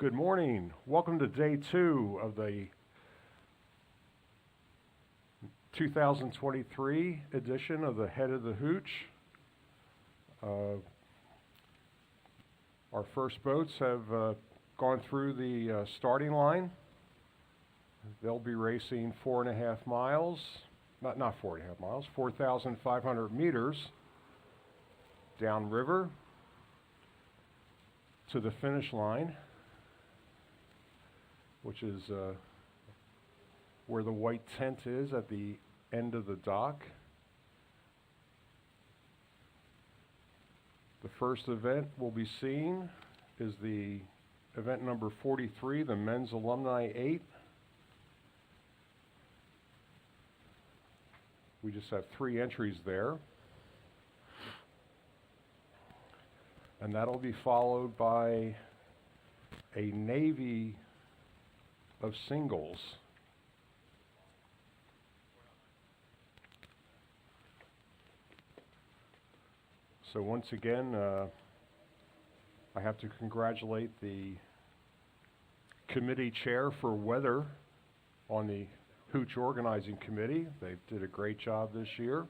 Good morning. Welcome to day 2 of the 2023 edition of the Head of the Hooch. Our first boats have gone through the starting line. They'll be racing 4.5 miles, not 4.5 miles, 4,500 meters downriver to the finish line, which is where the white tent is at the end of the dock. The first event we'll be seeing is the event number 43, the Men's Alumni 8. We just have 3 entries there. And that'll be followed by a Navy of singles. So once again, I have to congratulate the committee chair for weather on the Hooch organizing committee. They did a great job this year.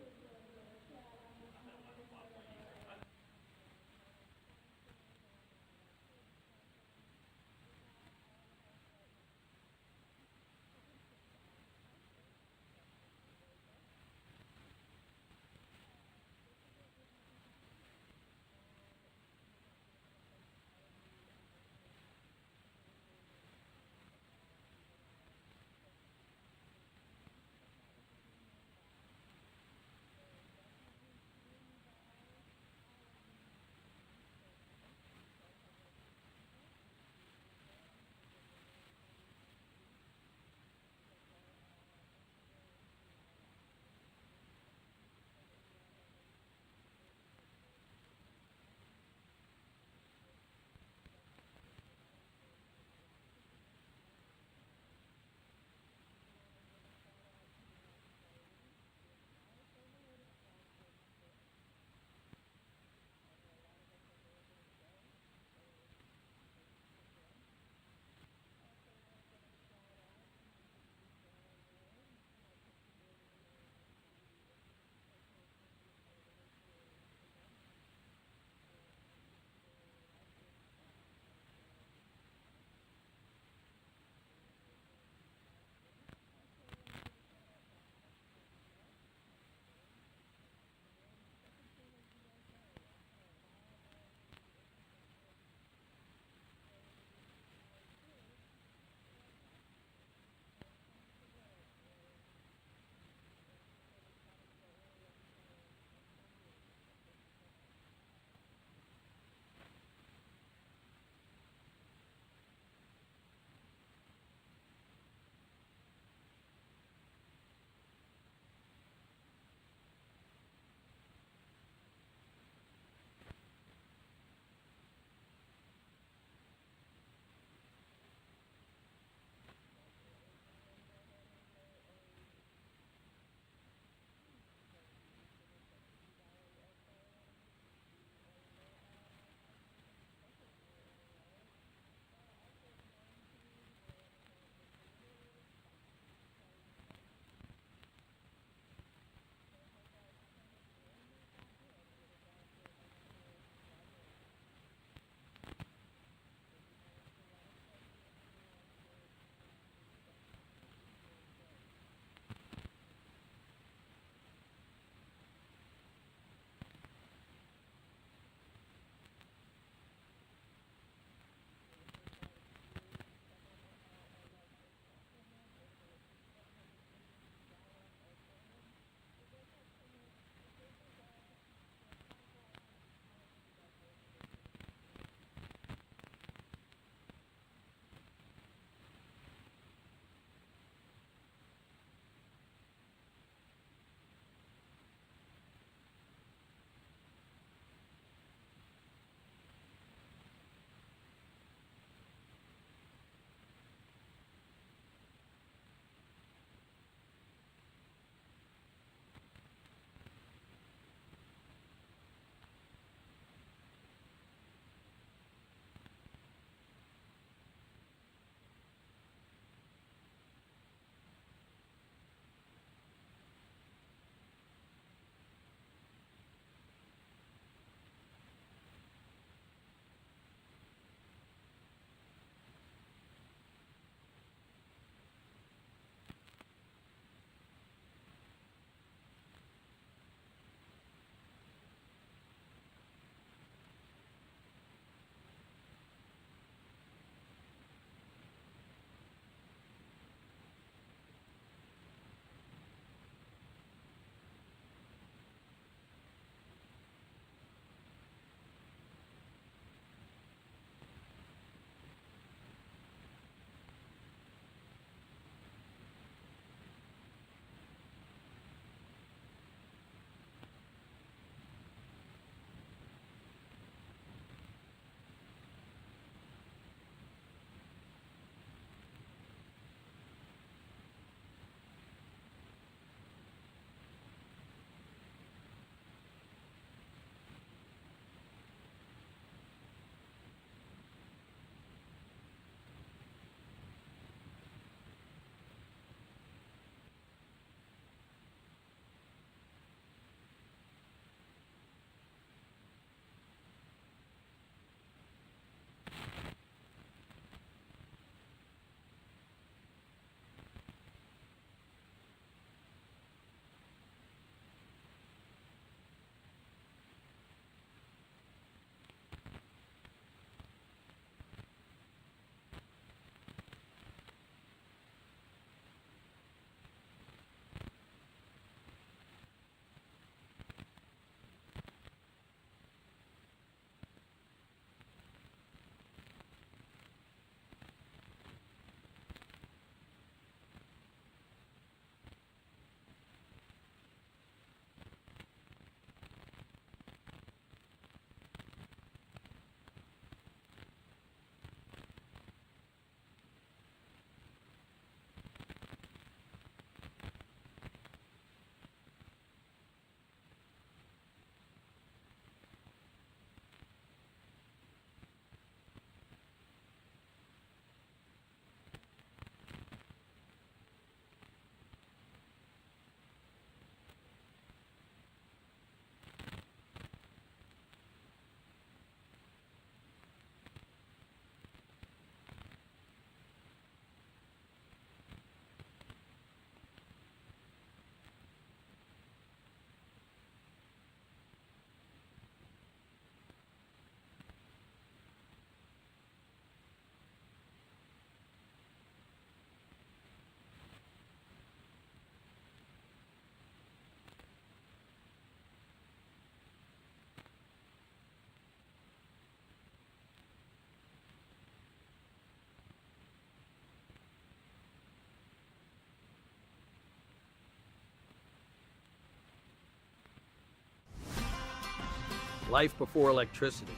Life before electricity.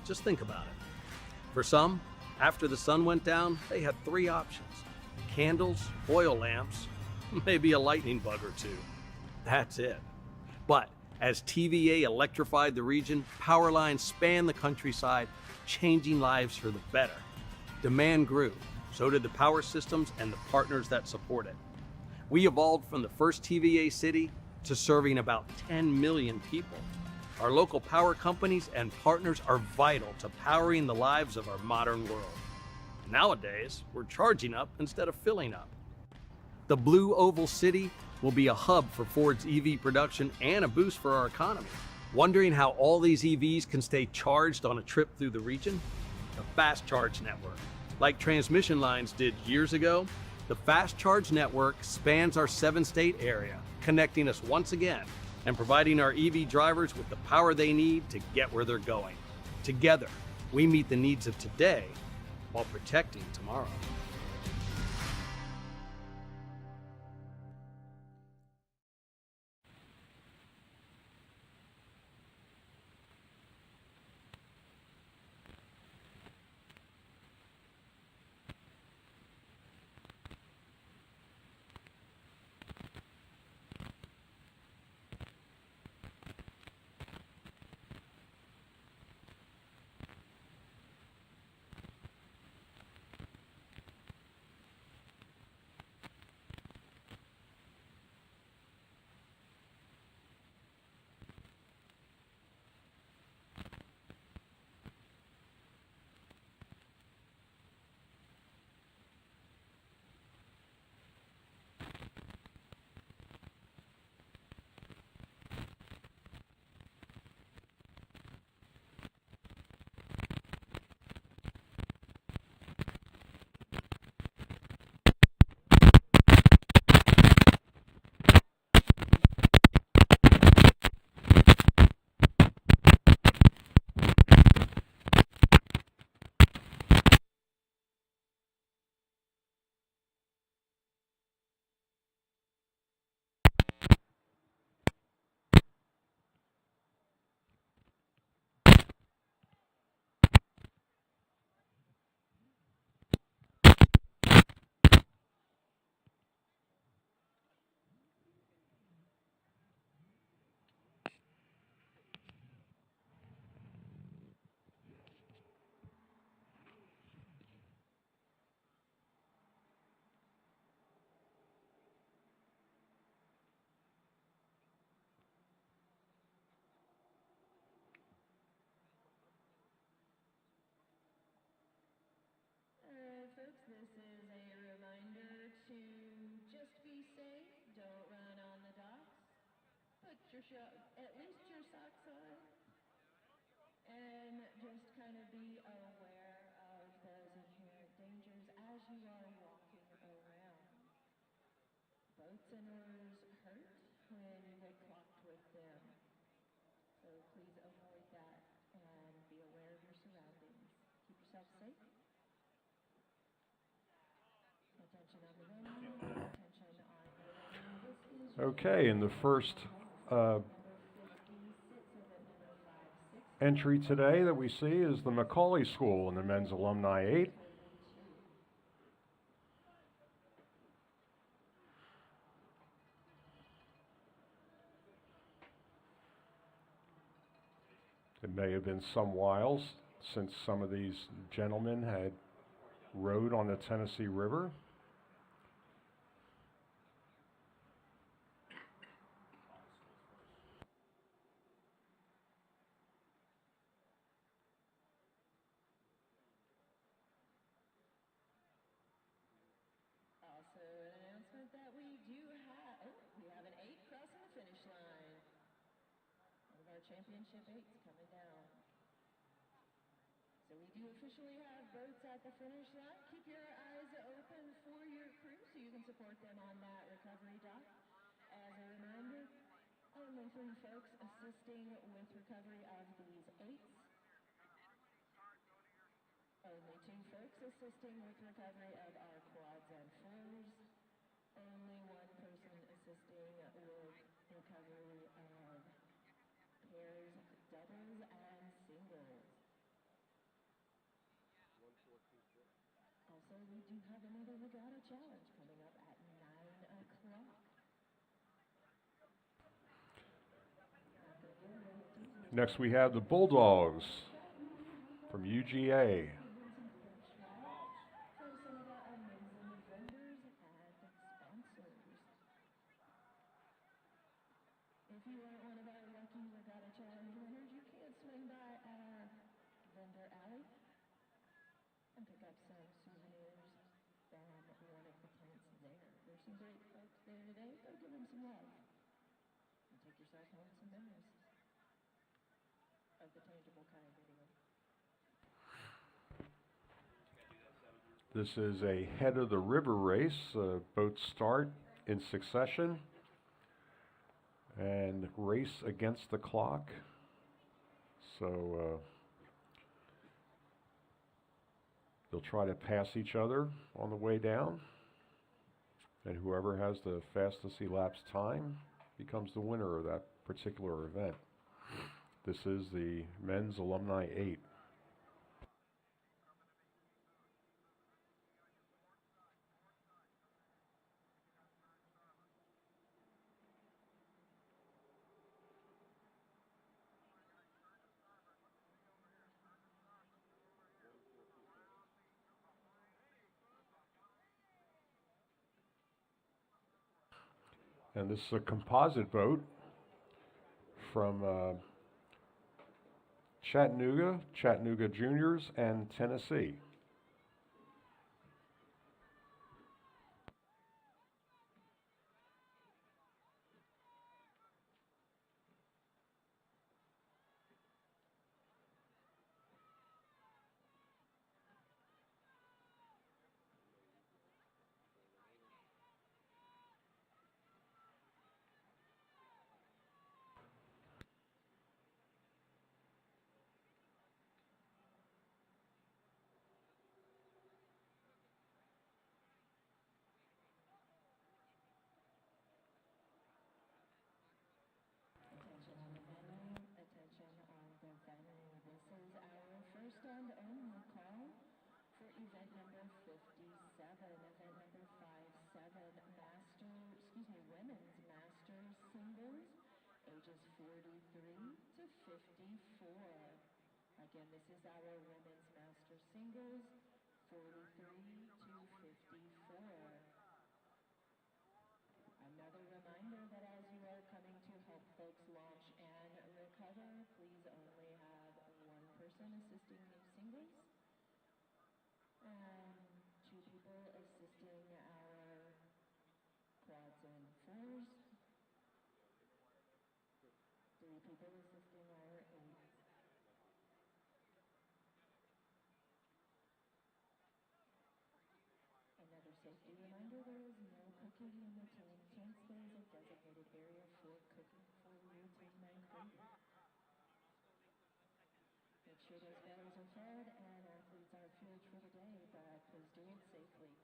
Just think about it. For some, after the sun went down, they had three options: candles, oil lamps, maybe a lightning bug or two. That's it. But as TVA electrified the region, power lines spanned the countryside, changing lives for the better. Demand grew, so did the power systems and the partners that support it. We evolved from the first TVA city to serving about 10 million people. Our local power companies and partners are vital to powering the lives of our modern world. Nowadays, we're charging up instead of filling up. The Blue Oval City will be a hub for Ford's EV production and a boost for our economy. Wondering how all these EVs can stay charged on a trip through the region? The Fast Charge Network. Like transmission lines did years ago, the Fast Charge Network spans our 7-state area, connecting us once again and providing our EV drivers with the power they need to get where they're going. Together, we meet the needs of today while protecting tomorrow. Folks, this is a reminder to just be safe, don't run on the docks, put at least your socks on, and just kind of be aware of those inherent dangers as you are walking around. Boats and oars hurt when you get clocked with them, so please avoid that and be aware of your surroundings. Keep yourself safe. Attention on the venue, attention on the venue. This is Okay, and the first entry today that we see is the Macaulay School in the men's alumni 8. It may have been some whiles since some of these gentlemen had rowed on the Tennessee River. also an announcement that we have an 8 crossing the finish line. One of our championship 8s coming down. So we do officially have boats at the finish line. Keep your eyes open for your crew so you can support them on that recovery dock. As a reminder, only 3 folks assisting with recovery of these 8s. Only 2 folks assisting with recovery of our quads and 4s. Only 1 person assisting with recovery of pairs, doubles, Also, we do have another Regatta challenge coming up at 9 o'clock. Next we have the Bulldogs from UGA. For some of our amazing vendors and sponsors. If you aren't one of our lucky Regatta Challenge winners, you can swing by our vendor alley and pick up some souvenirs from one of the tents there. There's some great folks there today. Go give them some love and take yourself home with some memories of the tangible kind anyway. This is a head of the river race. Boats start in succession and race against the clock. So they'll try to pass each other on the way down. And whoever has the fastest elapsed time becomes the winner of that particular event. This is the men's alumni 8. And this is a composite boat from Chattanooga Juniors, and Tennessee. Attention on the venue, attention on the venue. This is our first and only call for event number 57, event number 57, women's master singles, ages 43 to 54. Again, this is our women's master singles, 43 to 54. Another reminder that as you are coming to help folks launch and recover, please only have one person assisting the singles and 2 people assisting our quads and fours, 3 people assisting our eights. Another safety reminder, there is no cooking in the tents. There is a designated area for cooking for your team and crew. Make sure those bellies are fed and athletes are fueled for the day, but please do it safely.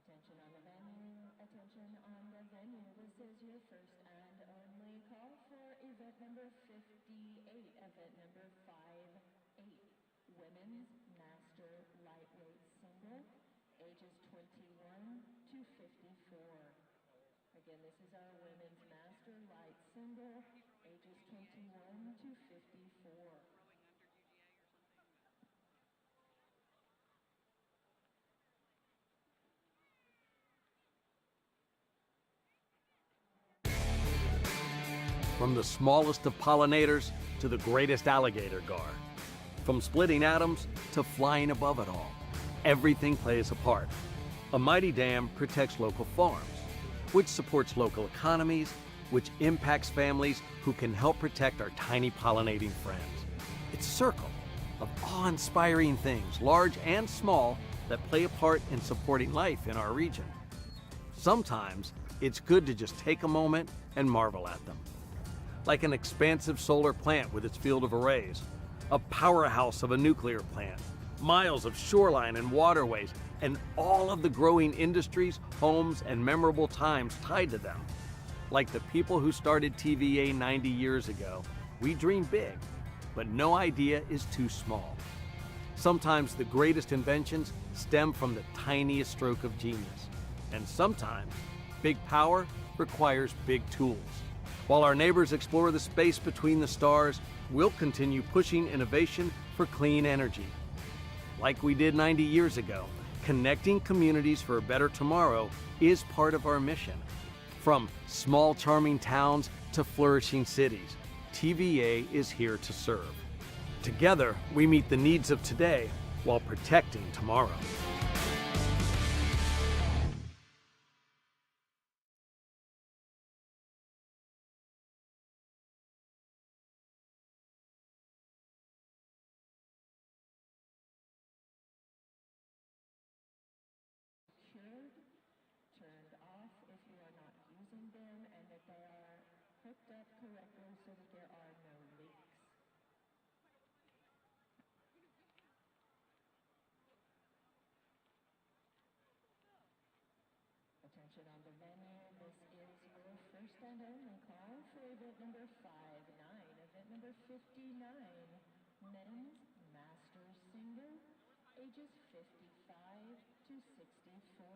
Attention on the venue, attention on the venue. This is your first and only call for event number 58, event number 58, women's master lightweight single, ages 21 to 54. Again, this is our women's master light single, ages 21 to 54. From the smallest of pollinators to the greatest alligator gar. From splitting atoms to flying above it all. Everything plays a part. A mighty dam protects local farms, which supports local economies, which impacts families who can help protect our tiny pollinating friends. It's a circle of awe-inspiring things, large and small, that play a part in supporting life in our region. Sometimes it's good to just take a moment and marvel at them. Like an expansive solar plant with its field of arrays, a powerhouse of a nuclear plant, miles of shoreline and waterways, and all of the growing industries, homes, and memorable times tied to them. Like the people who started TVA 90 years ago, we dream big, but no idea is too small. Sometimes the greatest inventions stem from the tiniest stroke of genius. And sometimes, big power requires big tools. While our neighbors explore the space between the stars, we'll continue pushing innovation for clean energy. Like we did 90 years ago, connecting communities for a better tomorrow is part of our mission. From small charming towns to flourishing cities, TVA is here to serve. Together, we meet the needs of today while protecting tomorrow. Cured, turned off if you are not using them, and that they are hooked up correctly so that there are no leaks. Attention on the venue, this is your first and only call for event number 59, event number 59, men's masters single, ages 55 to 64.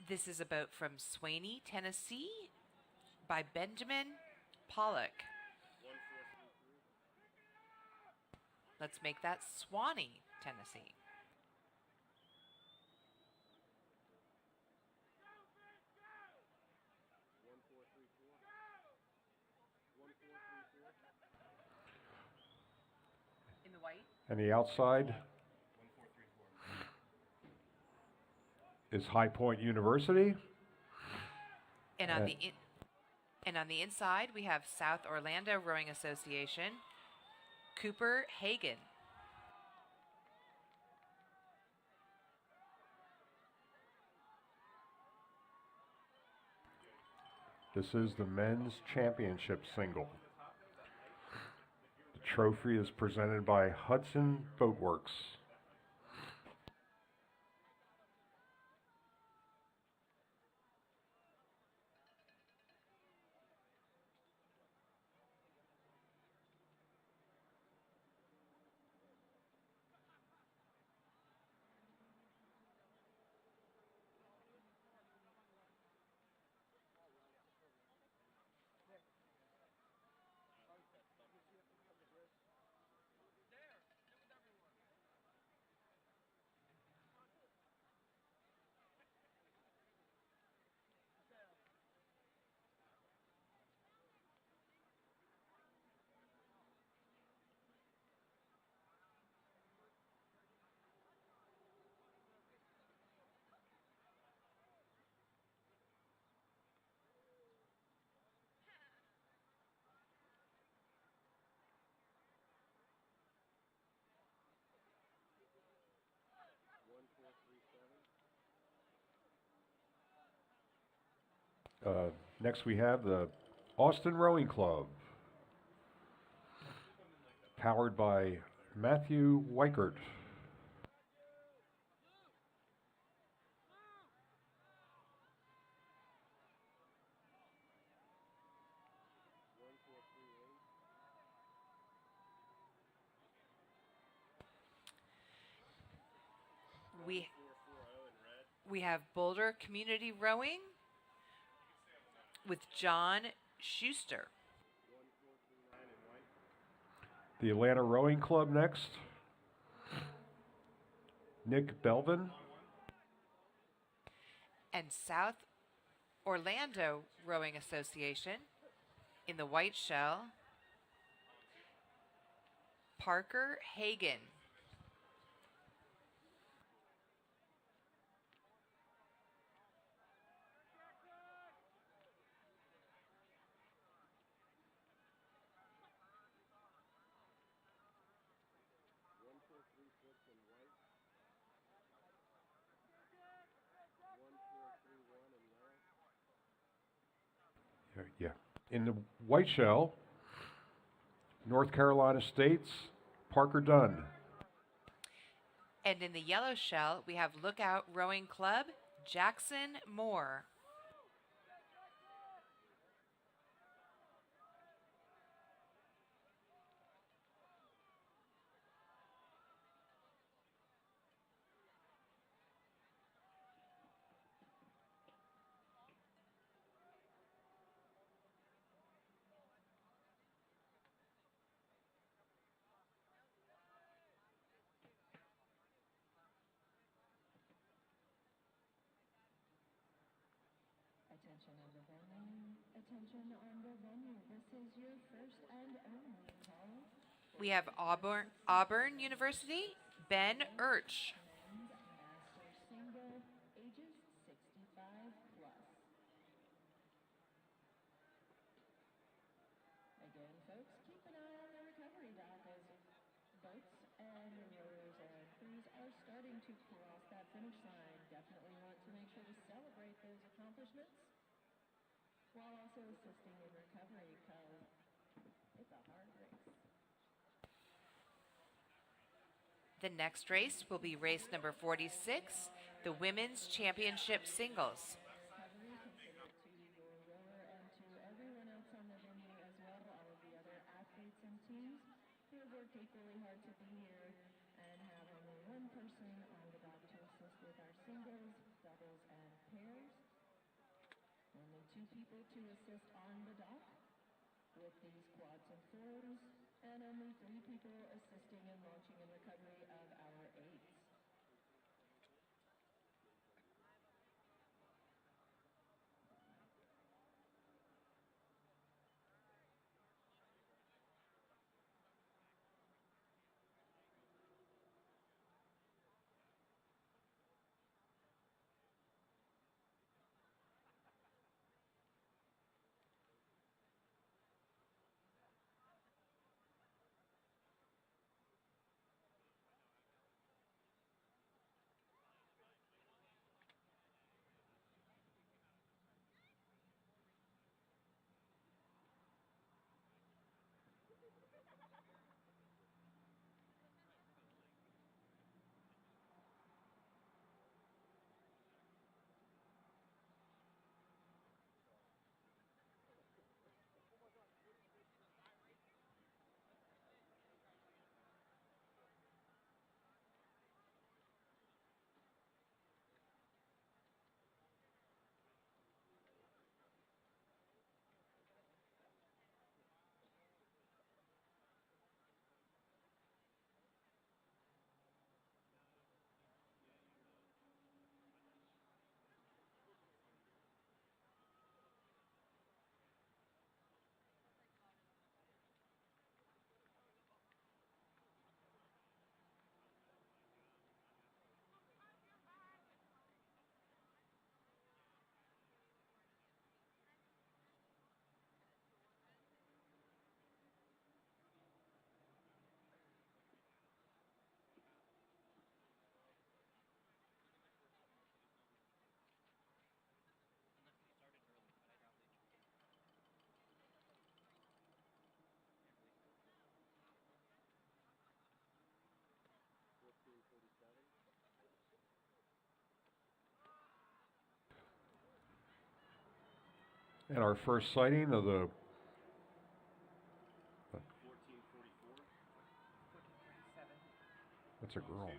This is a boat from Swaney, Tennessee by Benjamin Pollock. Let's make that Swanee, Tennessee. In the white? And the outside is High Point University. And on the inside, we have South Orlando Rowing Association, Cooper Hagen. This is the men's championship single. The trophy is presented by Hudson Boatworks. Next we have the Austin Rowing Club, powered by Matthew Weichert. We we have Boulder Community Rowing with John Schuster. The Atlanta Rowing Club next, Nick Belvin. And South Orlando Rowing Association in the white shell, Parker Hagan. Yeah. In the white shell, North Carolina State's Parker Dunn. And in the yellow shell, we have Lookout Rowing Club, Jackson Moore. Attention on the venue. Attention on the venue. This is your first and only call. We have Auburn University, Ben Urch. Men's master single, ages 65 plus. Again, folks, keep an eye on the recovery dock as boats and rowers and crews are starting to cross that finish line. Definitely want to make sure to celebrate those accomplishments while also assisting in recovery because it's a hard race. The next race will be race number 46, the Women's Championship Singles. Recovery, consider it to your rower and to everyone else on the venue as well, all of the other athletes and teams who have worked equally hard to be here and have only one person on the dock to assist with our singles, doubles, and pairs. Only two people to assist on the dock with these quads and fours, and only three people assisting in launching and recovery of our eights. And our first sighting of the that's a girl.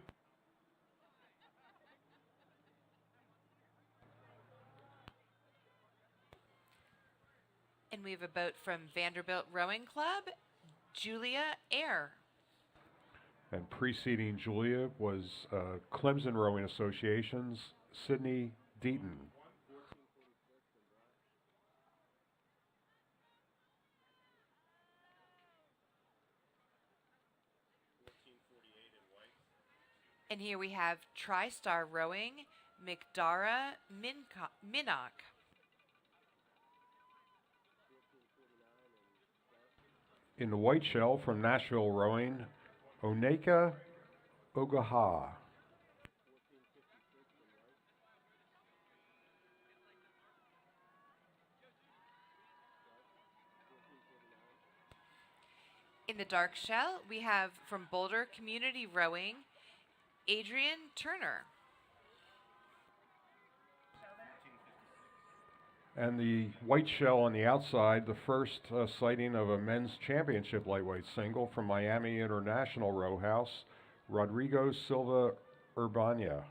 And we have a boat from Vanderbilt Rowing Club, Julia Air. And preceding Julia was Clemson Rowing Association's Sydney Deaton. And here we have TriStar Rowing, McDara Minnock. In the white shell from Nashville Rowing, Oneka Ogaha. In the dark shell, we have from Boulder Community Rowing, Adrian Turner. And the white shell on the outside, the first sighting of a men's championship lightweight single from Miami International Row House, Rodrigo Silva Urbana.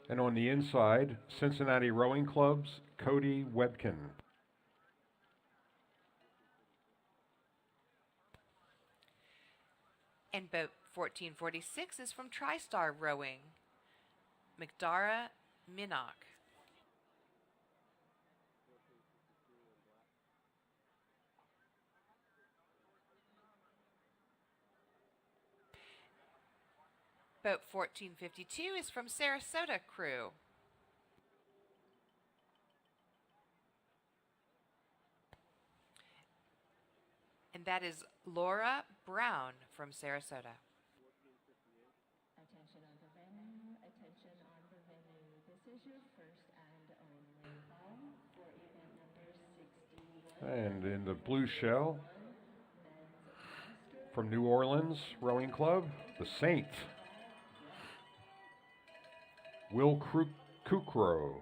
And on the inside, Cincinnati Rowing Club's Cody Webkin. And boat 1446 is from TriStar Rowing, McDara Minnock. Boat 1452 is from Sarasota Crew. And that is Laura Brown from Sarasota. Attention on the venue, attention on the venue. This is your first and only call for event number 61. And in the blue shell, from New Orleans Rowing Club, the Saint, Will Kukro.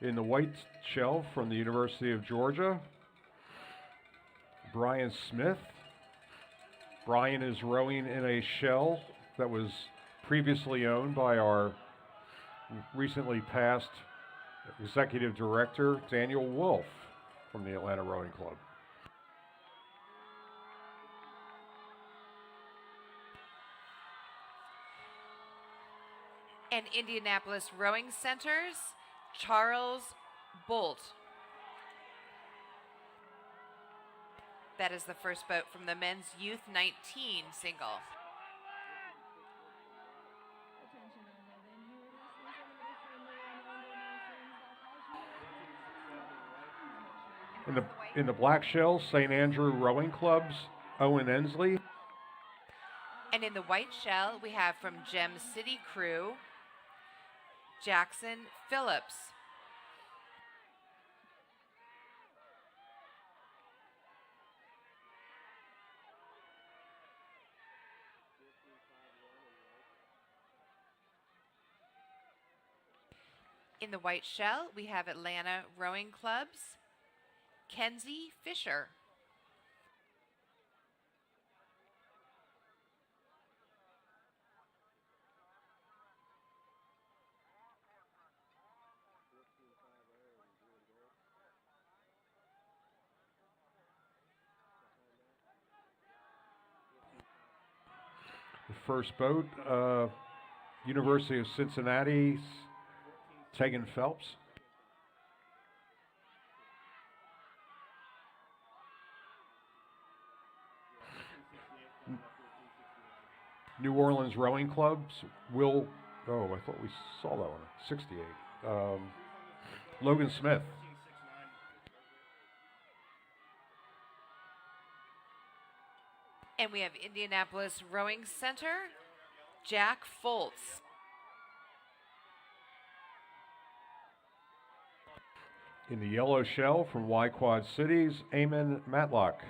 In the white shell from the University of Georgia, Brian Smith. Brian is rowing in a shell that was previously owned by our recently passed executive director, Daniel Wolf, from the Atlanta Rowing Club. And Indianapolis Rowing Center's Charles Bolt. That is the first boat from the men's Youth 19 single. Attention on the venue, this is a notice from the International In the black shell, St. Andrew Rowing Club's Owen Ensley. And in the white shell, we have from Gem City Crew, Jackson Phillips. In the white shell, we have Atlanta Rowing Club's Kenzie Fisher. The first boat, University of Cincinnati's Tegan Phelps. New Orleans Rowing Clubs will, oh, I thought we saw that one, 68. Logan Smith. And we have Indianapolis Rowing Center, Jack Foltz. In the yellow shell from Y Quad Cities, Eamon Matlock.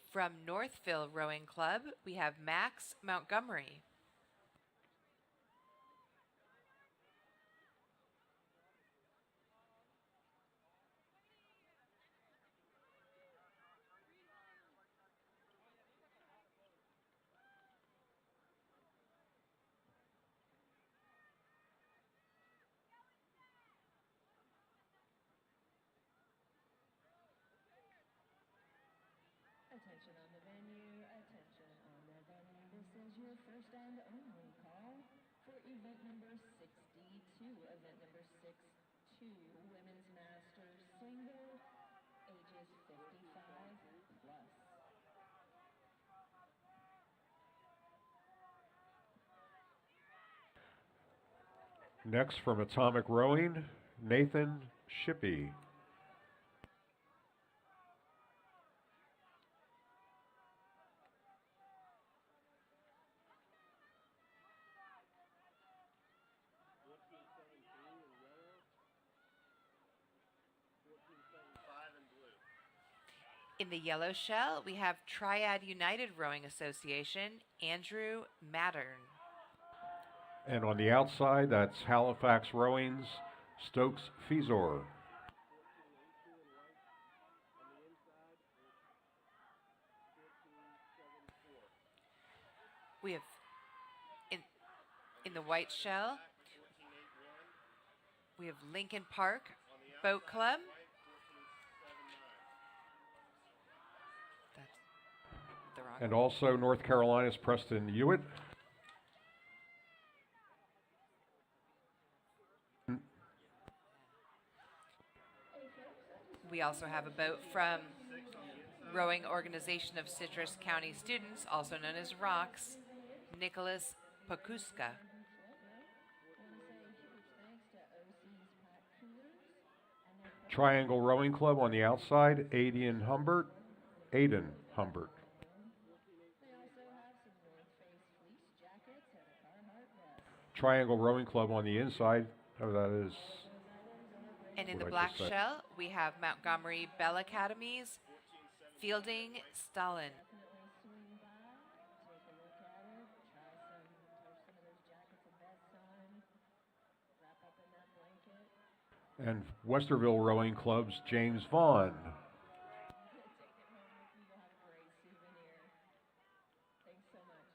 From Northville Rowing Club, we have Max Montgomery. Attention on the venue, attention on the venue. This is your first and only call for event number 62. Event number 62, Women's Masters Single, ages 55 plus. Next from Atomic Rowing, Nathan Shippey. In the yellow shell, we have Triad United Rowing Association, Andrew Mattern. And on the outside, that's Halifax Rowing's Stokes Fizor. We have in the white shell, we have Lincoln Park Boat Club. That's the wrong And one. also North Carolina's Preston Hewitt. We also have a boat from Rowing Organization of Citrus County Students, also known as ROCS, Nicholas Pakuska. Triangle Rowing Club on the outside, Aiden Humbert. They also have some North Face fleece jackets and a Carhartt vest. Triangle Rowing Club on the inside. Oh, that is. And in what the I black just said. shell, we have Montgomery Bell Academies, Fielding Stalin. Definitely swing by, take a look at it, try some of those jackets and vests on, wrap up in that blanket. And Westerville Rowing Club's James Vaughn. Take it home with you, you'll have a great souvenir. Thanks so much.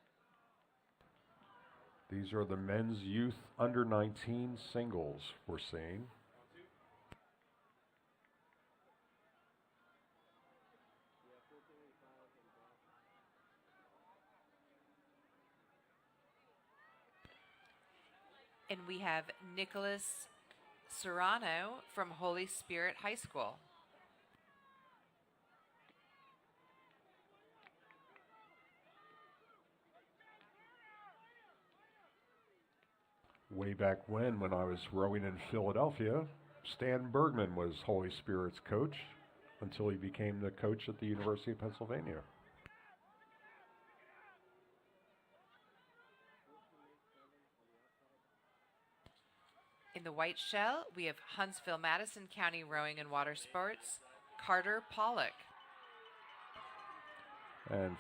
These are the men's youth under 19 singles we're seeing. And we have Nicholas Serrano from Holy Spirit High School. Way back when I was rowing in Philadelphia, Stan Bergman was Holy Spirit's coach until he became the coach at the University of Pennsylvania. In the white shell, we have Huntsville-Madison County Rowing and Water Sports, Carter Pollock. And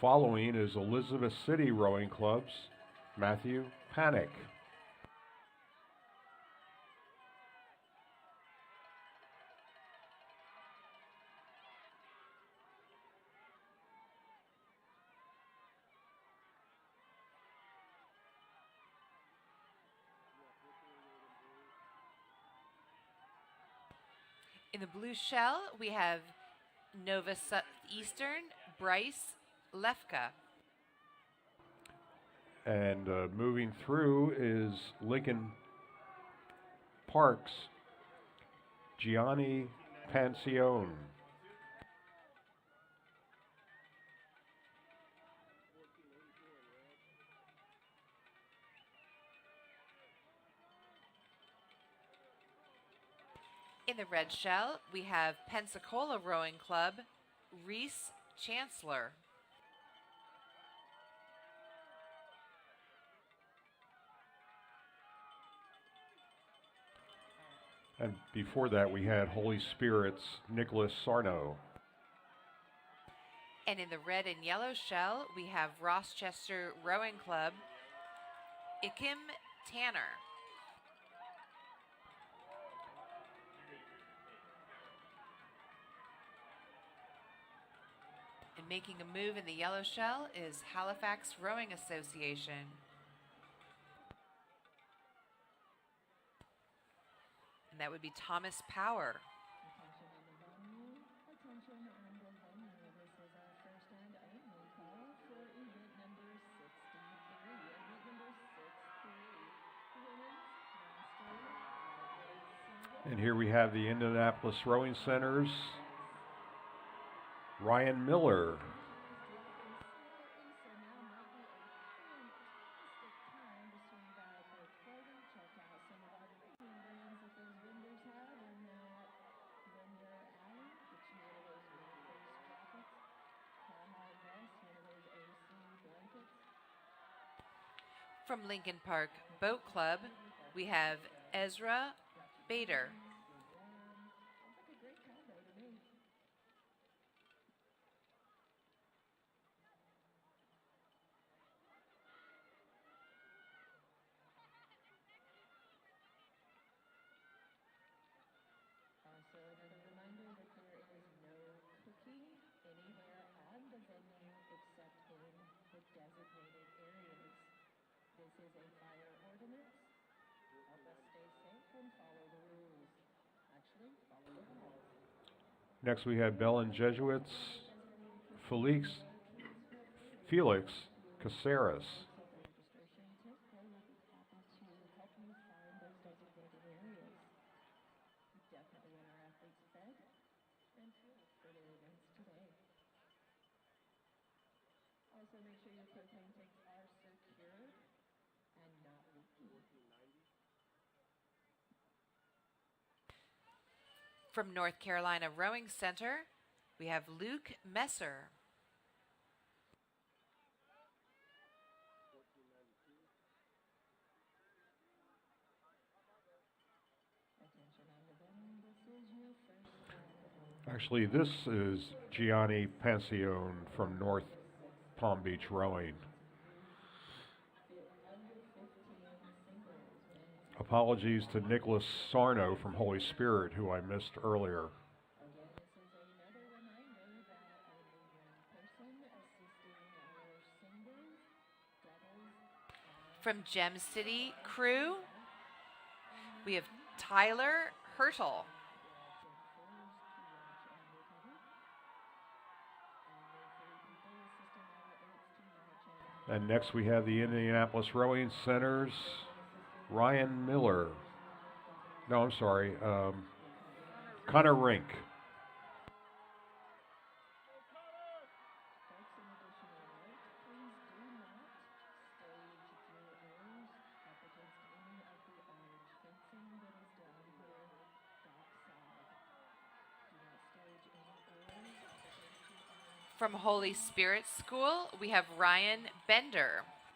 following is Elizabeth City Rowing Club's Matthew Panic. In the blue shell, we have Nova Southeastern Bryce Lefka. And moving through is Lincoln Park's Gianni Pancione. In the red shell, we have Pensacola Rowing Club, Reese Chancellor. And before that, we had Holy Spirit's Nicholas Sarno. And in the red and yellow shell, we have Rochester Rowing Club, Ikim Tanner. And making a move in the yellow shell is Halifax Rowing Association. And that would be Thomas Power. Attention on the venue. This is our first and only call for event number 63. Event number 63. Women's Master. And here we have the Indianapolis Rowing Center's Ryan Miller. From Lincoln Park Boat Club, we have Ezra Bader. Also, another reminder that there is no cooking anywhere on the venue except in the designated areas. This is a fire ordinance. Help us stay safe and follow the rules. Actually, follow the rules. Next we have Belen Jesuits, Felix Caceres. Registration tip, they will be happy to help you find those designated areas. We definitely want our athletes fed and fueled for their events today. Also, make sure your propane tanks are secured and not leaking. From North Carolina Rowing Center, we have Luke Messer. Attention on the venue, this is your first round. Actually, this is Gianni Pancione from North Palm Beach Rowing. Apologies to Nicholas Sarno from Holy Spirit, who I missed earlier. Again, this is another reminder that only one person assisting our singles, doubles, From Gem City Crew, we have Tyler Hurtle. And next we have the Indianapolis Rowing Center's Ryan Miller. No, I'm sorry. Connor Rink. Folks, an additional note, please do not stage your oars up against any of the orange fencing that is down here dockside. Do not stage any oars up against the orange From Holy Spirit School, we have Ryan Bender. side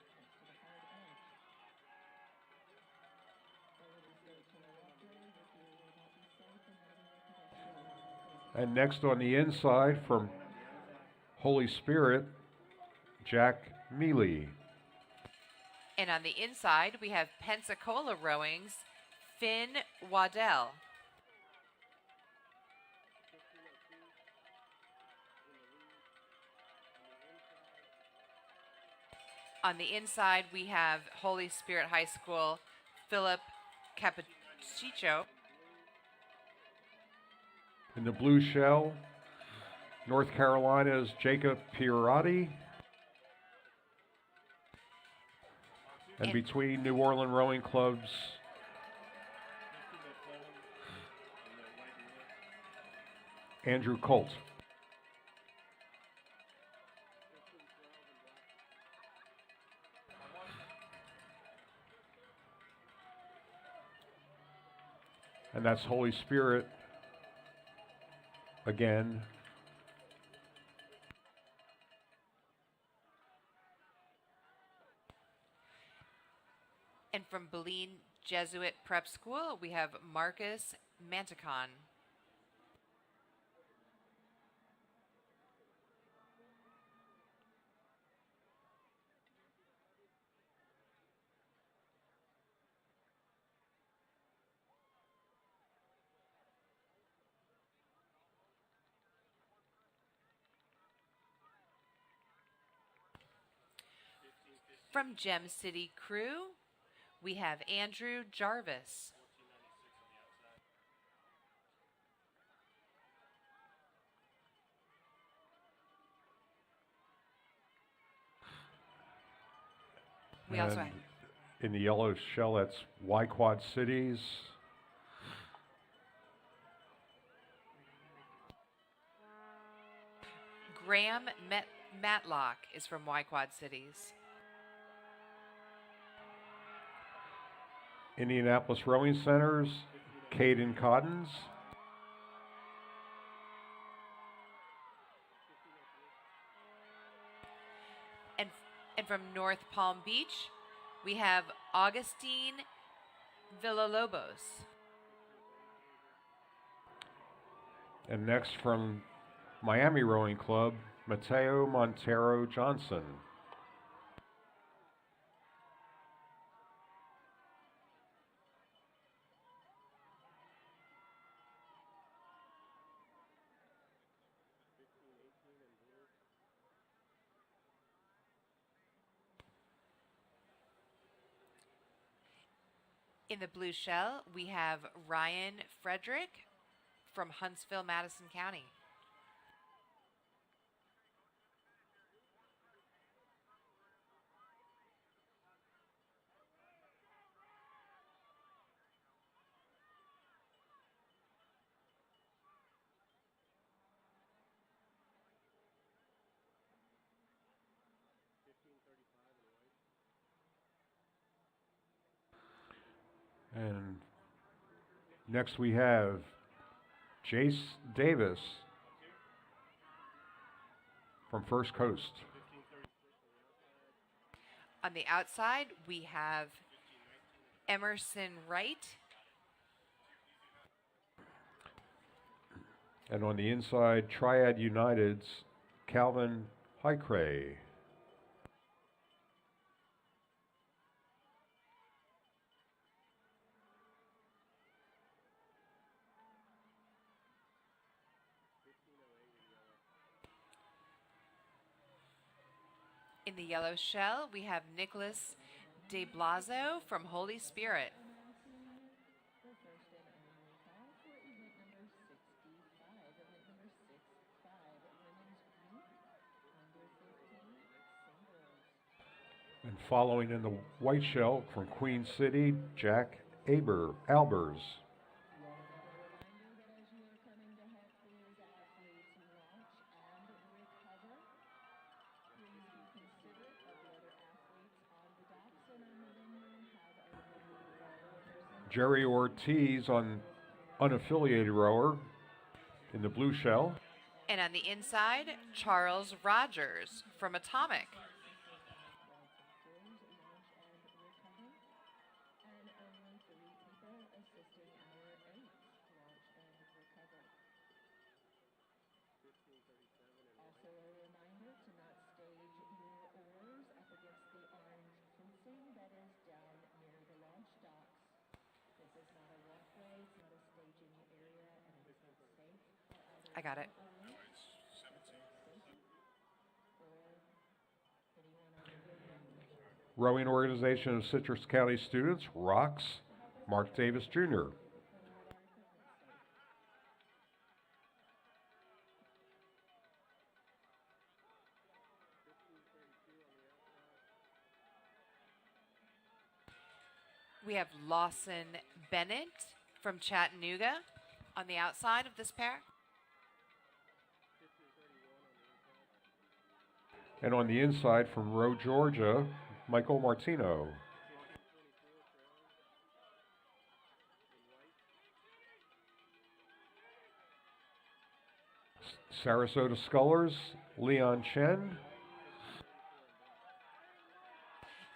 next to the hard edge. Always stay to the water if you will not be safe and letting your pedestrians. And next on the inside from Holy Spirit, Jack Mealy. And on the inside, we have Pensacola Rowing's Finn Waddell. On the inside, we have Holy Spirit High School Philip Cappuccio. In the blue shell, North Carolina's Jacob Pierotti. And between New Orleans Rowing Club's Andrew Colt. And that's Holy Spirit again. And from Beline Jesuit Prep School, we have Marcus Manticon. From Gem City Crew, we have Andrew Jarvis. We also have in the yellow shell, that's Y-Quad Cities. Graham Matlock is from Y-Quad Cities. Indianapolis Rowing Centers, Caden Cottons. And from North Palm Beach, we have Augustine Villalobos. And next from Miami Rowing Club, Mateo Montero Johnson. In the blue shell, we have Ryan Frederick from Huntsville, Madison County. And next we have Jace Davis from First Coast. On the outside, we have Emerson Wright. And on the inside, Triad United's Calvin Highcray. In the yellow shell, we have Nicholas De Blaso from Holy Spirit. The first and only call for event number 65, event number 65, women's group, under 15 singles. And following in the white shell from Queen City, Jack Albers. A reminder that as you are coming to help these athletes launch and recover, please be considerate of the other athletes on the docks and on the venue. Have a little Jerry Ortiz on unaffiliated rower in the blue shell. And on the inside, Charles Rogers from Atomic. and only 3 people assisting our 8 launch and recover. Also a reminder to not stage your oars up against the orange fencing that is down near the launch docks. This is not a walkway, it's not a staging area, and it is not safe for either I got it. or anyone on the video. Rowing Organization of Citrus County Students, ROCS, Mark Davis Jr. We have Lawson Bennett from Chattanooga on the outside of this pair. And on the inside from Roe, Georgia, Michael Martino. Sarasota Scullers, Leon Chen.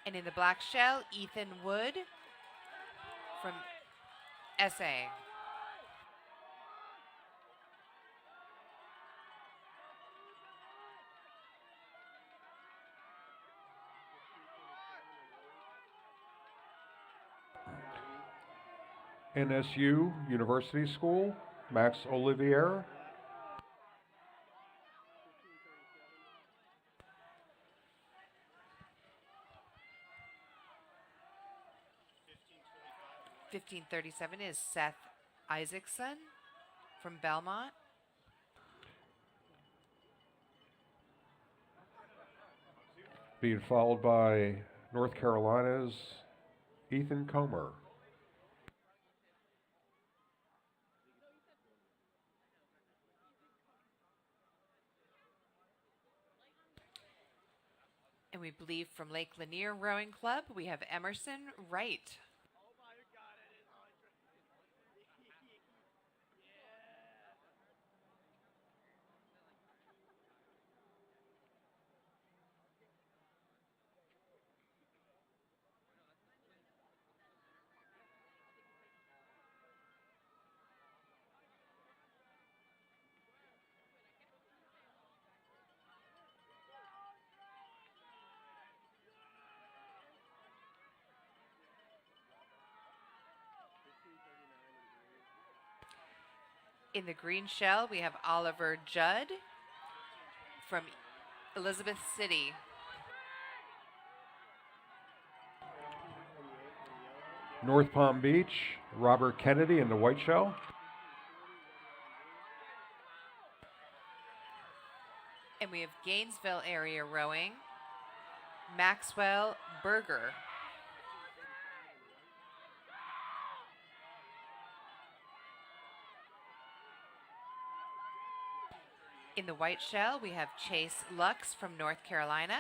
And in the black shell, Ethan Wood from SA. NSU University School, Max Olivier. $15.37 is Seth Isaacson from Belmont. Being followed by North Carolina's Ethan Comer. And we believe from Lake Lanier Rowing Club, we have Emerson Wright. In the green shell, we have Oliver Judd from Elizabeth City. North Palm Beach, Robert Kennedy in the white shell. And we have Gainesville area rowing, Maxwell Berger. In the white shell, we have Chase Lux from North Carolina.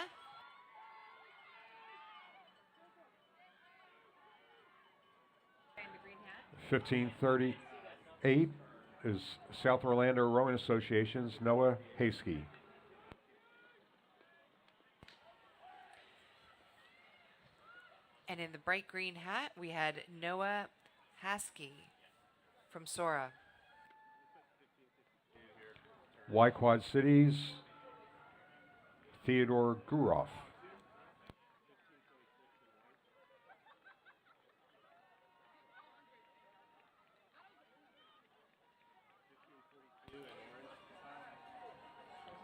1538 is South Orlando Rowing Association's Noah Hasky. And in the bright green hat, we had Noah Haskey from Sora. Y Quad Cities, Theodore Guroff.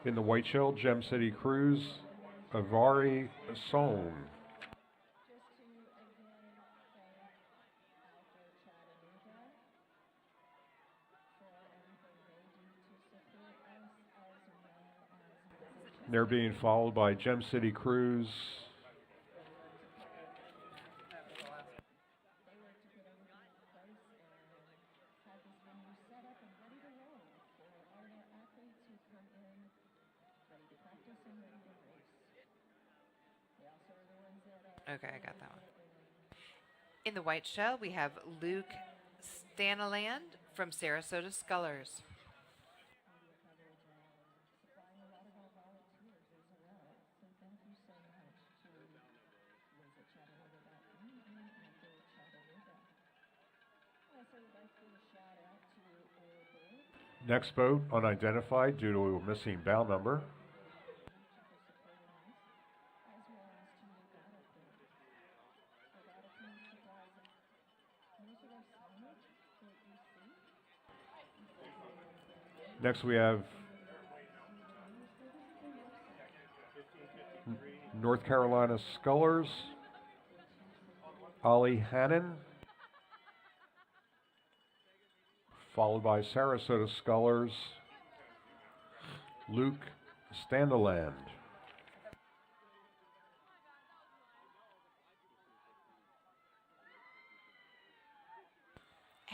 In the white shell, Gem City Cruise, Avari Sohn. They're being followed by Gem City Cruise, Okay, I got that one. In the white shell, we have Luke Stanaland from Sarasota Scullers. Next boat unidentified due to a missing bow number. Next we have North Carolina Scullers, Ollie Hannon, followed by Sarasota Scullers, Luke Standaland.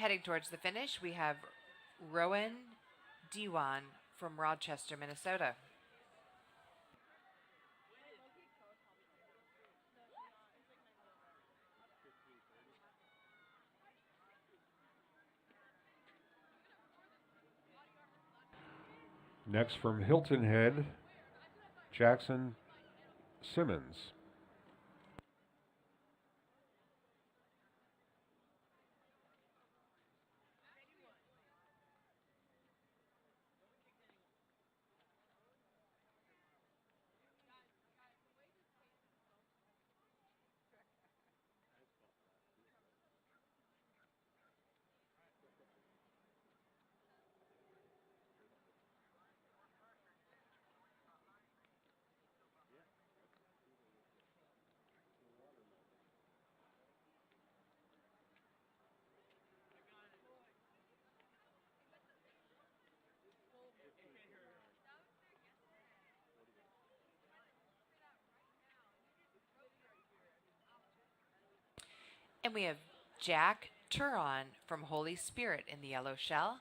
Heading towards the finish, we have Rowan Diwan from Rochester, Minnesota. Next from Hilton Head, Jackson Simmons. And we have Jack Turon from Holy Spirit in the yellow shell.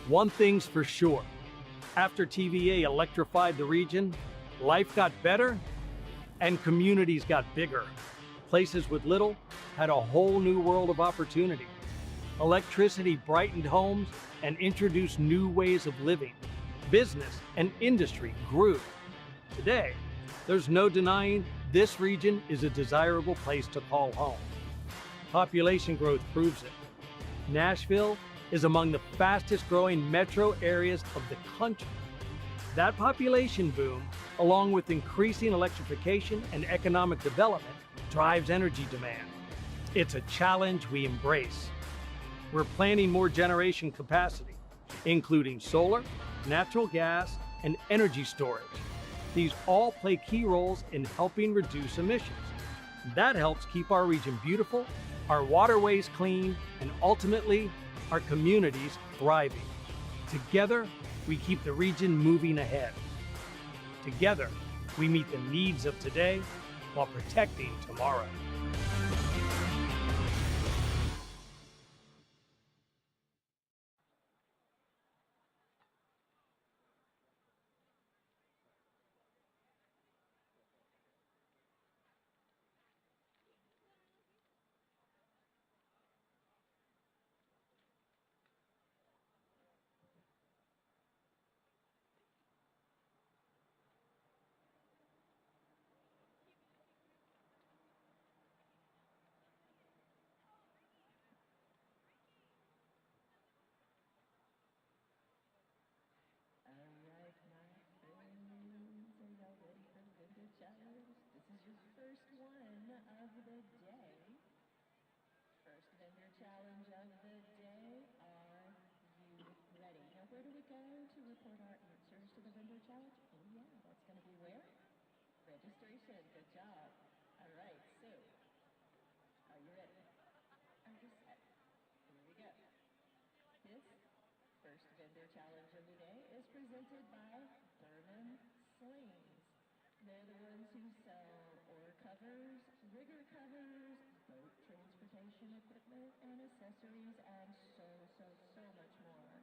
One thing's for sure. After TVA electrified the region, life got better and communities got bigger. Places with little had a whole new world of opportunity. Electricity brightened homes and introduced new ways of living. Business and industry grew. Today, there's no denying this region is a desirable place to call home. Population growth proves it. Nashville is among the fastest growing metro areas of the country. That population boom, along with increasing electrification and economic development, drives energy demand. It's a challenge we embrace. We're planning more generation capacity, including solar, natural gas, and energy storage. These all play key roles in helping reduce emissions. That helps keep our region beautiful, our waterways clean, and ultimately, our communities thriving. Together, we keep the region moving ahead. Together, we meet the needs of today while protecting tomorrow. Alright, my friends, are y'all ready for the vendor challenge? This is your first one of the day. First vendor challenge of the day. Are you ready? Now, where do we go to report our answers to the vendor challenge? Oh yeah, that's going to be where? Registration. Good job. Alright, so, are you ready? Are you set? Here we go. This first vendor challenge of the day is presented by Burnham Slings. They're the ones who sell oar covers, rigger covers, boat transportation transportation equipment and accessories, and so much more.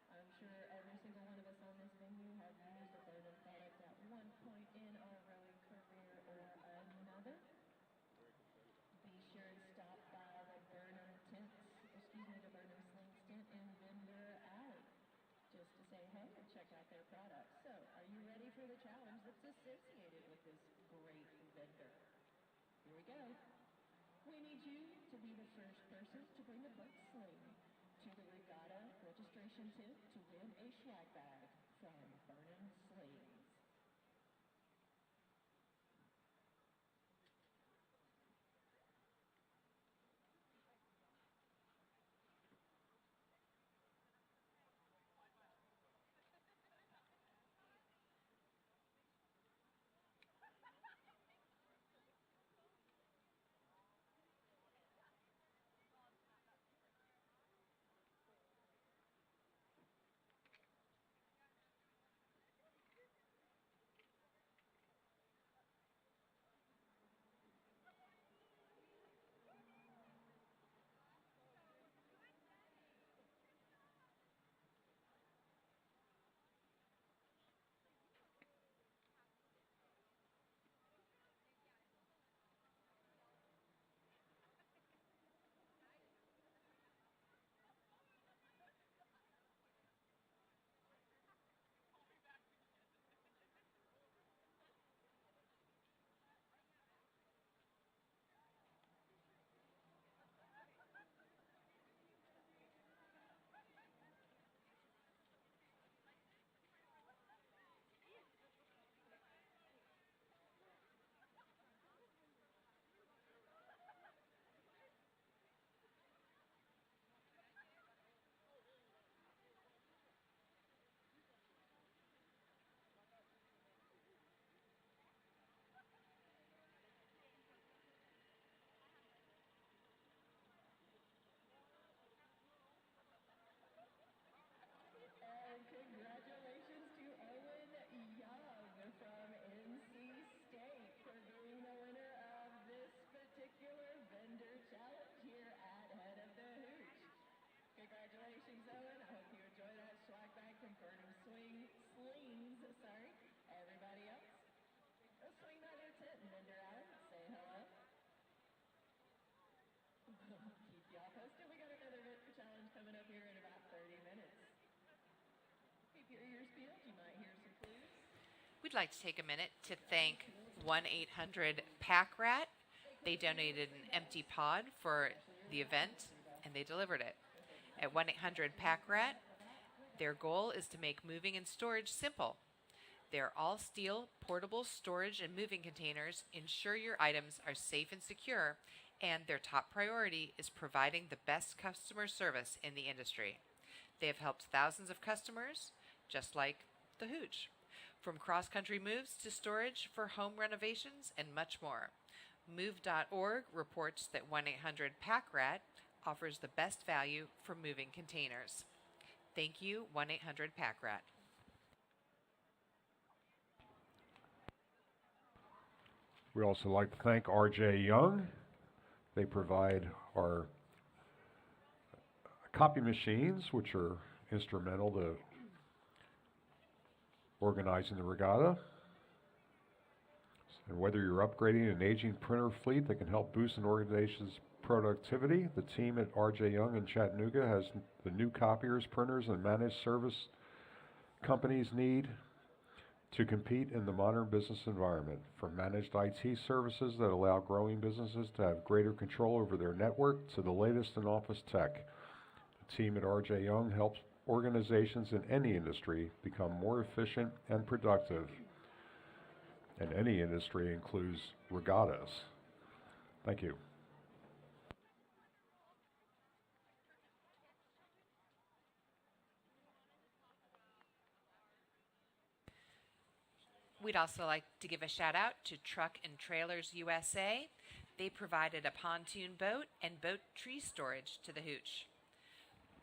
I'm sure every single one of us on this venue have used a Burnham product at one point in our rowing career or another. Be sure to stop by the the Burnham Slings tent in Vendor Alley, just to say hey and check out their products. So, are you ready for the challenge that's associated with this great vendor? Here we go. We need you to be the first person to bring a boat sling to the Regatta registration tent to win a swag bag from Burnham Slings. And congratulations to Owen Young from NC State for being the winner of this particular vendor challenge here at Head of the Hooch. Congratulations, Owen. I hope you enjoy that swag bag from Burnham Slings. Everybody else, go swing by their tent in Vendor Alley. Say hello. Keep y'all posted. We got another vendor challenge coming up here in about 30 minutes. Keep your ears peeled. You might hear some clues. We'd like to take a minute to thank 1-800-PACK-RAT. They donated an empty pod for the event, and they delivered it. At 1-800-PACK-RAT, their goal is to make moving and storage simple. Their all-steel portable storage and moving containers ensure your items are safe and secure, and their top priority is providing the best customer service in the industry. They have helped thousands of customers, just like the Hooch, from cross-country moves to storage for home renovations and much more. Move.org reports that 1-800-PACK-RAT offers the best value for moving containers. Thank you, 1-800-PACK-RAT. We also like to thank R.J. Young. They provide our copy machines, which are instrumental to organizing the regatta. And whether you're upgrading an aging printer fleet that can help boost an organization's productivity, the team at R.J. Young in Chattanooga has the new copiers, printers, and managed service companies need to compete in the modern business environment. From managed IT services that allow growing businesses to have greater control over their network to the latest in office tech, the team at R.J. Young helps organizations in any industry become more efficient and productive. And any industry includes regattas. Thank you. We'd also like to give a shout out to Truck and Trailers USA. They provided a pontoon boat and boat tree storage to the Hooch.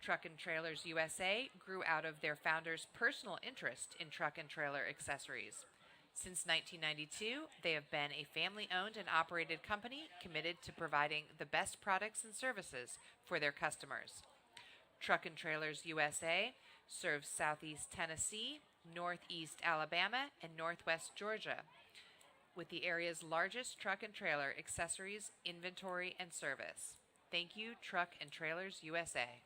Truck and Trailers USA grew out of their founder's personal interest in truck and trailer accessories. Since 1992, they have been a family-owned and operated company committed to providing the best products and services for their customers. Truck and Trailers USA serves Southeast Tennessee, Northeast Alabama, and Northwest Georgia, with the area's largest truck and trailer accessories, inventory, and service. Thank you, Truck and Trailers USA.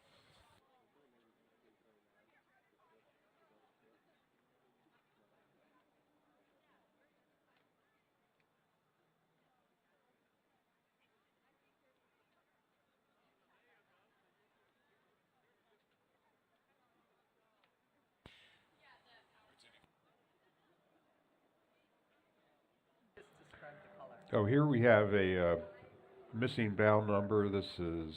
Oh, here we have a missing bound number. This is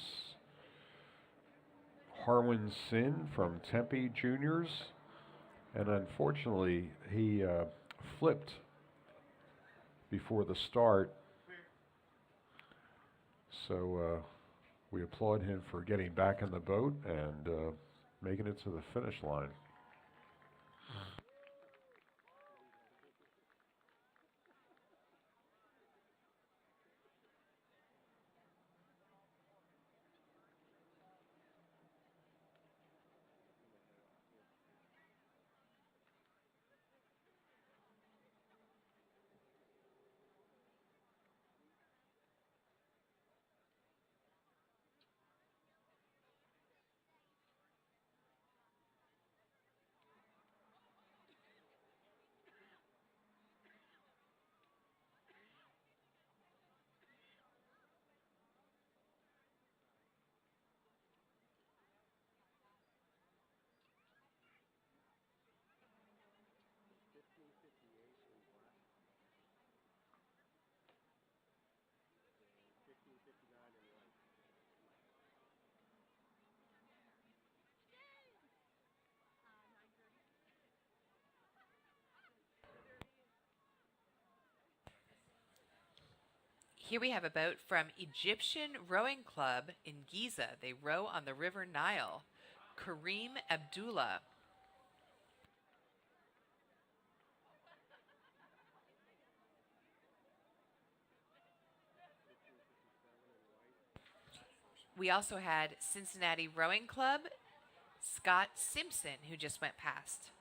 Harwin Sin from Tempe Juniors. And unfortunately, he flipped before the start. So we applaud him for getting back in the boat and making it to the finish line. Here we have a boat from Egyptian Rowing Club in Giza. They row on the River Nile. Kareem Abdullah. We also had Cincinnati Rowing Club, Scott Simpson, who just went past.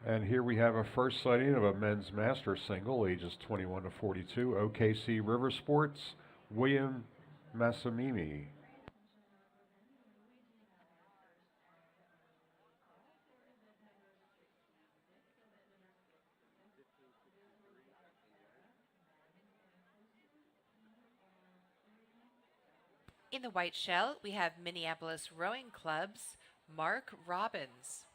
And here we have a first sighting of a men's master single, ages 21 to 42, OKC River Sports, William Massimimi. In the white shell, we have Minneapolis Rowing Club's Mark Robbins.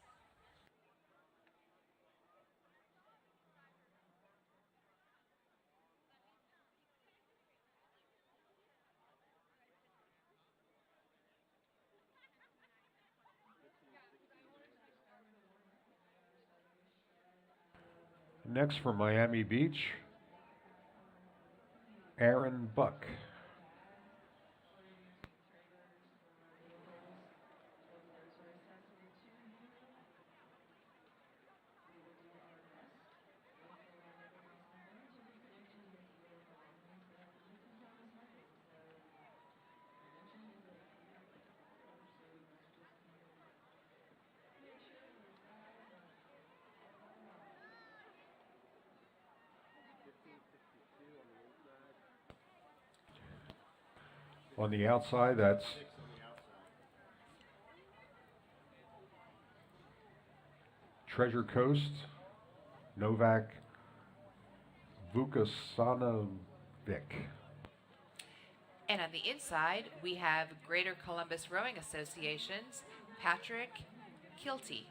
Next from Miami Beach, Aaron Buck. On the outside, that's Treasure Coast, Novak Vukasanovic. And on the inside, we have Greater Columbus Rowing Association's Patrick Kilty.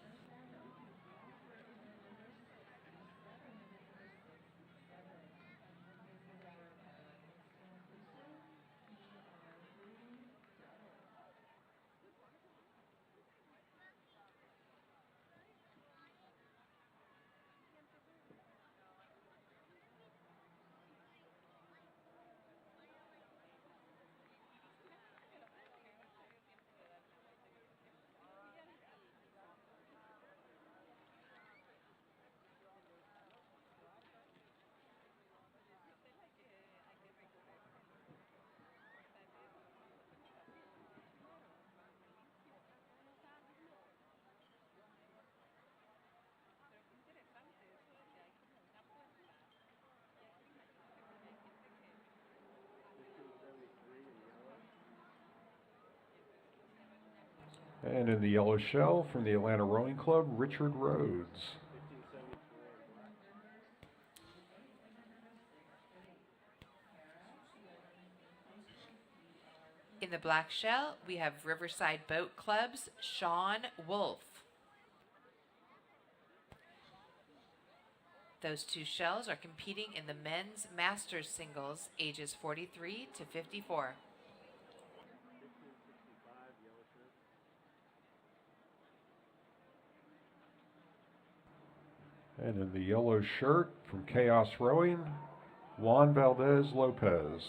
And in the yellow shell from the Atlanta Rowing Club, Richard Rhodes. In the black shell, we have Riverside Boat Club's Sean Wolf. Those two shells are competing in the men's masters singles ages 43 to 54. And in the yellow shirt from Chaos Rowing, Juan Valdez Lopez.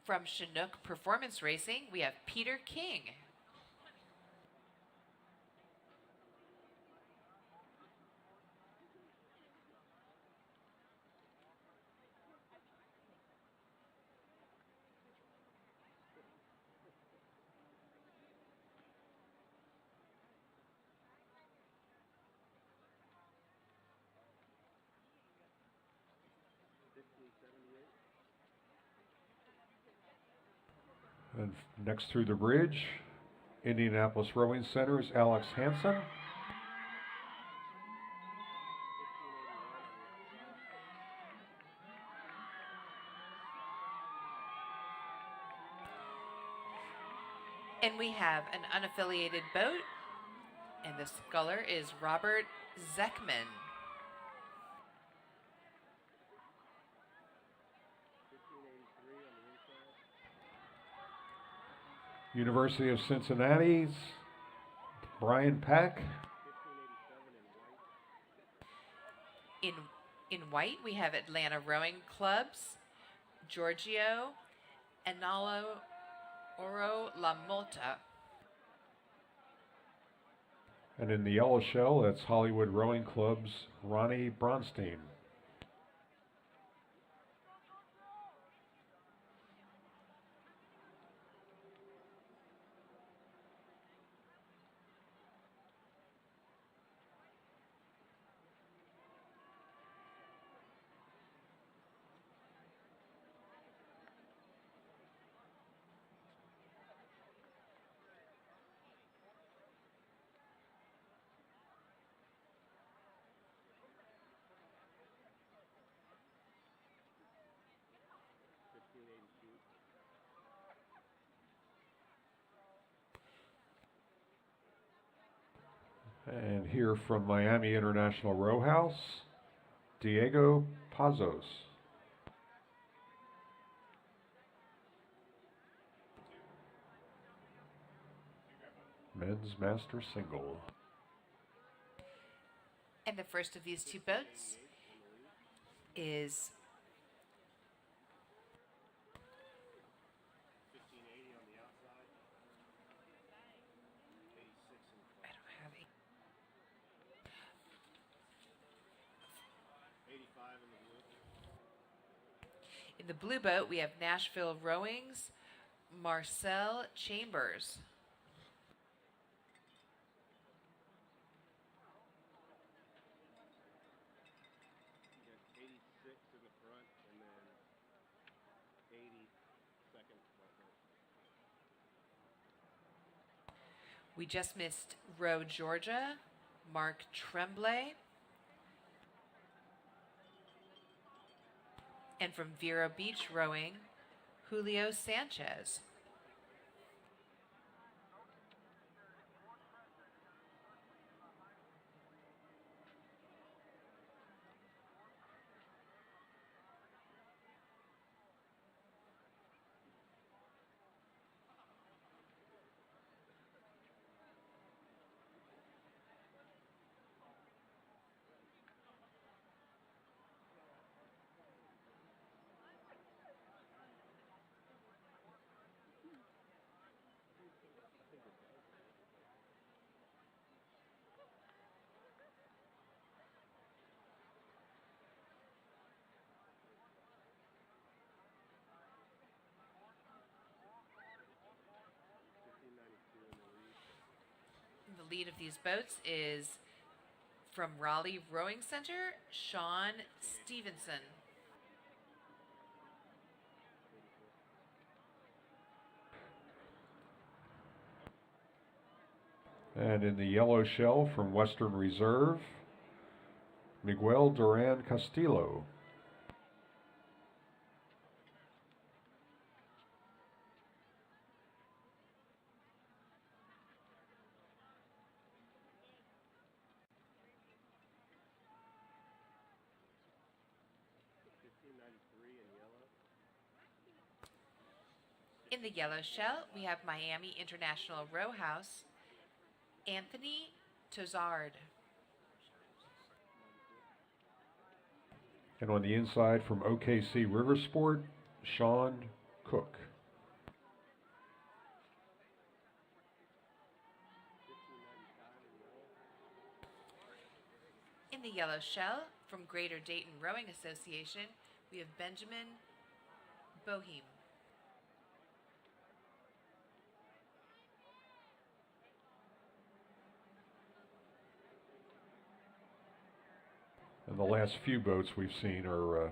From Chinook Performance Racing, we have Peter King. And next through the bridge, Indianapolis Rowing Center's Alex Hansen. And we have an unaffiliated boat, and the sculler is Robert Zeckman. University of Cincinnati's Brian Pack. In white, we have Atlanta Rowing Club's Giorgio Enalo Oro La Multa. And in the yellow shell, that's Hollywood Rowing Club's Ronnie Bronstein. And here from Miami International Row House, Diego Pazos. Men's Master Single. And the first of these two boats is I don't have in the blue boat, we have Nashville Rowing's Marcel Chambers. We just missed Row Georgia, Mark Tremblay. And from Vero Beach Rowing, Julio Sanchez. The lead of these boats is from Raleigh Rowing Center, Sean Stevenson. And in the yellow shell from Western Reserve, Miguel Duran Castillo. In the yellow shell, we have Miami International Row House, Anthony Tozard. And on the inside from OKC Riversport, Sean Cook. In the yellow shell, from Greater Dayton Rowing Association, we have Benjamin Boheim. And the last few boats we've seen are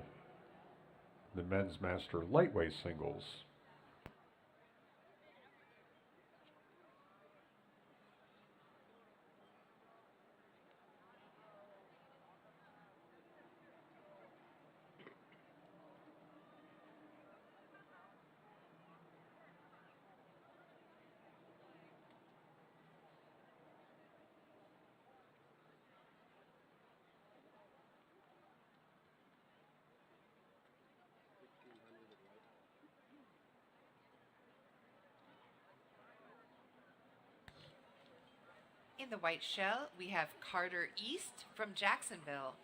the men's master lightweight singles. In the white shell, we have Carter East from Jacksonville.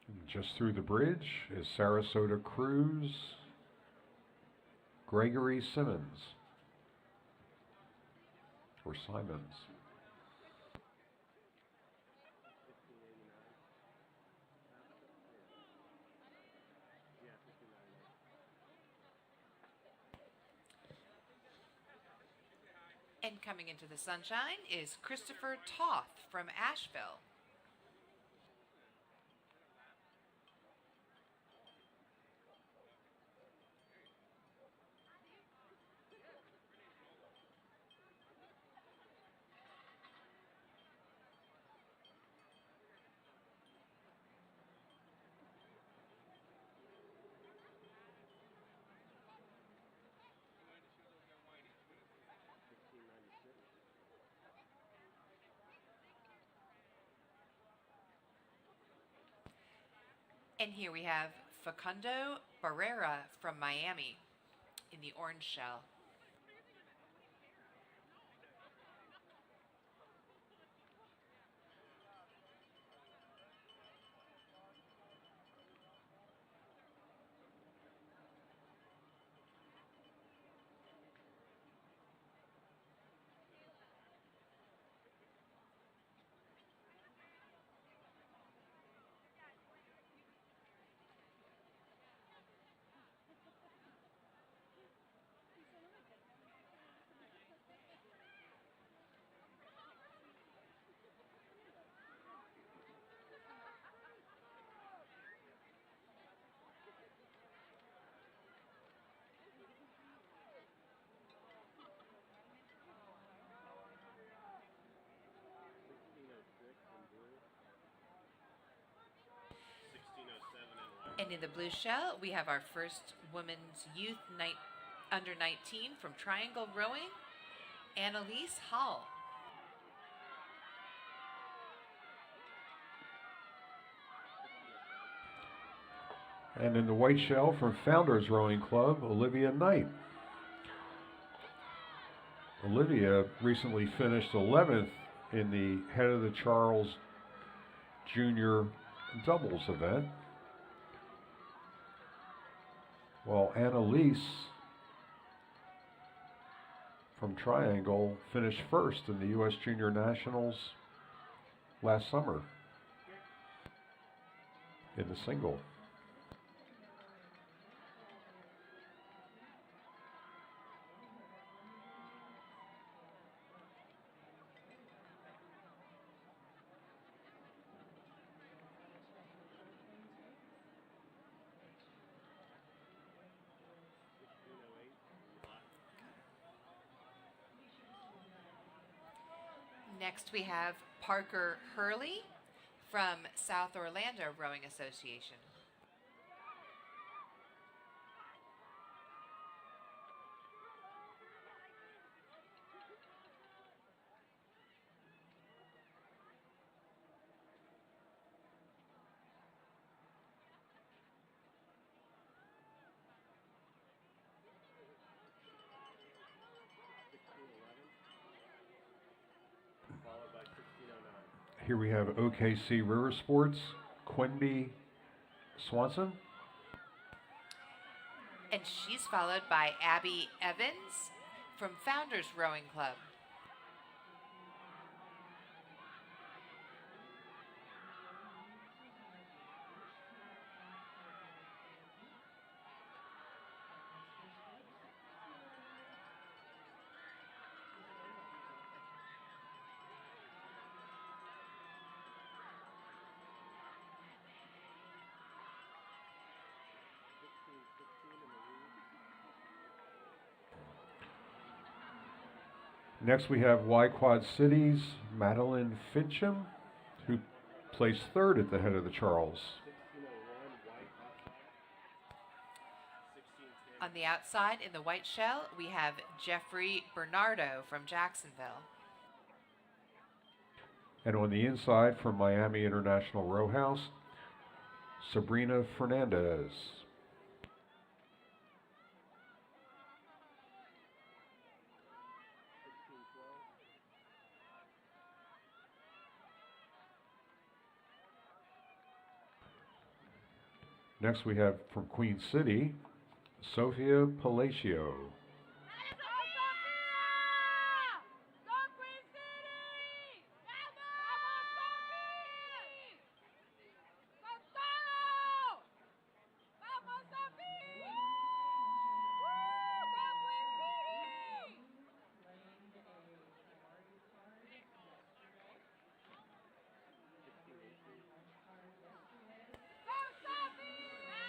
And just through the bridge is Sarasota Cruz, Gregory Simmons, or Simons. And coming into the sunshine is Christopher Toth from Asheville. And here we have Facundo Barrera from Miami in the orange shell. And in the blue shell, we have our first women's youth under 19 from Triangle Rowing, Annalise Hall. And in the white shell from Founders Rowing Club, Olivia Knight. Olivia recently finished 11th in the Head of the Charles Junior doubles event, while Annalise from Triangle finished first in the U.S. Junior Nationals last summer in the single. Next, we have Parker Hurley from South Orlando Rowing Association. Here we have OKC River Sports, Quinby Swanson. And she's followed by Abby Evans from Founders Rowing Club. Next we have Y Quad Cities, Madeline Fincham, who placed third at the Head of the Charles. On the outside in the white shell, we have Jeffrey Bernardo from Jacksonville. And on the inside from Miami International Row House, Sabrina Fernandez. Next we have from Queen City, Sophia Palacio.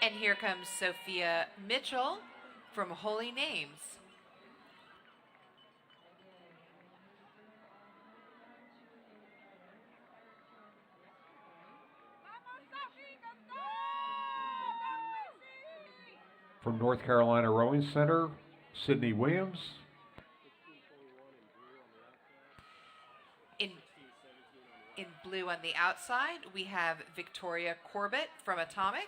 And here comes Sophia Mitchell from Holy Names. From North Carolina Rowing Center, Sydney Williams. In blue on the outside, we have Victoria Corbett from Atomic.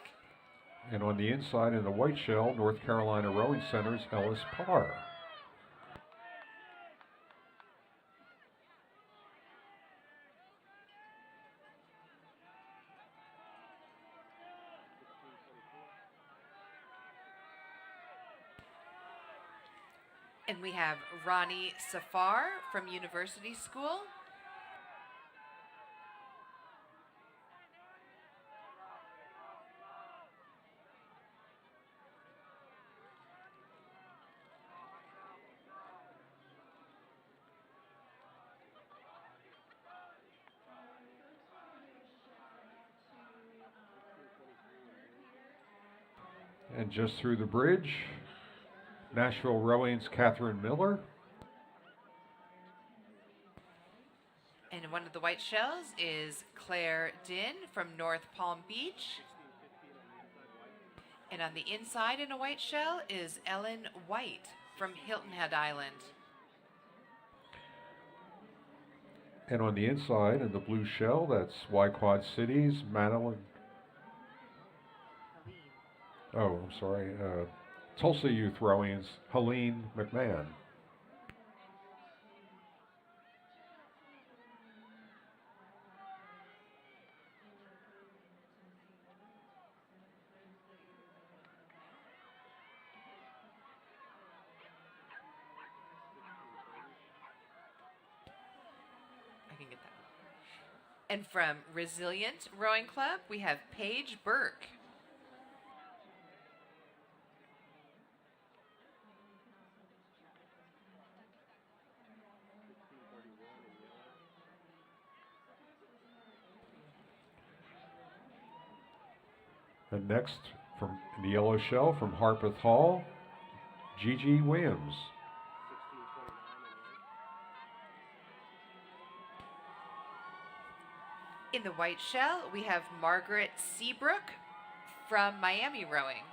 And on the inside in the white shell, North Carolina Rowing Center's Ellis Parr. And we have Ronnie Safar from University School. And just through the bridge, Nashville Rowing's Catherine Miller. And one of the white shells is Claire Din from North Palm Beach. And on the inside in a white shell is Ellen White from Hilton Head Island. And on the inside in the blue shell, that's Y Quad Cities, Madeline. Oh, I'm sorry. Tulsa Youth Rowing's Helene McMahon. And from Resilient Rowing Club, we have Paige Burke. And next, from the yellow shell, from Harpeth Hall, Gigi Williams. In the white shell, we have Margaret Seabrook from Miami Rowing.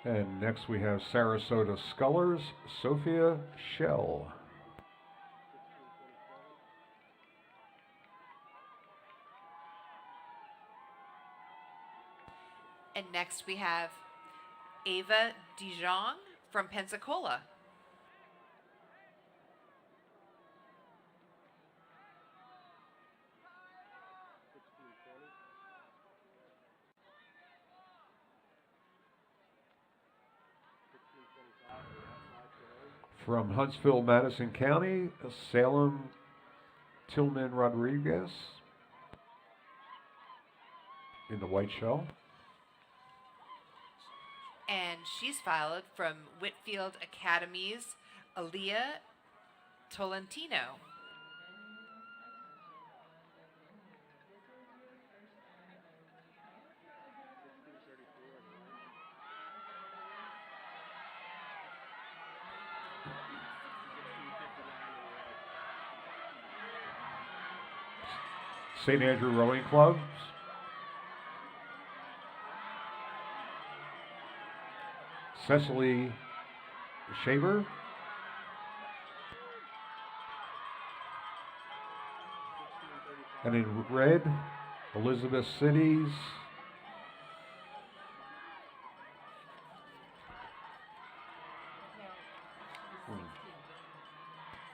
And next we have Sarasota Scullers, Sophia Shell. And next we have Ava Dijon from Pensacola. From Huntsville, Madison County, Salem Tillman Rodriguez in the white shell. And she's followed from Whitfield Academy's Aaliyah Tolentino. St. Andrew Rowing Club, Cecily Shaver. And in red, Elizabeth Cities.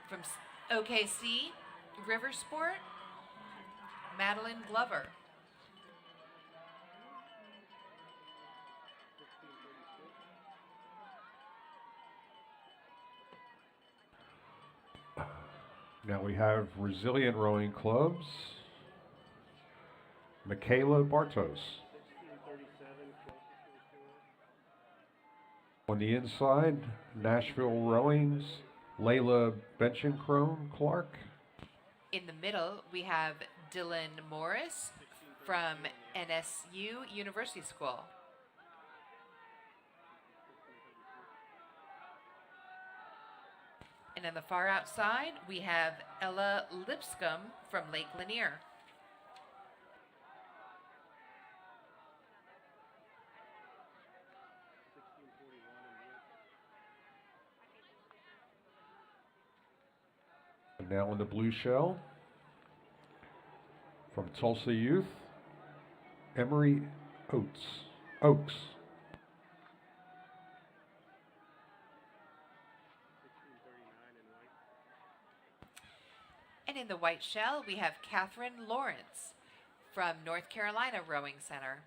From OKC River Sport, Madeline Glover. Now we have Resilient Rowing Clubs, Michaela Bartos. On the inside, Nashville Rowings, Layla Benchencrone Clark. In the middle, we have Dylan Morris from NSU University School. And on the far outside, we have Ella Lipscomb from Lake Lanier. And now in the blue shell, from Tulsa Youth, Emery Oaks. And in the white shell, we have Catherine Lawrence from North Carolina Rowing Center.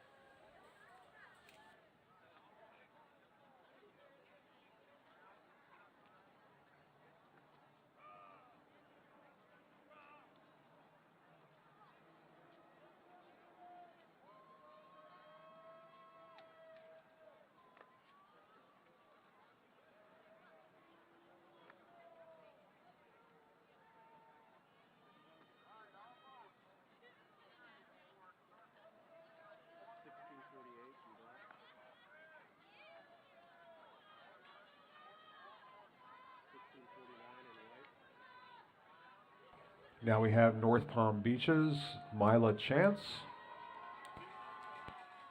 Now we have North Palm Beaches, Mila Chance.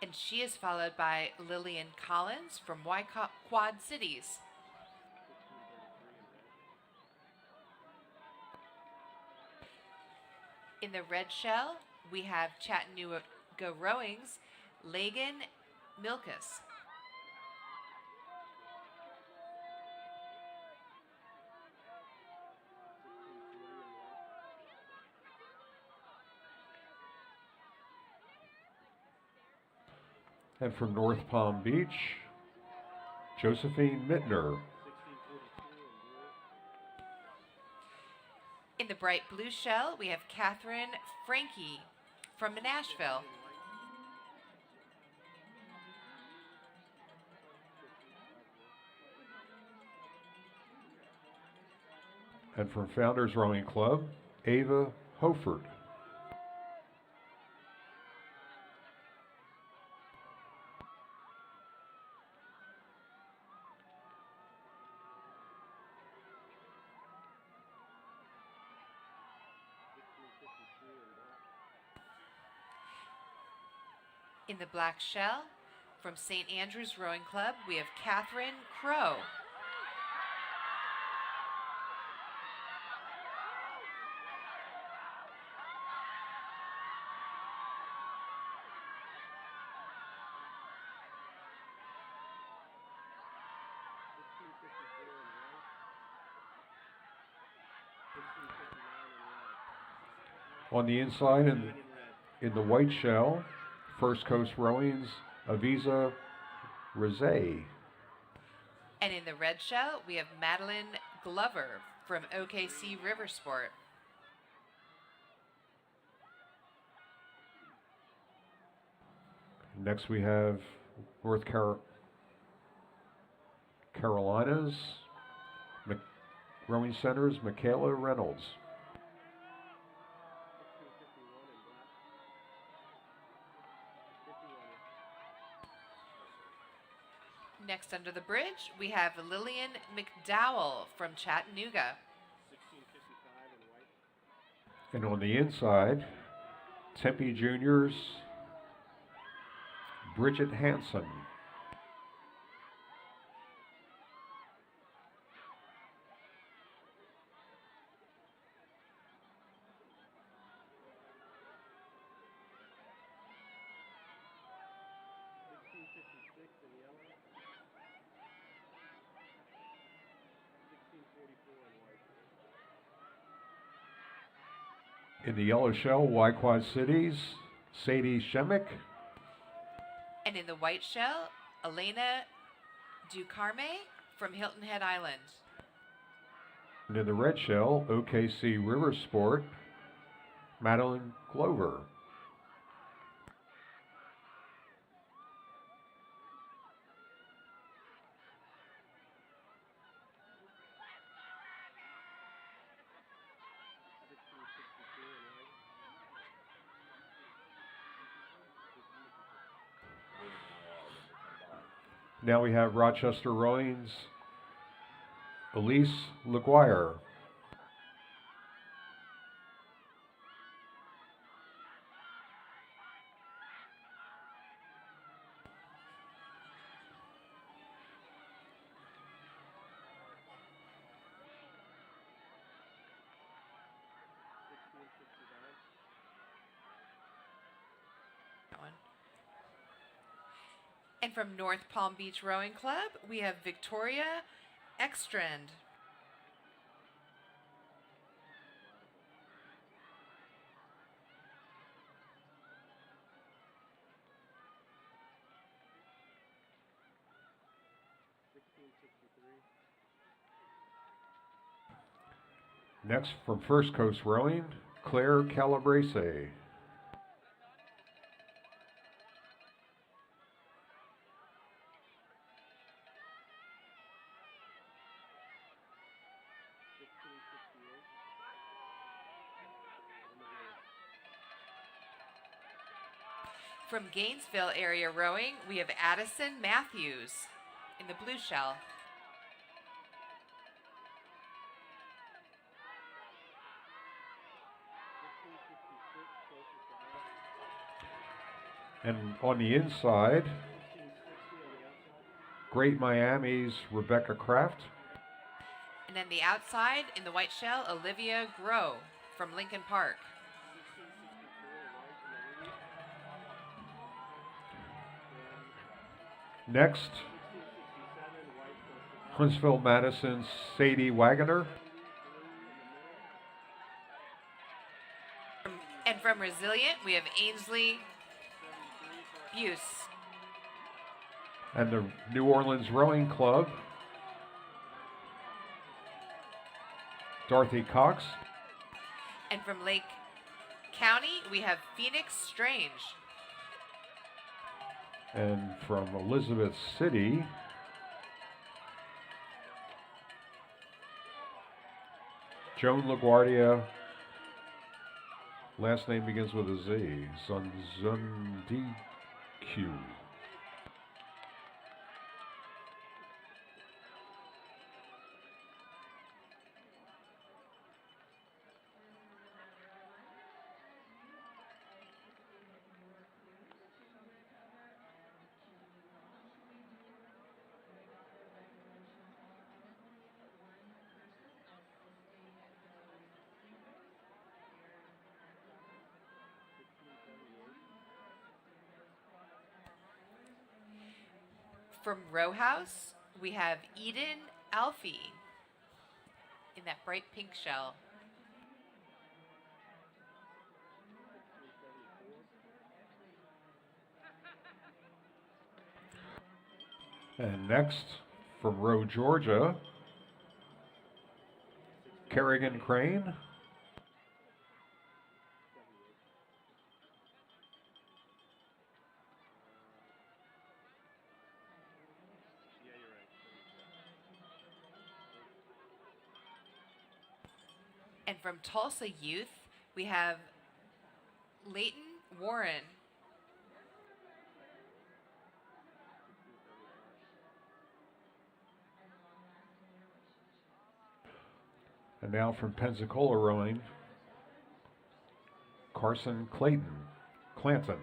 And she is followed by Lillian Collins from Quad Cities. In the red shell, we have Chattanooga Rowing's Lagan Milkus. And from North Palm Beach, Josephine Mittner. In the bright blue shell, we have Catherine Frankie from Nashville. And from Founders Rowing Club, Ava Hofert. In the black shell, from St. Andrew's Rowing Club, we have Catherine Crow. On the inside, in the white shell, First Coast Rowing's Avisa Rizet. And in the red shell, we have Madeline Glover from OKC River Sport. Next we have North Carolina's Rowing Center's Michaela Reynolds. Next under the bridge, we have Lillian McDowell from Chattanooga. And on the inside, Tempe Juniors Bridget Hanson. In the yellow shell, Y-Quad Cities, Sadie Shemick. And in the white shell, Elena Ducarme from Hilton Head Island. And in the red shell, OKC River Sport, Madeline Glover. Now we have Rochester Rowing's Elise LaGuire. That one. And from North Palm Beach Rowing Club, we have Victoria Ekstrand. Next, from First Coast Rowing, Claire Calabrese. From Gainesville area rowing, we have Addison Matthews in the blue shell. And on the inside, Great Miami's Rebecca Kraft. And then the outside, in the white shell, Olivia Groh from Lincoln Park. Next, Huntsville Madison's Sadie Wagoner. And from Resilient, we have Ainsley Buse. And the New Orleans Rowing Club, Dorothy Cox. And from Lake County, we have Phoenix Strange. And from Elizabeth City, Joan LaGuardia, last name begins with a Z, Zundique. From Row House, we have Eden Alfie in that bright pink shell. And next, from Row, Georgia, Kerrigan Crane. And from Tulsa Youth, we have Leighton Warren. And now from Pensacola Rowing, Carson Clanton.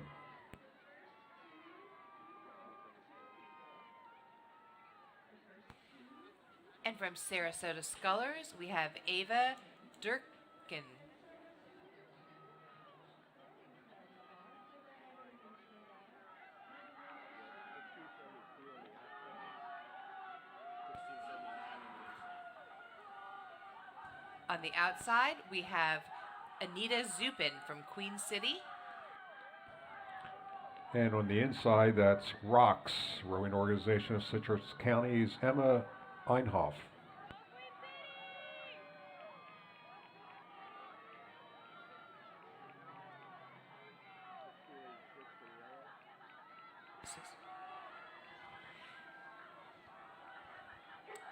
And from Sarasota Scullers, we have Ava Durkin. On the outside, we have Anita Zupin from Queen City. And on the inside, that's ROCKS, Rowing Organization of Citrus County's Emma Einhoff.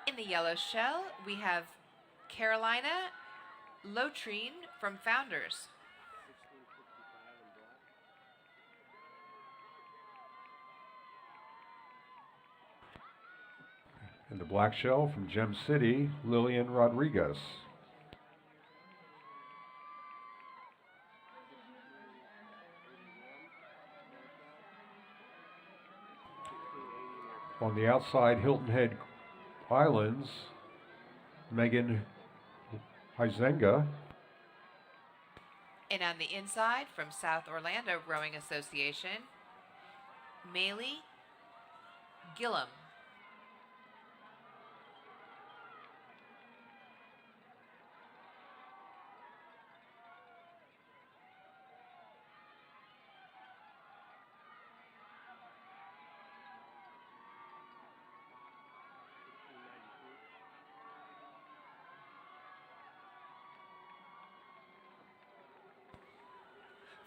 In the yellow shell, we have Carolina Lotrine from Founders. In the black shell from Gem City, Lillian Rodriguez. On the outside, Hilton Head Islands, Megan Huizenga. And on the inside, from South Orlando Rowing Association, Maylee Gillum.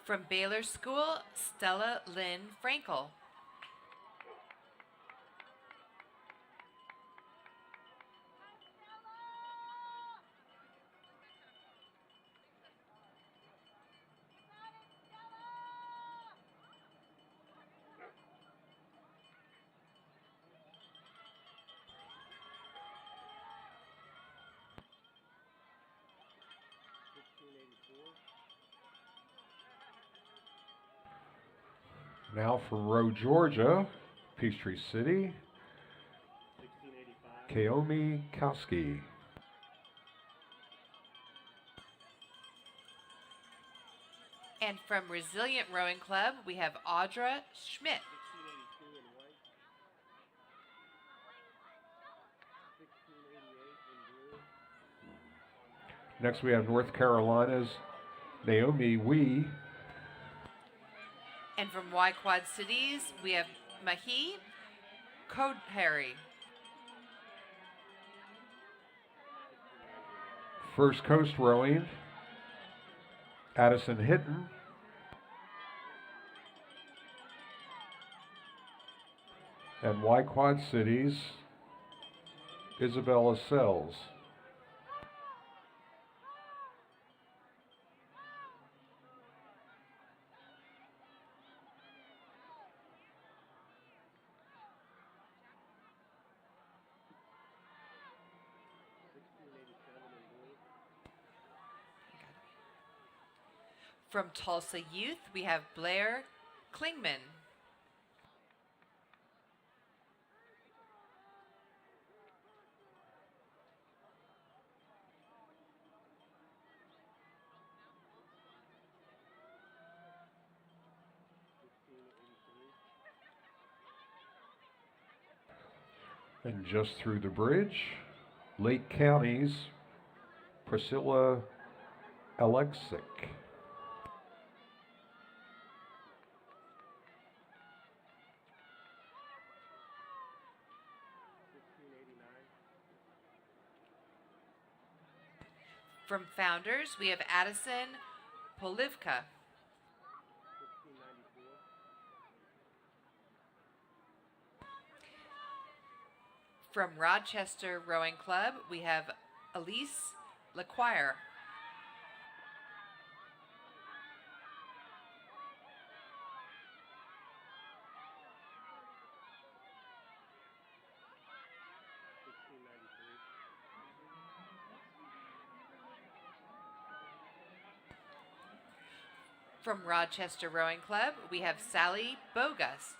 From Baylor School, Stella Lynn Frankel. Now from Row, Georgia, Peachtree City, Kaomi Kowski. And from Resilient Rowing Club, we have Audra Schmidt. Next we have North Carolina's Naomi Wee. And from Y Quad Cities, we have Mahi Code Harry. First Coast Rowing, Addison Hinton. And Y Quad Cities, Isabella Sells. From Tulsa Youth, we have Blair Klingman. And just through the bridge, Lake County's Priscilla Alexic. From Founders, we have Addison Polivka. From Rochester Rowing Club, we have Elise LaQuire. From Rochester Rowing Club, we have Sally Bogust.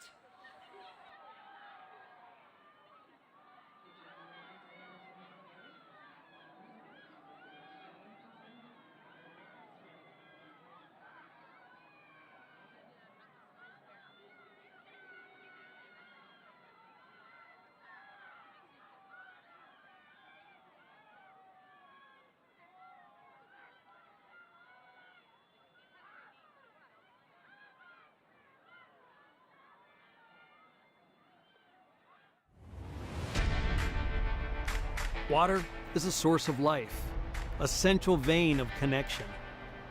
Water is a source of life, a central vein of connection,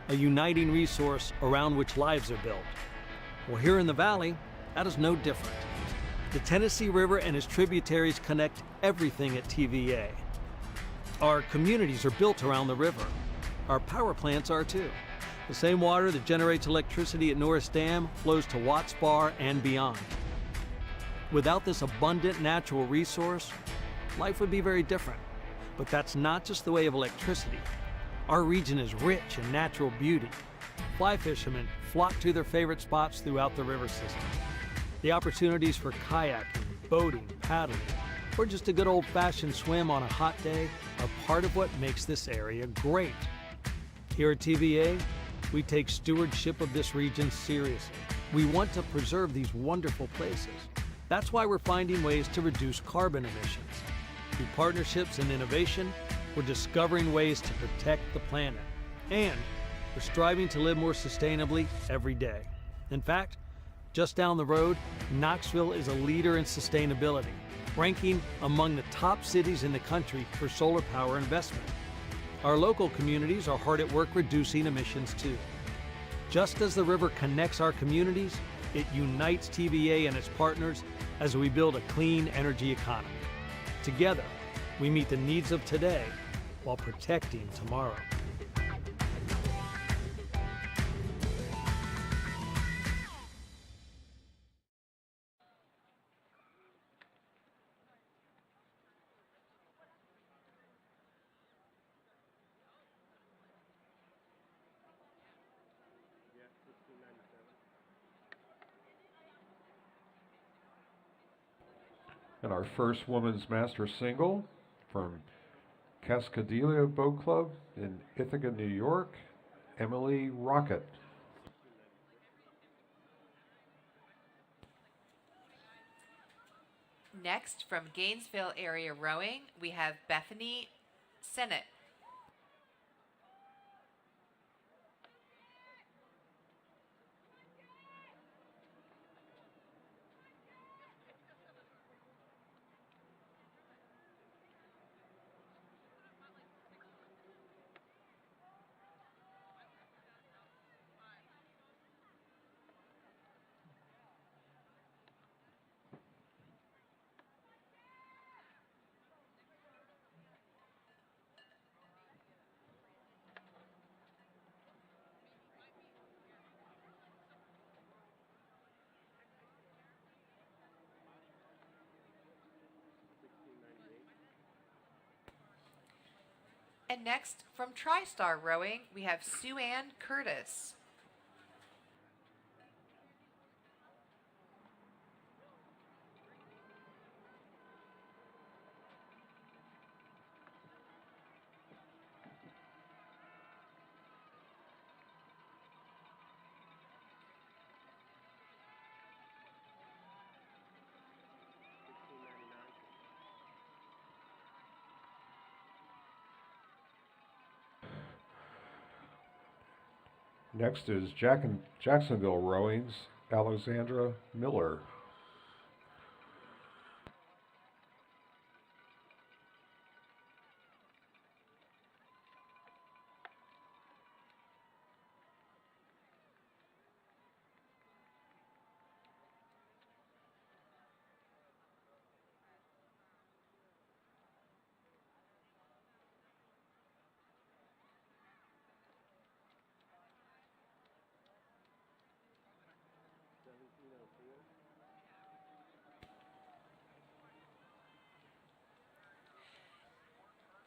a uniting resource around which lives are built. Well, here in the Valley, that is no different. The Tennessee River and its tributaries connect everything at TVA. Our communities are built around the river. Our power plants are too. The same water that generates electricity at Norris Dam flows to Watts Bar and beyond. Without this abundant natural resource, life would be very different. But that's not just the way of electricity. Our region is rich in natural beauty. Fly fishermen flock to their favorite spots throughout the river system. The opportunities for kayaking, boating, paddling, or just a good old-fashioned swim on a hot day are part of what makes this area great. Here at TVA, we take stewardship of this region seriously. We want to preserve these wonderful places. That's why we're finding ways to reduce carbon emissions. Through partnerships and innovation, we're discovering ways to protect the planet. And we're striving to live more sustainably every day. In fact, just down the road, Knoxville is a leader in sustainability, ranking among the top cities in the country for solar power investment. Our local communities are hard at work reducing emissions too. Just as the river connects our communities, it unites TVA and its partners as we build a clean energy economy. Together, we meet the needs of today while protecting tomorrow. And our first women's master single from Cascadelia Boat Club in Ithaca, New York, Emily Rocket. Next, from Gainesville Area Rowing, we have Bethany Sennett. And next, from TriStar Rowing, we have Sue Ann Curtis. Next is Jacksonville Rowing's Alexandra Miller.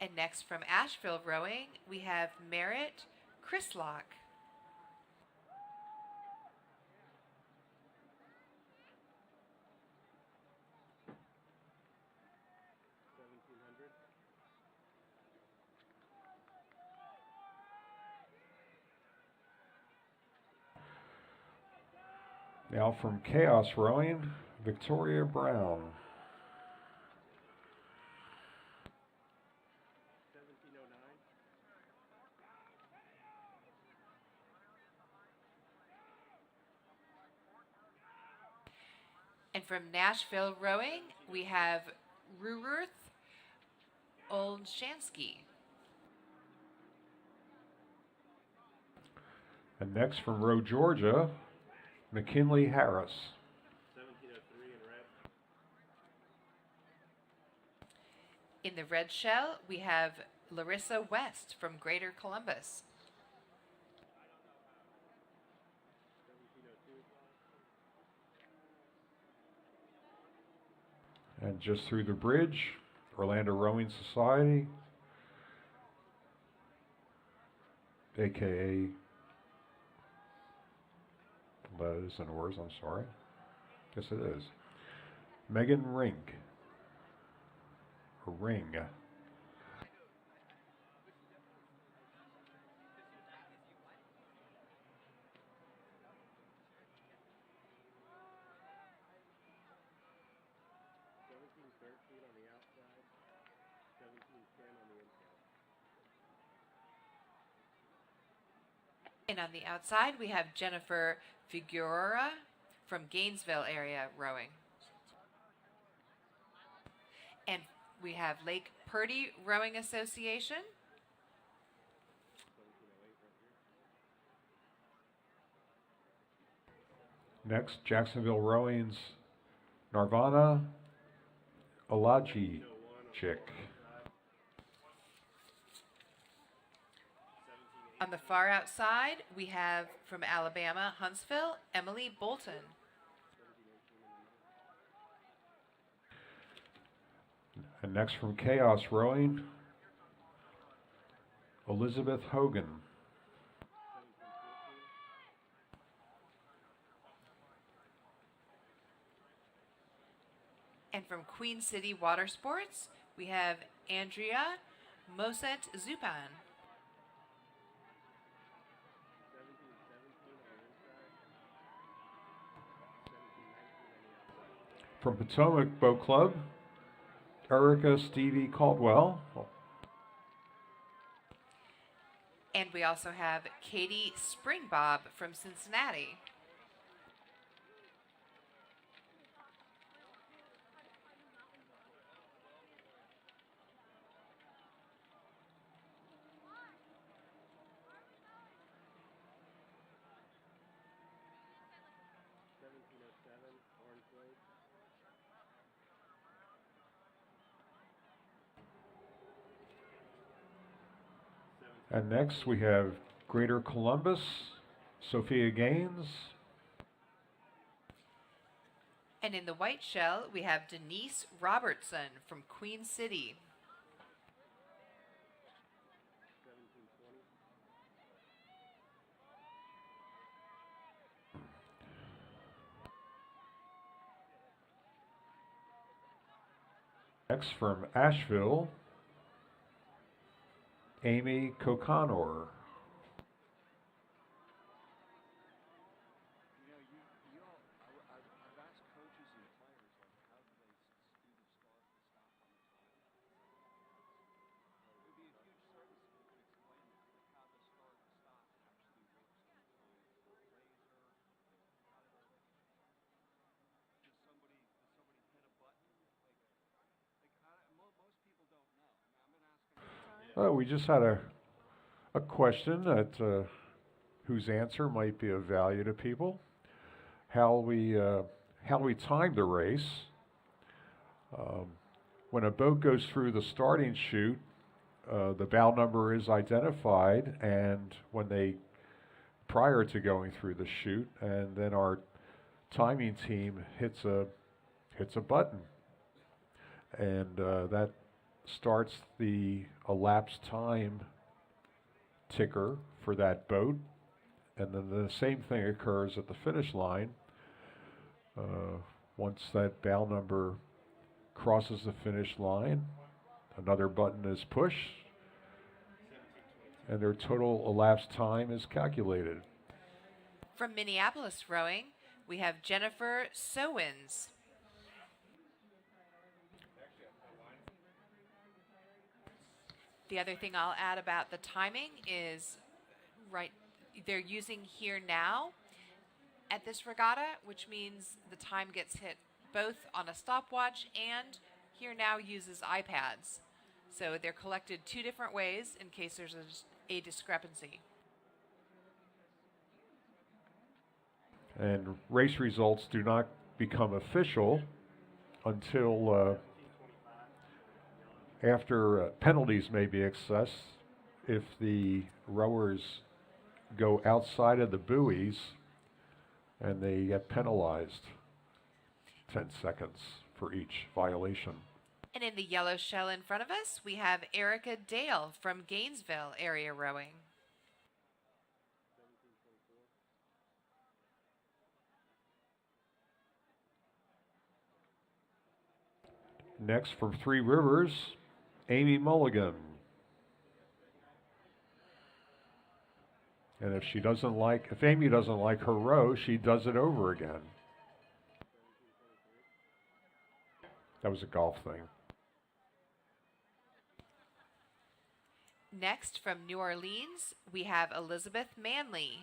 And next, from Asheville Rowing, we have Merritt Chrislock. Now from Chaos Rowing, Victoria Brown. And from Nashville Rowing, we have Ruruth Olshansky. And next from Row, Georgia, McKinley Harris. In the red shell, we have Larissa West from Greater Columbus. And just through the bridge, Orlando Rowing Society, aka, that isn't words, I'm sorry. Yes, it is. Megan Ring. Or Ring. And on the outside, we have Jennifer Figueroa from Gainesville area rowing. And we have Lake Purdy Rowing Association. Next, Jacksonville Rowing's Narvana Alaji Chick. On the far outside, we have from Alabama, Huntsville, Emily Bolton. And next from Chaos Rowing, Elizabeth Hogan. And from Queen City Water Sports, we have Andrea Mosent Zupan. From Potomac Boat Club, Erica Stevie Caldwell. And we also have Katie Springbob from Cincinnati. And next we have Greater Columbus, Sophia Gaines. And in the white shell, we have Denise Robertson from Queen City. Next from Asheville, Amy Kokanor. We just had a question that whose answer might be of value to people. How we time the race. When a boat goes through the starting chute, the bow number is identified, and when they prior to going through the chute, and then our timing team hits a button, and that starts the elapsed time ticker for that boat, and then the same thing occurs at the finish line. Once that bow number crosses the finish line, another button is pushed, and their total elapsed time is calculated. From Minneapolis Rowing, we have Jennifer Sowens. The other thing I'll add about the timing is, they're using here now at this regatta, which means the time gets hit both on a stopwatch and here now uses iPads. So they're collected two different ways in case there's a discrepancy. And race results do not become official until after penalties may be assessed if the rowers go outside of the buoys and they get penalized 10 seconds for each violation. And in the yellow shell in front of us, we have Erica Dale from Gainesville Area Rowing. Next from Three Rivers, Amy Mulligan. And if Amy doesn't like her row, she does it over again. That was a golf thing. Next from New Orleans, we have Elizabeth Manley.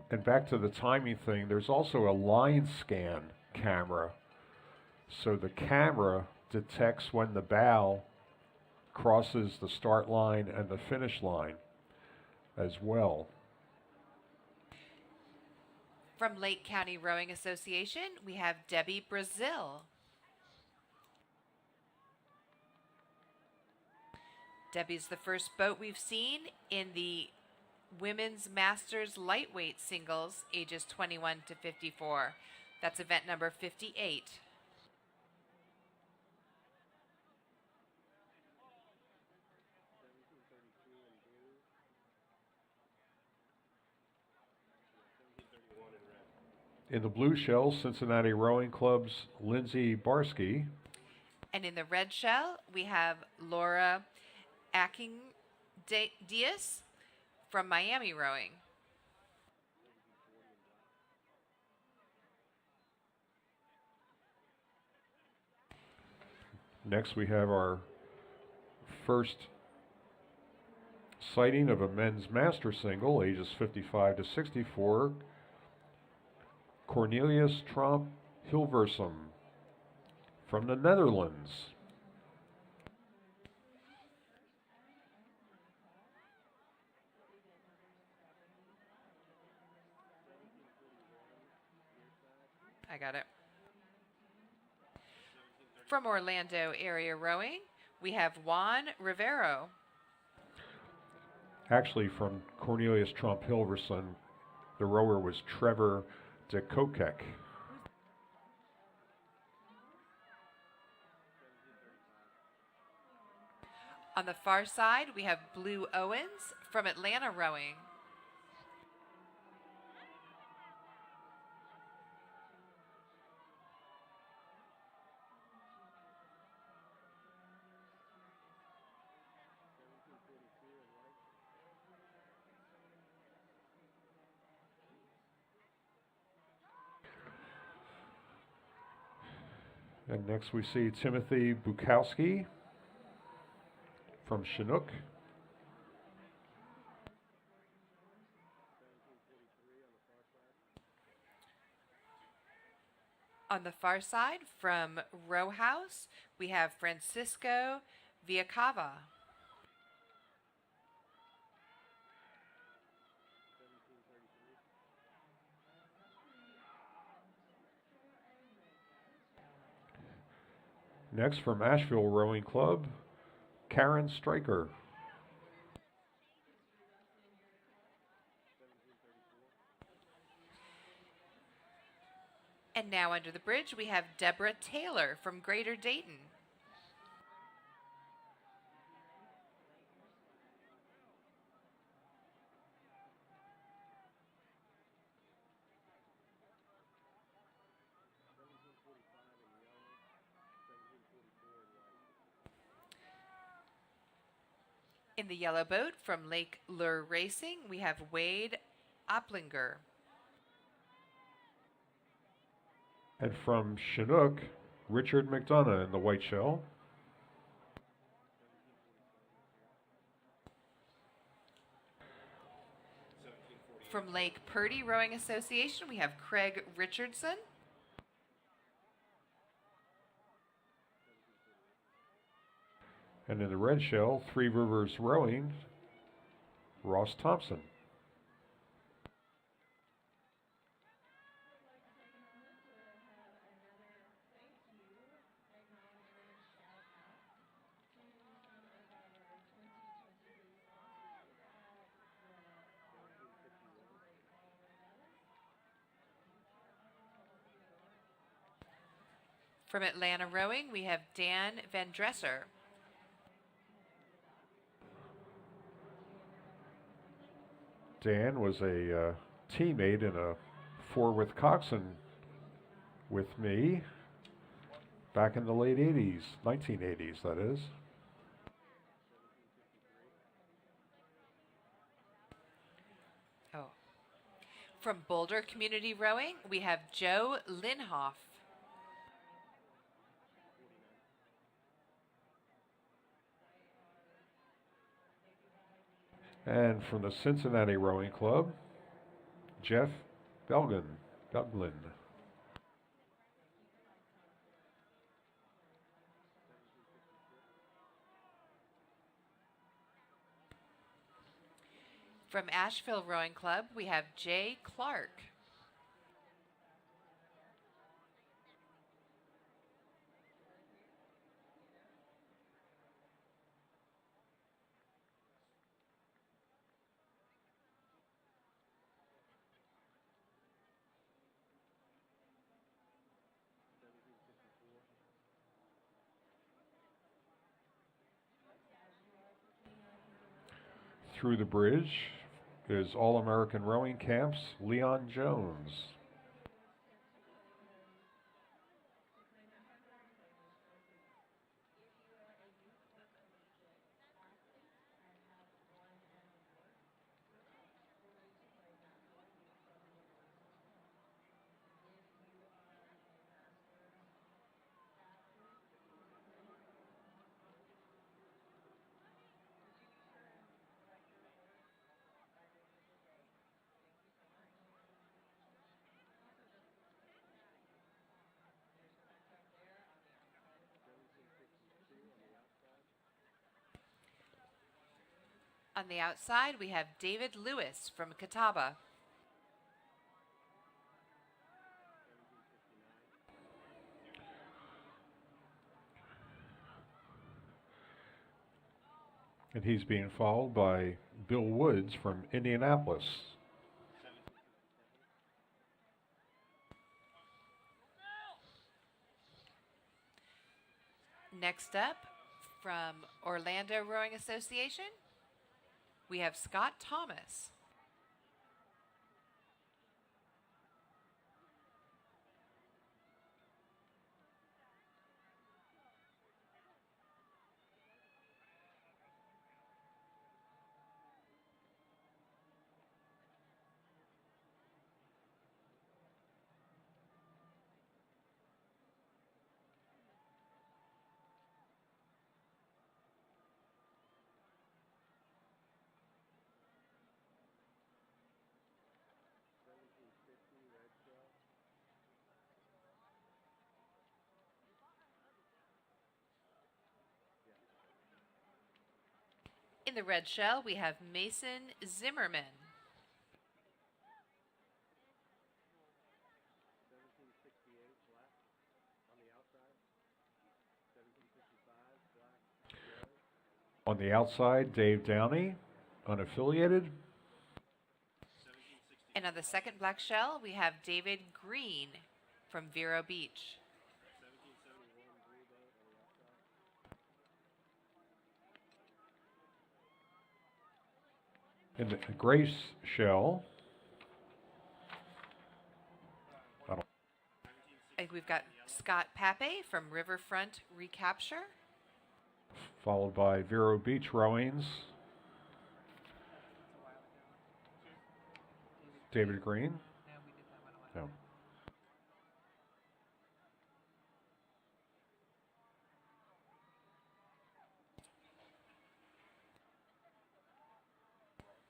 And back to the timing thing, there's also a line scan camera. So the camera detects when the bow crosses the start line and the finish line as well. From Lake County Rowing Association, we have Debbie Brazil. Debbie's the first boat we've seen in the Women's Masters Lightweight Singles, ages 21 to 54. That's event number 58. In the blue shell, Cincinnati Rowing Club's Lindsay Barsky. And in the red shell, we have Laura Diaz from Miami Rowing. Next we have our first sighting of a men's master single, ages 55 to 64, Cornelius Tromp Hilversum from the Netherlands. I got it. From Orlando area rowing, we have Juan Rivero. Actually, from Cornelius Tromp Hilversum, the rower was Trevor de Kokek. On the far side, we have Blue Owens from Atlanta rowing. And next we see Timothy Bukowski from Chinook. On the far side, from Row House, we have Francisco Villacava. Next from Asheville Rowing Club, Karen Stryker. And now under the bridge, we have Deborah Taylor from Greater Dayton. In the yellow boat from Lake Lure Racing, we have Wade Oplinger. And from Chinook, Richard McDonough in the white shell. From Lake Purdy Rowing Association, we have Craig Richardson. And in the red shell, Three Rivers Rowing, Ross Thompson. From Atlanta Rowing, we have Dan Van Dresser. Dan was a teammate in a four with coxswain with me back in the late 80s, 1980s that is. Oh. From Boulder Community Rowing, we have Joe Linhoff. And from the Cincinnati Rowing Club, Jeff Belglin. From Asheville Rowing Club, we have Jay Clark. Through the bridge is All-American Rowing Camps, Leon Jones. On the outside, we have David Lewis from Catawba. And he's being followed by Bill Woods from Indianapolis. Next up, from Orlando Rowing Association, we have Scott Thomas. In the red shell, we have Mason Zimmerman. On the outside, Dave Downey, unaffiliated. And on the second black shell, we have David Green from Vero Beach. In the gray shell, And we've got Scott Pape from Riverfront Recapture. followed by Vero Beach Rowings, David Green. No.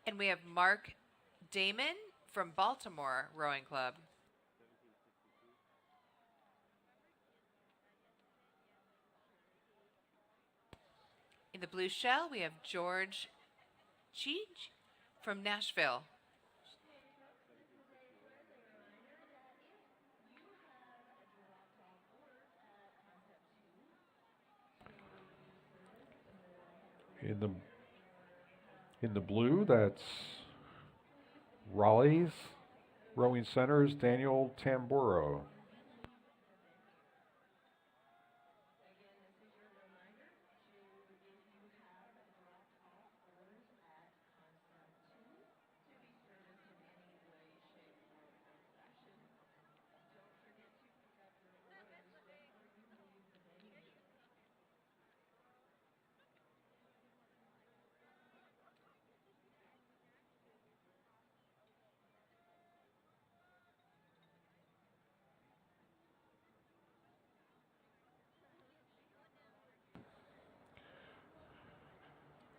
And we have Mark Damon from Baltimore Rowing Club. In the blue shell, we have George Cheech from Nashville. In the blue, that's Raleigh's Rowing Center's Daniel Tamburo.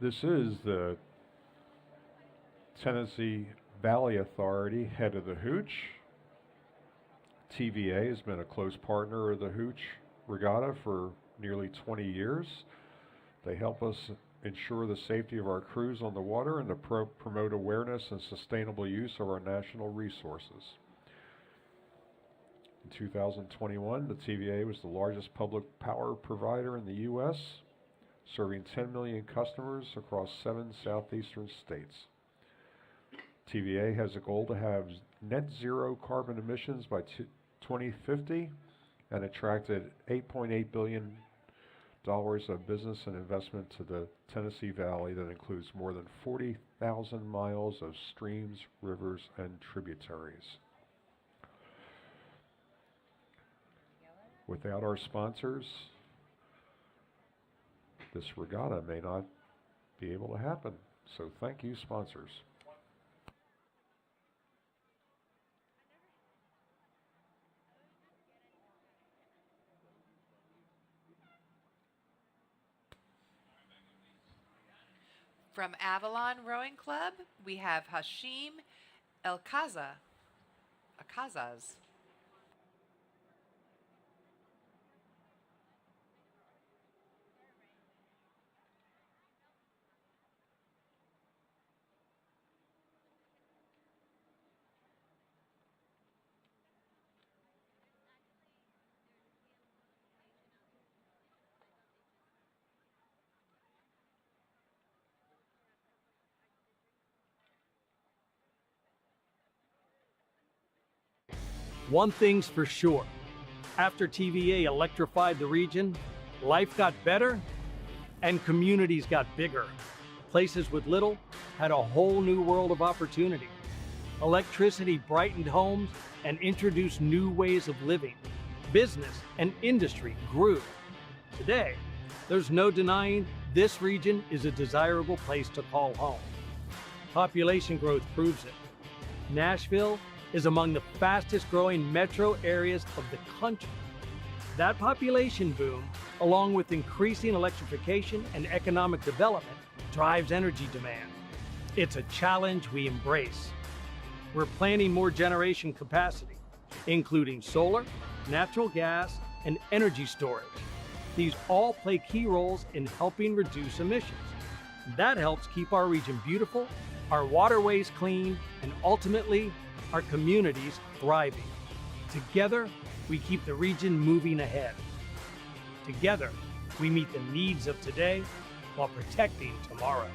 This is the Tennessee Valley Authority, head of the Hooch. TVA has been a close partner of the Hooch Regatta for nearly 20 years. They help us ensure the safety of our crews on the water and to promote awareness and sustainable use of our national resources. In 2021, the TVA was the largest public power provider in the U.S., serving 10 million customers across 7 southeastern states. TVA has a goal to have net zero carbon emissions by 2050 and attracted $8.8 billion of business and investment to the Tennessee Valley that includes more than 40,000 miles of streams, rivers, and tributaries. Without our sponsors, this regatta may not be able to happen. So thank you, sponsors. From Avalon Rowing Club, we have Hashim Alcazaz. One thing's for sure. After TVA electrified the region, life got better and communities got bigger. Places with little had a whole new world of opportunity. Electricity brightened homes and introduced new ways of living. Business and industry grew. Today, there's no denying this region is a desirable place to call home. Population growth proves it. Nashville is among the fastest growing metro areas of the country. That population boom, along with increasing electrification and economic development, drives energy demand. It's a challenge we embrace. We're planning more generation capacity, including solar, natural gas, and energy storage. These all play key roles in helping reduce emissions. That helps keep our region beautiful, our waterways clean, and ultimately, our communities thriving. Together, we keep the region moving ahead. Together, we meet the needs of today while protecting tomorrow.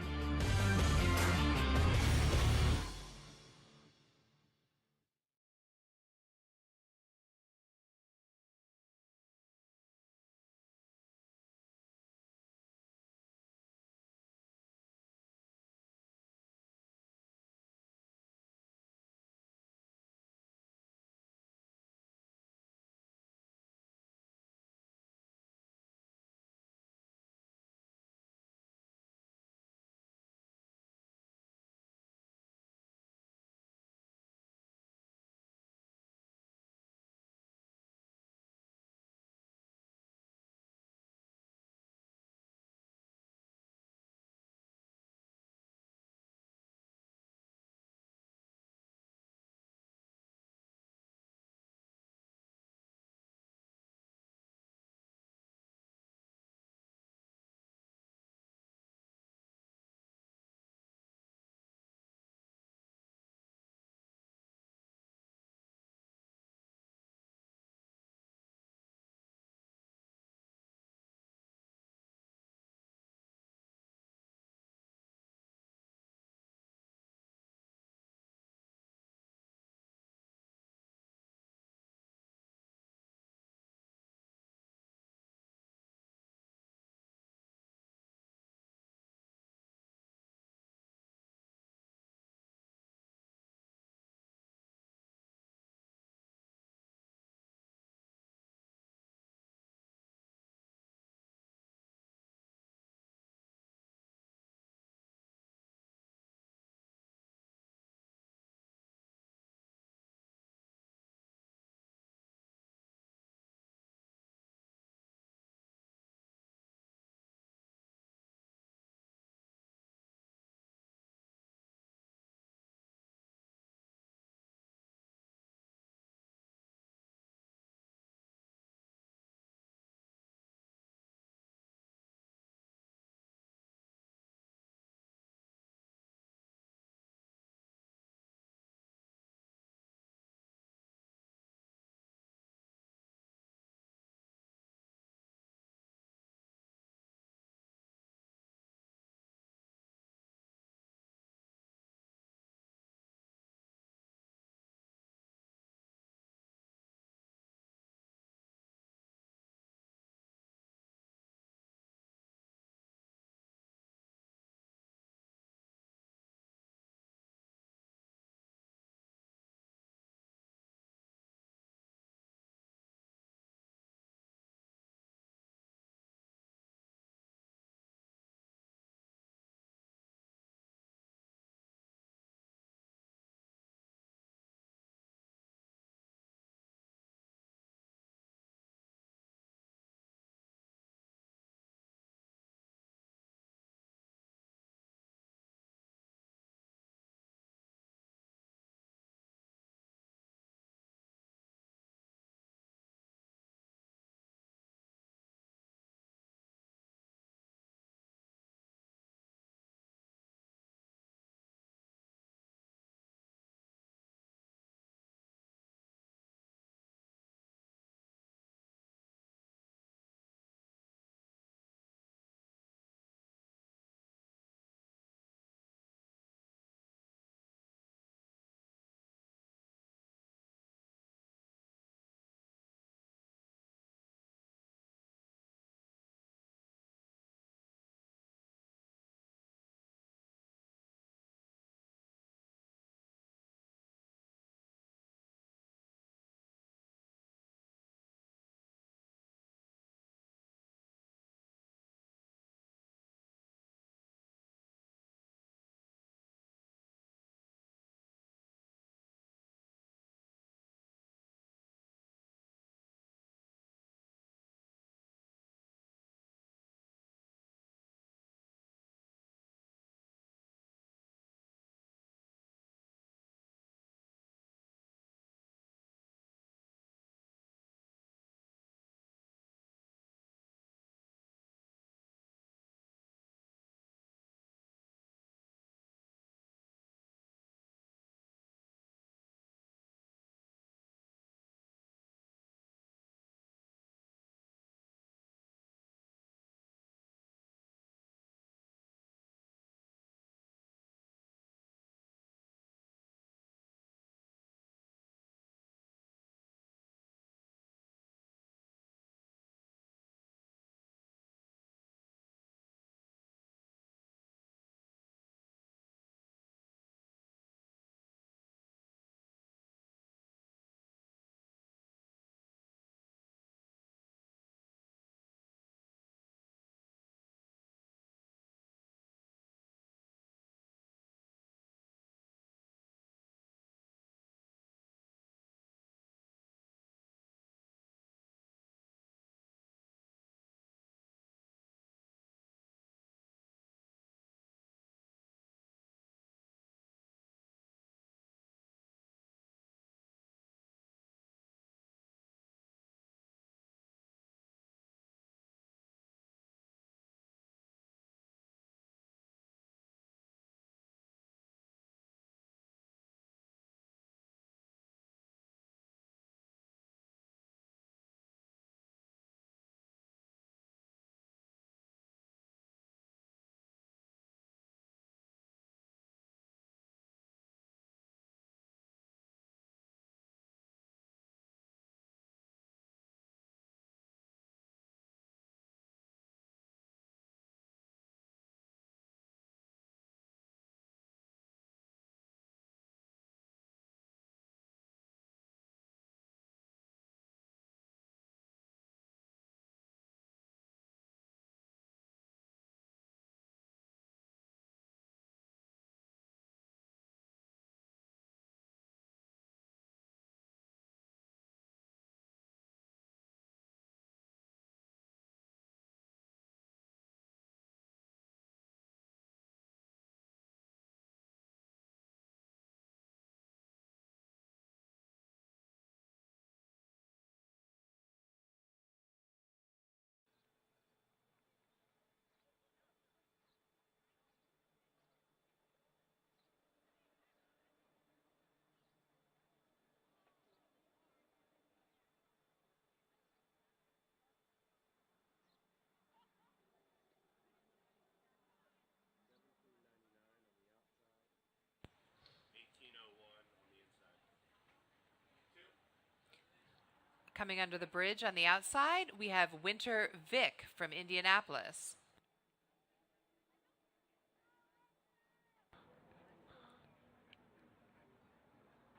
Coming under the bridge on the outside, we have Winter Vic from Indianapolis.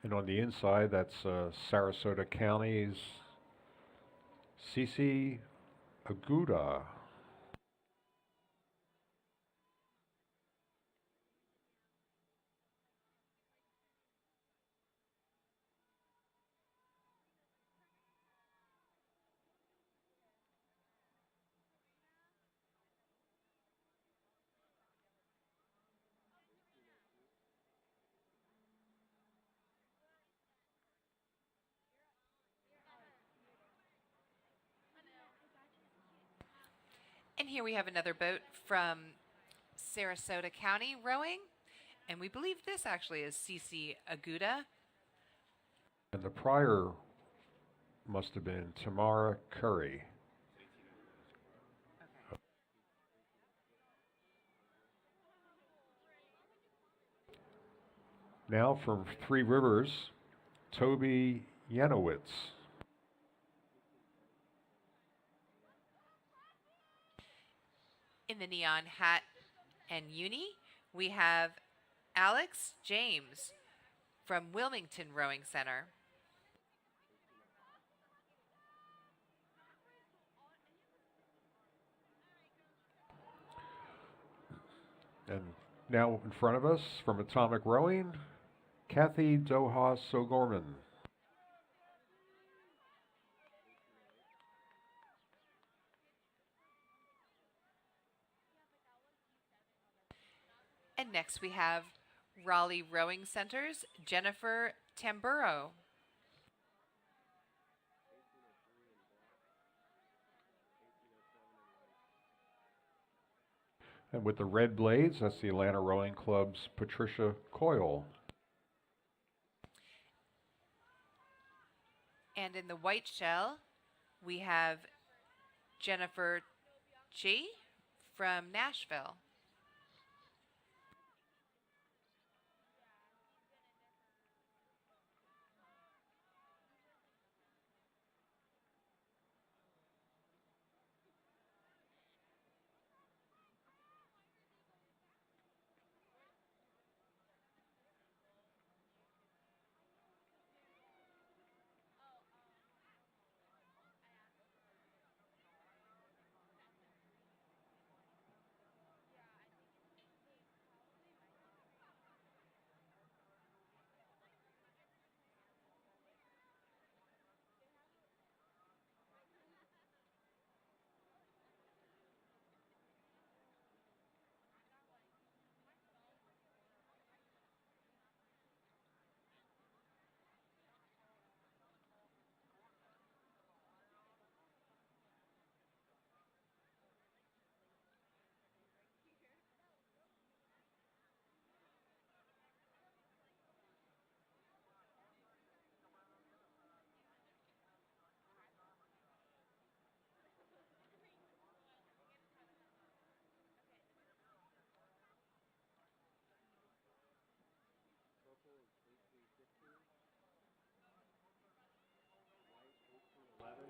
And on the inside, that's Sarasota County's Cece Aguda. And here we have another boat from Sarasota County rowing. And we believe this actually is Cece Aguda. And the prior must have been Tamara Curry. Now from Three Rivers, Toby Yanowitz. In the neon hat and uni, we have Alex James from Wilmington Rowing Center. And now in front of us, from Atomic Rowing, Kathy Doha Sogorman. And next we have Raleigh Rowing Center's Jennifer Tamburo. And with the red blades, that's the Atlanta Rowing Club's Patricia Coyle. And in the white shell, we have Jennifer G from Nashville.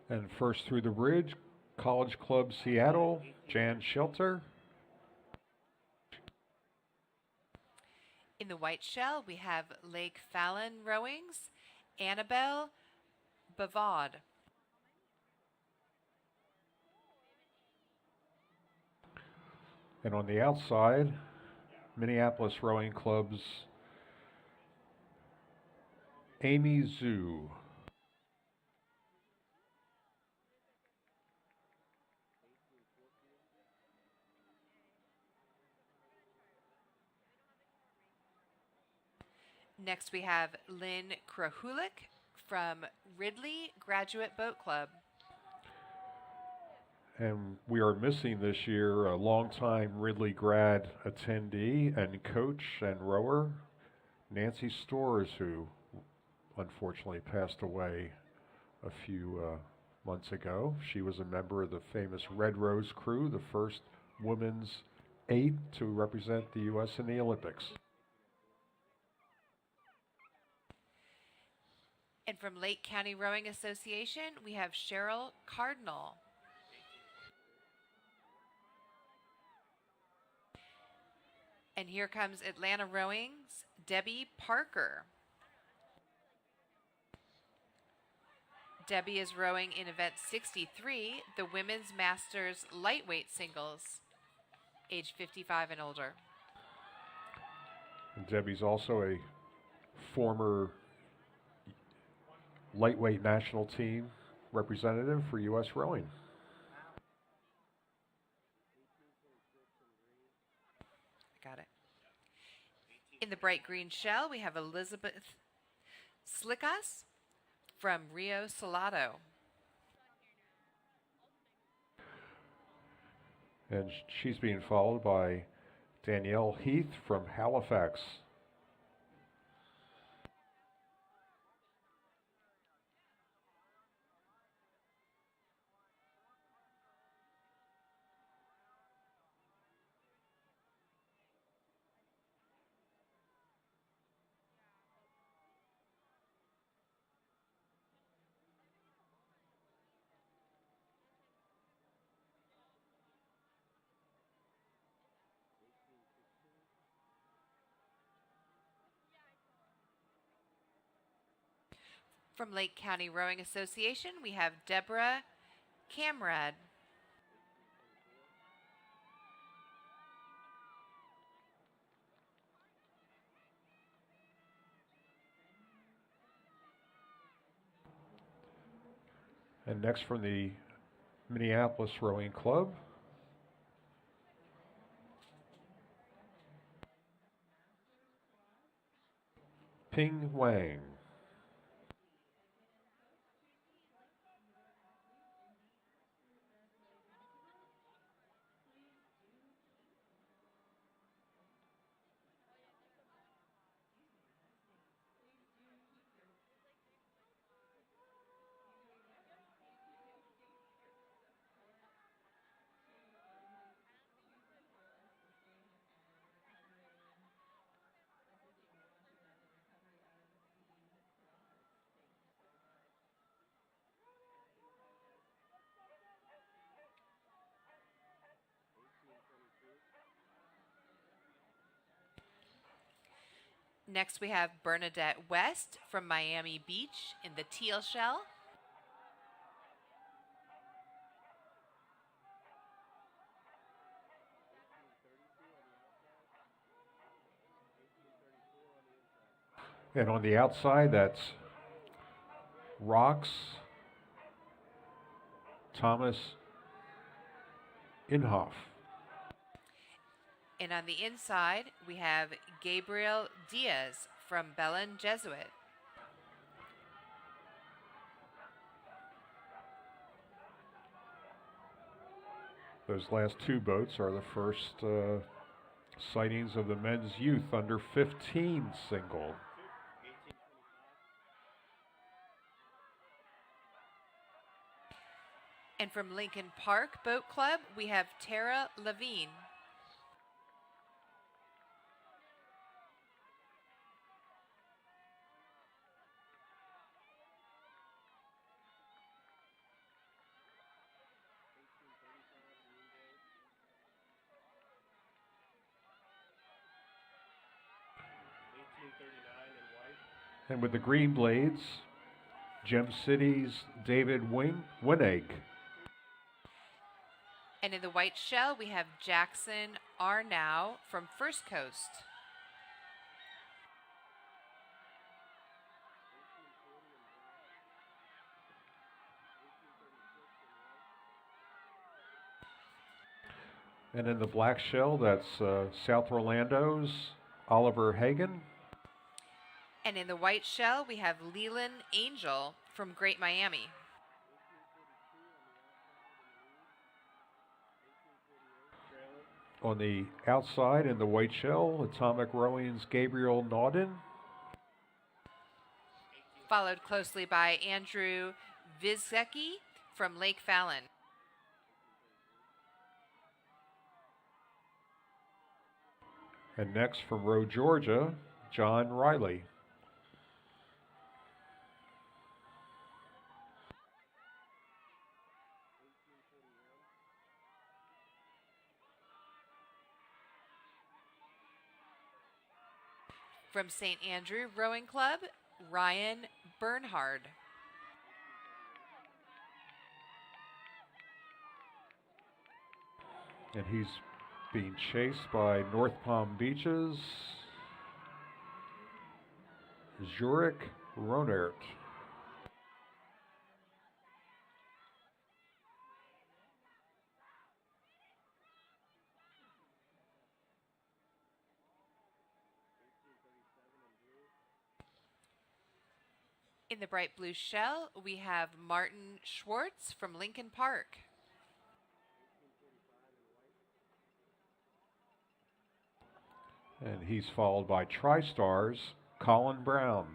And first through the bridge, College Club Seattle, Jan Shelter. In the white shell, we have Lake Fallon Rowings, Annabelle Bavard. And on the outside, Minneapolis Rowing Club's Amy Zhu. Next, we have Lynn Krahulik from Ridley Graduate Boat Club. And we are missing this year a longtime Ridley grad attendee and coach and rower, Nancy Storrs, who unfortunately passed away a few months ago. She was a member of the famous Red Rose crew, the first women's 8 to represent the U.S. in the Olympics. And from Lake County Rowing Association, we have Cheryl Cardinal. And here comes Atlanta Rowing's Debbie Parker. Debbie is rowing in event 63, the Women's Masters Lightweight Singles, age 55 and older. And Debbie's also a former lightweight national team representative for U.S. rowing. Got it. In the bright green shell, we have Elizabeth Slickas from Rio Salado. And she's being followed by Danielle Heath from Halifax. From Lake County Rowing Association, we have Deborah Camrad. And next from the Minneapolis Rowing Club, Ping Wang. Next, we have Bernadette West from Miami Beach in the teal shell. And on the outside, that's Rox Thomas Inhofe. And on the inside, we have Gabriel Diaz from Belen Jesuit. Those last two boats are the first sightings of the men's youth under 15 single. And from Lincoln Park Boat Club, we have Tara Levine. And with the green blades, Gem City's David Winnig. And in the white shell, we have Jackson Arnow from First Coast. And in the black shell, that's South Orlando's Oliver Hagan. And in the white shell, we have Leland Angel from Great Miami. On the outside, in the white shell, Atomic Rowing's Gabriel Nauden. Followed closely by Andrew Vizecki from Lake Fallon. And next from Roe, Georgia, John Riley. From St. Andrew Rowing Club, Ryan Bernhard. And he's being chased by North Palm Beach's Zurich Ronert. In the bright blue shell, we have Martin Schwartz from Lincoln Park. And he's followed by TriStar's Colin Brown.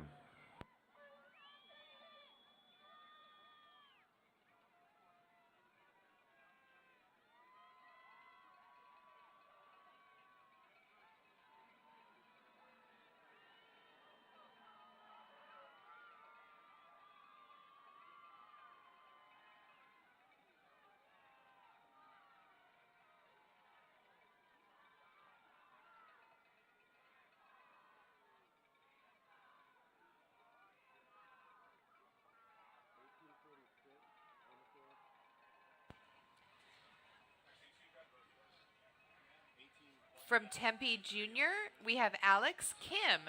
From Tempe Junior, we have Alex Kim.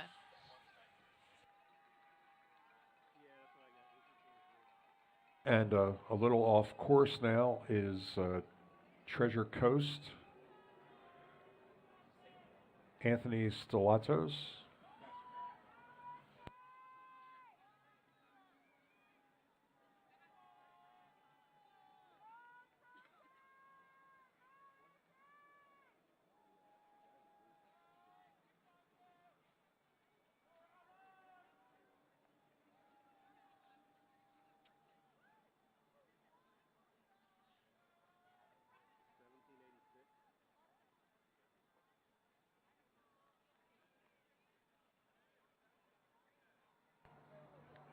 And a little off course now is Treasure Coast, Anthony Stellatos.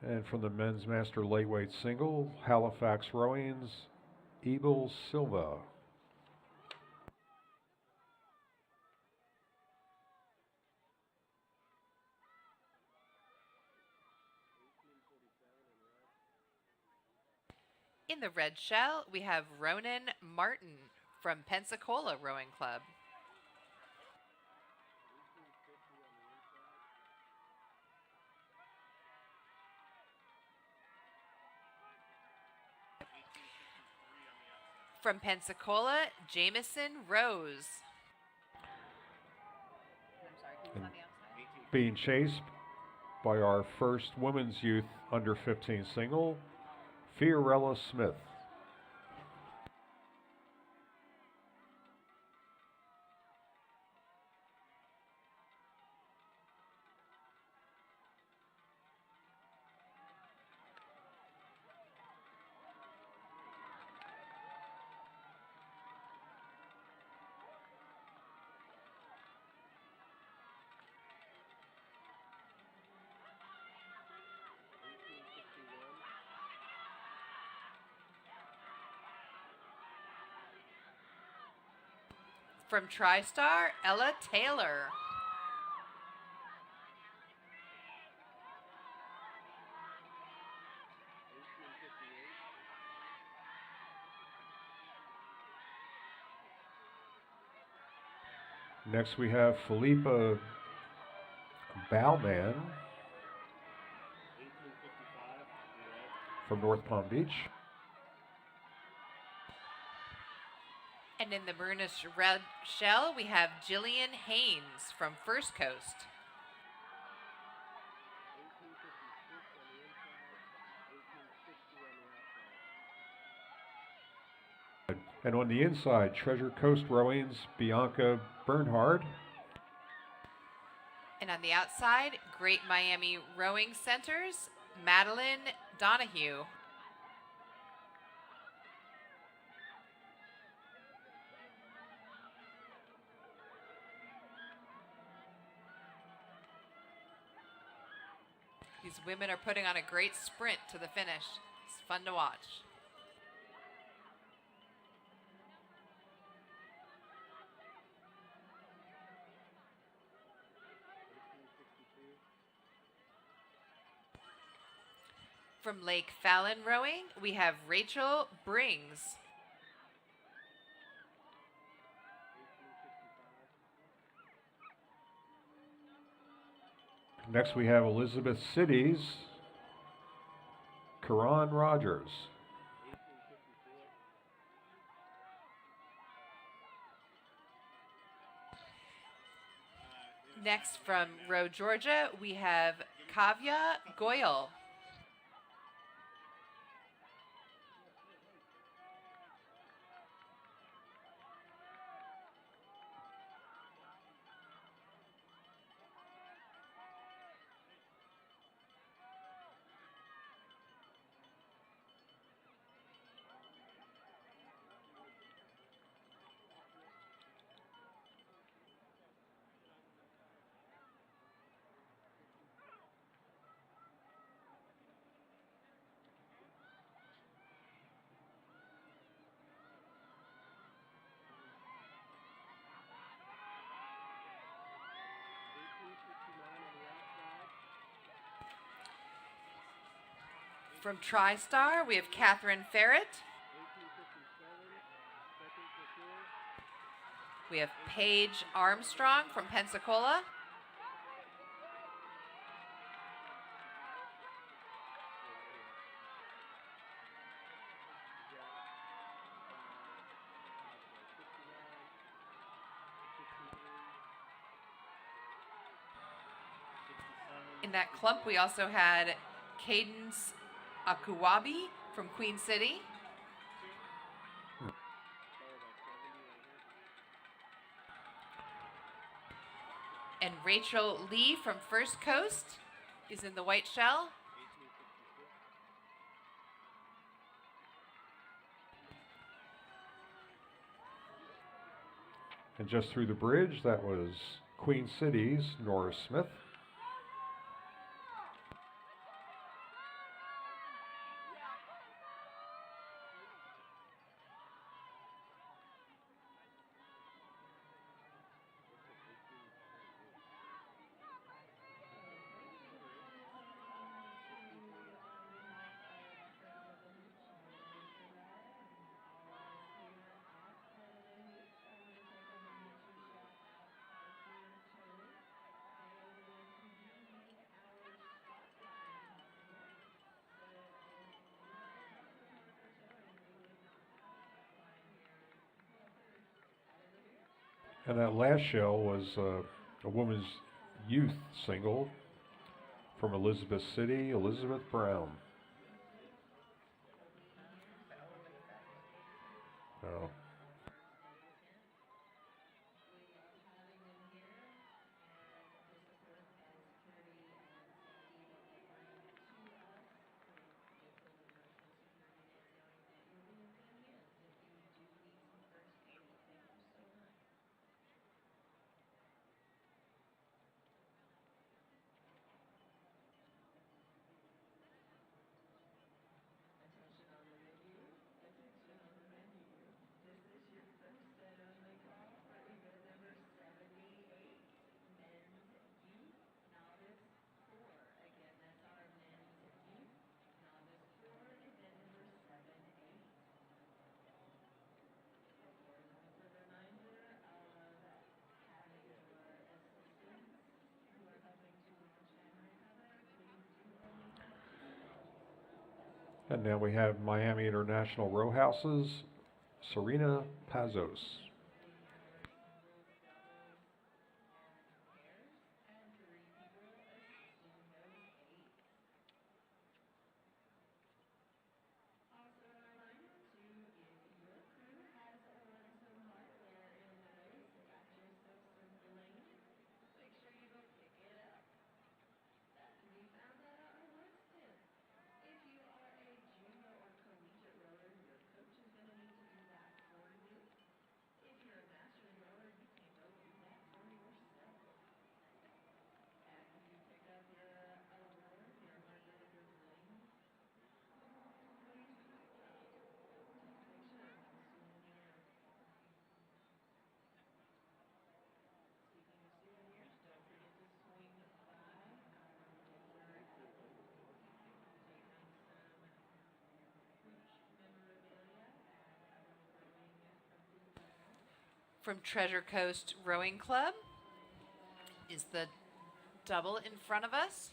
And from the men's master lightweight single, Halifax Rowing's Eagle Silva. In the red shell, we have Ronan Martin from Pensacola Rowing Club. From Pensacola, Jameson Rose. I'm sorry, who's on the outside? Being chased by our first women's youth under 15 single, Fiorella Smith. From TriStar, Ella Taylor. Next we have Philippa Bauman from North Palm Beach. And in the maroonish red shell, we have Jillian Haynes from First Coast. And on the inside, Treasure Coast Rowing's Bianca Bernhard. And on the outside, Great Miami Rowing Center's Madeline Donahue. These women are putting on a great sprint to the finish. It's fun to watch. From Lake Fallon Rowing, we have Rachel Brings. Next we have Elizabeth Cities, Karan Rogers. Next from Row, Georgia, we have Kavya Goyal. From TriStar, we have Catherine Ferret. We have Paige Armstrong from Pensacola. In that clump, we also had Cadence Akuwabi from Queen City. And Rachel Lee from First Coast is in the white shell. And just through the bridge, that was Queen City's Nora Smith. And that last shell was a women's youth single from Elizabeth City, Elizabeth Brown. Oh. And now we have Miami International Row Houses, Serena Pazos. From Treasure Coast Rowing Club is the double in front of us.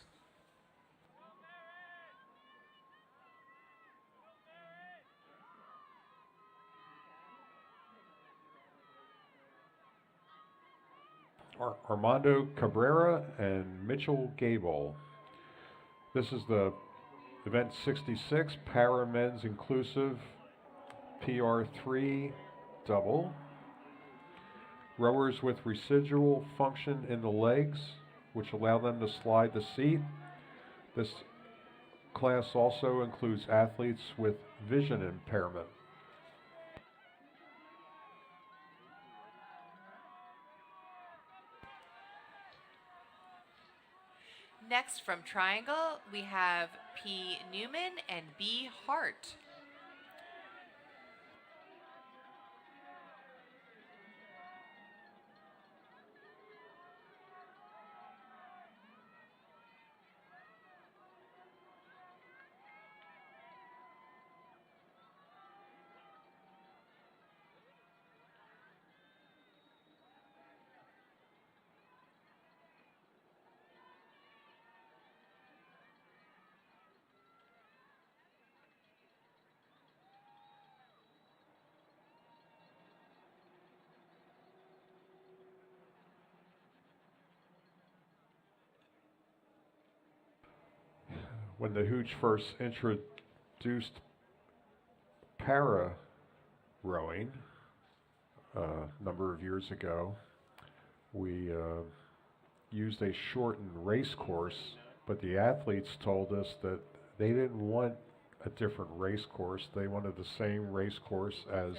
Armando Cabrera and Mitchell Gable. This is the event 66, para men's inclusive, PR3 double. Rowers with residual function in the legs, which allow them to slide the seat. This class also includes athletes with vision impairment. Next from Triangle, we have P. Newman and B. Hart. When the Hooch first introduced para rowing a number of years ago, we used a shortened race course, but the athletes told us that they didn't want a different race course. They wanted the same race course as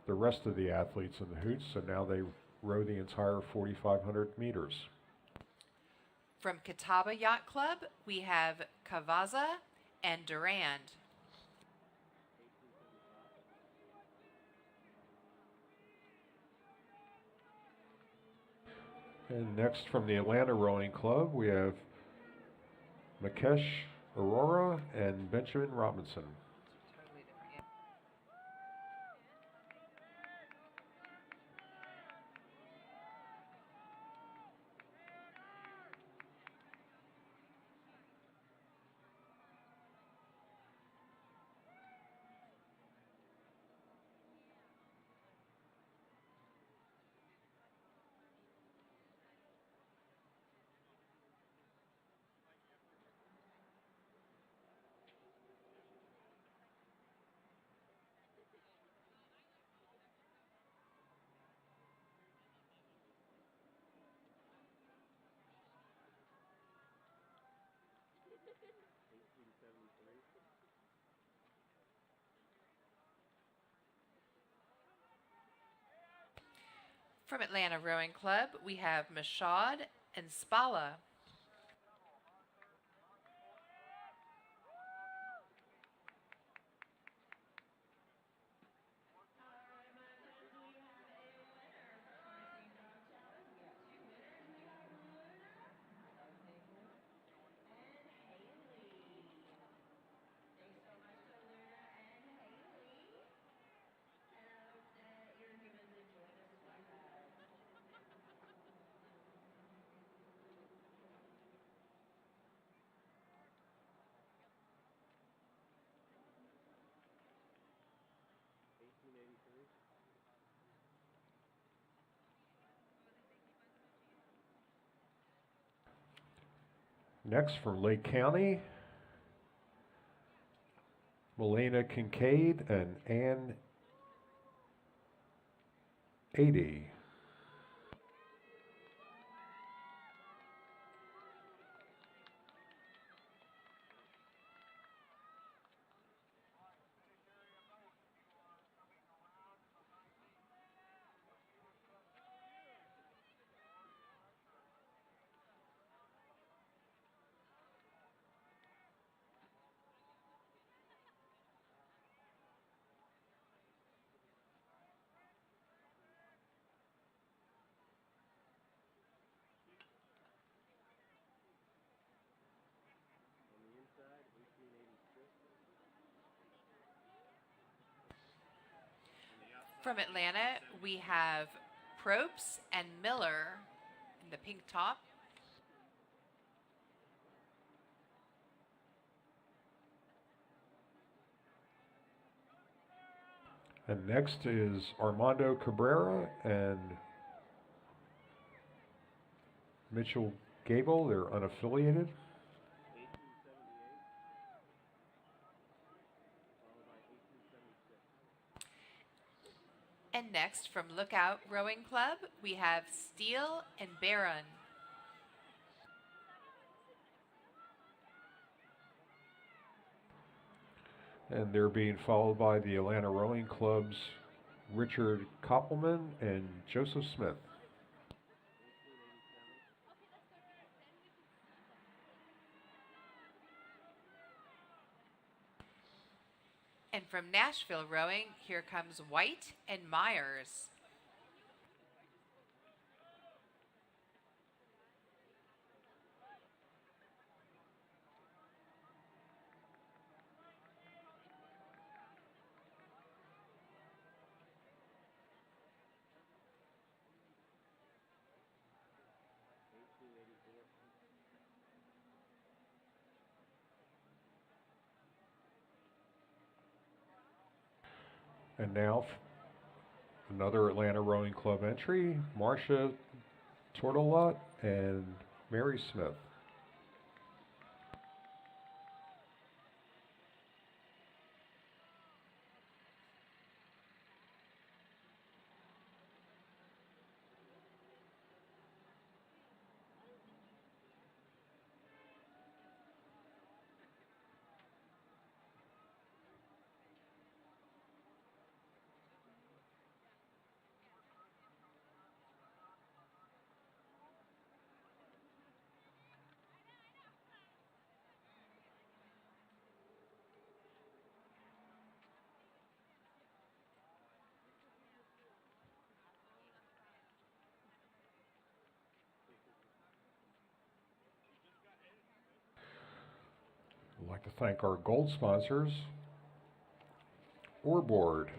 the rest of the athletes in the Hooch, so now they row the entire 4,500 meters. From Catawba Yacht Club, we have Cavaza and Durand. And next from the Atlanta Rowing Club, we have Makesh Aurora and Benjamin Robinson. From Atlanta Rowing Club, we have Mashad and Spala. Next from Lake County, Melena Kincaid and Ann 80. From Atlanta, we have Probst and Miller in the pink top. And next is Armando Cabrera and Mitchell Gable. They're unaffiliated. And next, from Lookout Rowing Club, we have Steele and Barron. And they're being followed by the Atlanta Rowing Club's Richard Koppelman and Joseph Smith. And from Nashville Rowing, here comes White and Myers. And now another Atlanta Rowing Club entry, Marcia Tortolot and Mary Smith. I'd like to thank our gold sponsors, Oarboard.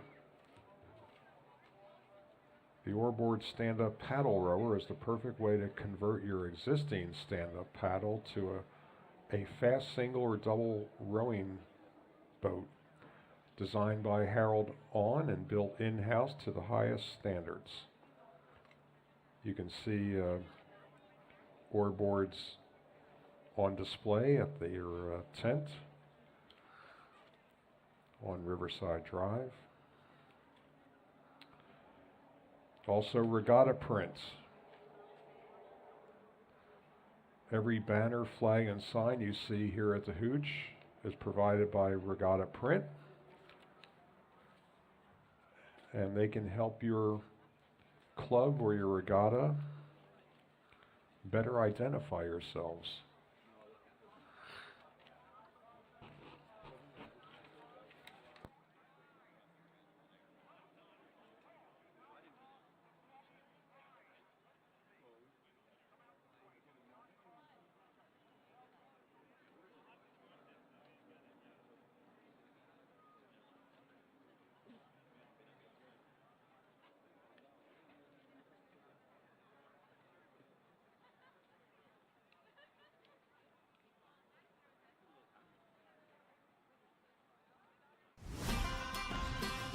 The Oarboard stand-up paddle rower is the perfect way to convert your existing stand-up paddle to a fast single or double rowing boat designed by Harold On and built in-house to the highest standards. You can see Oarboards on display at their tent on Riverside Drive. Also Regatta prints. Every banner, flag, and sign you see here at the Hooch is provided by Regatta Print. And they can help your club or your regatta better identify yourselves.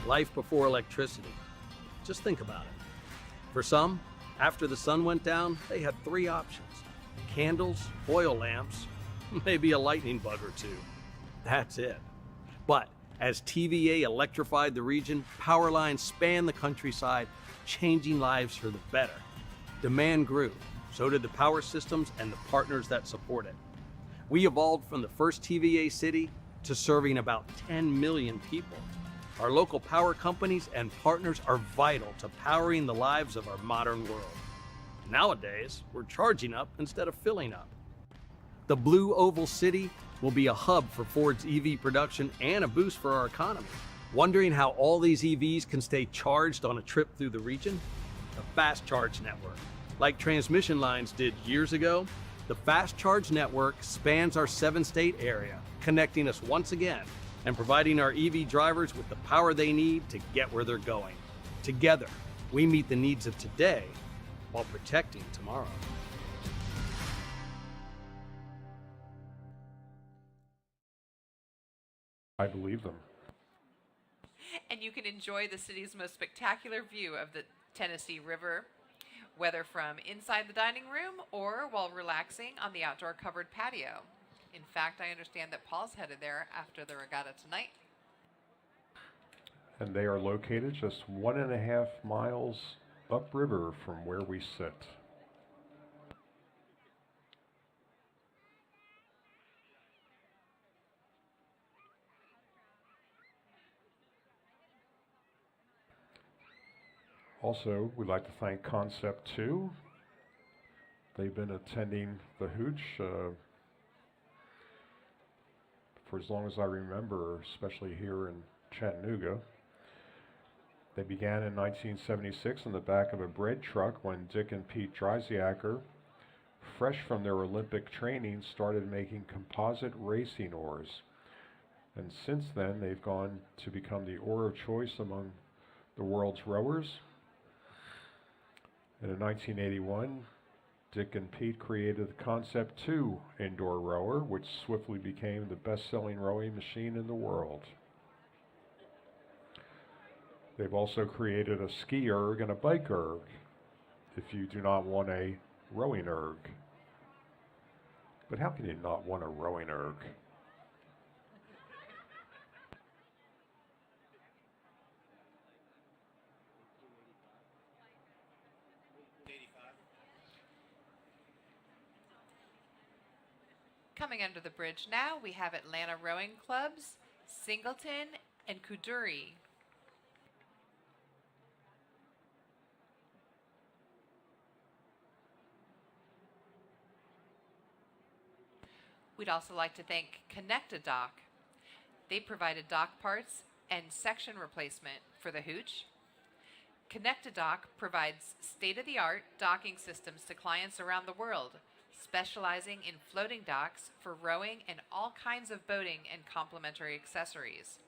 Life before electricity. Just think about it. For some, after the sun went down, they had three options: candles, oil lamps, maybe a lightning bug or two. That's it. But as TVA electrified the region, power lines spanned the countryside, changing lives for the better. Demand grew, so did the power systems and the partners that support it. We evolved from the first TVA city to serving about 10 million people. Our local power companies and partners are vital to powering the lives of our modern world. Nowadays, we're charging up instead of filling up. The Blue Oval City will be a hub for Ford's EV production and a boost for our economy. Wondering how all these EVs can stay charged on a trip through the region? A fast charge network. Like transmission lines did years ago, the Fast Charge Network spans our 7-state area, connecting us once again and providing our EV drivers with the power they need to get where they're going. Together, we meet the needs of today while protecting tomorrow. I believe them. And you can enjoy the city's most spectacular view of the Tennessee River, whether from inside the dining room or while relaxing on the outdoor covered patio. In fact, I understand that Paul's headed there after the regatta tonight. And they are located just 1.5 miles upriver from where we sit. Also, we'd like to thank Concept 2. They've been attending the Hooch for as long as I remember, especially here in Chattanooga. They began in 1976 in the back of a bread truck when Dick and Pete Drysiaker, fresh from their Olympic training, started making composite racing oars. And since then, they've gone to become the oar of choice among the world's rowers. And in 1981, Dick and Pete created the Concept 2 indoor rower, which swiftly became the best-selling rowing machine in the world. They've also created a ski erg and a bike erg, if you do not want a rowing erg. But how can you not want a rowing erg? Coming under the bridge now, we have Atlanta Rowing Clubs, Singleton, and Kuduri. We'd also like to thank Connect-A-Dock. They provided dock parts and section replacement for the Hooch. Connect-A-Dock provides state-of-the-art docking systems to clients around the world, specializing in floating docks for rowing and all kinds of boating and complementary accessories.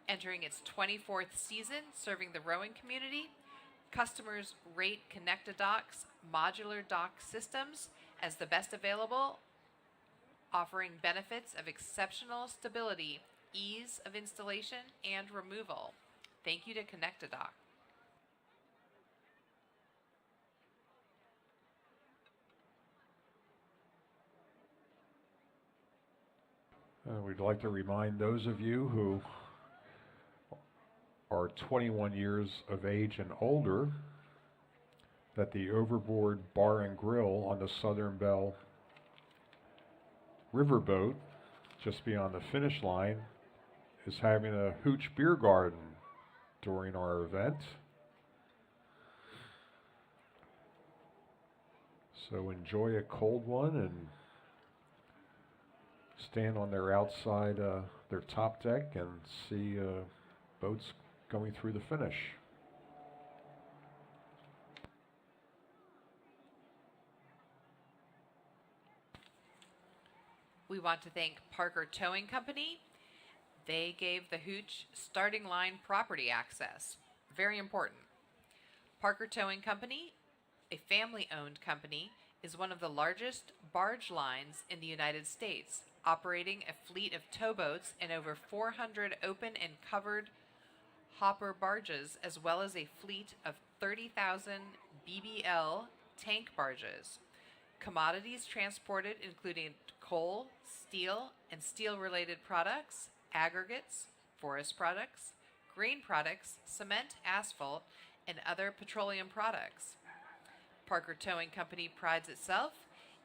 Entering its 24th season serving the rowing community, customers rate Connect-A-Dock's modular dock systems as the best available, offering benefits of exceptional stability, ease of installation, and removal. Thank you to Connect-A-Dock. We'd like to remind those of you who are 21 years of age and older that the Overboard Bar and Grill on the Southern Belle Riverboat, just beyond the finish line, is having a Hooch beer garden during our event. So enjoy a cold one and stand on their outside, their top deck, and see boats going through the finish. We want to thank Parker Towing Company. They gave the Hooch starting line property access. Very important. Parker Towing Company, a family-owned company, is one of the largest barge lines in the United States, operating a fleet of towboats and over 400 open and covered hopper barges, as well as a fleet of 30,000 BBL tank barges. Commodities transported including coal, steel, and steel-related products, aggregates, forest products, green products, cement, asphalt, and other petroleum products. Parker Towing Company prides itself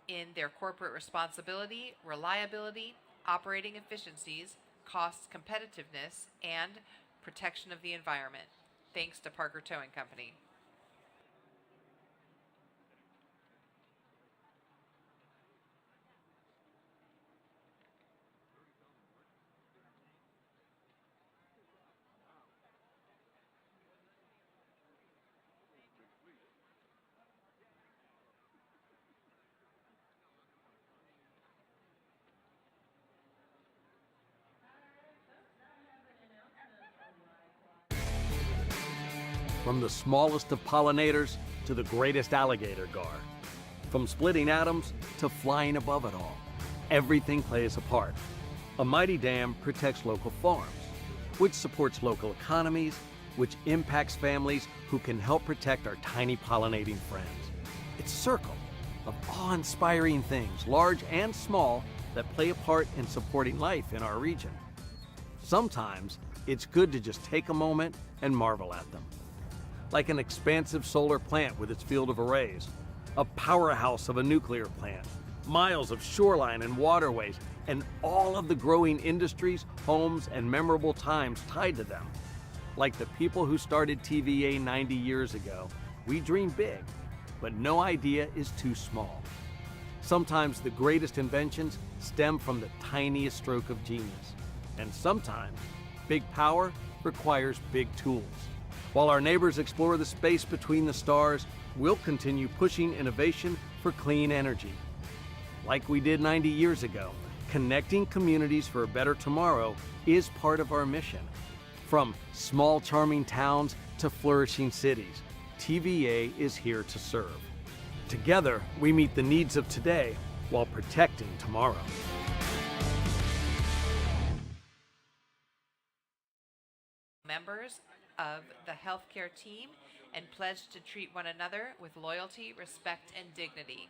in their corporate responsibility, reliability, operating efficiencies, cost competitiveness, and protection of the environment. Thanks to Parker Towing Company. from the smallest of pollinators to the greatest alligator gar. From splitting atoms to flying above it all, everything plays a part. A mighty dam protects local farms, which supports local economies, which impacts families who can help protect our tiny pollinating friends. It's a circle of awe-inspiring things, large and small, that play a part in supporting life in our region. Sometimes it's good to just take a moment and marvel at them. Like an expansive solar plant with its field of arrays, a powerhouse of a nuclear plant, miles of shoreline and waterways, and all of the growing industries, homes, and memorable times tied to them. Like the people who started TVA 90 years ago, we dream big, but no idea is too small. Sometimes the greatest inventions stem from the tiniest stroke of genius, and sometimes big power requires big tools. While our neighbors explore the space between the stars, we'll continue pushing innovation for clean energy. Like we did 90 years ago, connecting communities for a better tomorrow is part of our mission. From small charming towns to flourishing cities, TVA is here to serve. Together, we meet the needs of today while protecting tomorrow. Members of the healthcare team and pledge to treat one another with loyalty, respect, and dignity.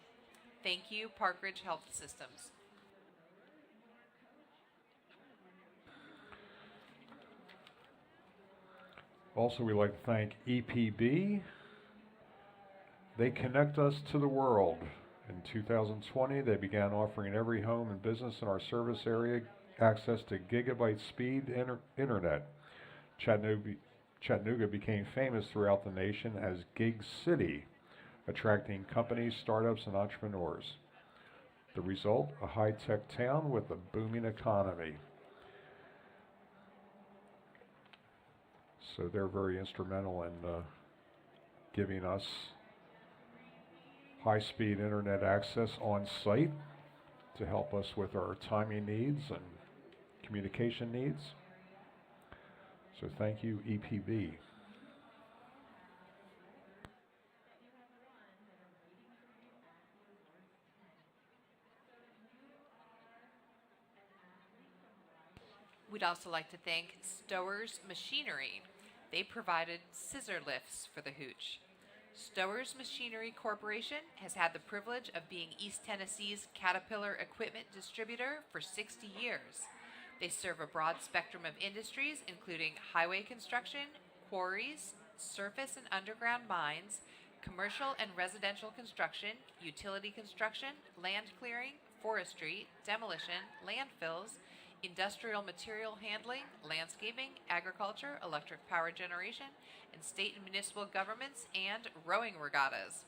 Thank you, Park Ridge Health Systems. Also, we'd like to thank EPB. They connect us to the world. In 2020, they began offering every home and business in our service area access to gigabit speed internet. Chattanooga became famous throughout the nation as Gig City, attracting companies, startups, and entrepreneurs. The result, a high-tech town with a booming economy. So they're very instrumental in giving us high-speed internet access on site to help us with our timing needs and communication needs. So thank you, EPB. We'd also like to thank Stowers Machinery. They provided scissor lifts for the Hooch. Stowers Machinery Corporation has had the privilege of being East Tennessee's Caterpillar equipment distributor for 60 years. They serve a broad spectrum of industries, including highway construction, quarries, surface and underground mines, commercial and residential construction, utility construction, land clearing, forestry, demolition, landfills, industrial material handling, landscaping, agriculture, electric power generation, and state and municipal governments, and rowing regattas.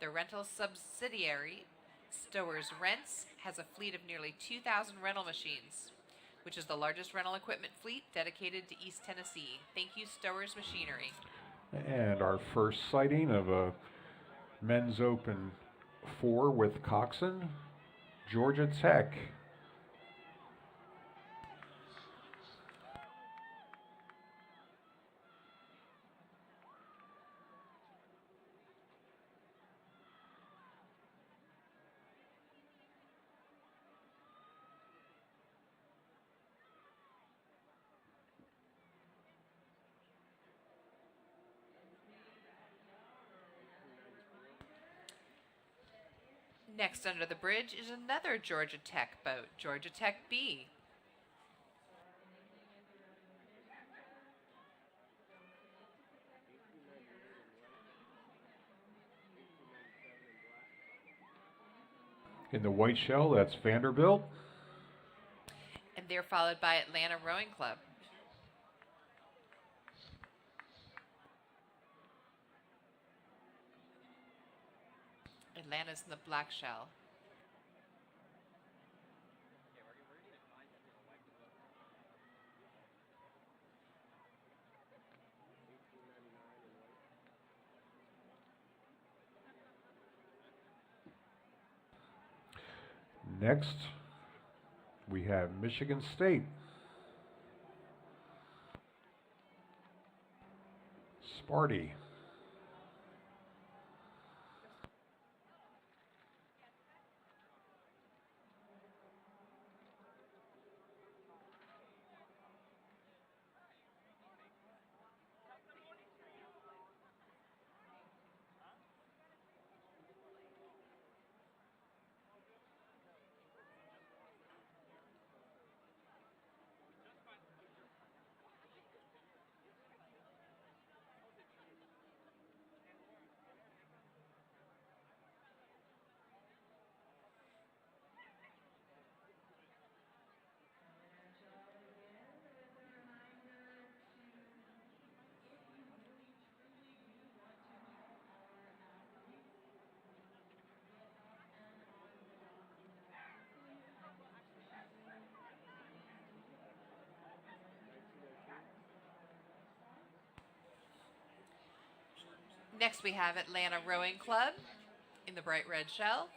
Their rental subsidiary, Stowers Rents, has a fleet of nearly 2,000 rental machines, which is the largest rental equipment fleet dedicated to East Tennessee. Thank you, Stowers Machinery. And our first sighting of a men's open 4 with Coxon, Georgia Tech. Next under the bridge is another Georgia Tech boat, Georgia Tech B. In the white shell, that's Vanderbilt. And they're followed by Atlanta Rowing Club. Atlanta's in the black shell. Next, we have Michigan State. Sparty. Next, we have Atlanta Rowing Club in the bright red shell.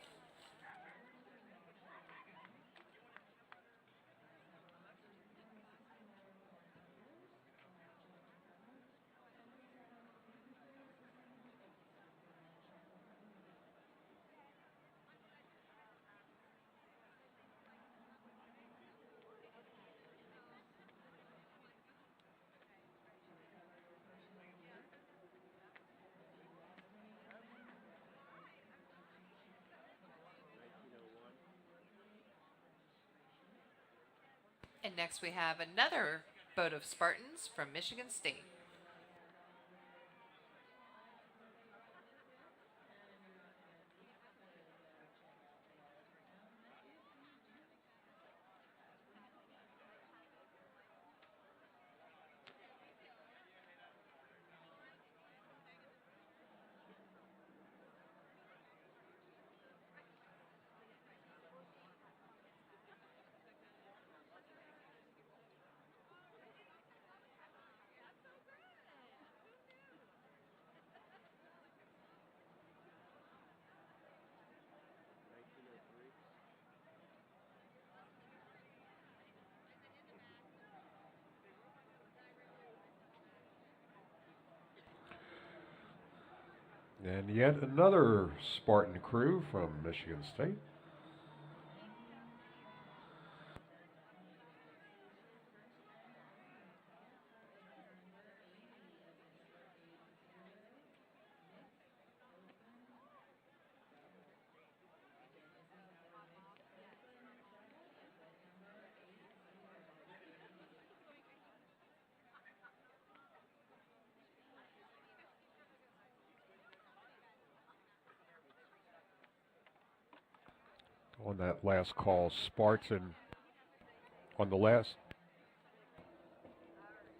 And next we have another boat of Spartans from Michigan State. And yet another Spartan crew from Michigan State. On that last call, Spartan on the last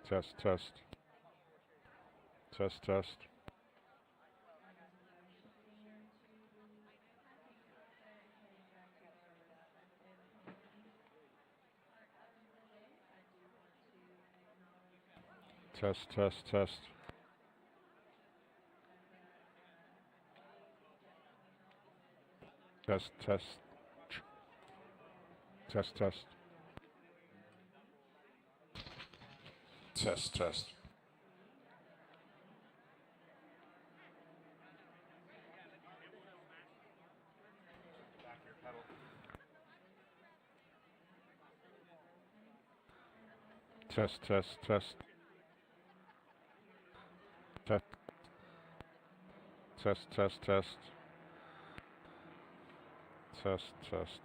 test. Test. Test. Test. Test. Test. Test.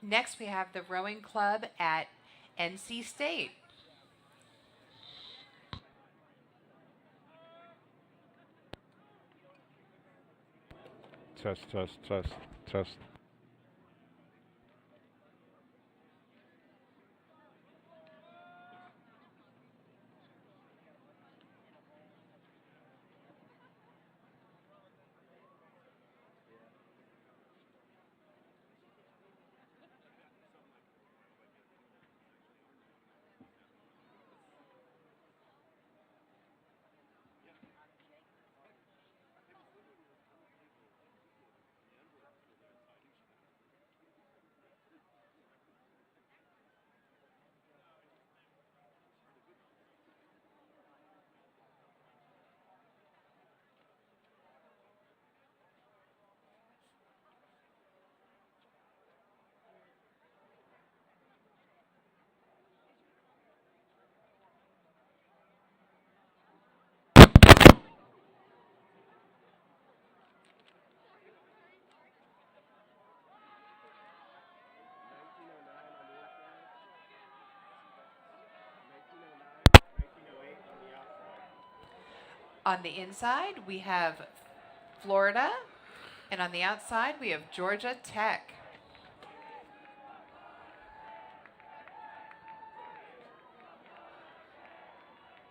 Next, we have the Rowing Club at NC State. Test, test, test, test. On the inside, we have Florida, and on the outside, we have Georgia Tech.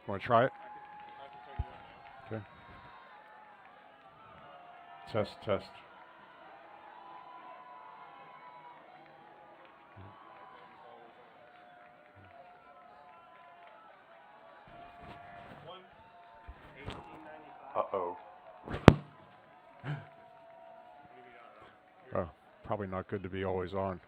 Want to try it? Okay. Test, test. Uh-oh. Oh, probably not good to be always on.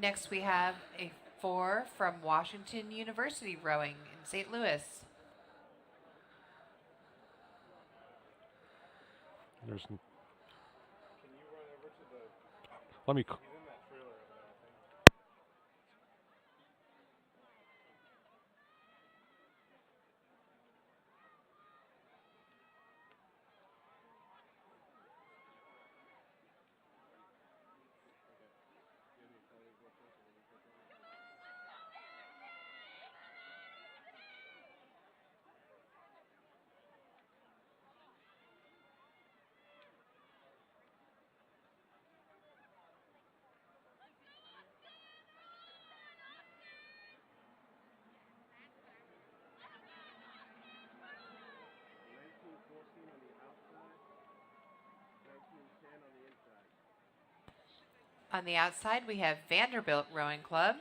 Next, we have a 4 from Washington University rowing in St. Louis. There's. Let me. On the outside, we have Vanderbilt Rowing Club.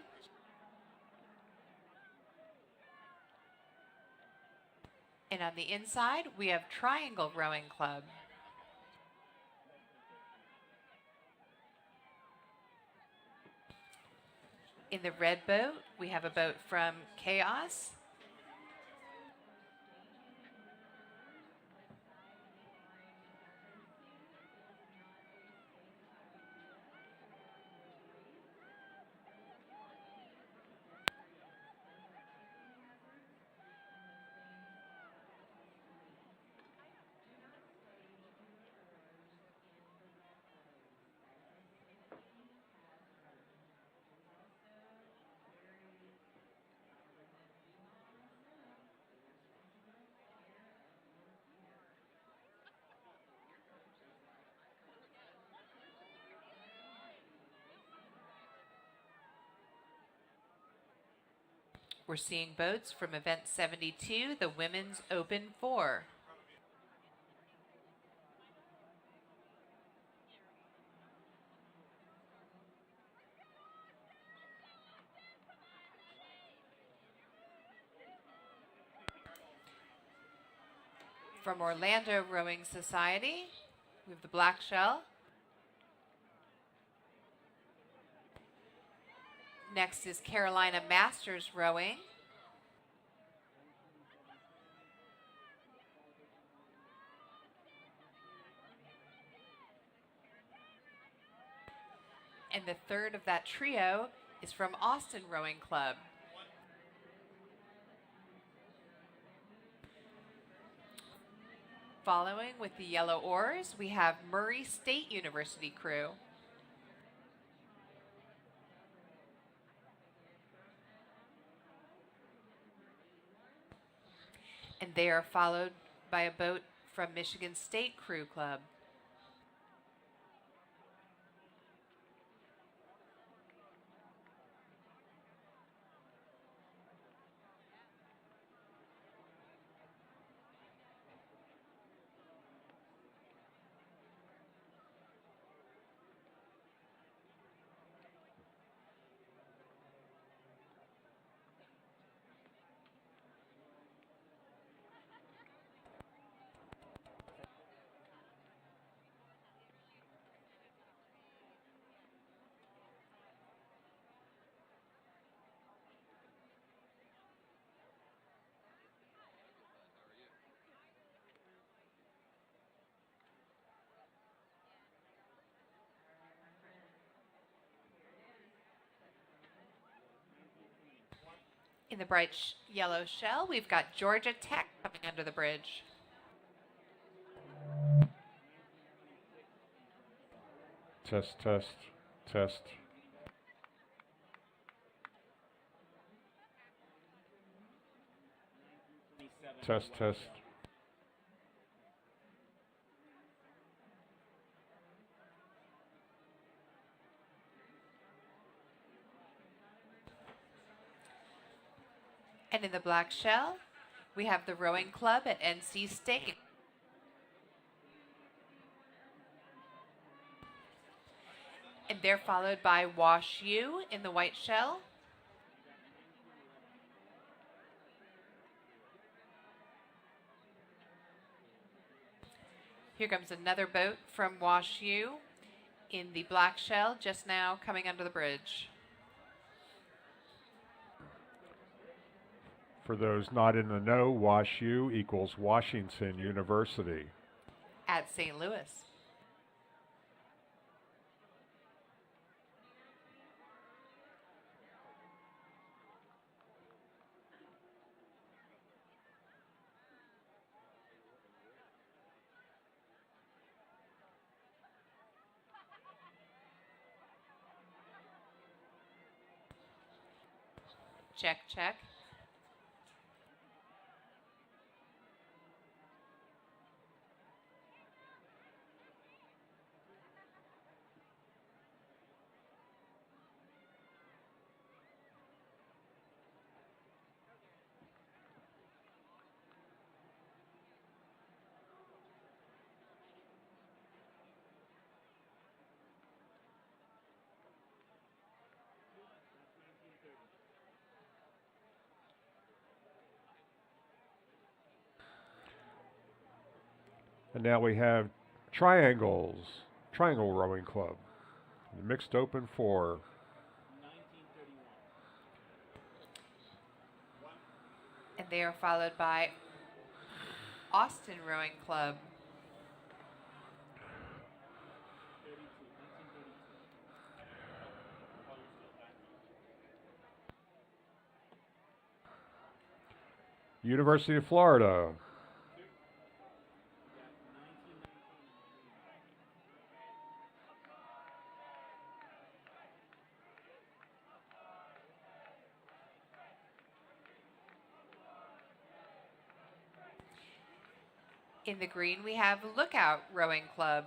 And on the inside, we have Triangle Rowing Club. In the red boat, we have a boat from Chaos. We're seeing boats from Event 72, the Women's Open 4. From Orlando Rowing Society, we have the Black Shell. Next is Carolina Masters Rowing. And the third of that trio is from Austin Rowing Club. Following with the yellow oars, we have Murray State University crew. And they are followed by a boat from Michigan State Crew Club. In the bright yellow shell, we've got Georgia Tech coming under the bridge. Test, test, test. Test, test. And in the black shell, we have the rowing club at NC State. And they're followed by Wash U in the white shell. Here comes another boat from Wash U in the black shell, just now coming under the bridge. For those not in the know, WashU equals Washington University. At St. Louis. Check, check. And now we have triangle rowing club, the mixed open 4. And they are followed by Austin Rowing Club. University of Florida. In the green, we have Lookout Rowing Club.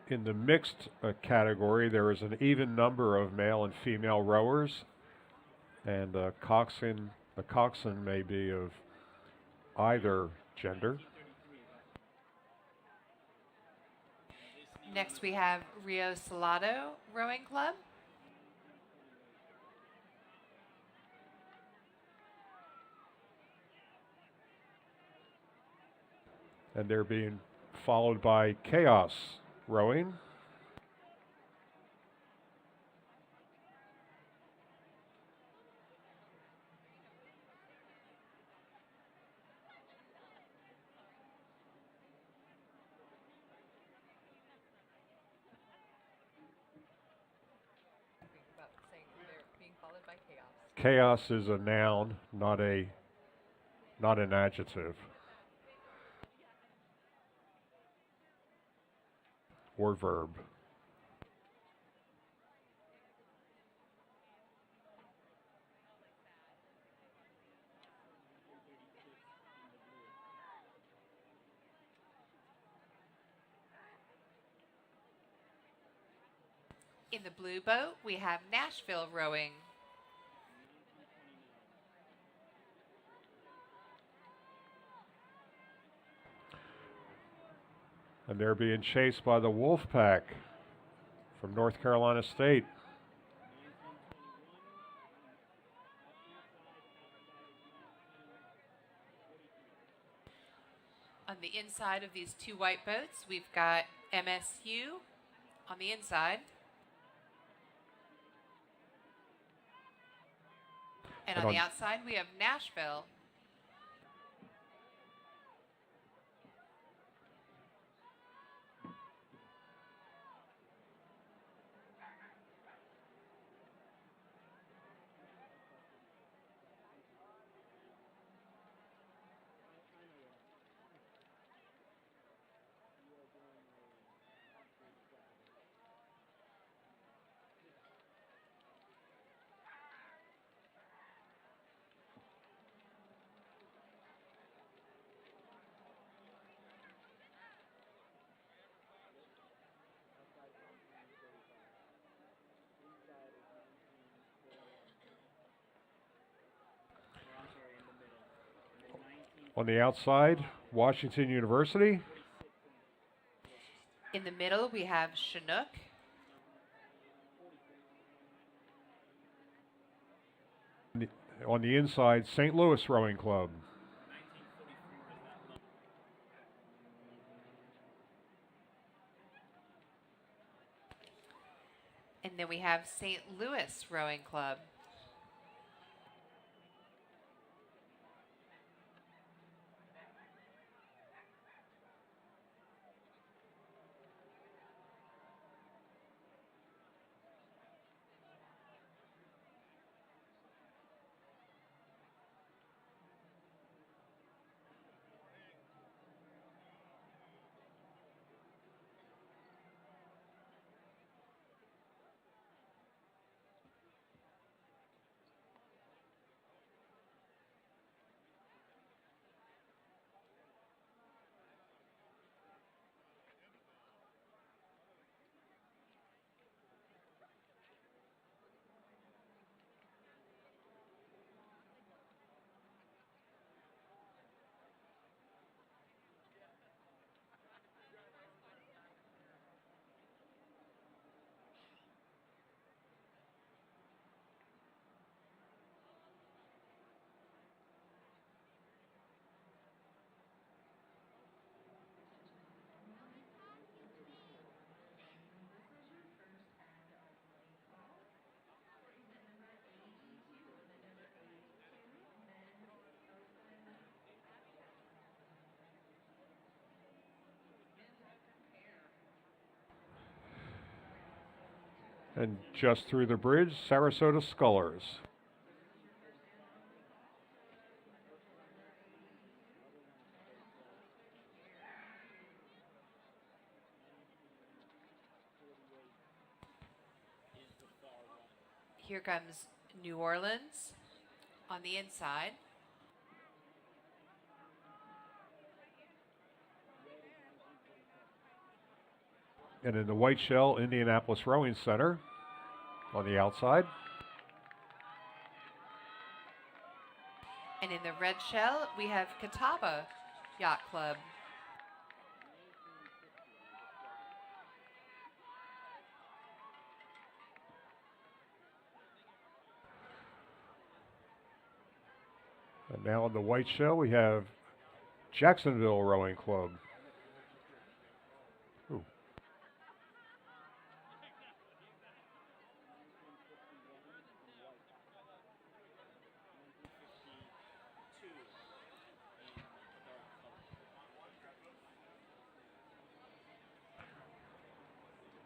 In the mixed category, there is an even number of male and female rowers, and a coxswain may be of either gender. Next, we have Rio Salado Rowing Club. And they're being followed by Chaos Rowing. Chaos is a noun, not an adjective or verb. In the blue boat, we have Nashville Rowing. And they're being chased by the Wolf Pack from North Carolina State. On the inside of these two white boats, we've got MSU on the inside. And And on the on- outside, we have Nashville. On the outside, Washington University. In the middle, we have Chinook. On the inside, St. Louis Rowing Club. And then we have St. Louis Rowing Club. And just through the bridge, Sarasota Scullers. Here comes New Orleans on the inside. And in the white shell, Indianapolis Rowing Center on the outside. And in the red shell, we have Catawba Yacht Club. And now in the white shell, we have Jacksonville Rowing Club. Ooh.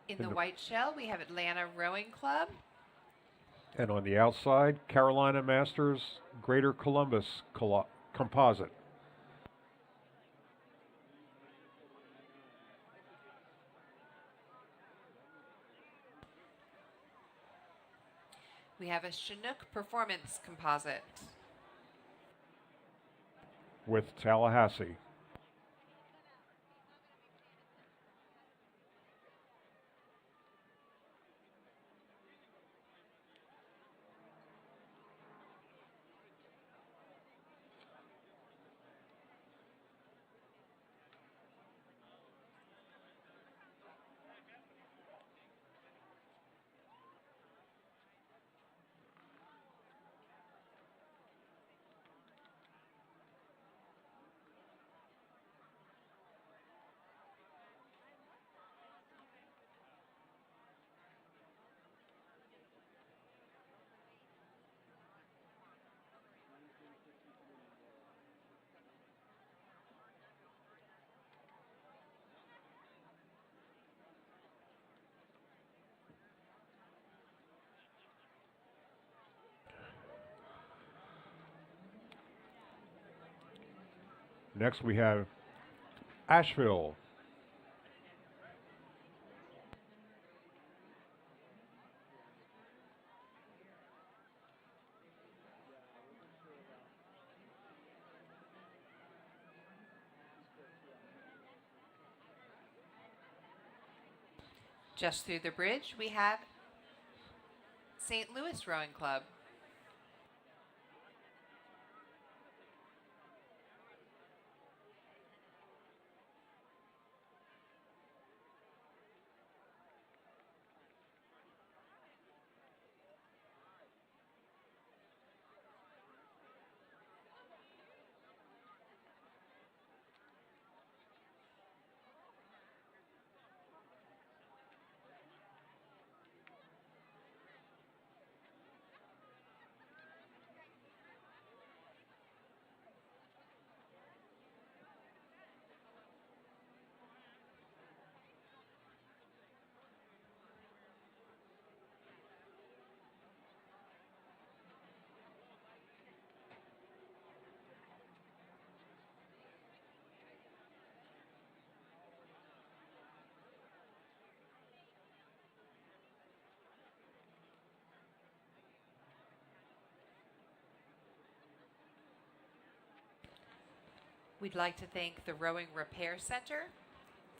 In the white shell, we have Atlanta Rowing Club. And on the outside, Carolina Masters Greater Columbus Composite. We have a Chinook Performance Composite. With Tallahassee. Next we have Asheville. Just through the bridge, we have St. Louis Rowing Club. We'd like to thank the Rowing Repair Center.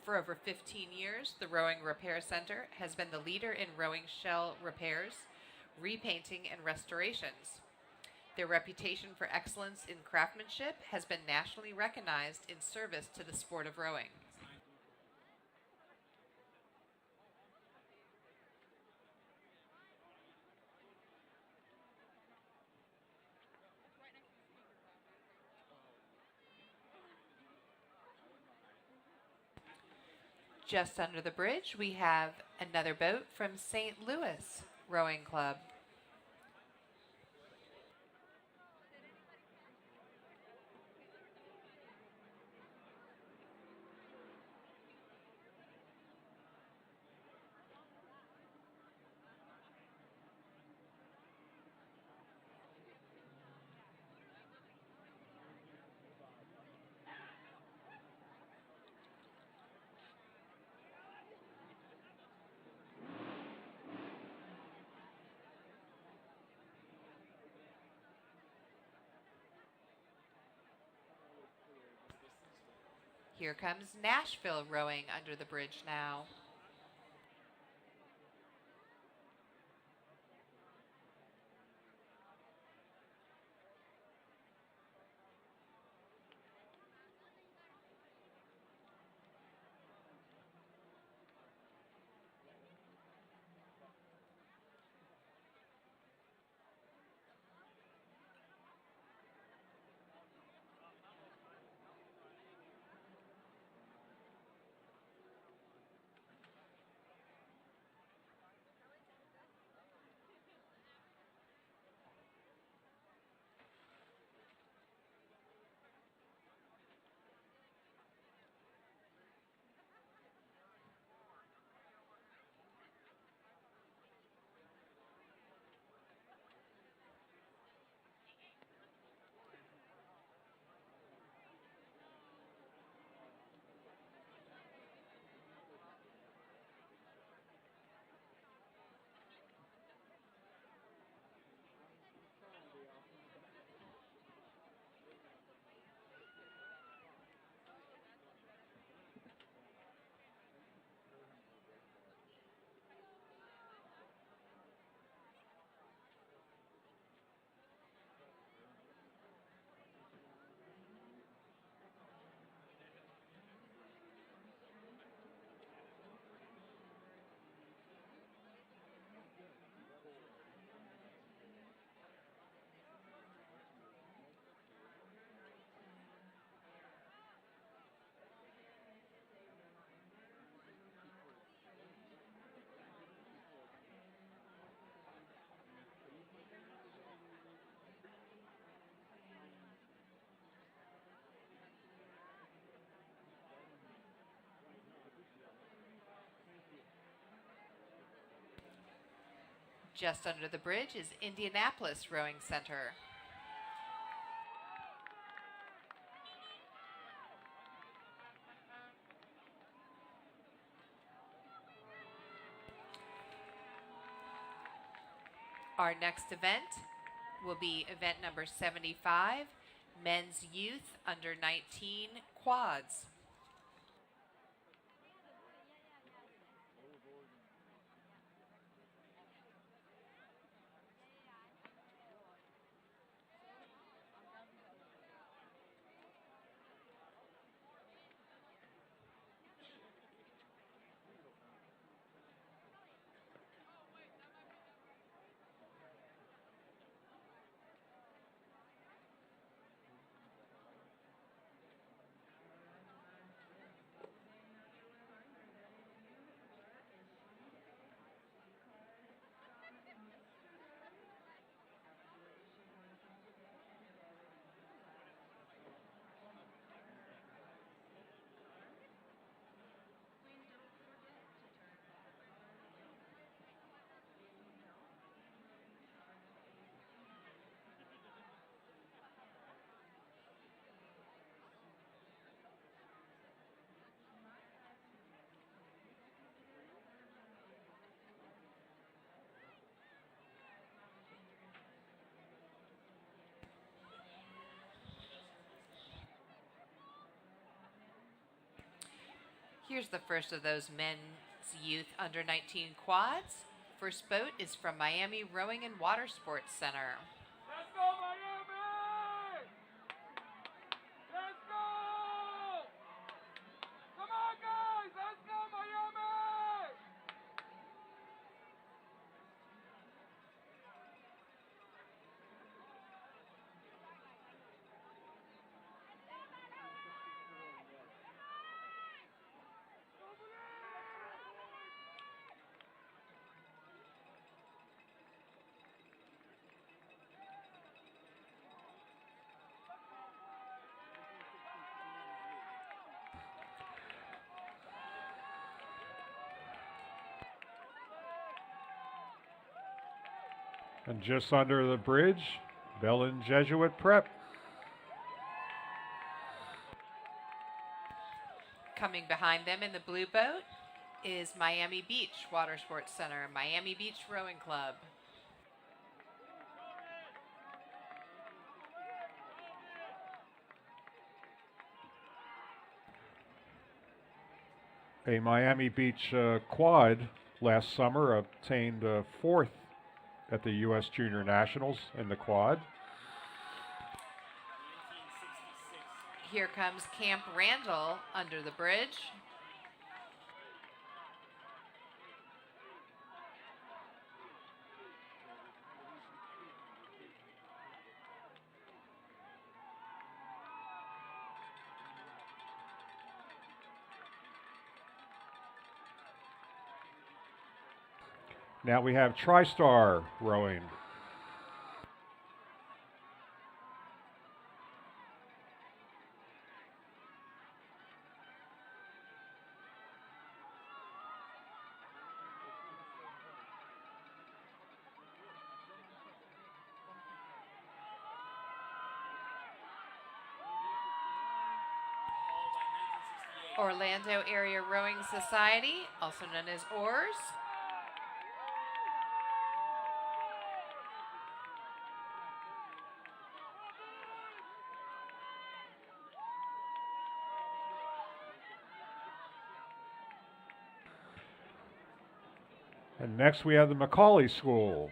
For over 15 years, the Rowing Repair Center has been the leader in rowing shell repairs, repainting, and restorations. Their reputation for excellence in craftsmanship has been nationally recognized in service to the sport of rowing. Just under the bridge, we have another boat from St. Louis Rowing Club. Here comes Nashville rowing under the bridge now. Just under the bridge is Indianapolis Rowing Center. Our next event will be event number 75, Men's Youth Under 19 Quads. Here's the first of those Men's Youth Under 19 Quads. First boat is from Miami Rowing and Water Sports Center. Let's go, Miami! Let's go! Come on, guys! Let's go, Miami! And just under the bridge, Bellin Jesuit Prep. Coming behind them in the blue boat is Miami Beach Water Sports Center, Miami Beach Rowing Club. A Miami Beach quad last summer obtained fourth at the U.S. Junior Nationals in the quad. Here comes Camp Randall under the bridge. Now we have TriStar rowing. Orlando Area Rowing Society, also known as OARS. And next we have the Macaulay School.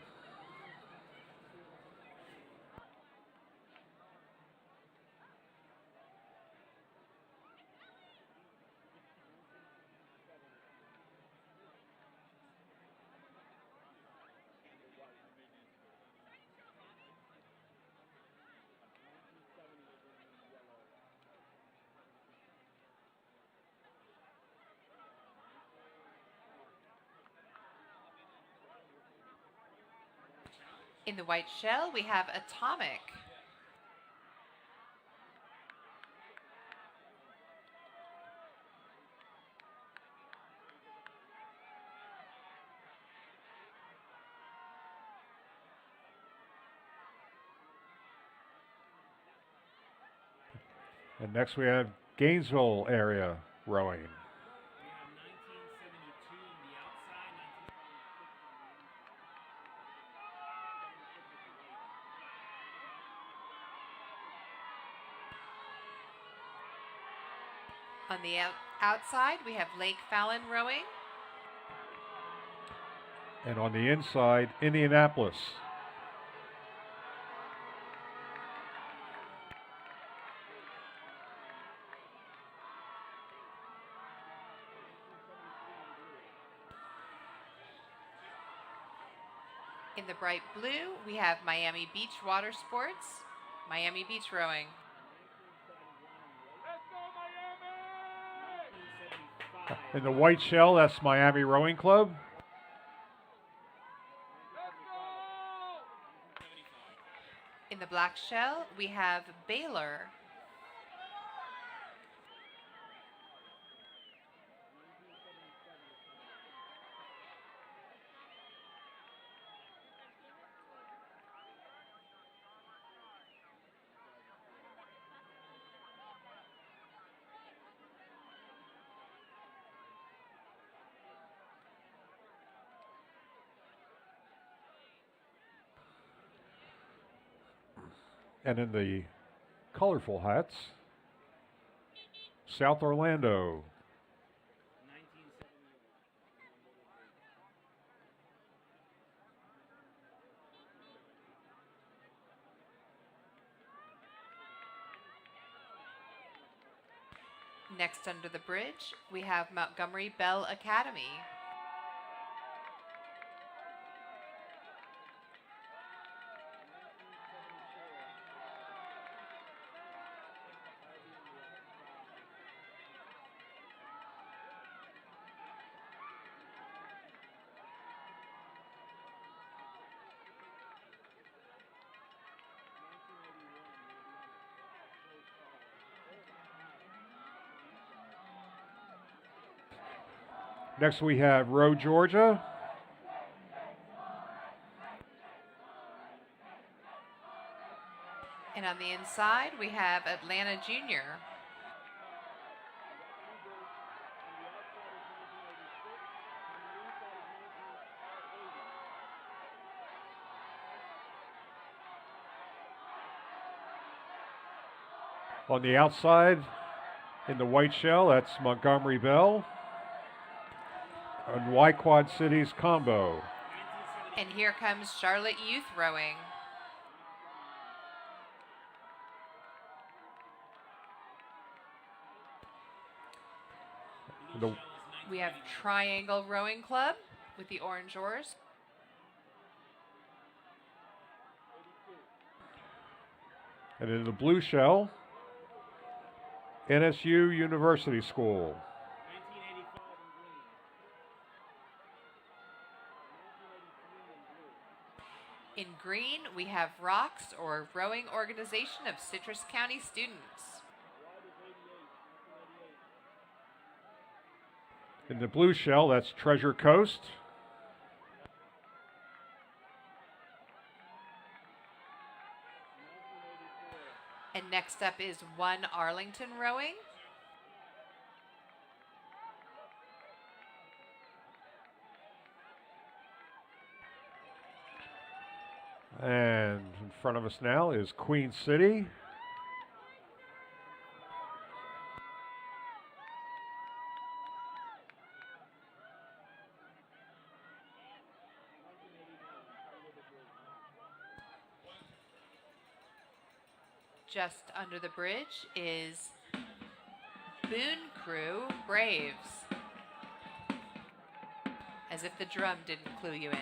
In the white shell, we have Atomic. And next we have Gainesville area rowing. On the outside, we have Lake Fallon rowing. And on the inside, Indianapolis. In the bright blue, we have Miami Beach Water Sports, Miami Beach Rowing. Let's go, Miami! In the white shell, that's Miami Rowing Club. Let's go! In the black shell, we have Baylor. And in the colorful hats, South Orlando. Next under the bridge, we have Montgomery Bell Academy. Next we have Roe, Georgia. And on the inside, we have Atlanta Junior. On the outside, in the white shell, that's Montgomery Bell. And Y Quad Cities combo. And here comes Charlotte Youth Rowing. We have Triangle Rowing Club with the orange oars. And in the blue shell, NSU University School. In green, we have ROCS, or Rowing Organization of Citrus County Students. In the blue shell, that's Treasure Coast. And next up is One Arlington Rowing. And in front of us now is Queen City. Just under the bridge is Boone Crew Braves. As if the drum didn't clue you in.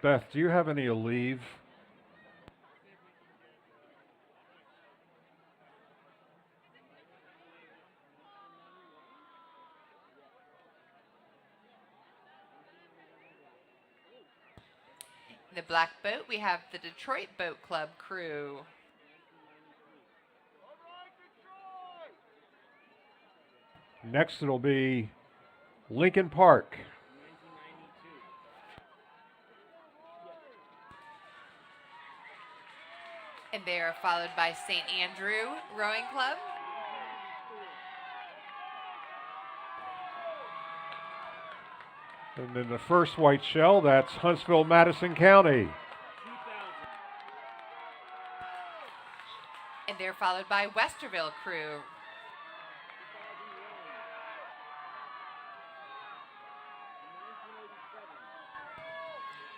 Beth, do you have any leave? In the black boat, we have the Detroit Boat Club crew. Next it'll be Lincoln Park. And they are followed by St. Andrew Rowing Club. And then the first white shell, that's Huntsville, Madison County. And they're followed by Westerville Crew.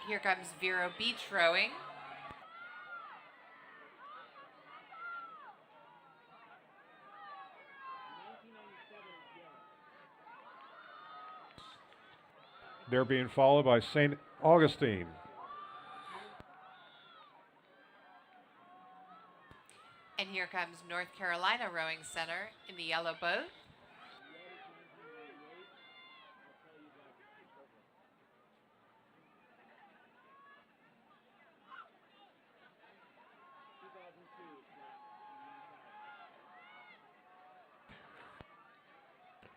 Here comes Vero Beach Rowing. They're being followed by St. Augustine. And here comes North Carolina Rowing Center in the yellow boat.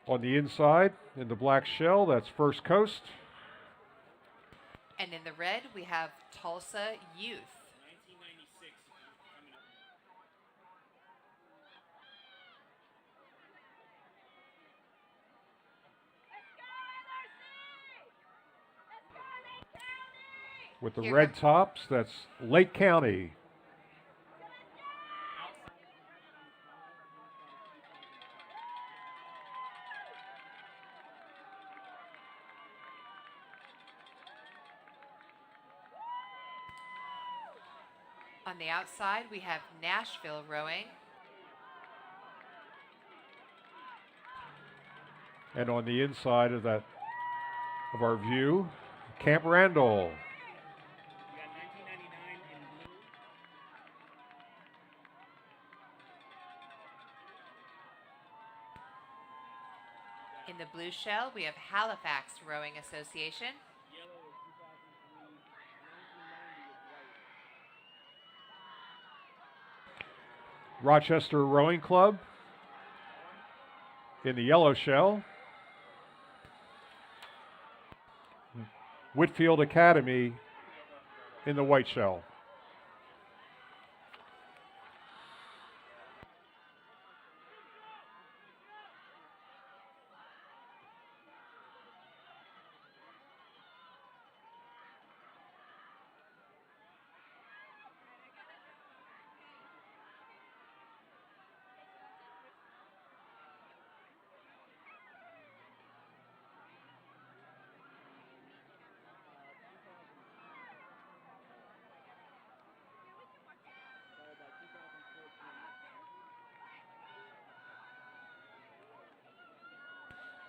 On the inside, in the black shell, that's First Coast. And in the red, we have Tulsa Youth. With the Here red tops, that's Lake County. On the outside, we have Nashville Rowing. And on the inside of that, of our view, Camp Randall. In the blue shell, we have Halifax Rowing Association. Rochester Rowing Club in the yellow shell. Whitfield Academy in the white shell.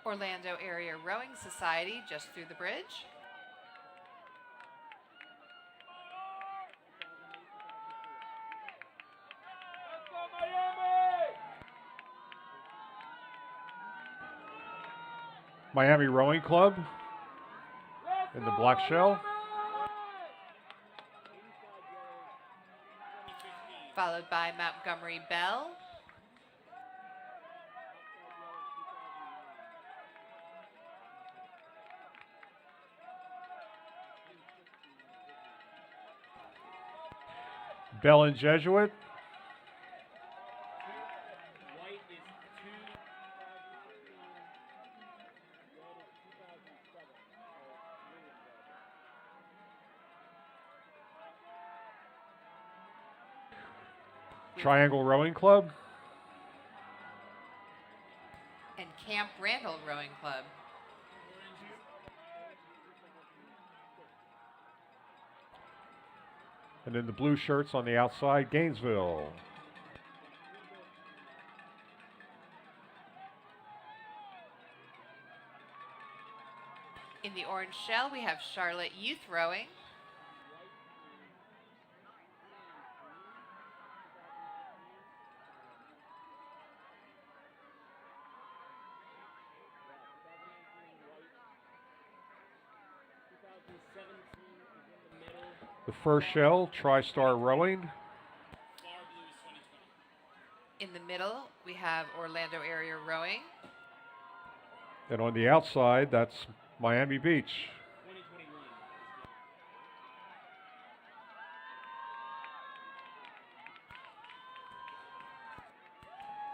Orlando Area Rowing Society just through the bridge. Let's go, Miami! Miami Rowing Club in the black shell. Followed by Montgomery Bell. Bell and Jesuit. Triangle Rowing Club. And Camp Randall Rowing Club. And then the blue shirts on the outside, Gainesville. In the orange shell, we have Charlotte Youth Rowing. The first shell, TriStar Rowing. In the middle, we have Orlando Area Rowing. And on the outside, that's Miami Beach.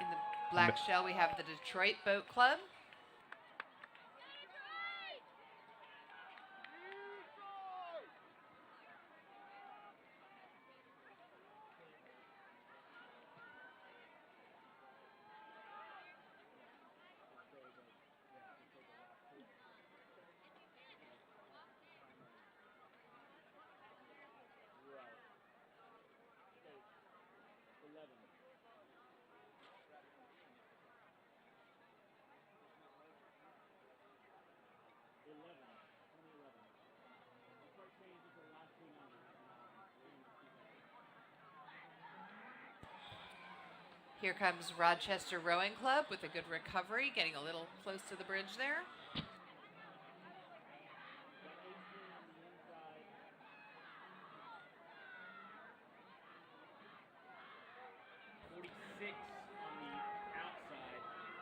In the black shell, we have the Detroit Boat Club. Here comes Rochester Rowing Club with a good recovery, getting a little close to the bridge there.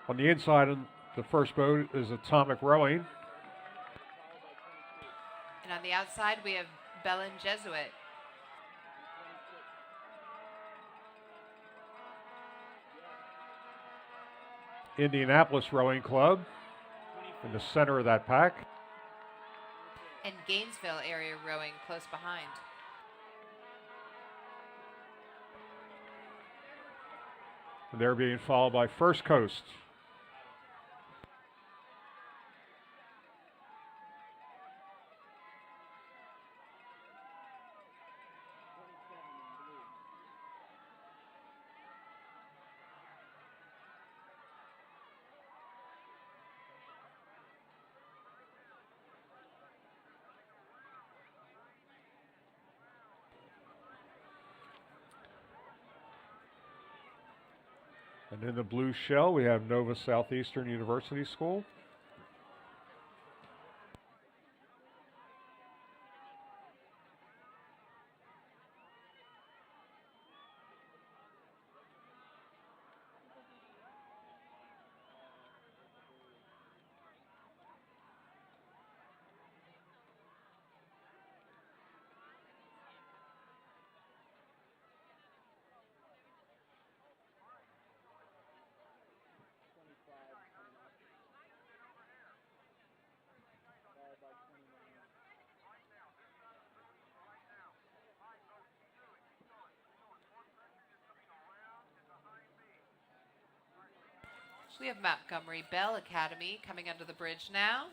On the inside, the first boat is Atomic Rowing. And on the outside, we have Bellin Jesuit. Indianapolis Rowing Club in the center of that pack. And Gainesville area rowing close behind. And they're being followed by First Coast. And in the blue shell, we have Nova Southeastern University School. We have Montgomery Bell Academy coming under the bridge now.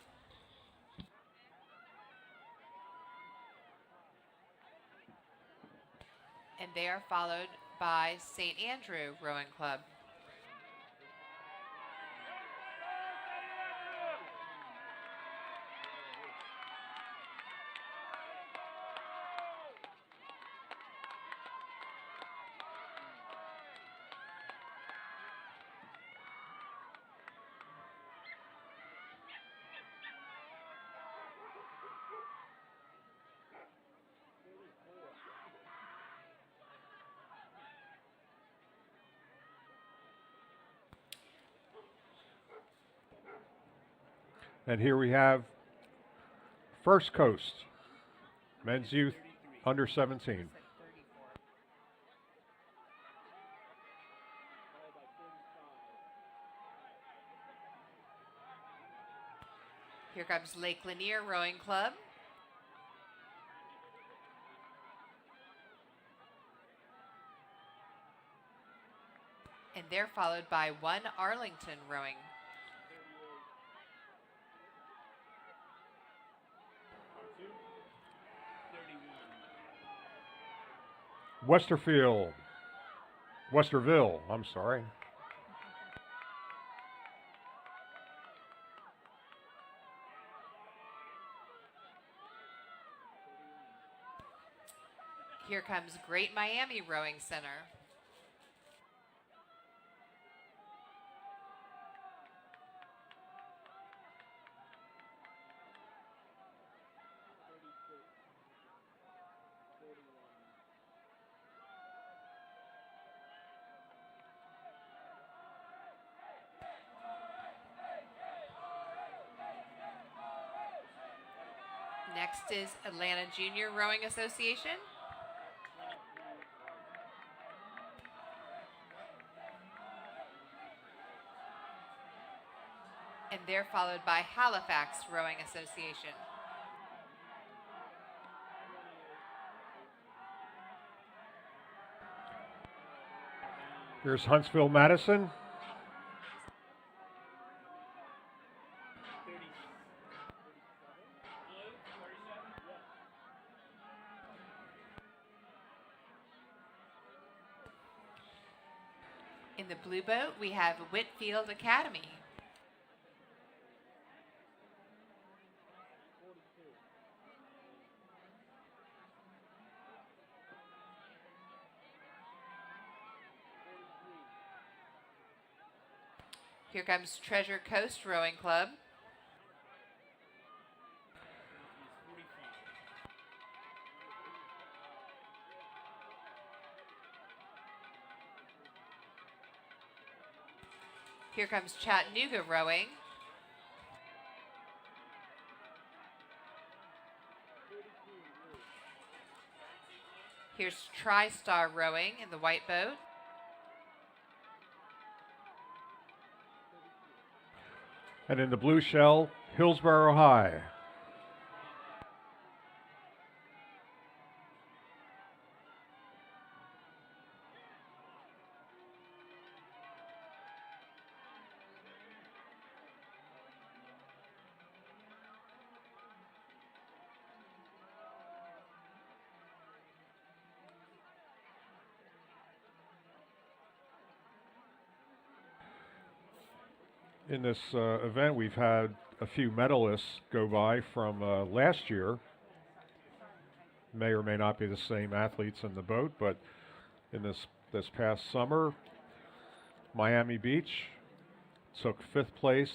And they are followed by St. Andrew Rowing Club. And here we have First Coast, men's youth under 17. Here comes Lake Lanier Rowing Club. And they're followed by One Arlington Rowing. Westerville, I'm sorry. Here comes Great Miami Rowing Center. Next is Atlanta Junior Rowing Association. And they're followed by Halifax Rowing Association. Here's Huntsville Madison. In the blue boat, we have Whitfield Academy. Here comes Treasure Coast Rowing Club. Here comes Chattanooga Rowing. Here's TriStar Rowing in the white boat. And in the blue shell, Hillsborough High. In this event, we've had a few medalists go by from last year. May or may not be the same athletes in the boat, but in this past summer, Miami Beach took 5th place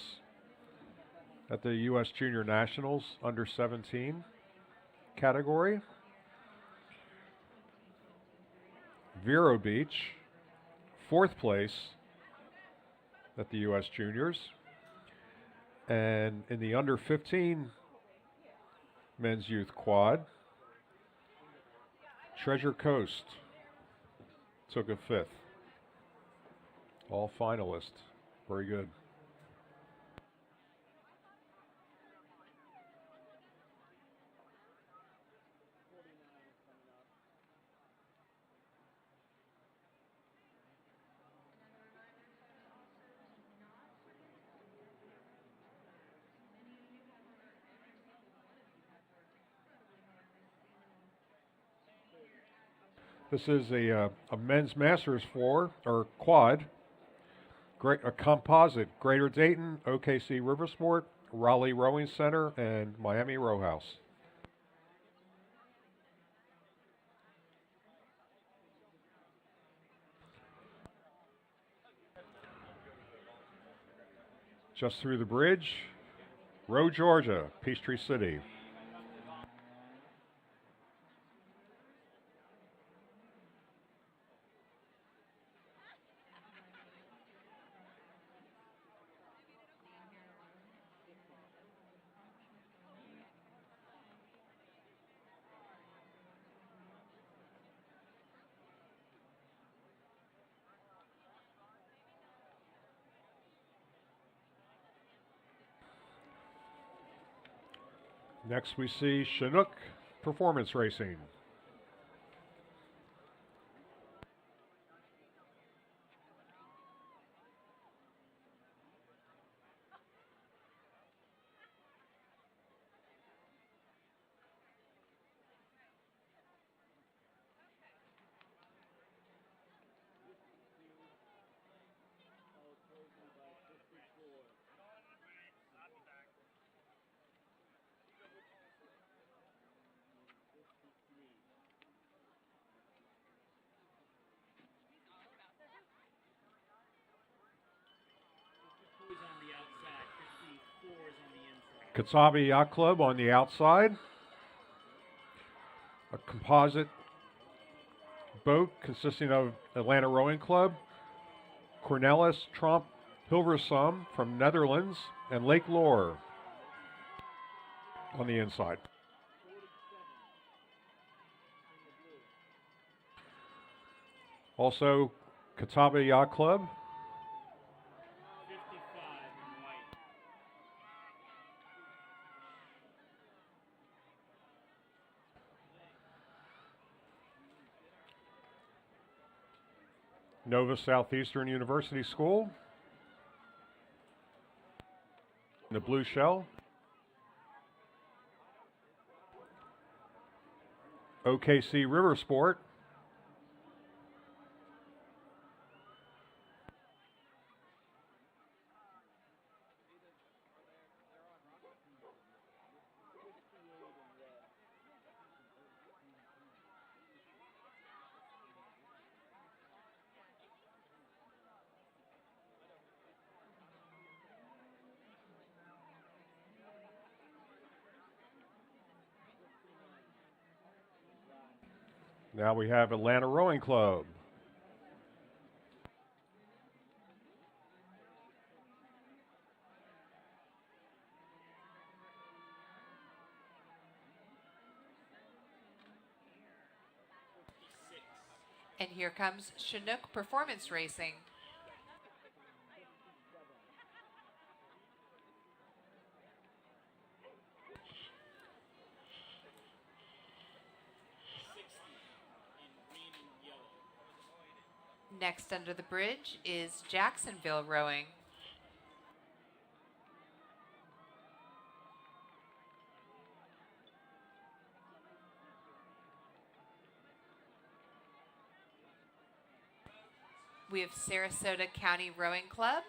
at the U.S. Junior Nationals under 17 category. Vero Beach, 4th place at the U.S. Juniors. And in the under 15 men's youth quad, Treasure Coast took a 5th. All finalists. Very good. This is a men's masters floor, or quad, a composite, Greater Dayton, OKC Riversport, Raleigh Rowing Center, and Miami Row House. Just through the bridge, Row, Georgia, Peachtree City. Next we see Chinook Performance Racing. Catawba Yacht Club on the outside. A composite boat consisting of Atlanta Rowing Club, Cornelis Tromp Hilversum from Netherlands, and Lake Lore on the inside. Also, Catawba Yacht Club. 55 in white. Nova Southeastern University School. In the blue shell. OKC River Sport. Now we have Atlanta Rowing Club. And here comes Chinook Performance Racing. Next under the bridge is Jacksonville Rowing. We have Sarasota County Rowing Club.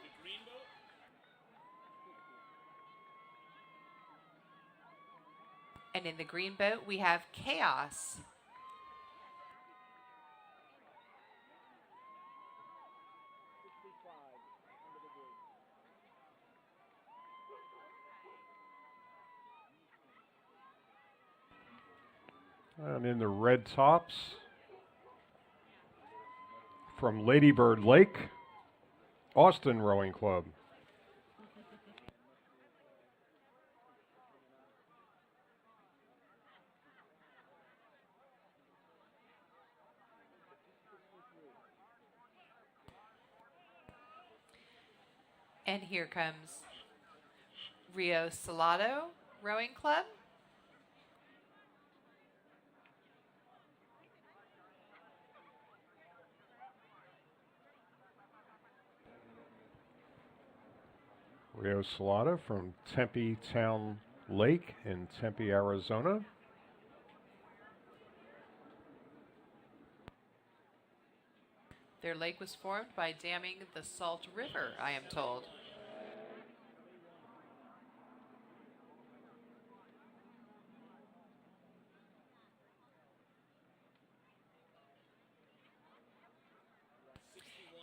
And in the green boat, we have Chaos. And in the red tops, from Ladybird Lake, Austin Rowing Club. And here comes Rio Salado Rowing Club. Rio Salada from Tempe Town Lake in Tempe, Arizona. Their lake was formed by damming the Salt River, I am told.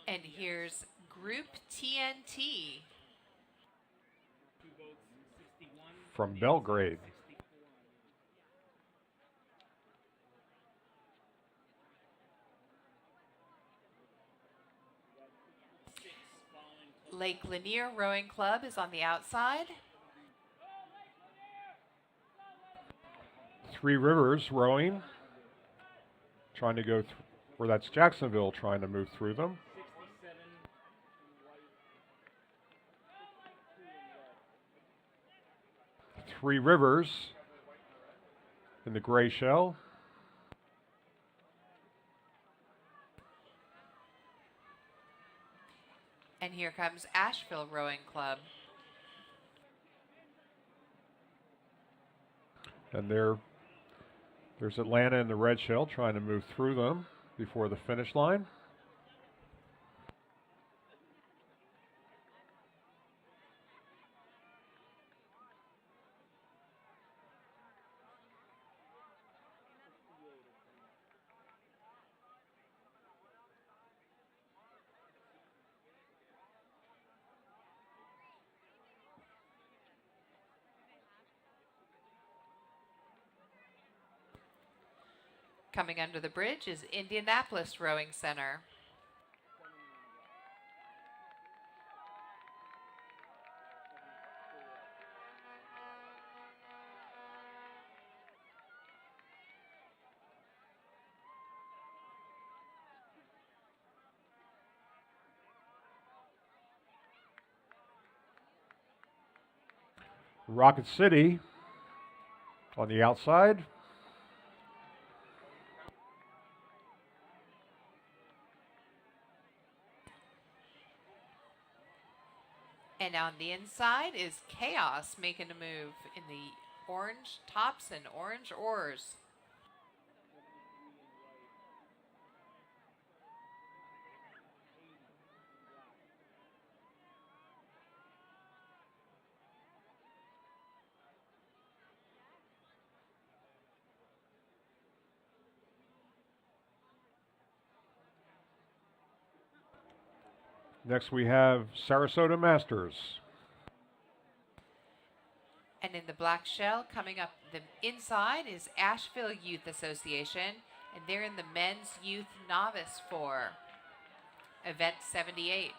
And here's Group TNT. From Belgrade. Lake Lanier Rowing Club is on the outside. Three Rivers Rowing, trying to go where that's Jacksonville, trying to move through them. Three Rivers in the gray shell. And here comes Asheville Rowing Club. And there's Atlanta in the red shell trying to move through them before the finish line. Coming under the bridge is Indianapolis Rowing Center. Rocket City on the outside. And on the inside is Chaos making a move in the orange tops and orange oars. Next we have Sarasota Masters. And in the black shell, coming up the inside is Asheville Youth Association, and they're in the men's youth novice for event 78.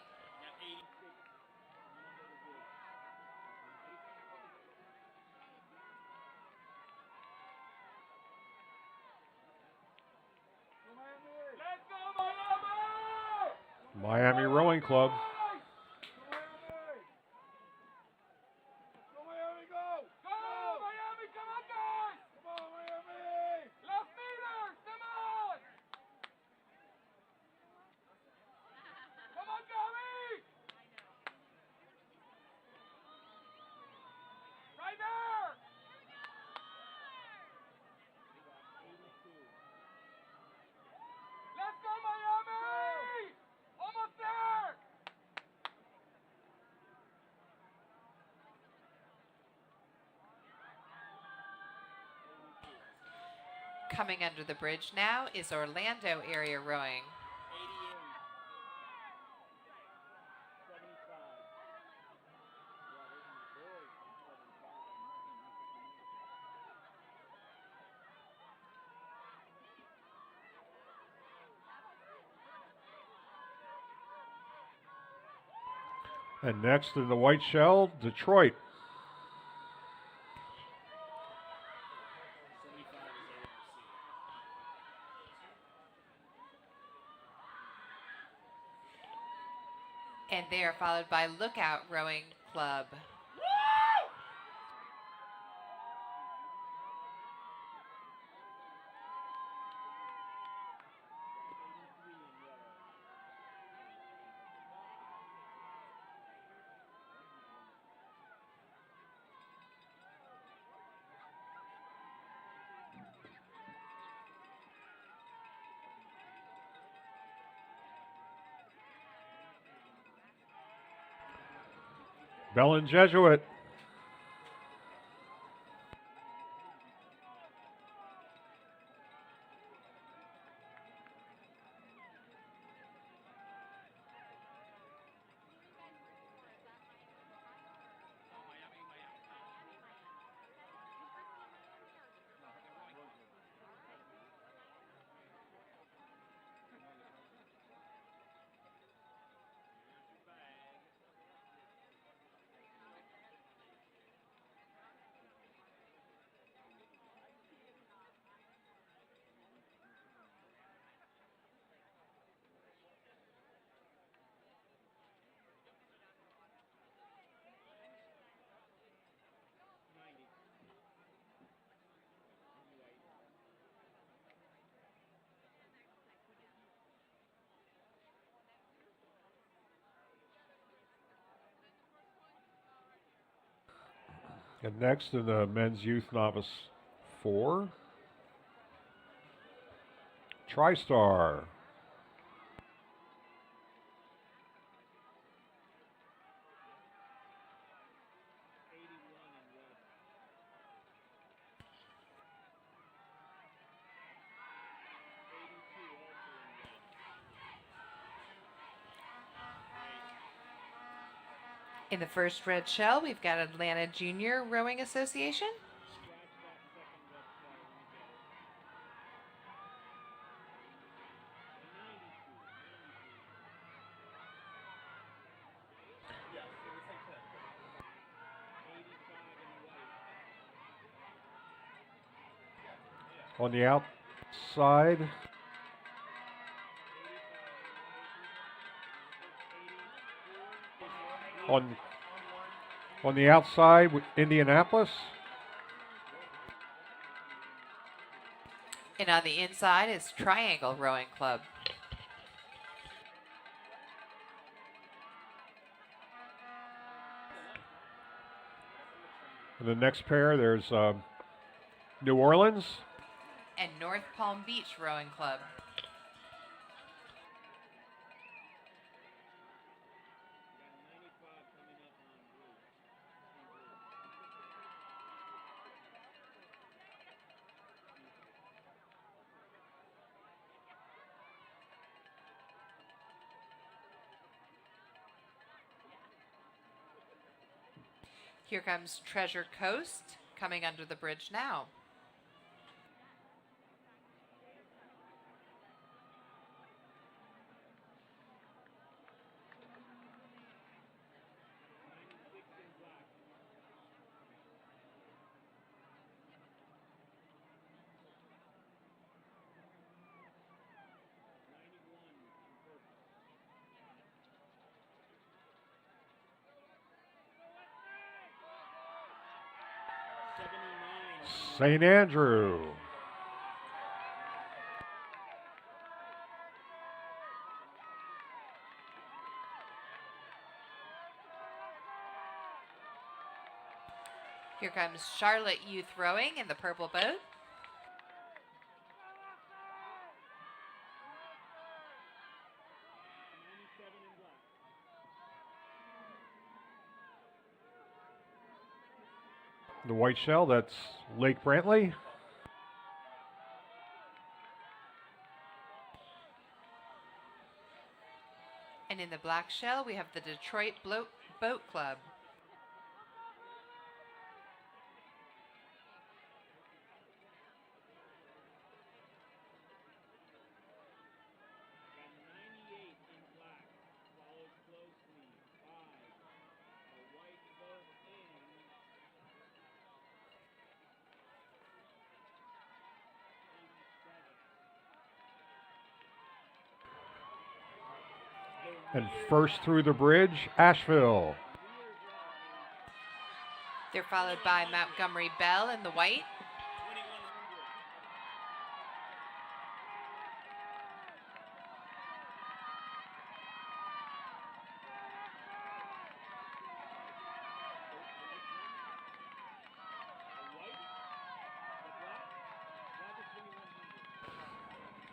Let's go, Miami! Miami Rowing Club. Go, Miami, go! Go, Miami, come on, guys! Come on, Miami! Last meters, come on! Come on, Gabby! Right there! Let's go, Miami! Almost there! Coming under the bridge now is Orlando area rowing. And next in the white shell, Detroit. And they are followed by Lookout Rowing Club. Bellin Jesuit. And next in the men's youth novice 4, TriStar. In the first red shell, we've got Atlanta Junior Rowing Association. On the outside, On the outside, Indianapolis. And on the inside is Triangle Rowing Club. And the next pair, there's New Orleans. And North Palm Beach Rowing Club. Here comes Treasure Coast coming under the bridge now. St. Andrew. Here comes Charlotte Youth Rowing in the purple boat. The white shell, that's Lake Brantley. And in the black shell, we have the Detroit Boat Club. And first through the bridge, Asheville. They're followed by Montgomery Bell in the white.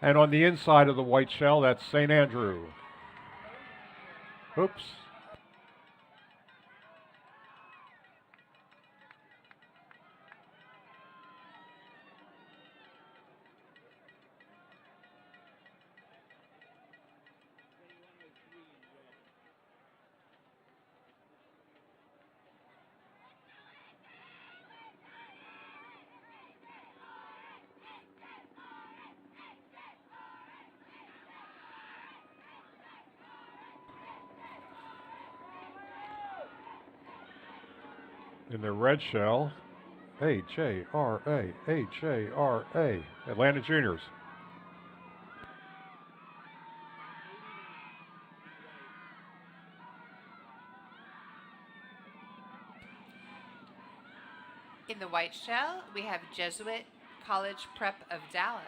And on the inside of the white shell, that's St. Andrew. Oops. In the red shell, H-A-R-A, H-A-R-A, Atlanta Juniors. In the white shell, we have Jesuit College Prep of Dallas.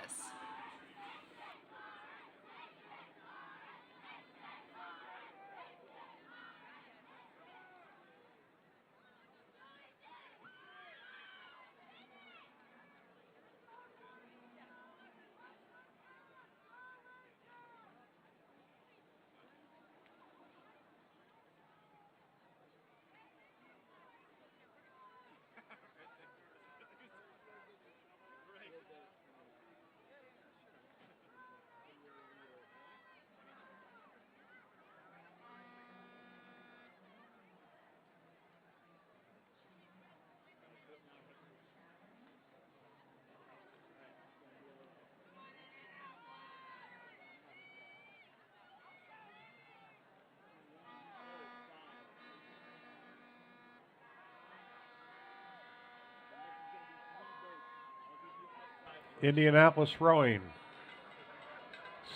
Indianapolis Rowing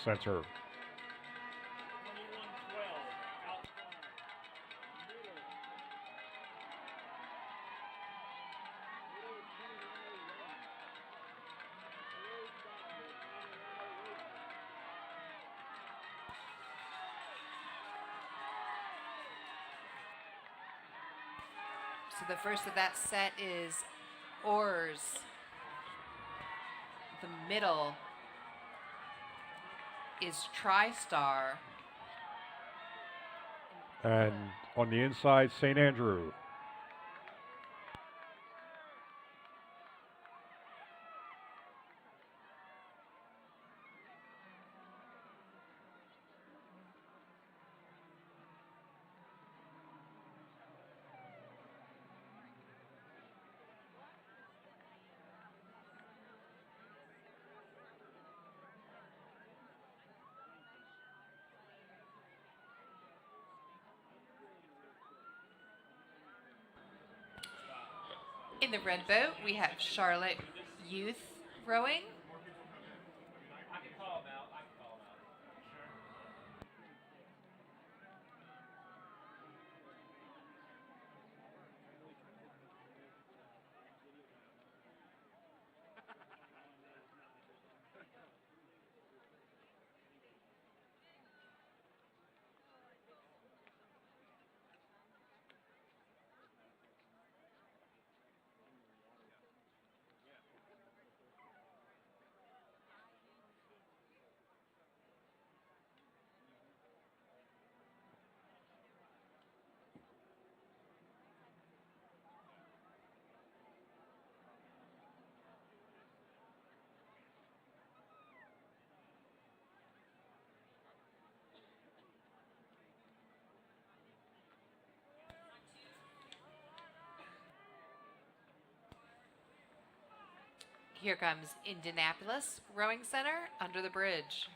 Center. So the first of that set is oars. The middle is TriStar. And on the inside, St. Andrew. In the red boat, we have Charlotte Youth rowing. Here comes Indianapolis Rowing Center under the bridge.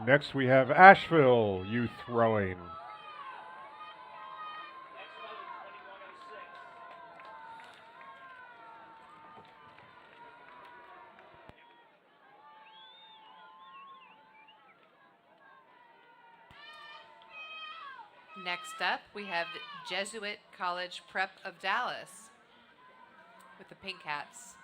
Next, we have Asheville Youth Rowing. Next up, we have Jesuit College Prep of Dallas with the Pink Hats.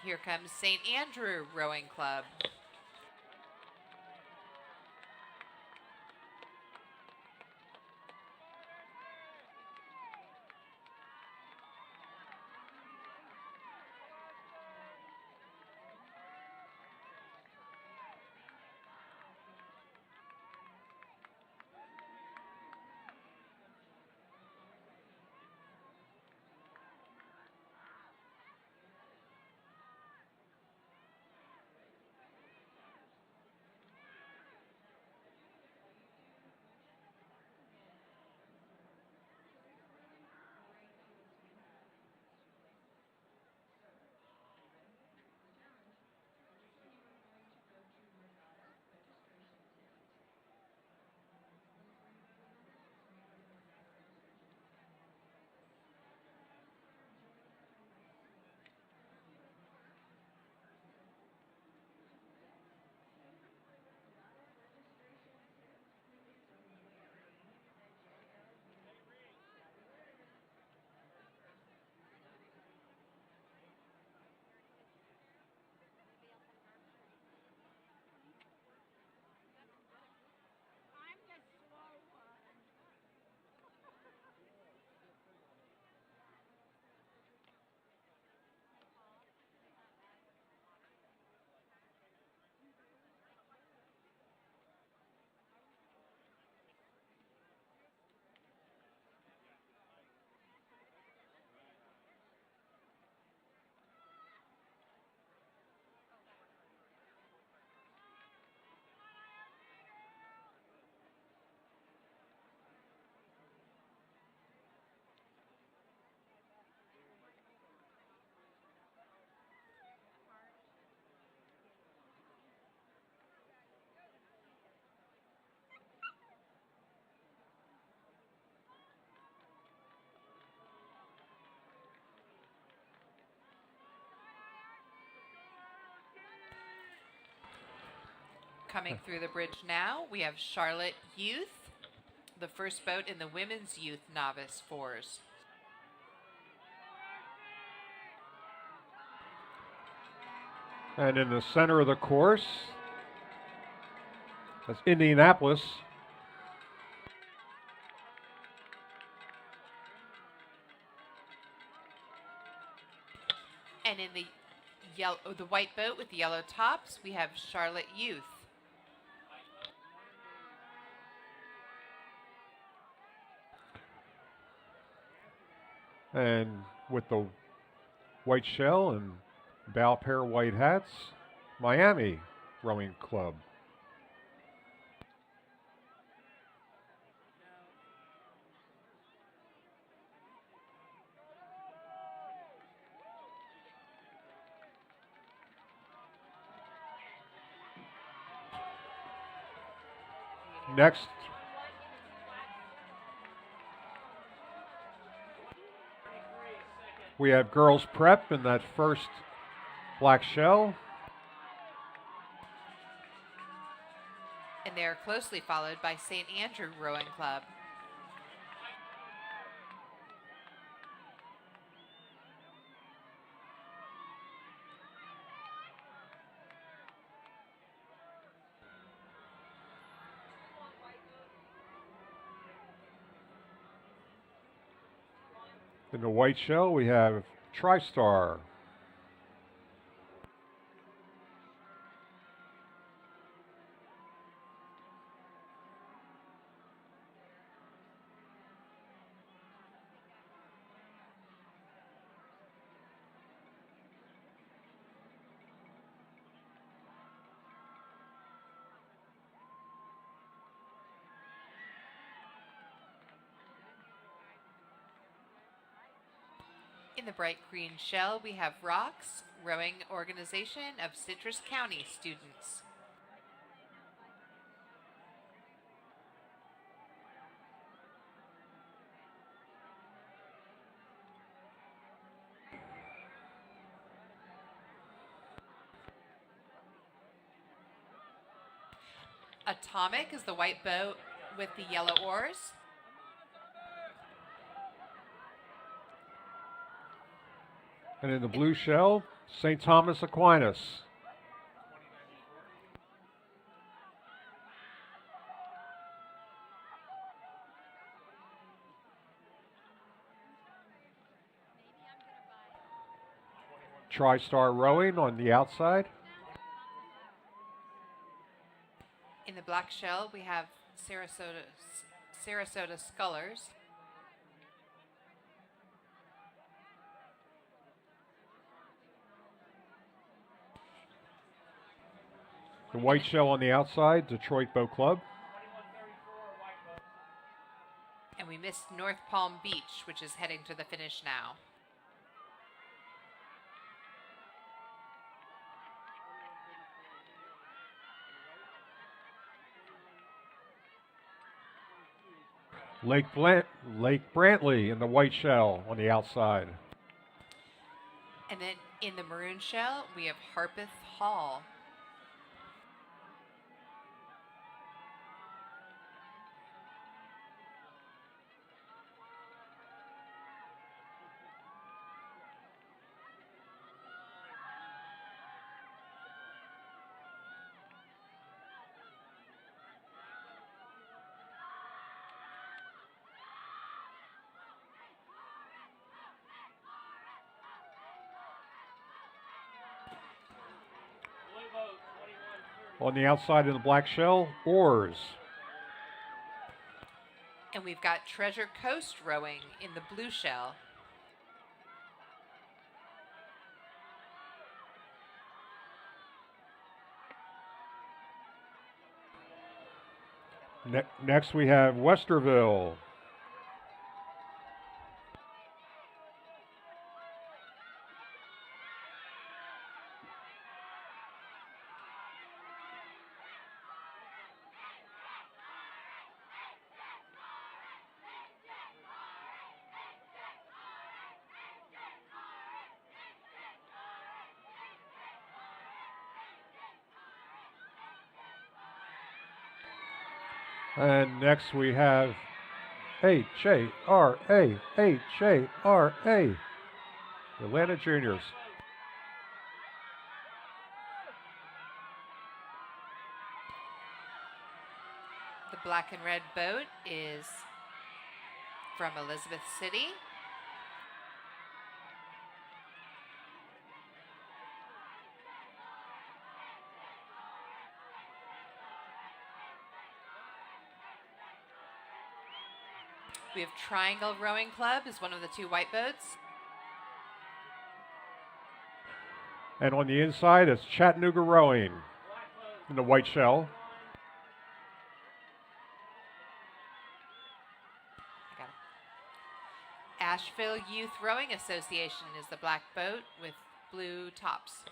Here comes St. Andrew Rowing Club. Coming through the bridge now, we have Charlotte Youth, the first boat in the women's youth novice fours. And in the center of the course, that's Indianapolis. And in the white boat with the yellow tops, we have Charlotte Youth. And with the white shell and bow pair white hats, Miami Rowing Club. Next, we have girls prep in that first black shell. And they are closely followed by St. Andrew Rowing Club. In the white shell, we have TriStar. In the bright green shell, we have Rocks, Rowing Organization of Citrus County students. Atomic is the white boat with the yellow oars. And in the blue shell, St. Thomas Aquinas. TriStar Rowing on the outside. In the black shell, we have Sarasota Scullers. The white shell on the outside, Detroit Boat Club. And we missed North Palm Beach, which is heading to the finish now. Lake Brantley in the white shell on the outside. And then in the maroon shell, we have Harpeth Hall. On the outside in the black shell, oars. And we've got Treasure Coast Rowing in the blue shell. Next we have Westerville. And next we have H-A-R-A, H-A-R-A, Atlanta Juniors. The black and red boat is from Elizabeth City. We have Triangle Rowing Club is one of the two white boats. And on the inside, it's Chattanooga Rowing in the white shell. I got it. Asheville Youth Rowing Association is the black boat with blue tops.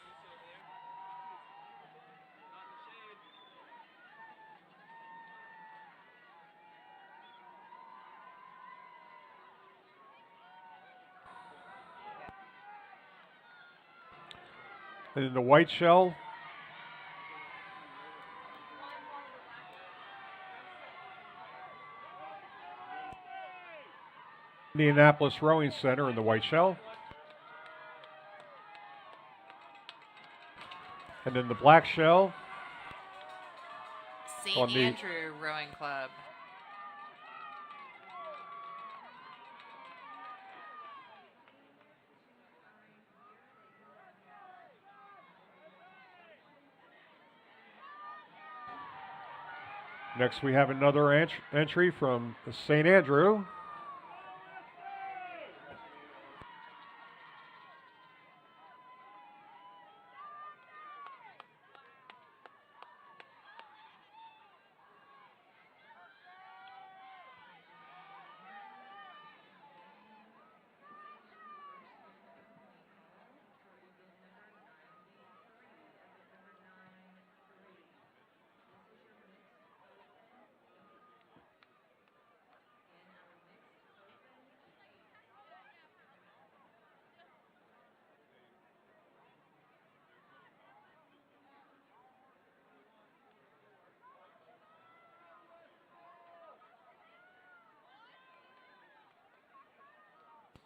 And in the white shell, Indianapolis Rowing Center in the white shell. And in the black shell, St. Andrew Rowing Club. next we have another entry from St. Andrew.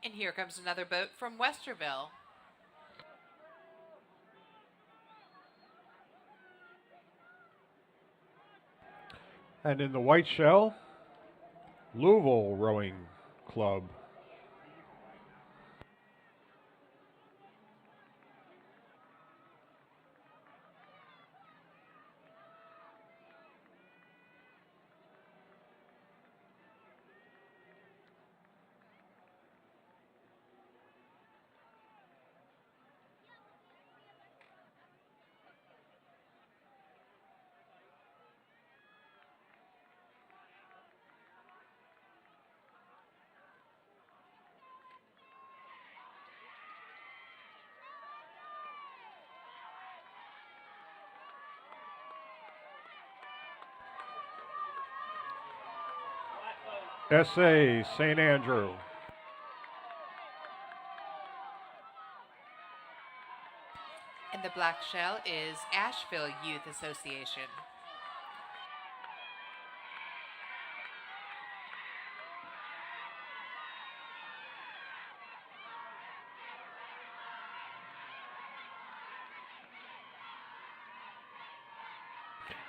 And here comes another boat from Westerville. And in the white shell, Louisville Rowing Club. SA St. Andrew. And the black shell is Asheville Youth Association.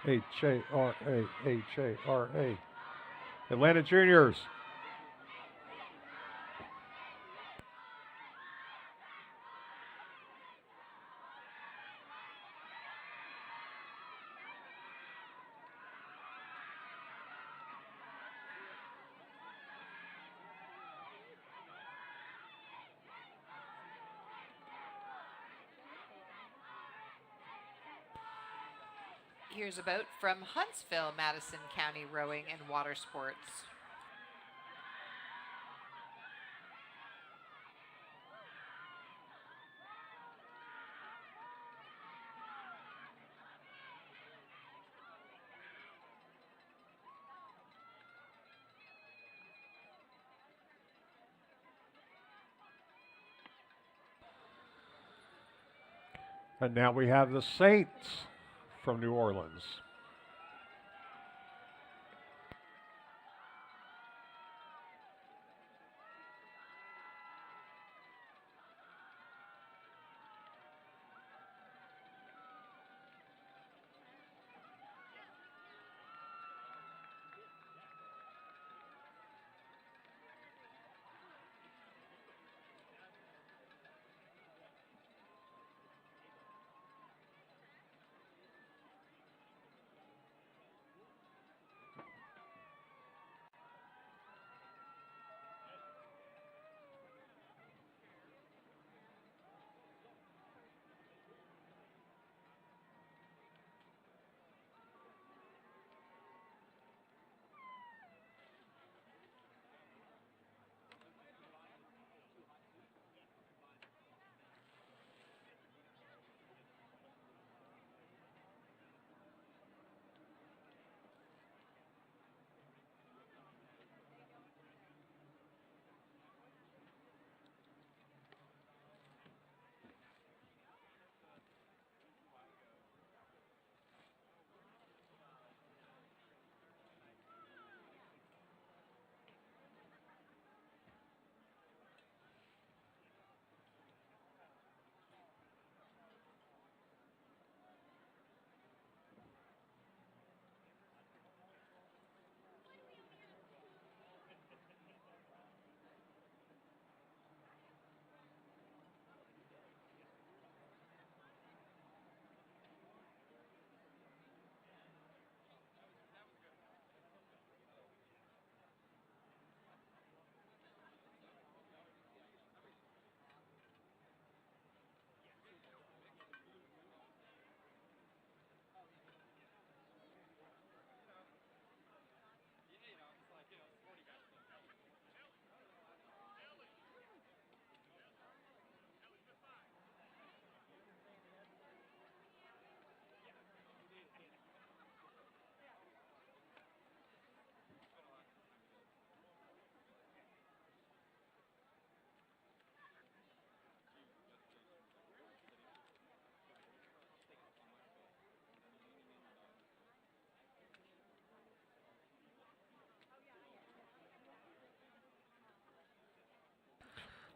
H-A-R-A, H-A-R-A. Atlanta Juniors. Here's a boat from Huntsville, Madison County Rowing and Water Sports. And now we have the Saints from New Orleans.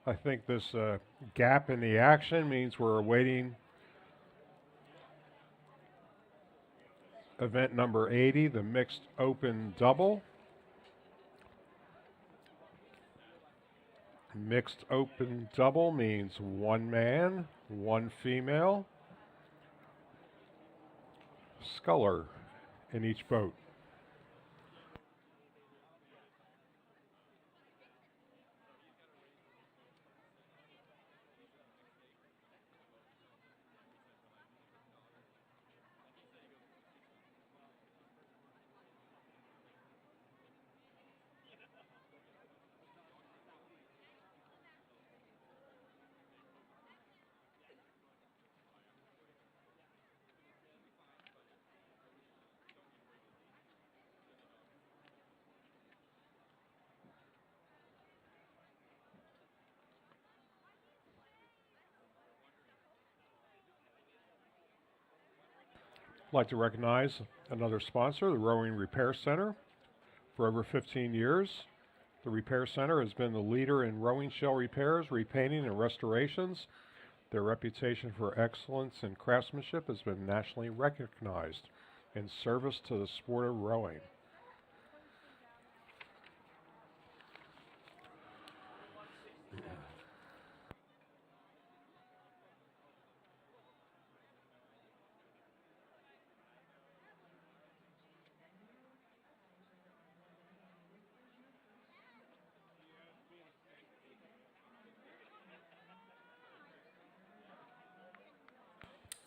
I think this gap in the action means we're awaiting event number 80, the mixed open double. Mixed open double means one man, one female, sculler in each boat. I'd like to recognize another sponsor, the Rowing Repair Center. For over 15 years, the Repair Center has been the leader in rowing shell repairs, repainting, and restorations. Their reputation for excellence and craftsmanship has been nationally recognized in service to the sport of rowing.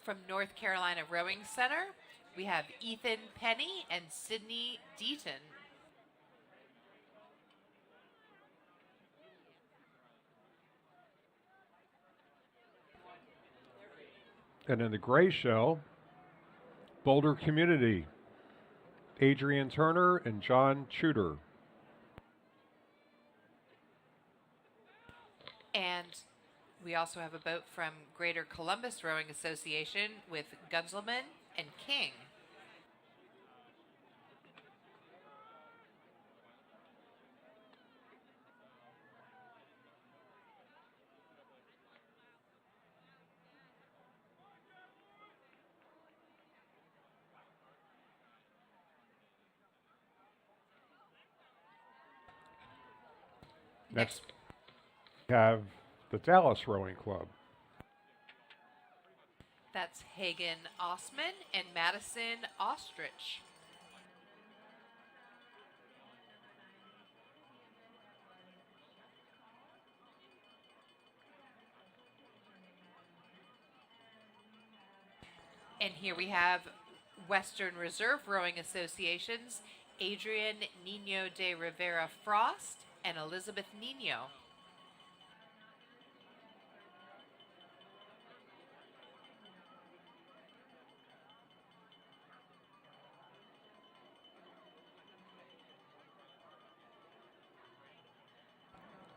From North Carolina Rowing Center, we have Ethan Penny and Sydney Deaton. And in the gray shell, Boulder Community, Adrian Turner and John Chuter. And we also have a boat from Greater Columbus Rowing Association with Gunzelman and King. Next, we have the Dallas Rowing Club. That's Hagen Osman and Madison Ostrich. And here we have Western Reserve Rowing Association's Adrian Nino de Rivera Frost and Elizabeth Nino.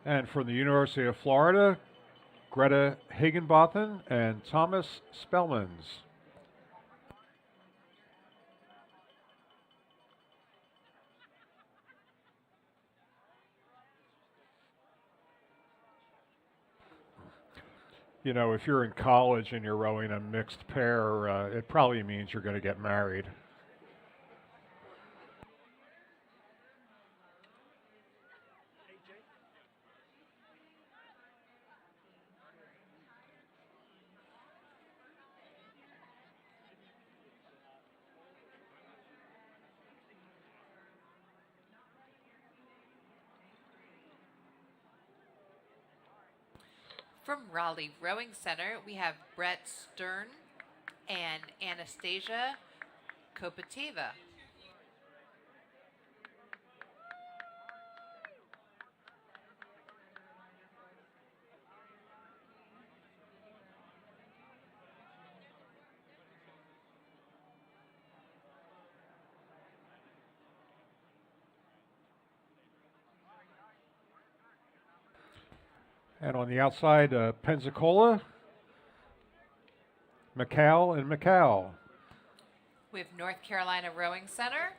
And from the University of Florida, Greta Higginbotham and Thomas Spellmans. You know, if you're in college and you're rowing a mixed pair, it probably means you're going to get married. From Raleigh Rowing Center, we have Brett Stern and Anastasia Kopateva. And on the outside, Pensacola, Macau, and Macau. We have North Carolina Rowing Center.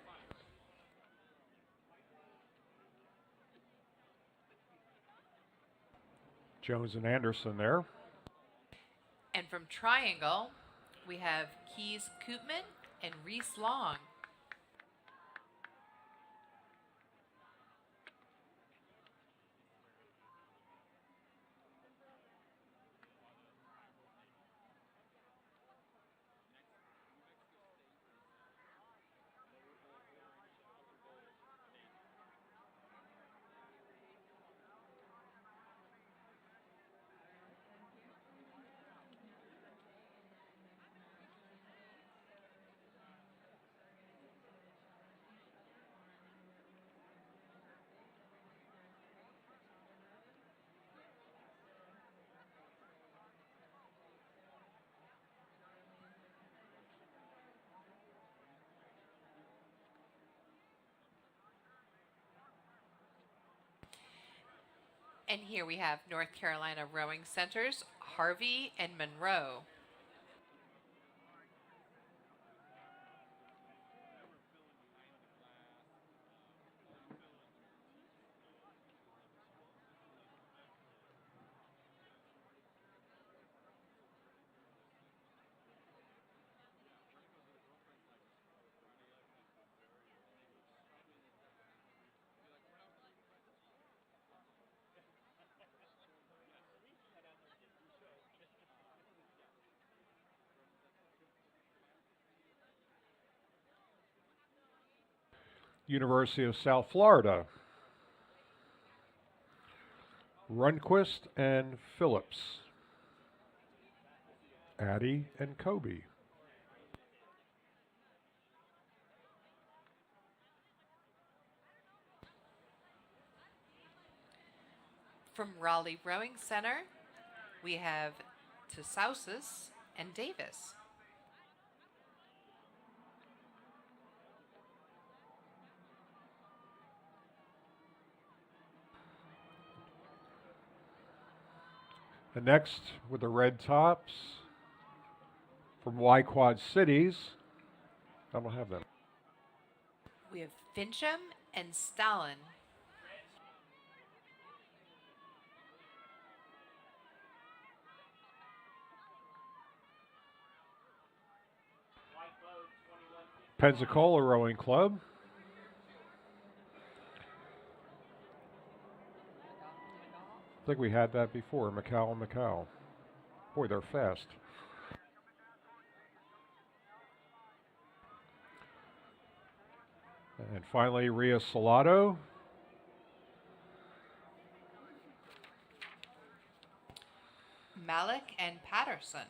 Jones and Anderson there. And from Triangle, we have Keys Koopman and Reese Long. And here we have North Carolina Rowing Centers, Harvey and Monroe. University of South Florida. Runquist and Phillips. Addie and Kobe. From Raleigh Rowing Center, we have Tesausis and Davis. And next, with the red tops, from Y Quad Cities, I don't have them. We have Fincham and Stalin. Pensacola Rowing Club. I think we had that before, Macau and Macau. Boy, they're fast. And finally, Ria Salado. Malik and Patterson.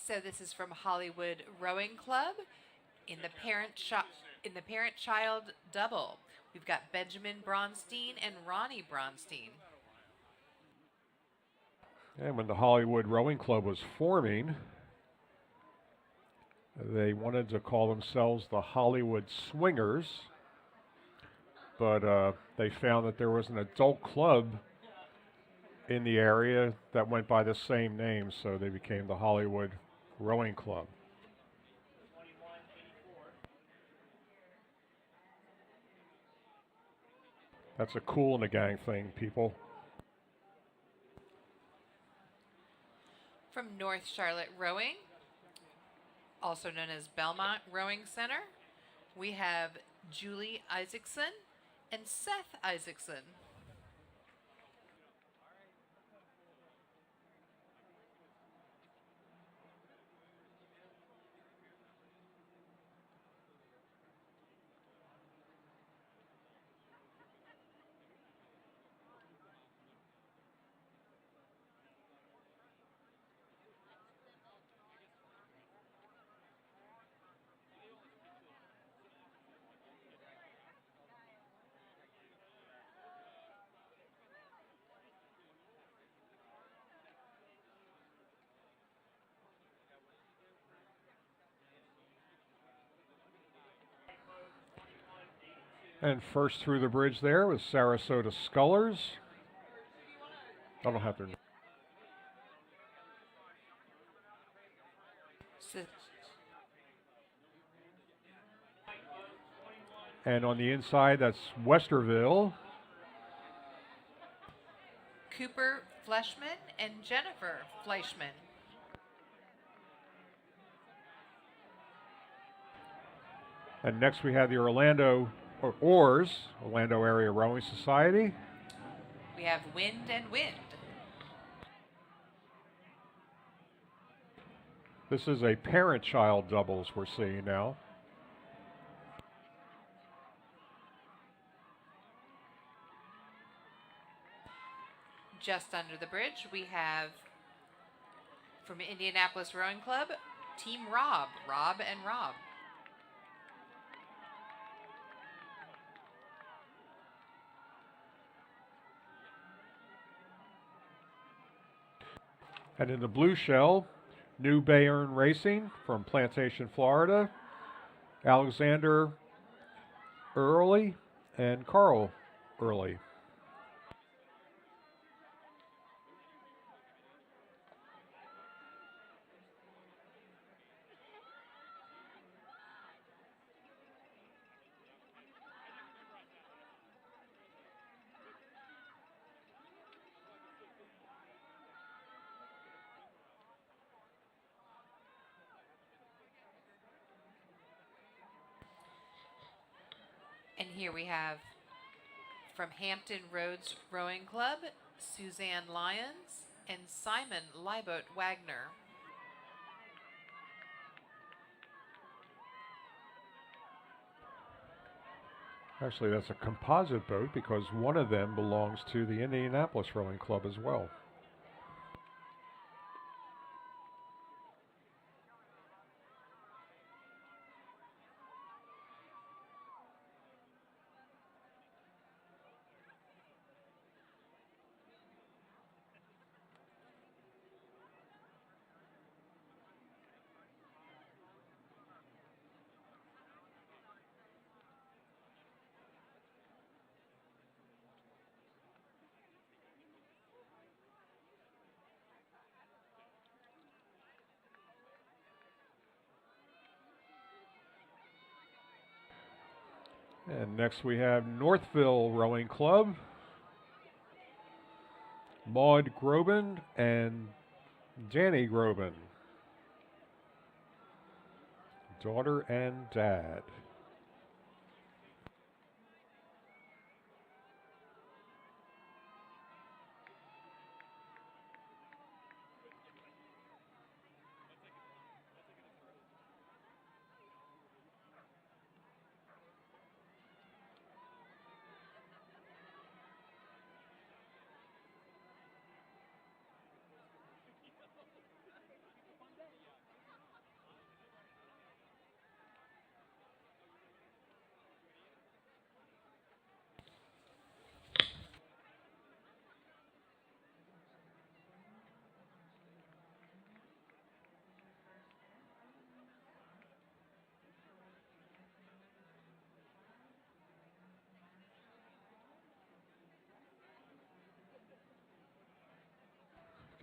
So this is from Hollywood Rowing Club in the parent-child double. We've got Benjamin Bronstein and Ronnie Bronstein. And when the Hollywood Rowing Club was forming, they wanted to call themselves the Hollywood Swingers, but they found that there was an adult club in the area that went by the same name, so they became the Hollywood Rowing Club. That's a cool in the gang thing, people. From North Charlotte Rowing, also known as Belmont Rowing Center, we have Julie Isaacson and Seth Isaacson. And first through the bridge there was Sarasota Scullers. I don't have their name. So And on the inside, that's Westerville. Cooper Fleshman and Jennifer Fleischman. And next we have the Orlando Area Rowing Society. We have Wind and Wind. This is a parent-child doubles we're seeing now. Just under the bridge, we have from Indianapolis Rowing Club, Team Rob and Rob. And in the blue shell, New Bayern Racing from Plantation, Florida, Alexander Early and Carl Early. And here we have from Hampton Roads Rowing Club, Suzanne Lyons and Simon Leiboat Wagner. Actually, that's a composite boat because one of them belongs to the Indianapolis Rowing Club as well. And next we have Northville Rowing Club, Maud Groban and Danny Groban, daughter and dad.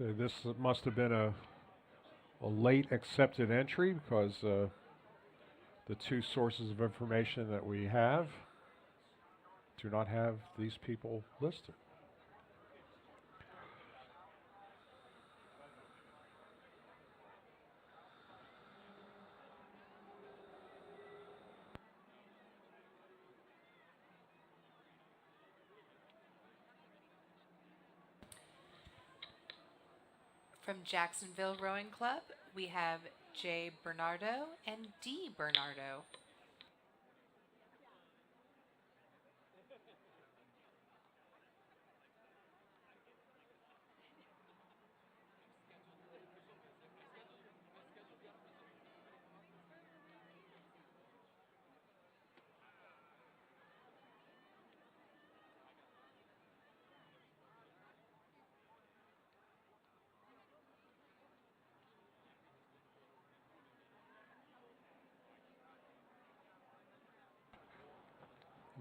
Okay, this must have been a late accepted entry because the two sources of information that we have do not have these people listed. From Jacksonville Rowing Club, we have J. Bernardo and D. Bernardo.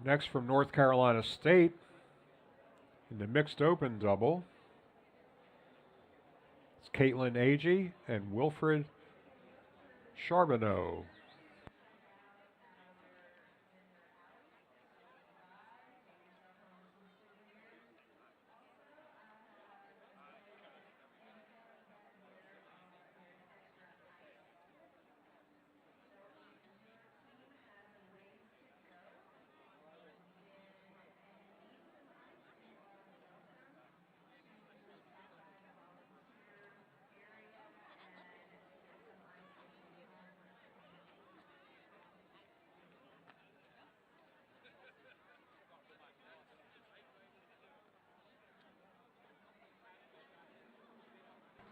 Next from North Carolina State, in the mixed open double, it's Caitlin Agee and Wilfred Charbonneau.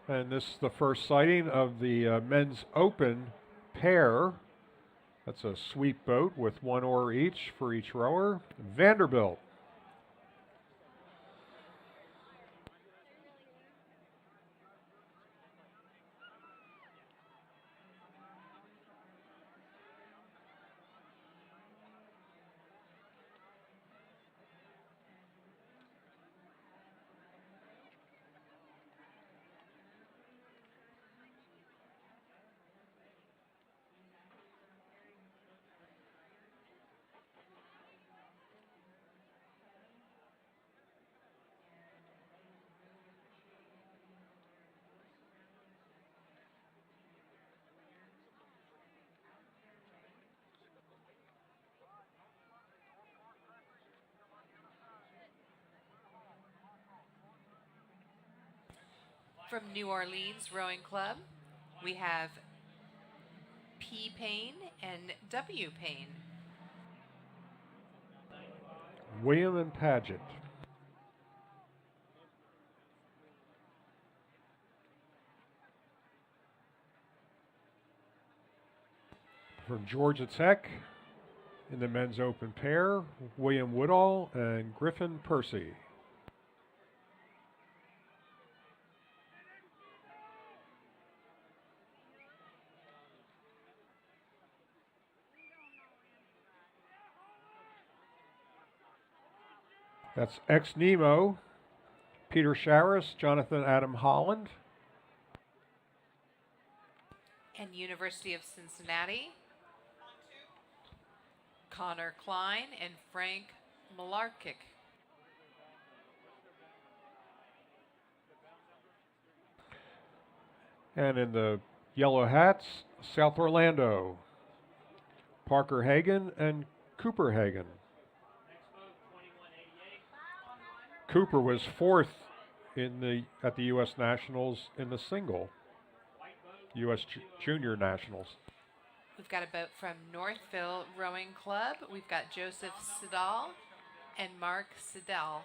And this is the first sighting of the men's open pair. That's a sweep boat with one oar each for each rower. Vanderbilt. From New Orleans Rowing Club, we have P. Payne and W. Payne. William and Paget. From Georgia Tech, in the men's open pair, William Woodall and Griffin Percy. That's ex-Nemo, Peter Sharis, Jonathan Adam Holland. And University of Cincinnati, Connor Klein and Frank Malarkic. And in the yellow hats, South Orlando, Parker Hagan and Cooper Hagan. Cooper was fourth at the U.S. Nationals in the single, U.S. Junior Nationals. We've got a boat from Northville Rowing Club. We've got Joseph Siddall and Mark Siddell.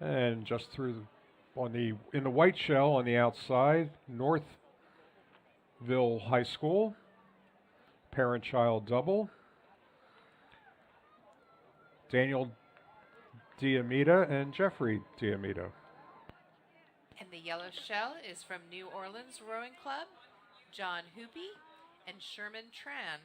And just through in the white shell on the outside, Northville High School, parent-child double. Daniel Diamita and Jeffrey Diamita. And the yellow shell is from New Orleans Rowing Club, John Hoopy and Sherman Tran.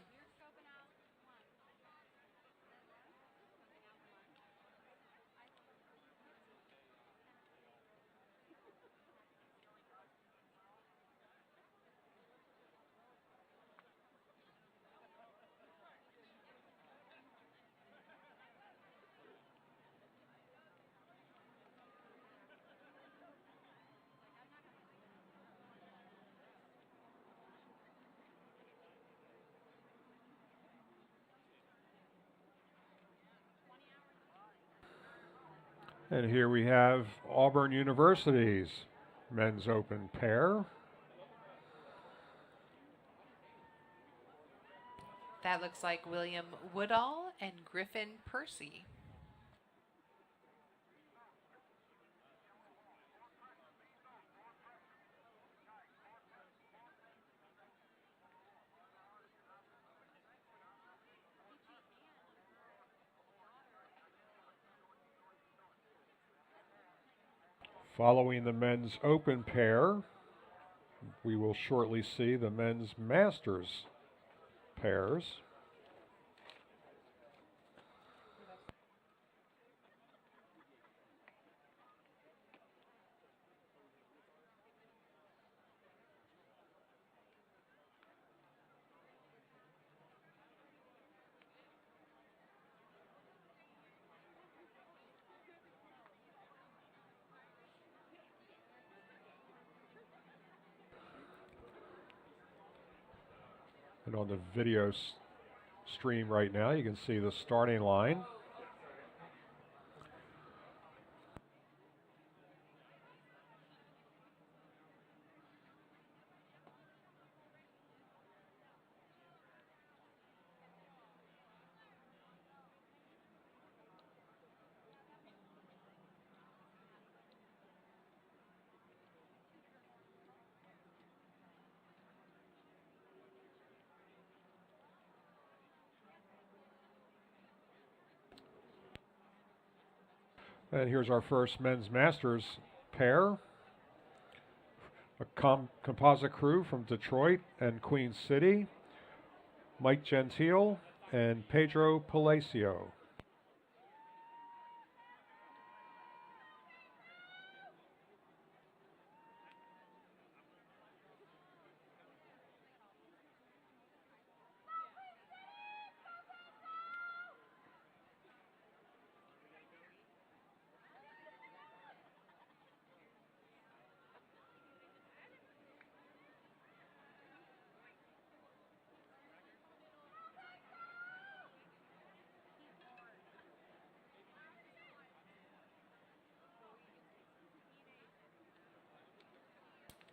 And here we have Auburn University's men's open pair. That looks like William Woodall and Griffin Percy. Following the men's open pair, we will shortly see the men's masters pairs. And on the video stream right now, you can see the starting line. And here's our first men's masters pair. A composite crew from Detroit and Queen City, Mike Gentile and Pedro Palacio.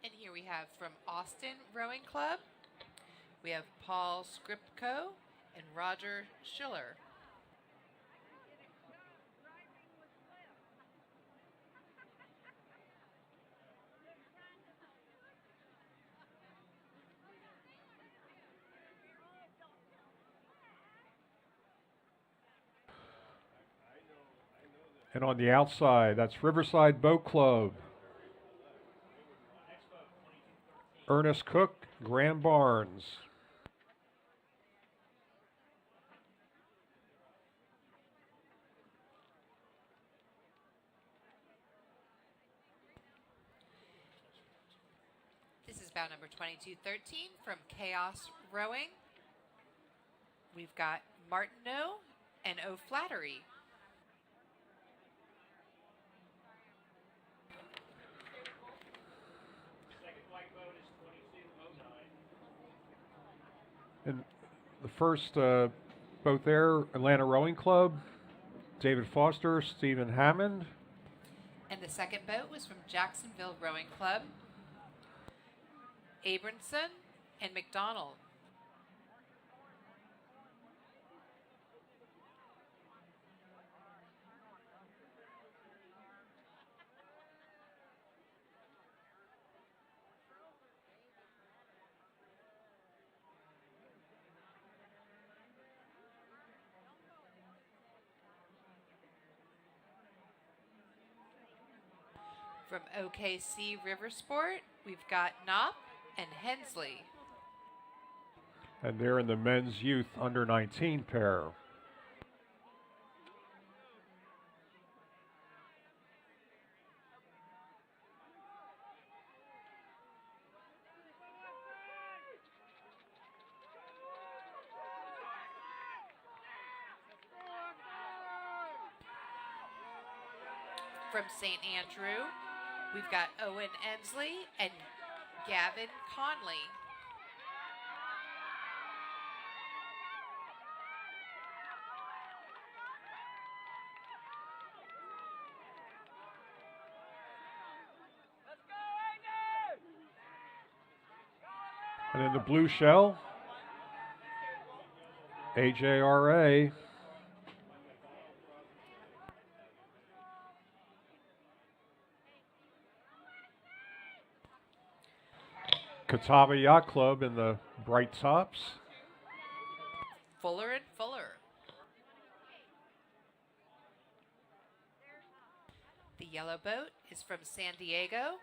And here we have from Austin Rowing Club, we have Paul Skripko and Roger Schiller. And on the outside, that's Riverside Boat Club. Ernest Cook, Graham Barnes. This is bout number 2213 from Chaos Rowing. We've got Martineau and O'Flattery. And the first boat there, Atlanta Rowing Club, David Foster, Stephen Hammond. And the second boat was from Jacksonville Rowing Club, Abramson and McDonald. From OKC River Sport, we've got Knopp and Hensley. And they're in the men's youth under 19 pair. From St. Andrew, we've got Owen Ensley and Gavin Conley. And in the blue shell, AJRA. Catawba Yacht Club in the bright tops. Fuller and Fuller. The yellow boat is from San Diego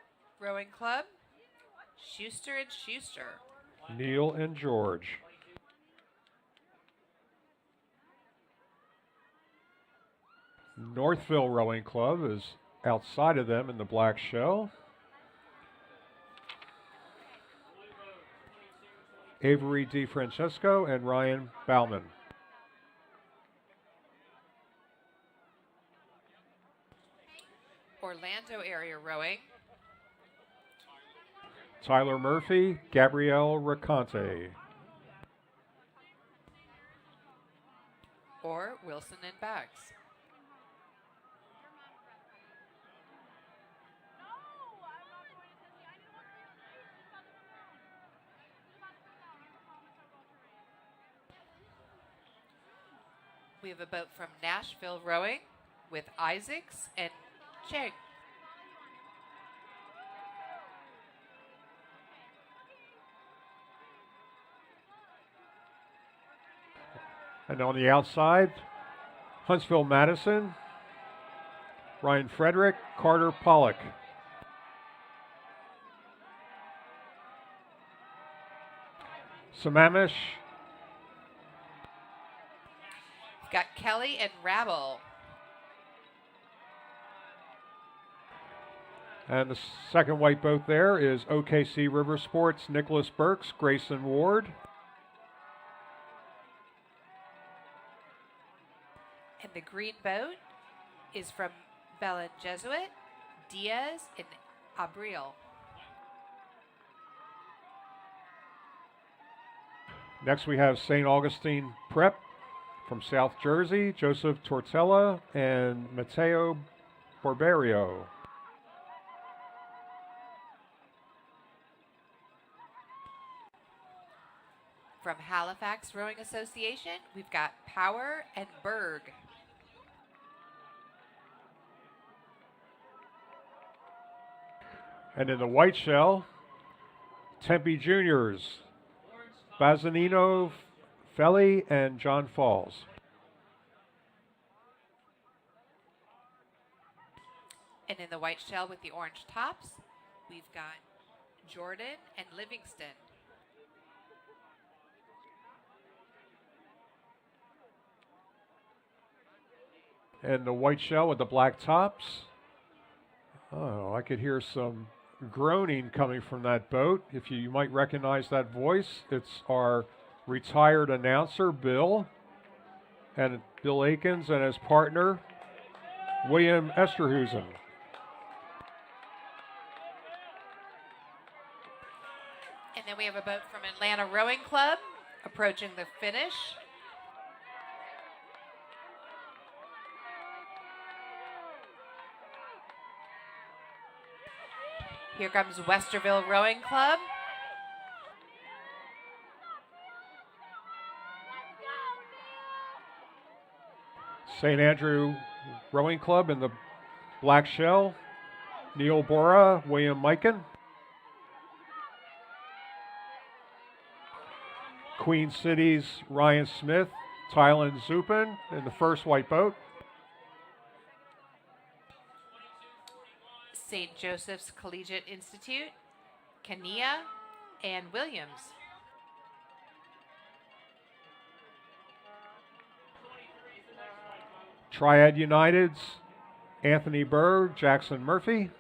Rowing Club, Schuster and Schuster. Neil and George. Northville Rowing Club is outside of them in the black shell. Avery DiFrancesco and Ryan Bauman. Orlando area rowing. Tyler Murphy, Gabrielle Raconte. Or Wilson and Bags. We have a boat from Nashville rowing with Isaacs and Cheng. And on the outside, Huntsville Madison, Ryan Frederick, Carter Pollock. Sammamish. We've got Kelly and Rabble. And the second white boat there is OKC River Sports, Nicholas Burks, Grayson Ward. And the green boat is from Belen Jesuit, Diaz, and Abril. Next we have St. Augustine Prep from South Jersey, Joseph Tortella and Matteo Barberio. From Halifax Rowing Association, we've got Power and Berg. And in the white shell, Tempe Juniors, Bazzanino, Felly, and John Falls. And in the white shell with the orange tops, we've got Jordan and Livingston. And the white shell with the black tops. Oh, I could hear some groaning coming from that boat. If you might recognize that voice, it's our retired announcer, Bill, and Bill Akins and his partner, William Esterhusen. And then we have a boat from Atlanta Rowing Club approaching the finish. Here comes Westerville Rowing Club. St. Andrew Rowing Club in the black shell, Neil Bora, William Mikan. Queen City's Ryan Smith, Tylen Zupin in the first white boat. St. Joseph's Collegiate Institute, Kania, and Williams. Triad United's Anthony Berg, Jackson Murphy.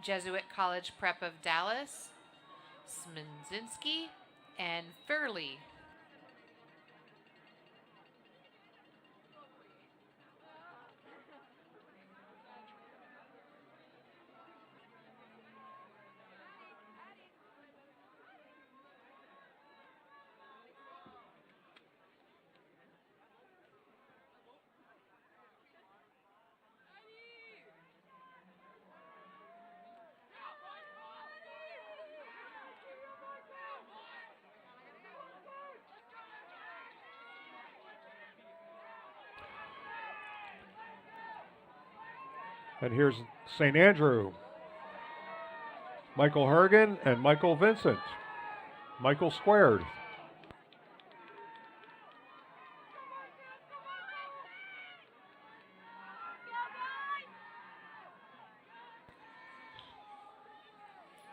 Jesuit College Prep of Dallas, Sminzinski, and Furley. And here's St. Andrew. Michael Hergen and Michael Vincent. Michael squared.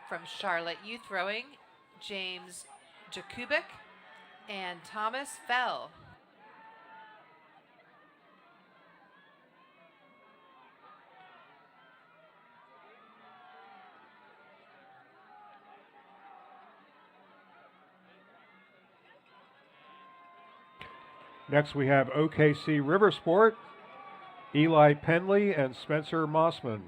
From Charlotte Youth Rowing, James Jakubik and Thomas Fell. Next we have OKC Riversport, Eli Penley and Spencer Mossman.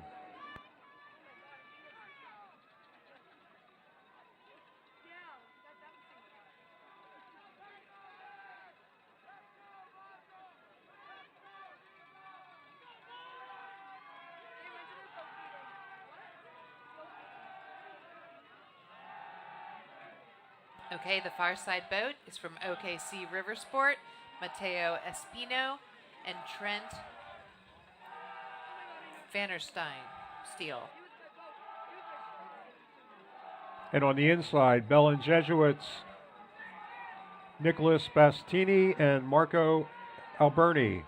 Okay, the far side boat is from OKC Riversport, Mateo Espino and Trent Vannerstein Steele. And on the inside, Bellin Jesuits, Nicholas Bastini and Marco Alberni.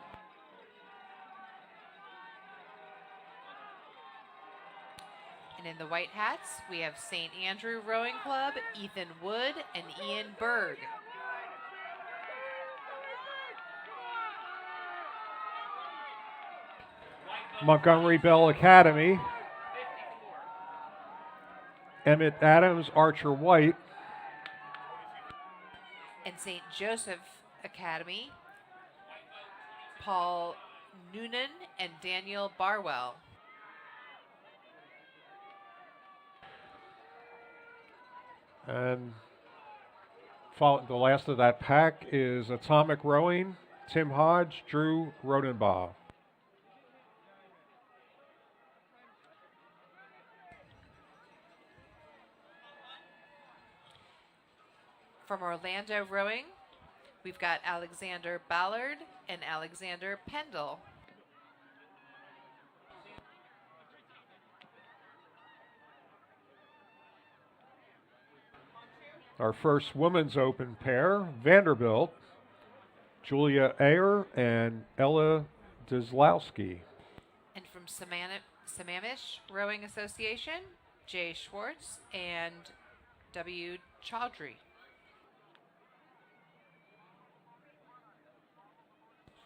And in the white hats, we have St. Andrew Rowing Club, Ethan Wood and Ian Berg. Montgomery Bell Academy, Emmett Adams, Archer White. And St. Joseph Academy, Paul Noonan and Daniel Barwell. And the last of that pack is Atomic Rowing, Tim Hodge, Drew Rodenbaugh. From Orlando Rowing, we've got Alexander Ballard and Alexander Pendle. Our first women's open pair, Vanderbilt, Julia Ayer and Ella Dizlowski. And from Sammamish Rowing Association, Jay Schwartz and W. Chaudhry.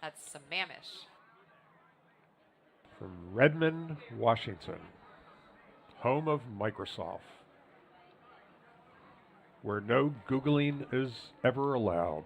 That's Sammamish. From Redmond, Washington, home of Microsoft, where no Googling is ever allowed.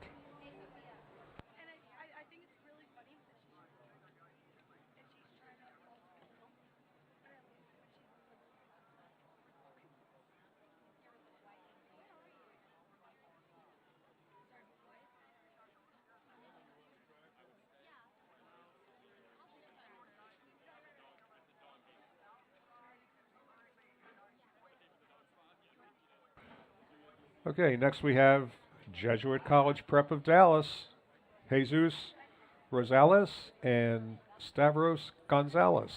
Okay, next we have Jesuit College Prep of Dallas, Jesus Rosales and Stavros Gonzalez.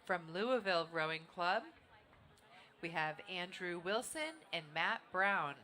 From Louisville Rowing Club, we have Andrew Wilson and Matt Brown.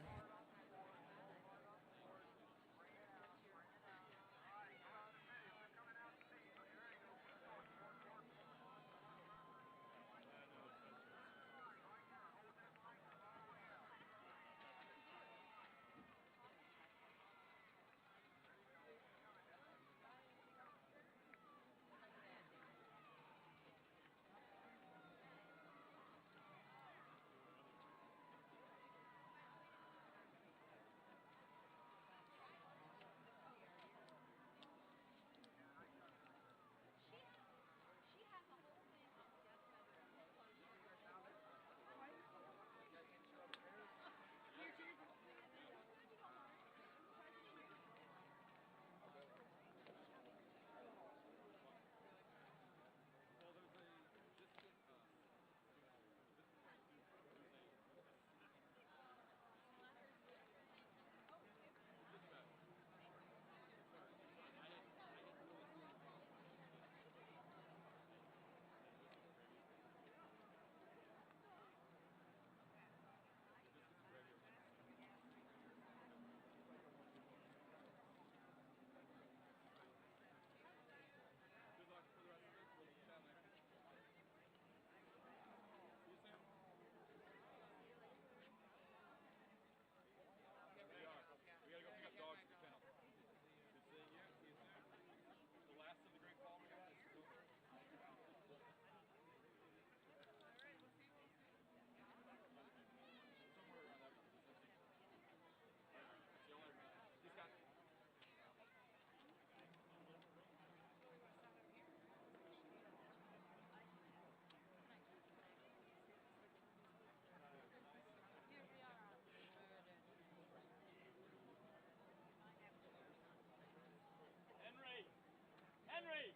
Henry!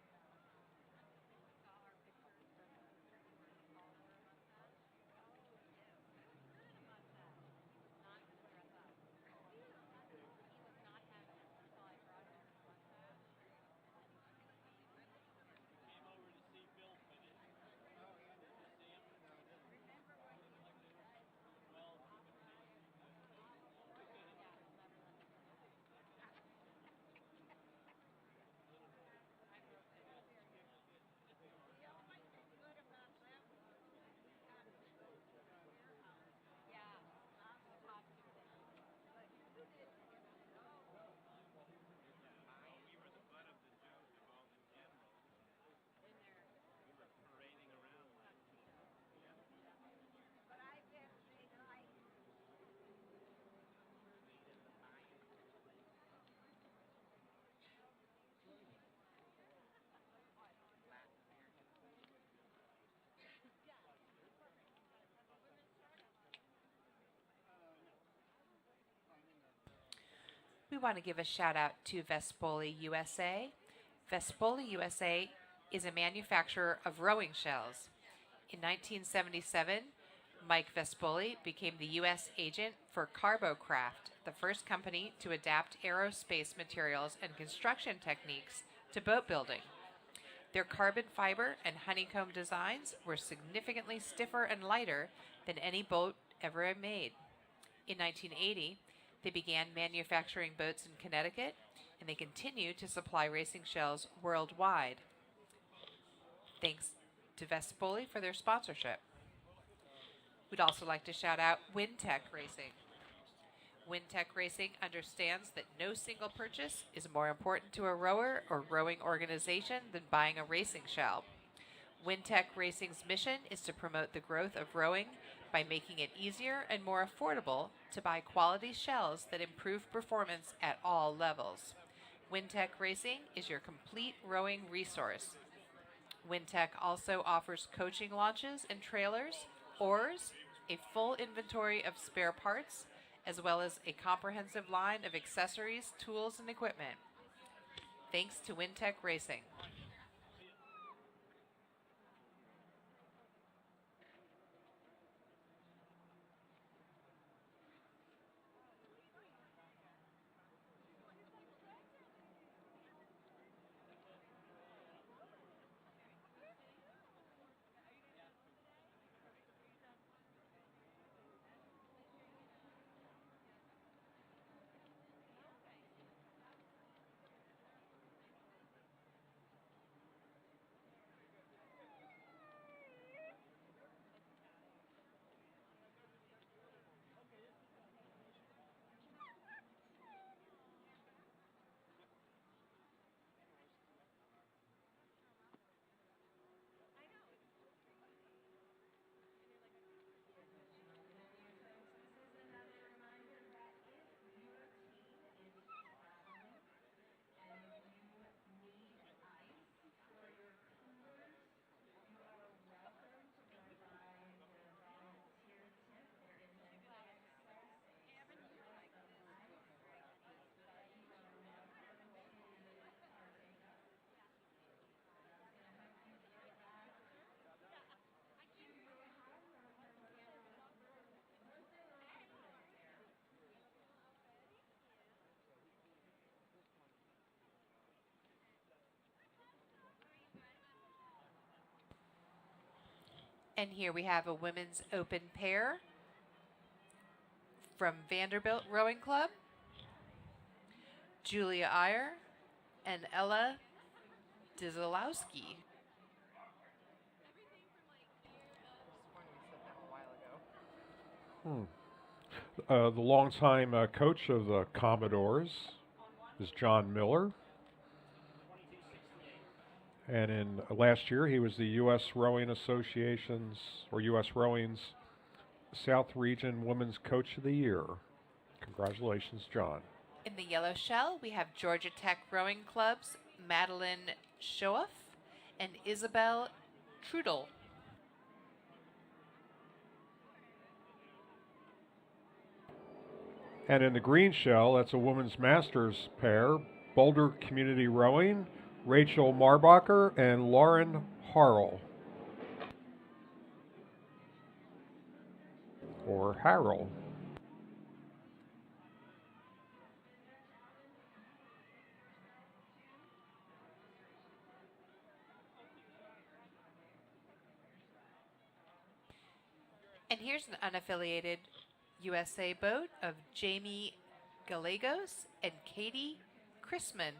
We want to give a shout out to Vespoli USA. Vespoli USA is a manufacturer of rowing shells. In 1977, Mike Vespoli became the U.S. agent for Carbocraft, the first company to adapt aerospace materials and construction techniques to boat building. Their carbon fiber and honeycomb designs were significantly stiffer and lighter than any boat ever made. In 1980, they began manufacturing boats in Connecticut, and they continue to supply racing shells worldwide. Thanks to Vespoli for their sponsorship. We'd also like to shout out Wintech Racing. Wintech Racing understands that no single purchase is more important to a rower or rowing organization than buying a racing shell. Wintech Racing's mission is to promote the growth of rowing by making it easier and more affordable to buy quality shells that improve performance at all levels. Wintech Racing is your complete rowing resource. Wintech also offers coaching launches and trailers, oars, a full inventory of spare parts, as well as a comprehensive line of accessories, tools, and equipment. Thanks to Wintech Racing. And here we have a women's open pair from Vanderbilt Rowing Club, Julia Iyer and Ella Dizolowski. The longtime coach of the Commodores is John Miller. And in last year, he was the U.S. Rowing Association's, or U.S. Rowing's, South Region Women's Coach of the Year. Congratulations, John. In the yellow shell, we have Georgia Tech Rowing Club's Madeline Shoaff and Isabel Trudel. And in the green shell, that's a women's masters pair, Boulder Community Rowing, Rachel Marbacher and Lauren Harrell. Or Harrell. And here's an unaffiliated USA boat of Jamie Gallegos and Katie Chrisman.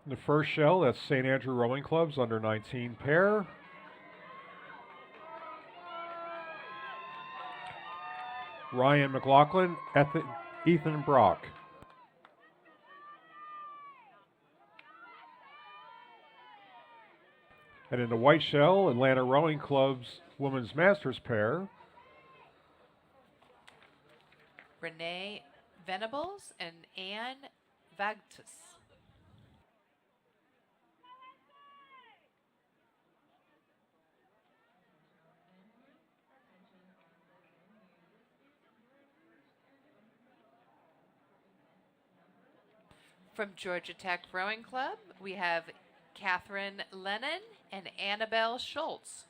In the first shell, that's St. Andrew Rowing Club's under 19 pair. Ryan McLaughlin, Ethan Brock. And in the white shell, Atlanta Rowing Club's women's masters pair. Renee Venables and Anne Vagtus. From Georgia Tech Rowing Club, we have Catherine Lennon and Annabelle Schultz.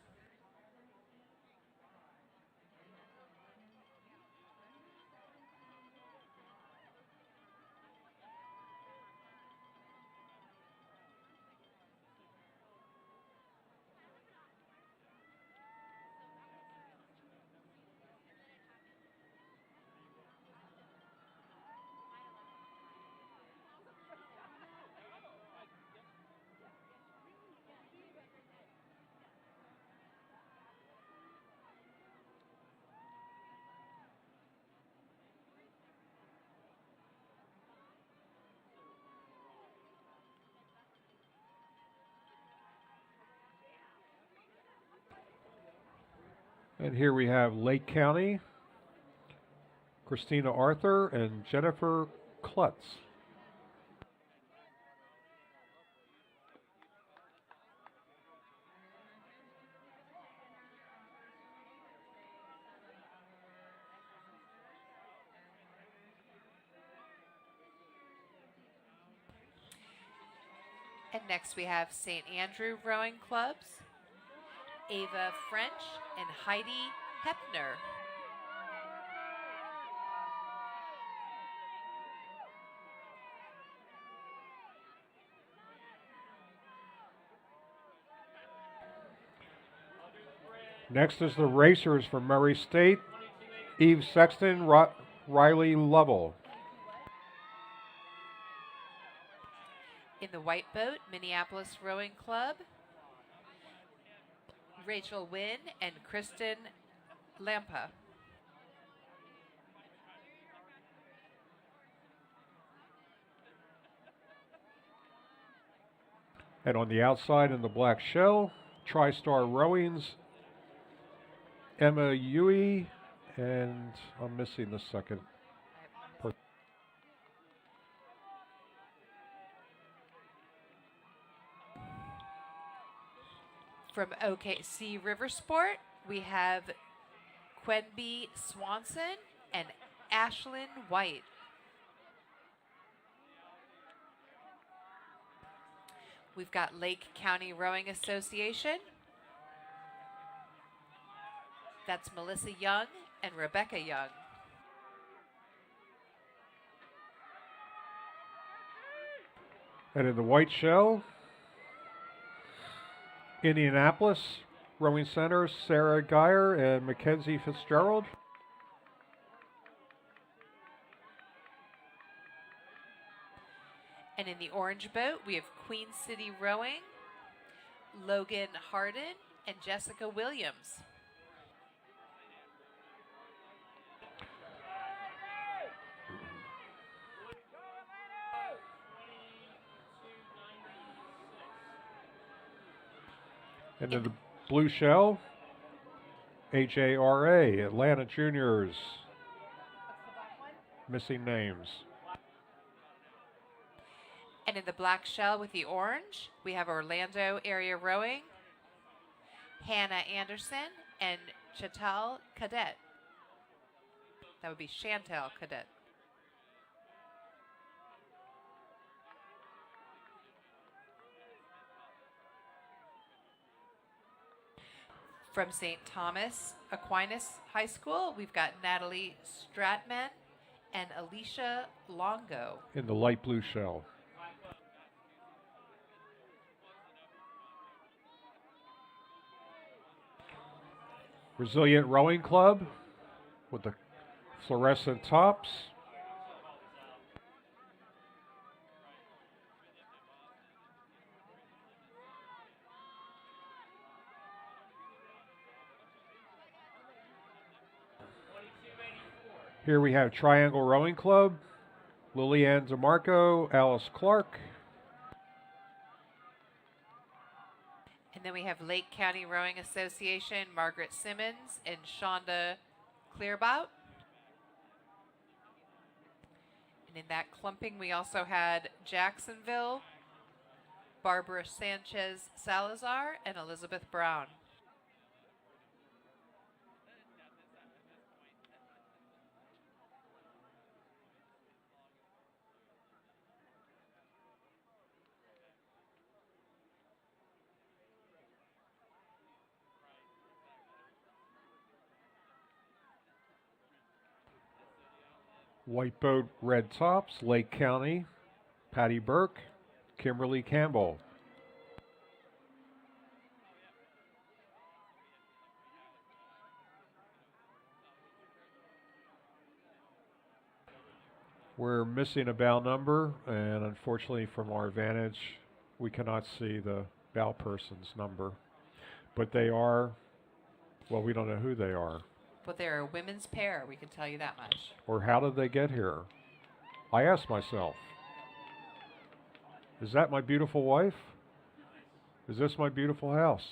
And here we have Lake County, Christina Arthur and Jennifer Klutz. And next we have St. Andrew Rowing Clubs, Ava French and Heidi Hepner. Next is the racers from Murray State, Eve Sexton, Riley Lovell. In the white boat, Minneapolis Rowing Club, Rachel Wynn and Kristen Lampa. And on the outside in the black shell, TriStar Rowing's Emma Yui, and I'm missing the second person. From OKC River Sport, we have Quenby Swanson and Ashlyn White. We've got Lake County Rowing Association. That's Melissa Young and Rebecca Young. And in the white shell, Indianapolis Rowing Center, Sarah Geyer and Mackenzie Fitzgerald. And in the orange boat, we have Queen City Rowing, Logan Harden and Jessica Williams. And in the blue shell, HARA, Atlanta Juniors. Missing names. And in the black shell with the orange, we have Orlando Area Rowing, Hannah Anderson, and Chantal Cadet. That would be Chantal Cadet. From St. Thomas Aquinas High School, we've got Natalie Stratman and Alicia Longo. In the light blue shell. Resilient Rowing Club with the fluorescent tops. Here we have Triangle Rowing Club, Lillian DeMarco, Alice Clark. And then we have Lake County Rowing Association, Margaret Simmons and Shonda Clearbout. And in that clumping, we also had Jacksonville, Barbara Sanchez Salazar, and Elizabeth Brown. White boat, red tops, Lake County, Patty Burke, Kimberly Campbell. We're missing a bow number, and unfortunately from our vantage, we cannot see the bow person's number. But they are, well, we don't know who they are. But they're a women's pair, we can tell you that much. Or how did they get here? I ask myself, is that my beautiful wife? Is this my beautiful house?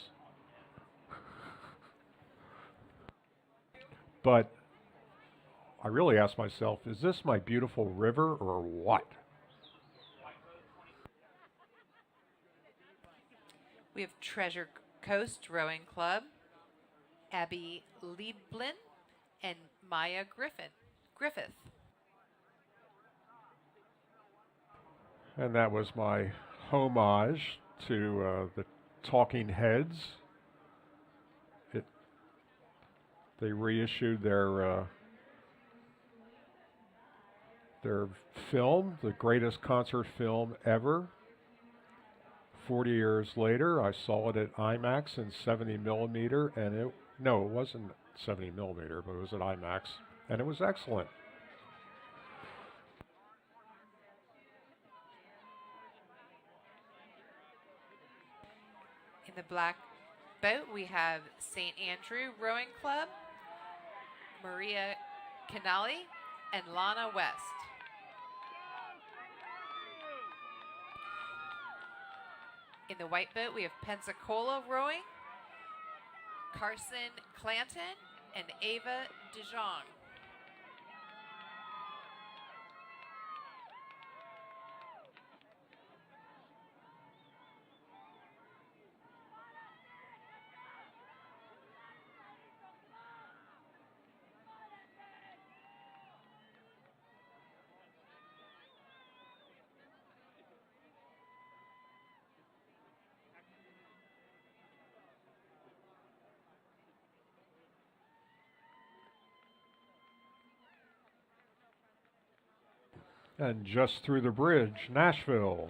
But I really ask myself, is this my beautiful river or what? We have Treasure Coast Rowing Club, Abby Liebblin, and Maya Griffith. And that was my homage to the Talking Heads. They reissued their film, the greatest concert film ever. 40 years later, I saw it at IMAX in 70 millimeter, and it wasn't 70 millimeter, but it was at IMAX, and it was excellent. In the black boat, we have St. Andrew Rowing Club, Maria Canali, and Lana West. In the white boat, we have Pensacola Rowing, Carson Clanton, and Ava DeJong. And just through the bridge, Nashville,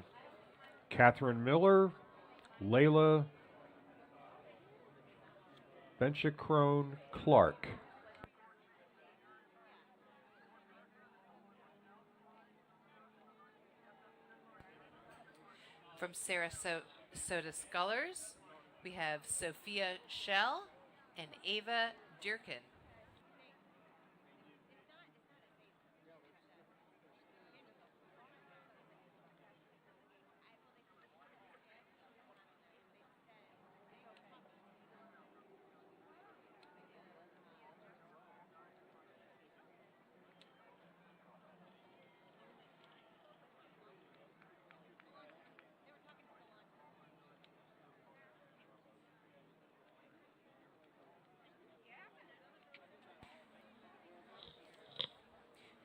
Catherine Miller, Layla Benchicrone Clark. From Sarasota Scullers, we have Sophia Shell and Ava Durkin.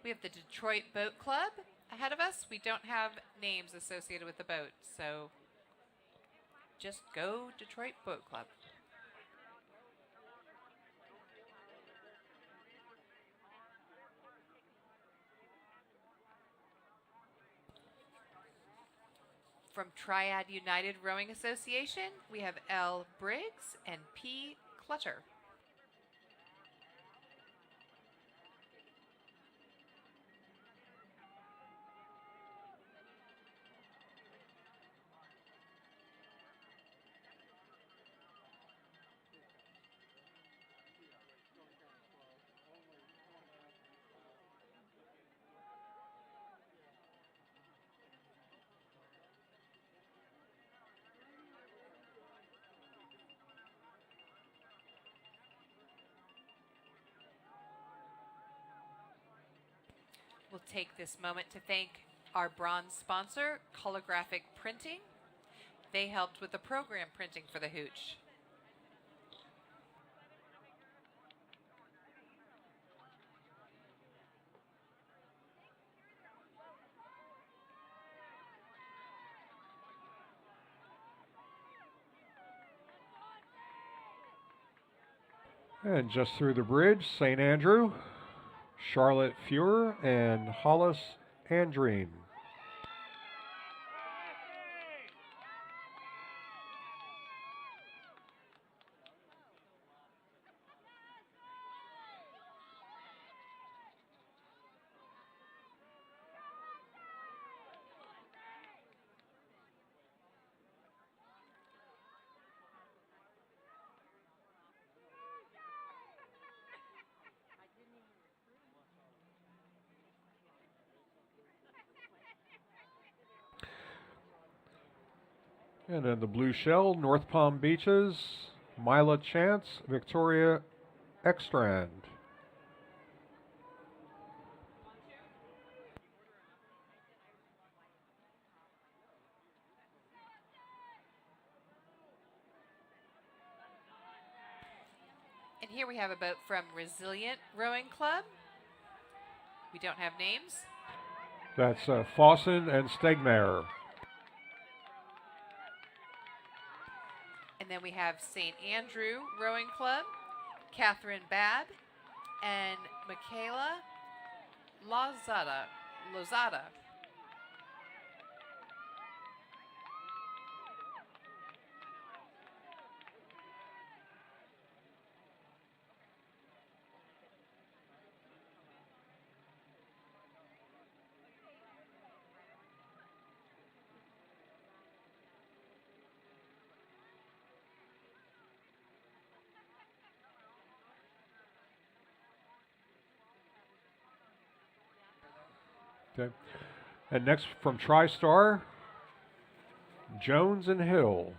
We have the Detroit Boat Club ahead of us. We don't have names associated with the boat, so just go Detroit Boat Club. From Triad United Rowing Association, we have L. Briggs and P. Clutter. We'll take this moment to thank our bronze sponsor, Colorgraphic Printing. They helped with the program printing for the Hooch. And just through the bridge, St. Andrew, Charlotte Fuhrer and Hollis Andreen. And in the blue shell, North Palm Beaches, Mila Chance, Victoria Ekstrand. And here we have a boat from Resilient Rowing Club. We don't have names. That's Fossen and Stegmeyer. And then we have St. Andrew Rowing Club, Catherine Babb, and Michaela Lozada. Okay. And next from TriStar, Jones and Hill.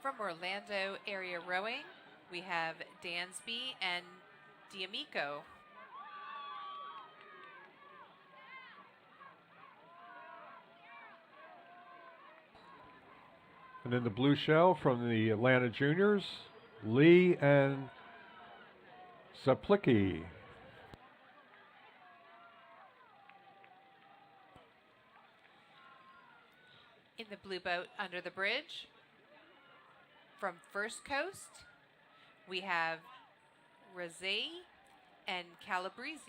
From Orlando Area Rowing, we have Dansby and D'Amico. And in the blue shell from the Atlanta Juniors, Lee and Zaplicki. In the blue boat under the bridge, from First Coast, we have Rosé and Calabrese.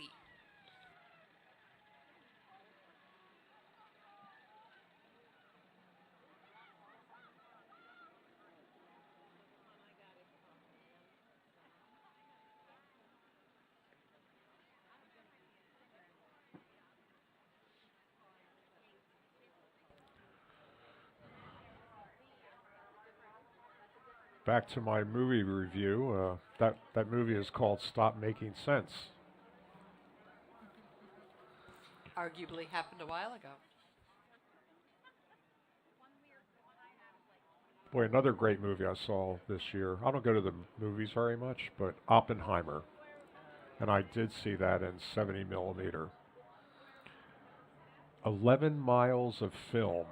Back to my movie review. That movie is called Stop Making Sense. Arguably happened a while ago. Boy, another great movie I saw this year. I don't go to the movies very much, but Oppenheimer. And I did see that in 70 millimeter. 11 miles of film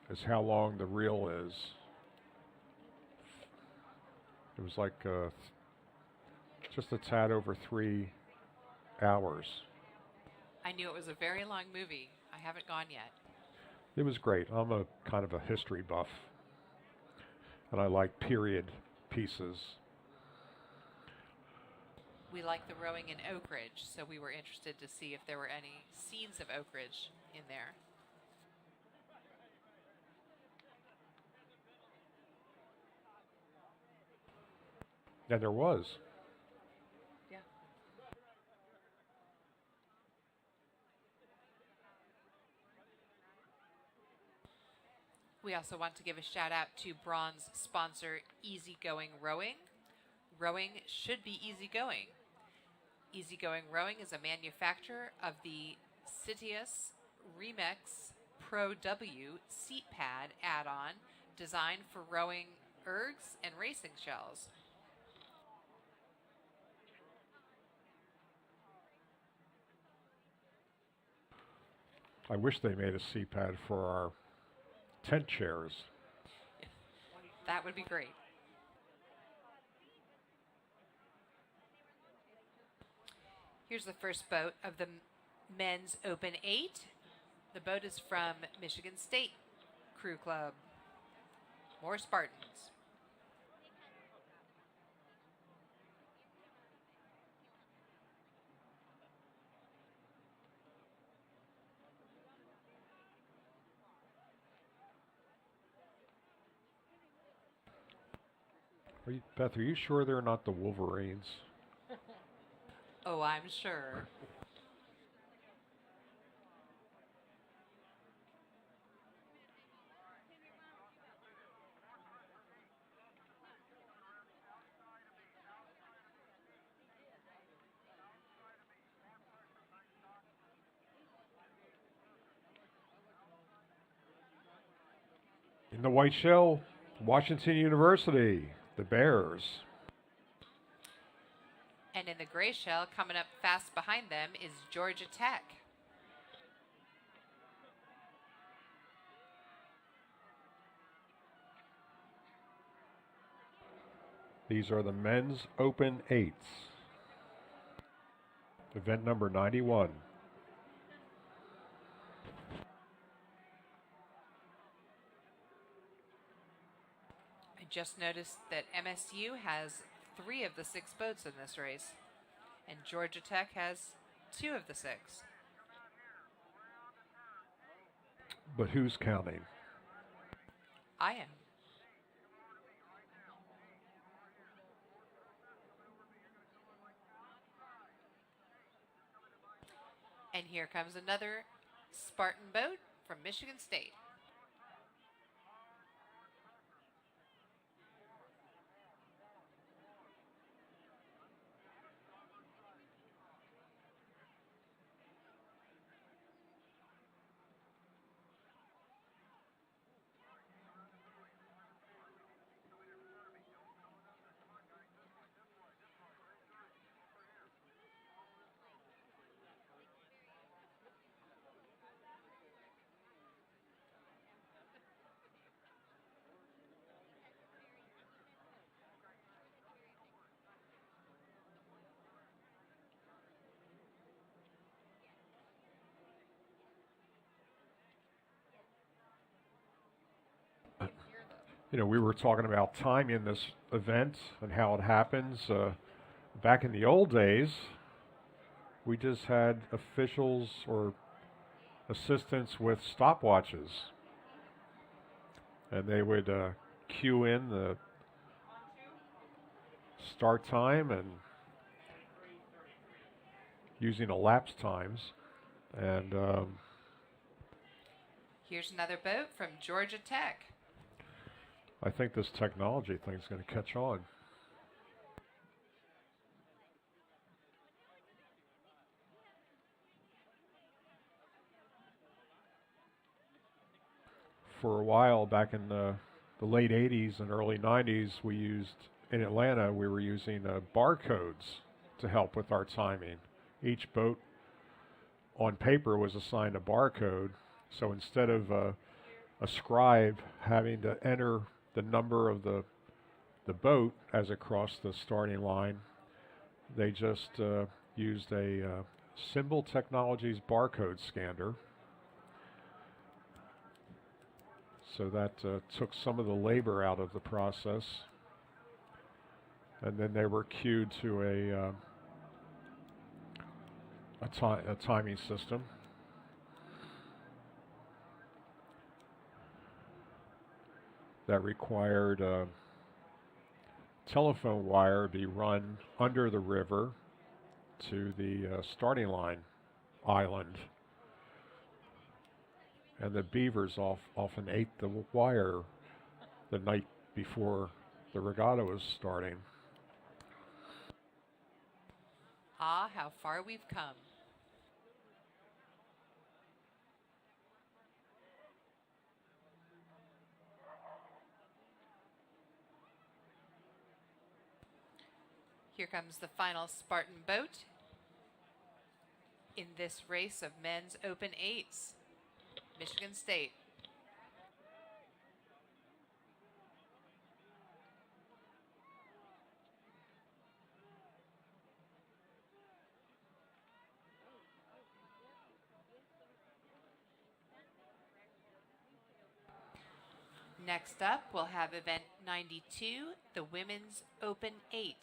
is how long the reel is. It was like just a tad over 3 hours. I knew it was a very long movie. I haven't gone yet. It was great. I'm a kind of a history buff, and I like period pieces. We like the rowing in Oak Ridge, so we were interested to see if there were any scenes of Oak Ridge in there. And there was. Yeah. We also want to give a shout out to bronze sponsor Easygoing Rowing. Rowing should be easygoing. Easygoing Rowing is a manufacturer of the Citius Remix Pro W seat pad add-on designed for rowing ergs and racing shells. I wish they made a seat pad for our tent chairs. That would be great. Here's the first boat of the men's Open 8. The boat is from Michigan State Crew Club. More Spartans. Beth, are you sure they're not the Wolverines? Oh, I'm sure. In the white shell, Washington University, the Bears. And in the gray shell, coming up fast behind them, is Georgia Tech. These are the men's Open 8s. Event number 91. I just noticed that MSU has 3 of the 6 boats in this race, and Georgia Tech has 2 of the 6. But who's counting? I am. And here comes another Spartan boat from Michigan State. We were talking about timing this event and how it happens. Back in the old days, we just had officials or assistants with stopwatches, and they would cue in the start time and using elapsed times. And Here's another boat from Georgia Tech. I think this technology thing's going to catch on. For a while, back in the late 80s and early 90s, in Atlanta, we were using barcodes to help with our timing. Each boat on paper was assigned a barcode, so instead of a scribe having to enter the number of the boat as it crossed the starting line, they just used a Symbol Technologies barcode scanner. So that took some of the labor out of the process. And then they were cued to a timing system. That required a telephone wire be run under the river to the starting line island. And the beavers often ate the wire the night before the regatta was starting. Ah, how far we've come. Here comes the final Spartan boat in this race of men's open eights. Michigan State. Next up, we'll have event 92, the women's open 8.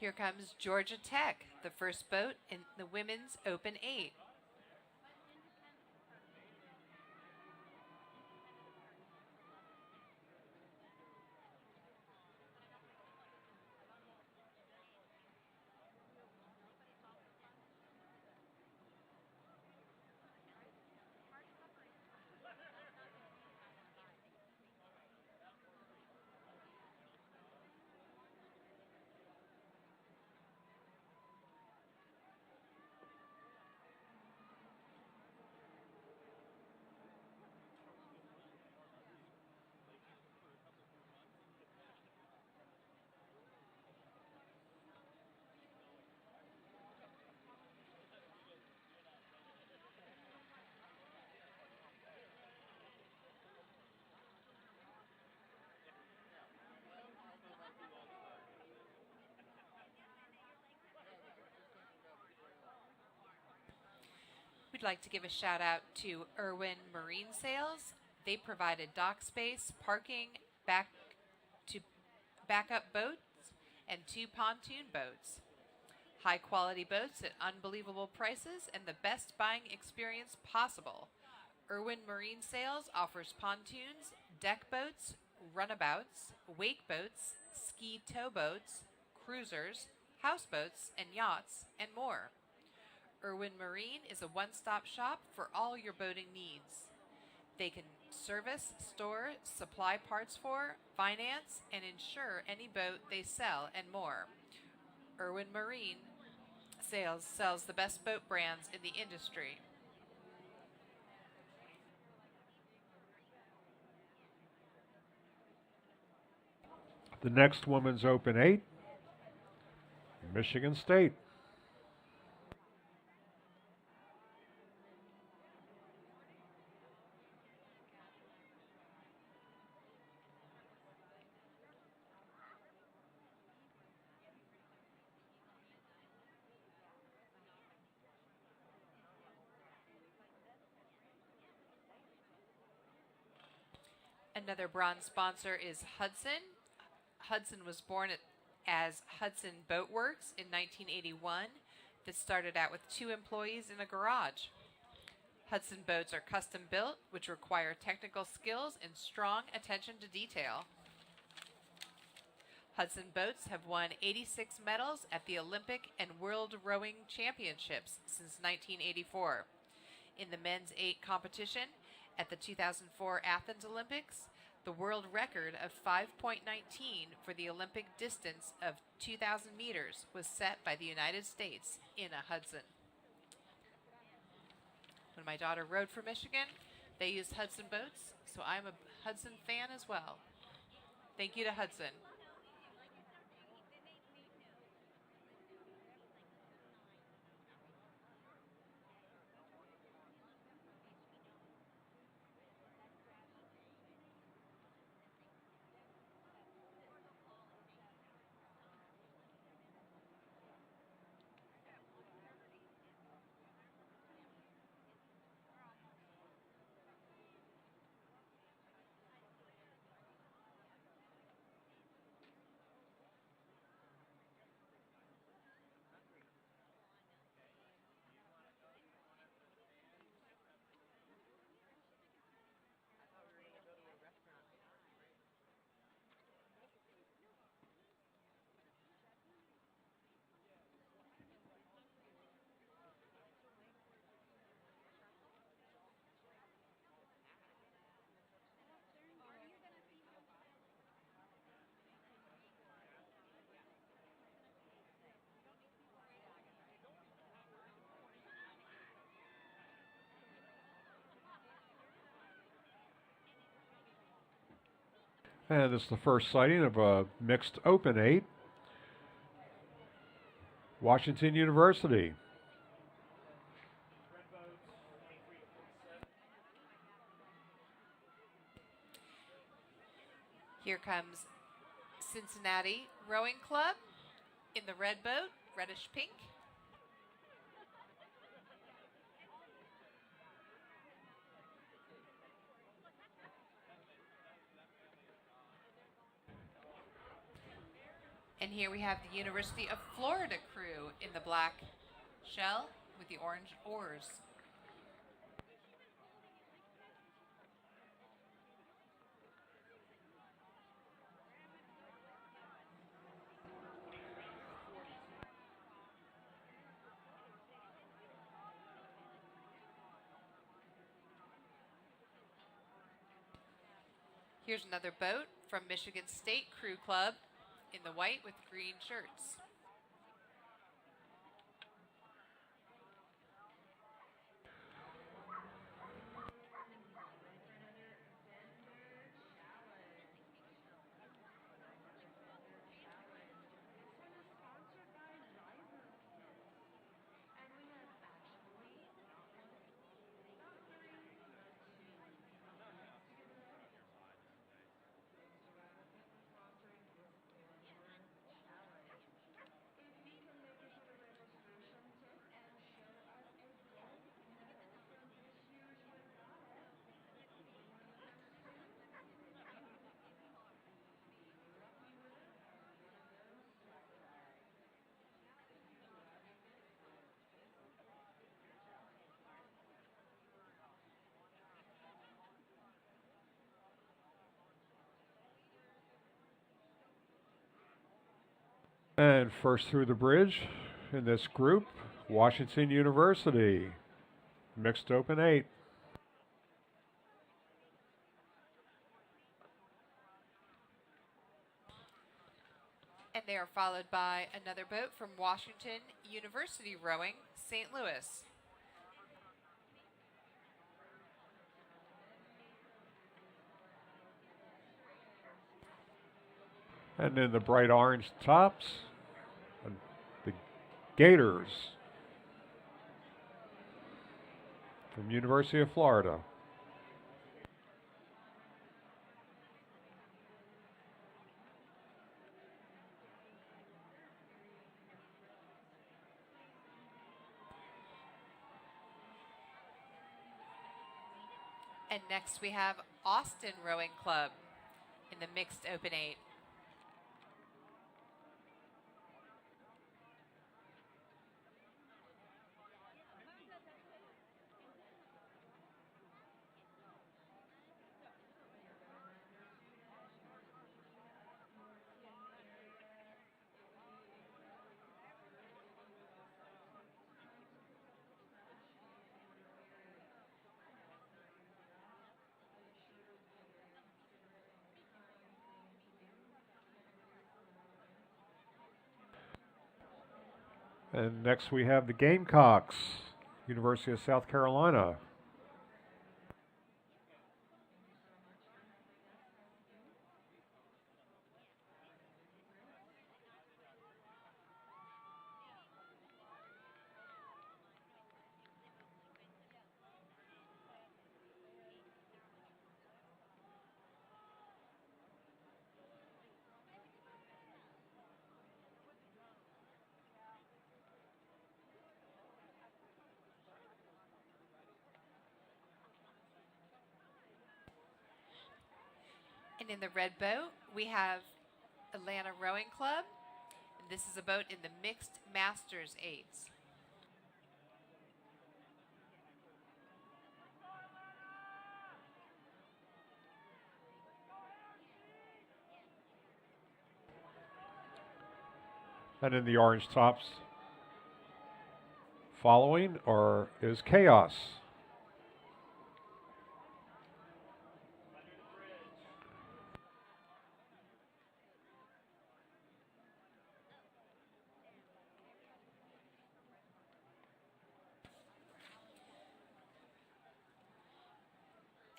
Here comes Georgia Tech, the first boat in the women's open 8. We'd like to give a shout out to Irwin Marine Sales. They provided dock space, parking, backup boats, and 2 pontoon boats. High quality boats at unbelievable prices and the best buying experience possible. Irwin Marine Sales offers pontoons, deck boats, runabouts, wake boats, ski tow boats, cruisers, houseboats, and yachts, and more. Irwin Marine is a one-stop shop for all your boating needs. They can service, store, supply parts for, finance, and insure any boat they sell and more. Irwin Marine Sales sells the best boat brands in the industry. The next Women's Open 8, Michigan State. Another bronze sponsor is Hudson. Hudson was born as Hudson Boat Works in 1981 that started out with 2 employees in a garage. Hudson boats are custom built, which require technical skills and strong attention to detail. Hudson boats have won 86 medals at the Olympic and World Rowing Championships since 1984. In the men's 8 competition at the 2004 Athens Olympics, the world record of 5.19 for the Olympic distance of 2,000 meters was set by the United States in a Hudson. When my daughter rowed for Michigan, they used Hudson boats, so I'm a Hudson fan as well. Thank you to Hudson. And this is the first sighting of a mixed Open 8, Washington University. Here comes Cincinnati Rowing Club in the red boat, reddish pink. And here we have the University of Florida crew in the black shell with the orange oars. Here's another boat from Michigan State Crew Club in the white with green shirts. And first through the bridge in this group, Washington University, mixed open 8. And they are followed by another boat from Washington University Rowing, St. Louis. And then the bright orange tops, the Gators from University of Florida. And next we have Austin Rowing Club in the mixed open 8. And next we have the Gamecocks, University of South Carolina. And in the red boat, we have Atlanta Rowing Club. And this is a boat in the mixed Masters 8s. And in the orange tops following is Chaos.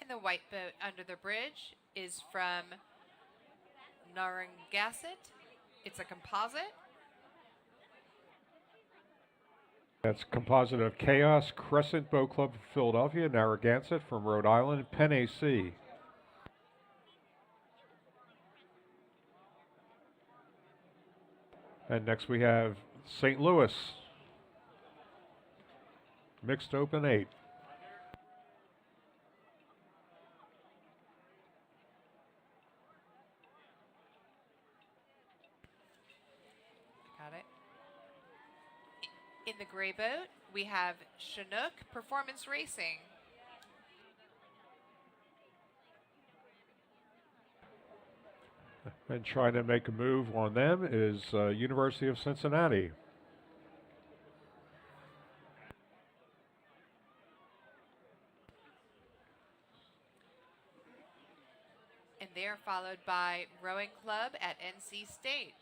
And the white boat under the bridge is from Narragansett. It's a composite. That's composite of Chaos, Crescent Boat Club from Philadelphia, Narragansett from Rhode Island, Penn AC. And next we have St. Louis, mixed open 8. Got it. In the gray boat, we have Chinook Performance Racing. And trying to make a move on them is University of Cincinnati. And they are followed by Rowing Club at NC State.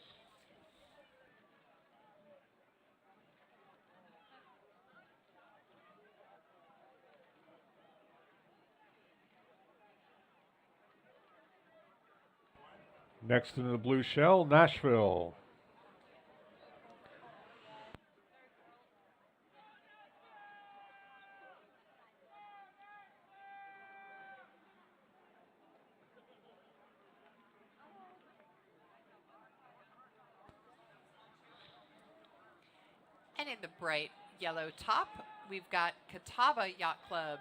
Next in the blue shell, Nashville. And in the bright yellow top, we've got Catawba Yacht Club.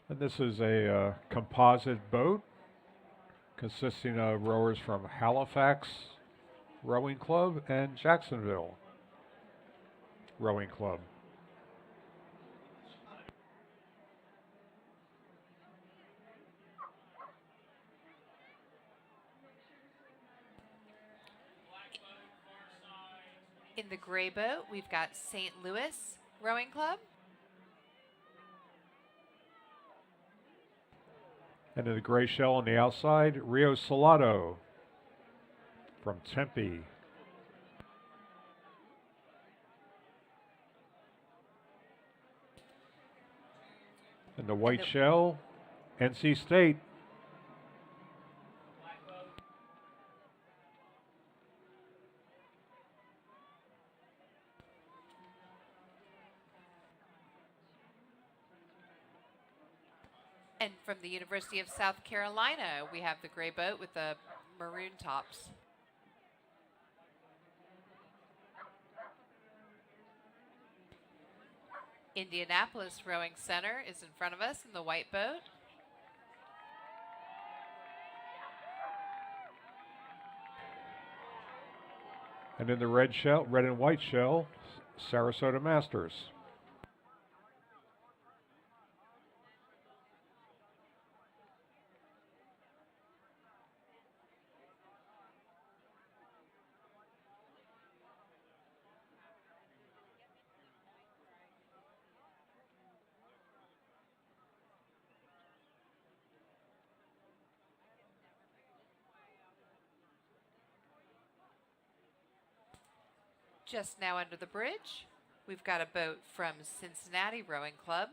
And this is a composite boat consisting of rowers from Halifax Rowing Club and Jacksonville Rowing Club. In the gray boat, we've got St. Louis Rowing Club. And in the gray shell on the outside, Rio Salado from Tempe. And the white shell, NC State. And from the University of South Carolina, we have the gray boat with the maroon tops. Indianapolis Rowing Center is in front of us in the white boat. And in the red and white shell, Sarasota Masters. Just now under the bridge, we've got a boat from Cincinnati Rowing Club.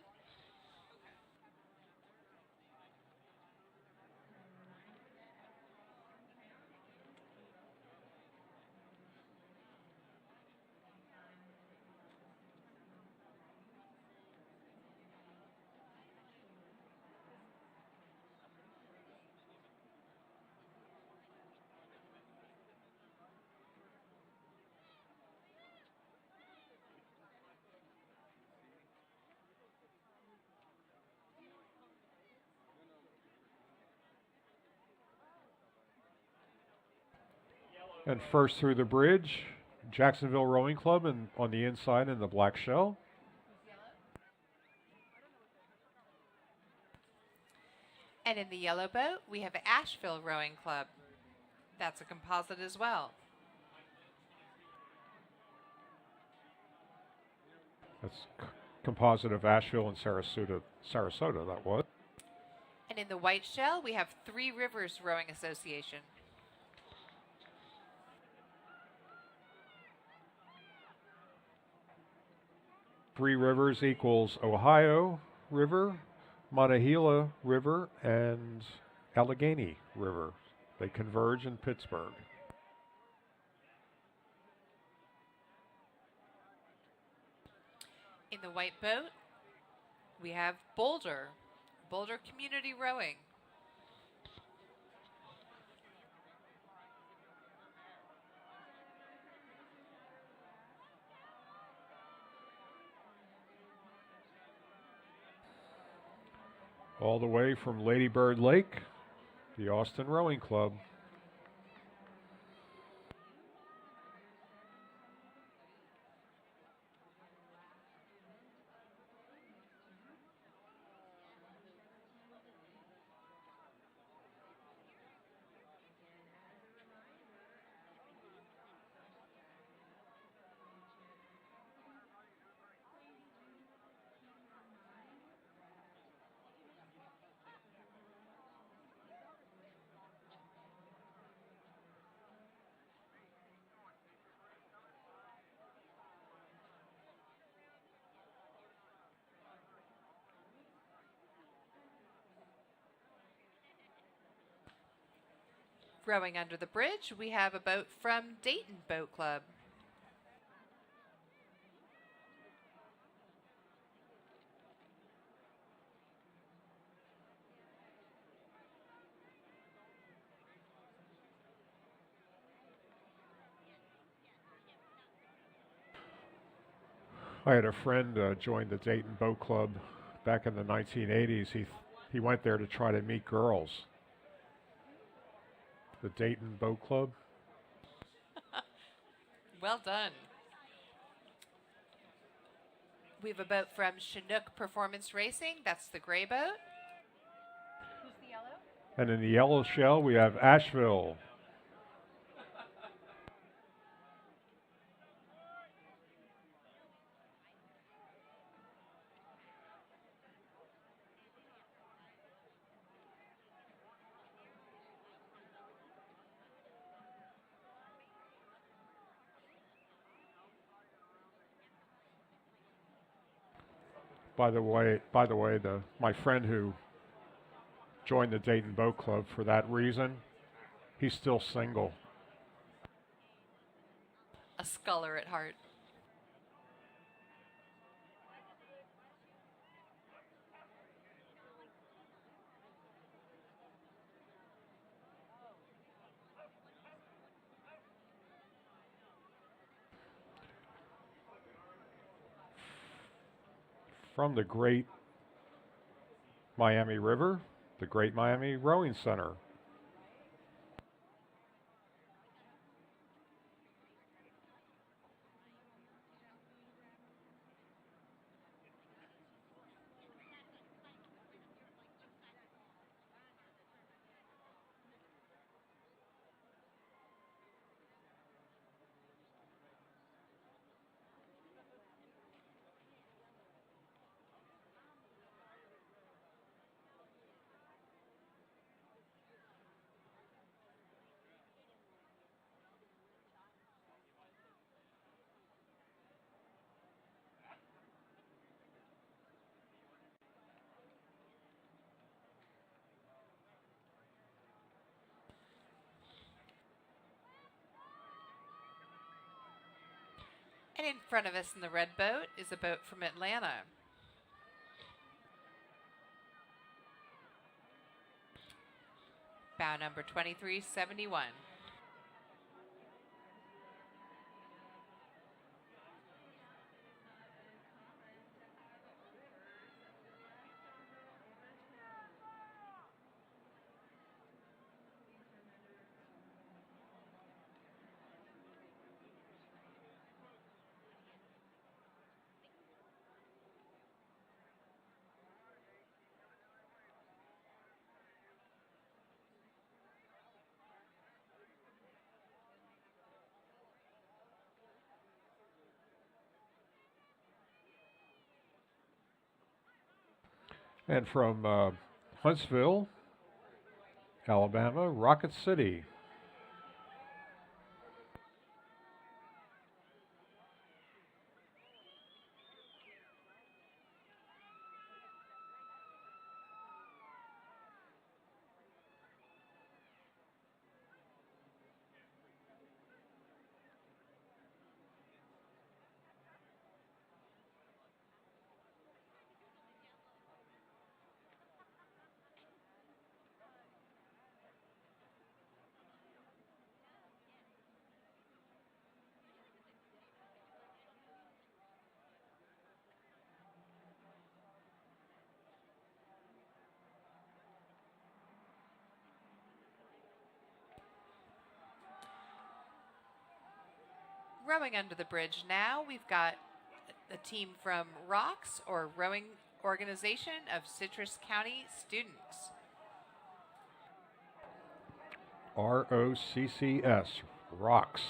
And first through the bridge, Jacksonville Rowing Club and on the inside in the black shell. And in the yellow boat, we have Asheville Rowing Club. That's a composite as well. That's composite of Asheville and Sarasota, that was. And in the white shell, we have Three Rivers Rowing Association. Three Rivers equals Ohio River, Monongahela River, and Allegheny River. They converge in Pittsburgh. In the white boat, we have Boulder Community Rowing. All the way from Lady Bird Lake, the Austin Rowing Club. Rowing under the bridge, we have a boat from Dayton Boat Club. I had a friend join the Dayton Boat Club back in the 1980s, he went there to try to meet girls. The Dayton Boat Club. Well done. We have a boat from Chinook Performance Racing. That's the gray boat. Who's the yellow? And in the yellow shell, we have Asheville. By the way, my friend who joined the Dayton Boat Club for that reason, he's still single. A sculler at heart. From the Great Miami River, the Great Miami Rowing Center. And in front of us in the red boat is a boat from Atlanta. Bow number 2371. And from Huntsville, Alabama, Rocket City. Rowing under the bridge now, we've got a team from ROCS, or Rowing Organization of Citrus County Students. ROCCS, rocks.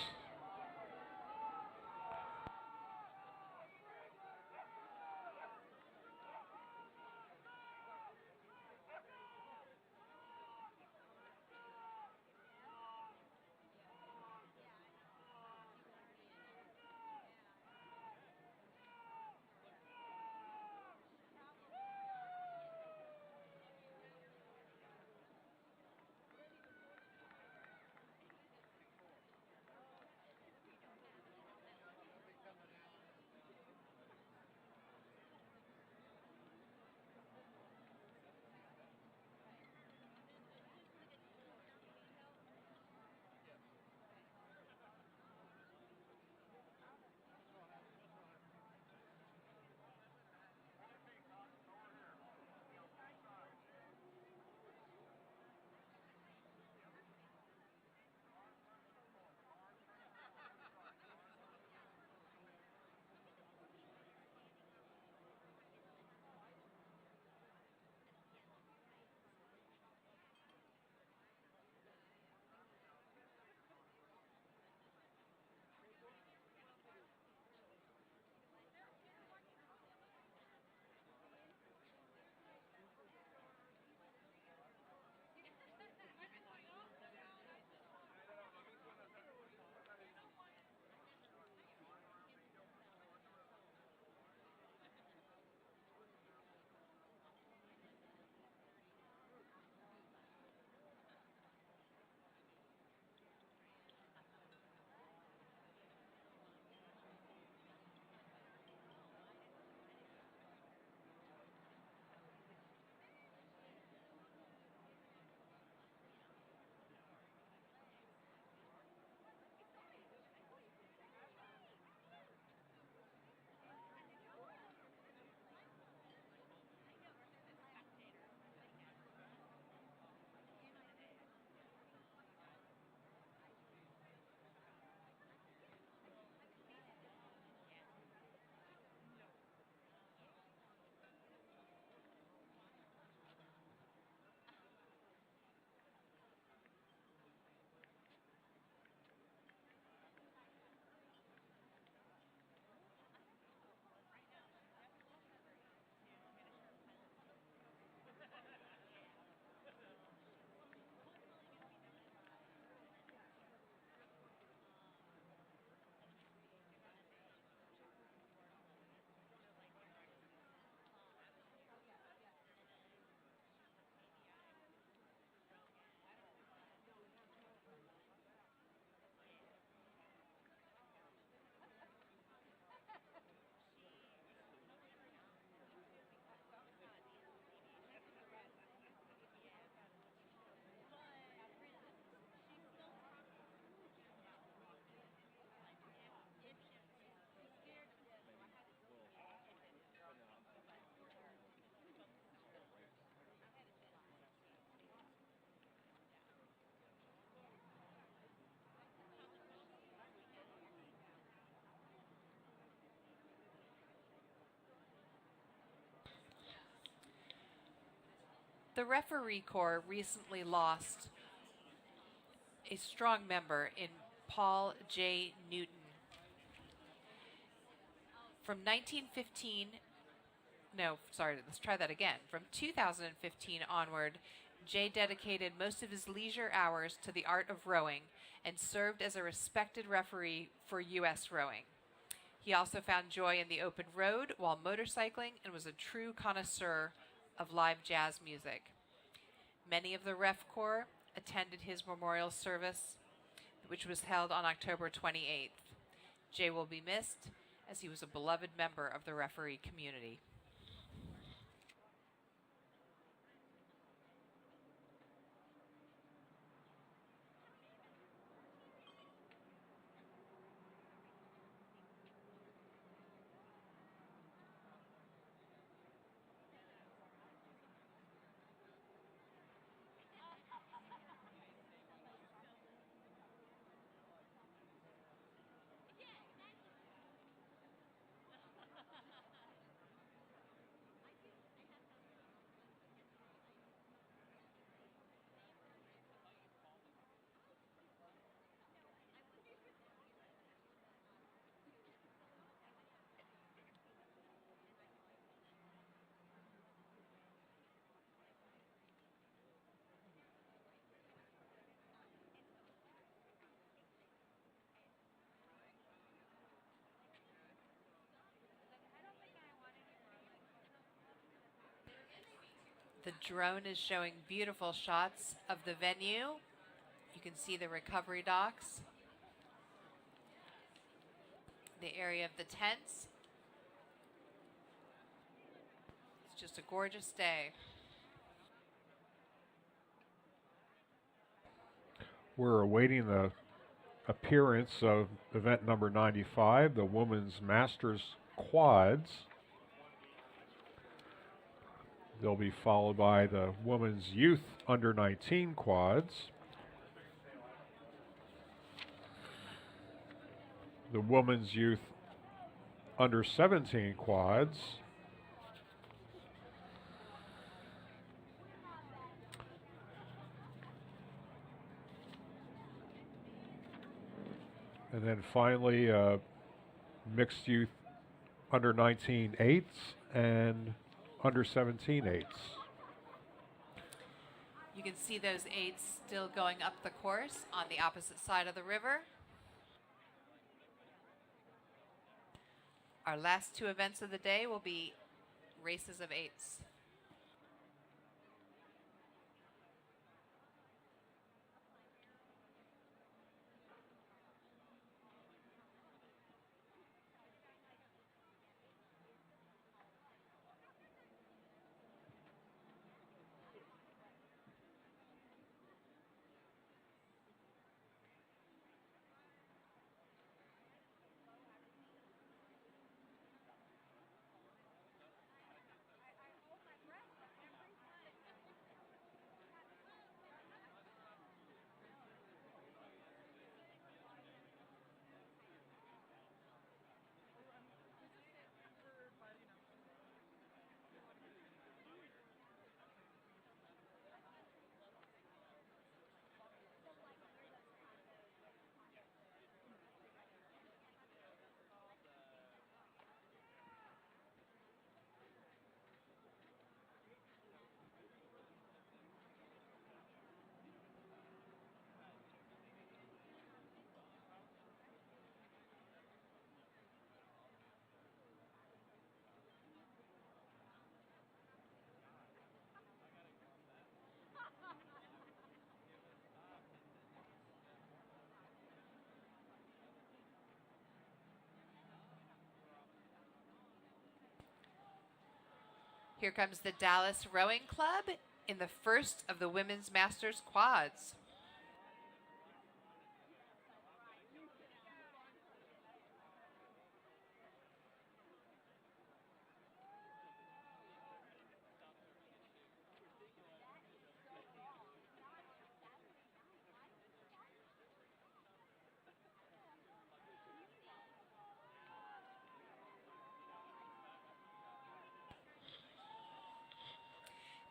The referee corps recently lost a strong member in Paul J. Newton. From 1915, no, sorry, let's try that again. From 2015 onward, Jay dedicated most of his leisure hours to the art of rowing and served as a respected referee for U.S. rowing. He also found joy in the open road while motorcycling and was a true connoisseur of live jazz music. Many of the Ref Corps attended his memorial service, which was held on October 28th. Jay will be missed, as he was a beloved member of the referee community. The drone is showing beautiful shots of the venue. You can see the recovery docks, the area of the tents. It's just a gorgeous day. We're awaiting the appearance of event number 95, the Women's Masters Quads. They'll be followed by the Women's Youth Under 19 Quads, the Women's Youth Under 17 Quads, and then finally mixed youth under 19 eights and under 17 eights. You can see those eights still going up the course on the opposite side of the river. Our last two events of the day will be races of eights. Here comes the Dallas Rowing Club in the first of the Women's Masters Quads.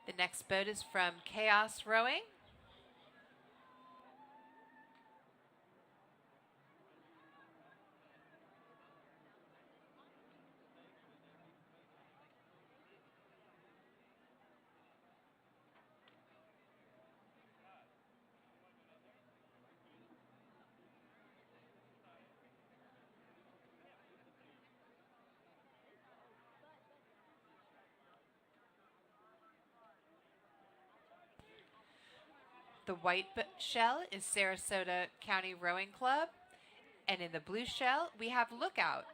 The next boat is from Chaos Rowing. The white shell is Sarasota County Rowing Club. And in the blue shell, we have Lookout.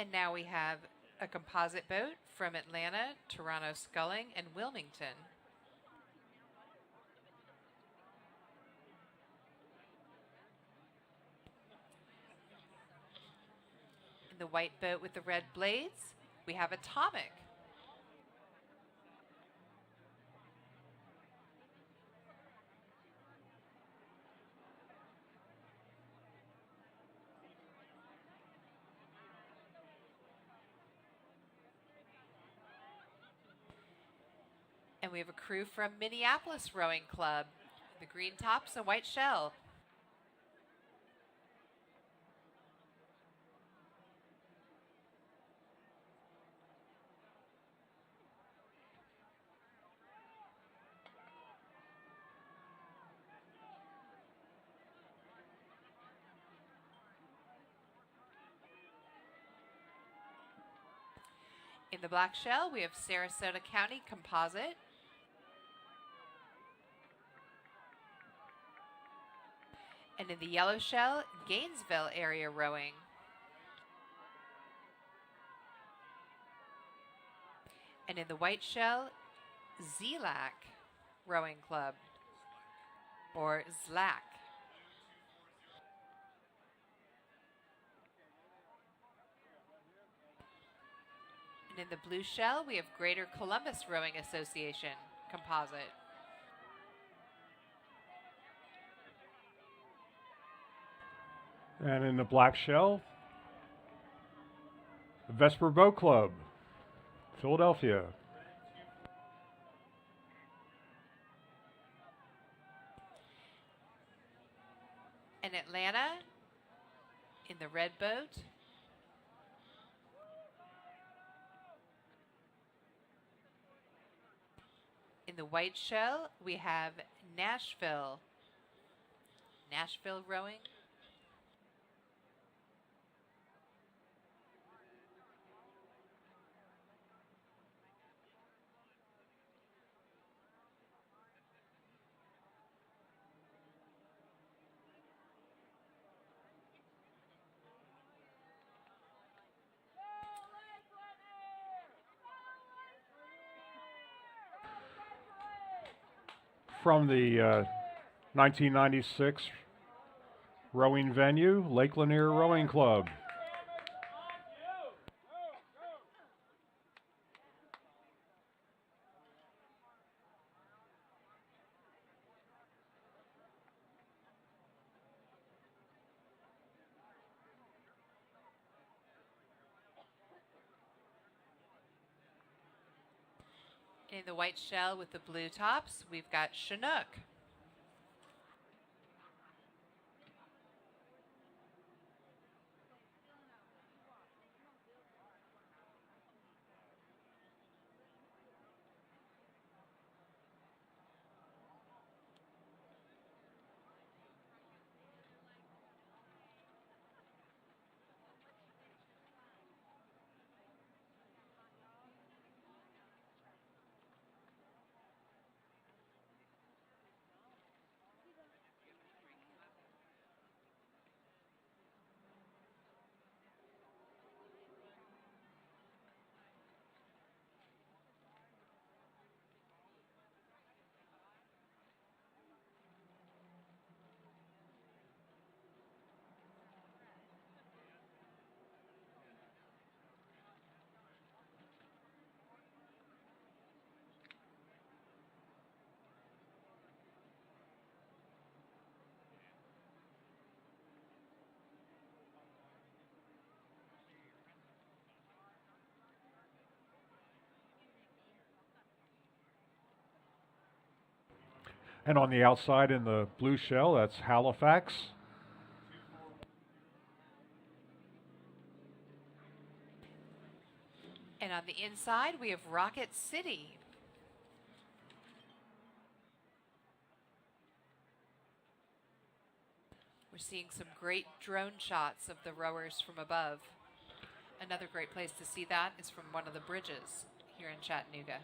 And now we have a composite boat from Atlanta, Toronto Sculling, and Wilmington. In the white boat with the red blades, we have Atomic. And we have a crew from Minneapolis Rowing Club, the green tops and white shell. In the black shell, we have Sarasota County Composite. And in the yellow shell, Gainesville Area Rowing. And in the white shell, ZLAC Rowing Club, or ZLAC. And in the blue shell, we have Greater Columbus Rowing Association Composite. And in the black shell, the Vesper Boat Club, Philadelphia. And Atlanta, in the red boat. In the white shell, we have Nashville Rowing. From the 1996 rowing venue, Lake Lanier Rowing Club. In the white shell with the blue tops, we've got Chinook. And on the outside in the blue shell, that's Halifax. And on the inside, we have Rocket City. We're seeing some great drone shots of the rowers from above. Another great place to see that is from one of the bridges here in Chattanooga.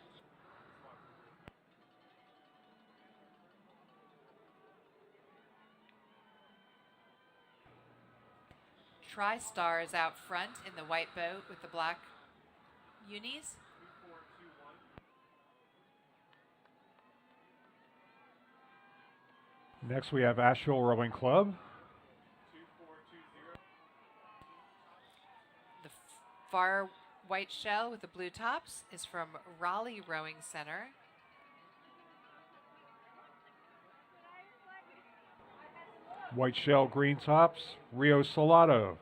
TriStar is out front in the white boat with the black unis. Next we have Asheville Rowing Club. The far white shell with the blue tops is from Raleigh Rowing Center. White shell, green tops, Rio Salado.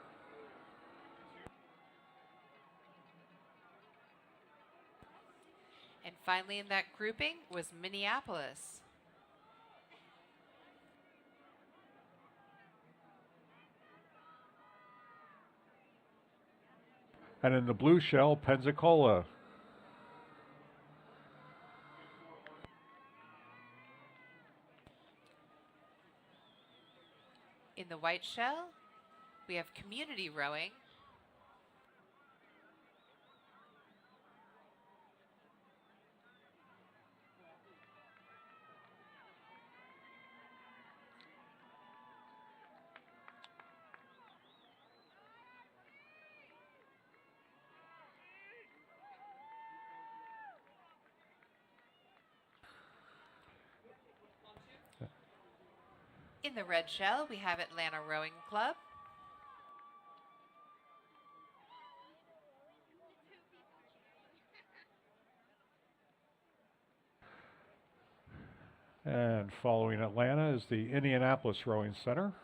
And finally in that grouping was Minneapolis. And in the blue shell, Pensacola. In the white shell, we have community rowing. In the red shell, we have Atlanta Rowing Club. And following Atlanta is the Indianapolis Rowing Center.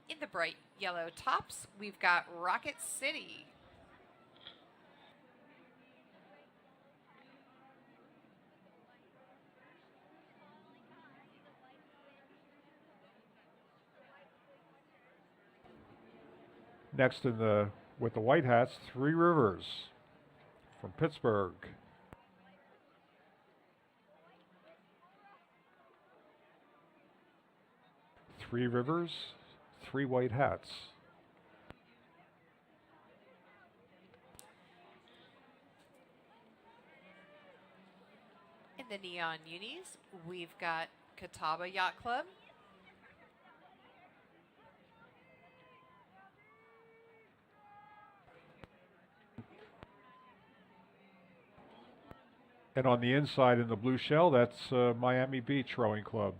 In the bright yellow tops, we've got Rocket City. Next with the white hats, Three Rivers from Pittsburgh. Three Rivers, three white hats. In the neon unis, we've got Catawba Yacht Club. And on the inside in the blue shell, that's Miami Beach Rowing Club.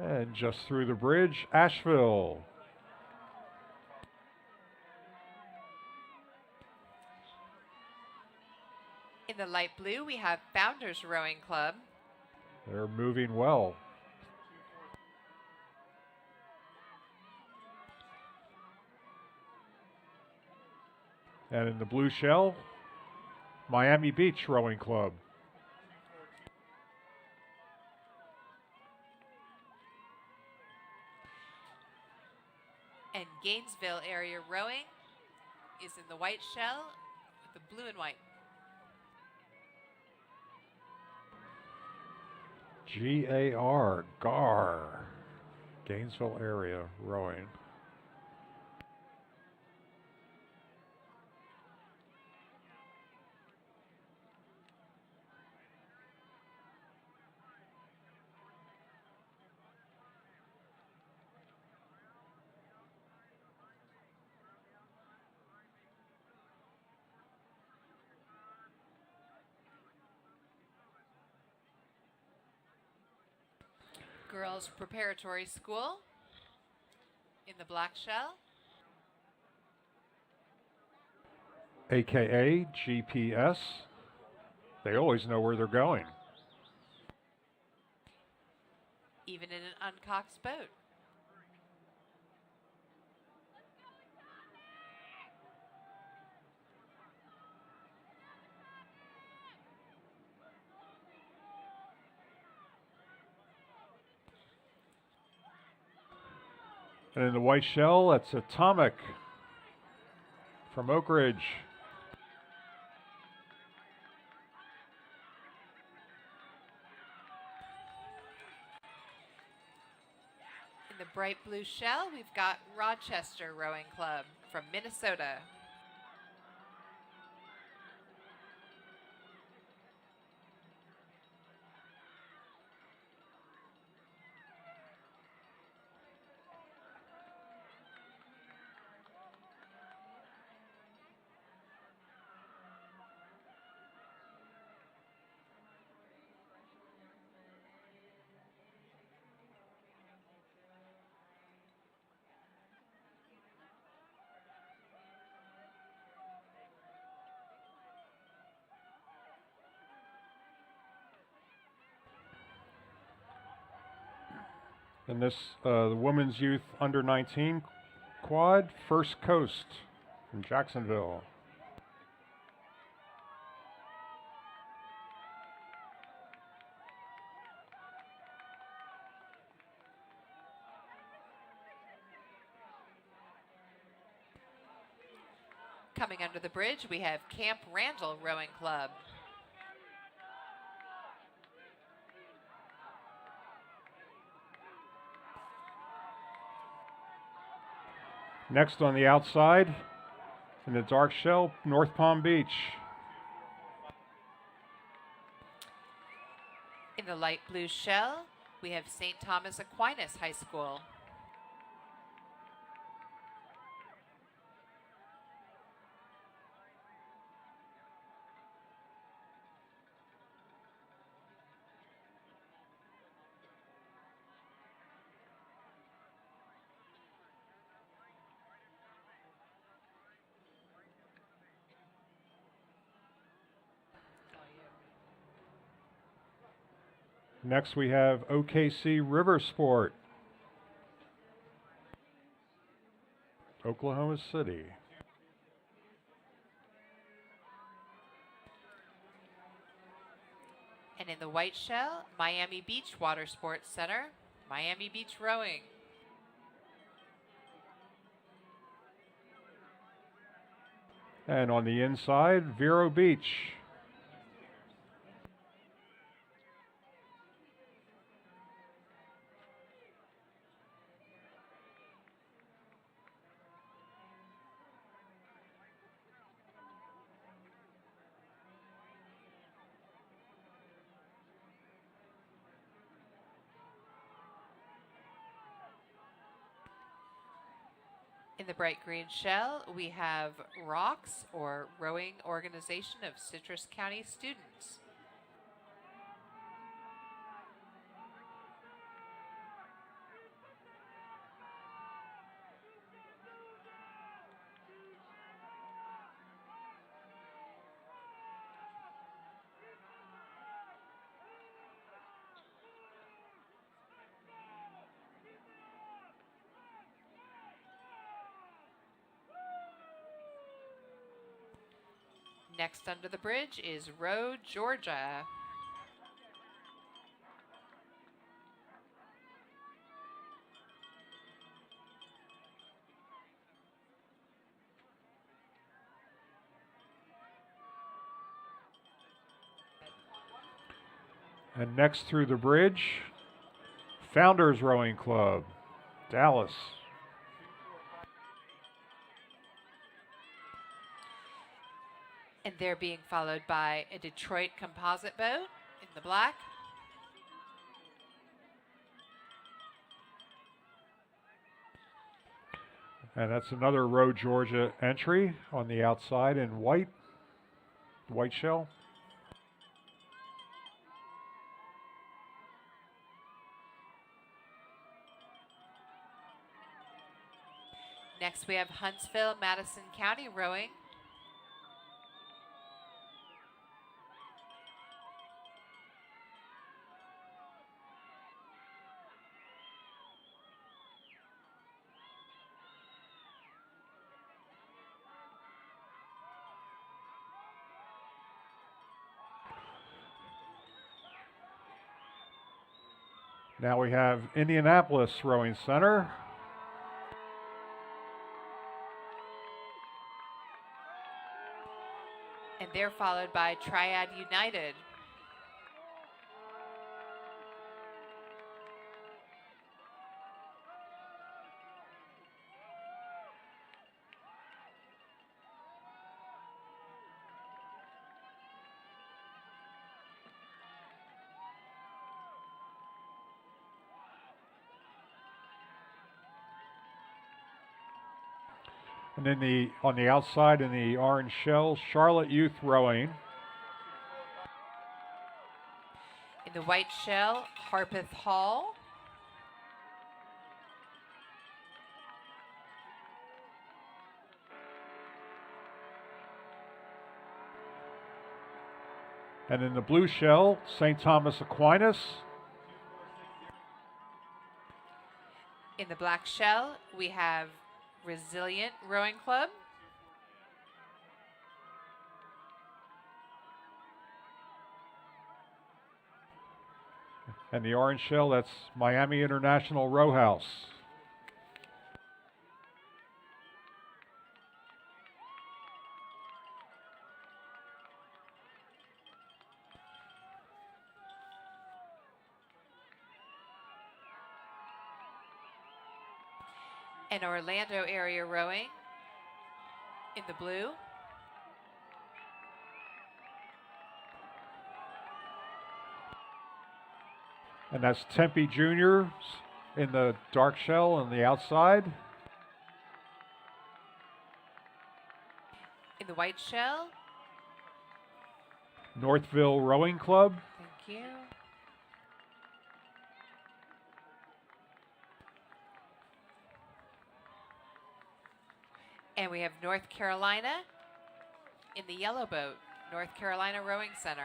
And just through the bridge, Asheville. In the light blue, we have Founders Rowing Club. They're moving well. And in the blue shell, Miami Beach Rowing Club. And Gainesville area rowing is in the white shell with the blue and white. GAR, GAR, Gainesville area rowing. Girls Preparatory School in the black shell. AKA GPS. They always know where they're going. Even in an uncoxed boat. And in the white shell, that's Atomic from Oak Ridge. In the bright blue shell, we've got Rochester Rowing Club from Minnesota. And this, the Women's Youth Under 19 quad, First Coast from Jacksonville. Coming under the bridge, we have Camp Randall Rowing Club. Next on the outside, in the dark shell, North Palm Beach. In the light blue shell, we have St. Thomas Aquinas High School. Next we have OKC River Sport, Oklahoma City. And in the white shell, Miami Beach Water Sports Center, Miami Beach Rowing. And on the inside, Vero Beach. In the bright green shell, we have ROCS, or Rowing Organization of Citrus County Students. Next under the bridge is Row, Georgia. And next through the bridge, Founders Rowing Club, Dallas. And they're being followed by a Detroit composite boat in the black. And that's another Row Georgia entry on the outside in white shell. Next we have Huntsville, Madison County rowing. Now we have Indianapolis Rowing Center. And they're followed by Triad United. And then on the outside in the orange shell, Charlotte Youth Rowing. In the white shell, Harpeth Hall. And in the blue shell, St. Thomas Aquinas. In the black shell, we have Resilient Rowing Club. And the orange shell, that's Miami International Row House. And Orlando area rowing in the blue. And that's Tempe Juniors in the dark shell on the outside. In the white shell. Northville Rowing Club. Thank you. And we have North Carolina in the yellow boat, North Carolina Rowing Center.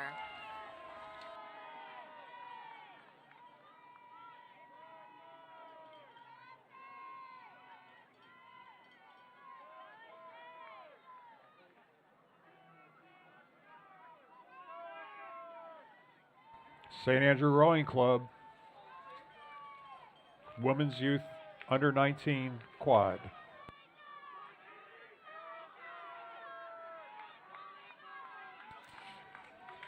St. Andrew Rowing Club. Women's Youth Under 19 Quad.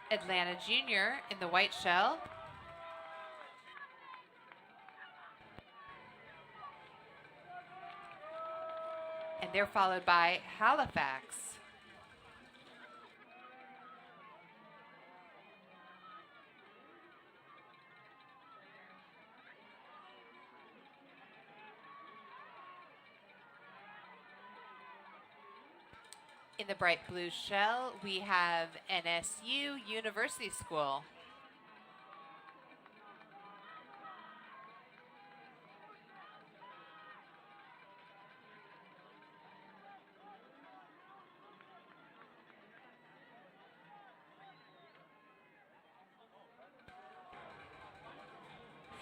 Atlanta Junior in the white shell. And they're followed by Halifax. In the bright blue shell, we have NSU University School.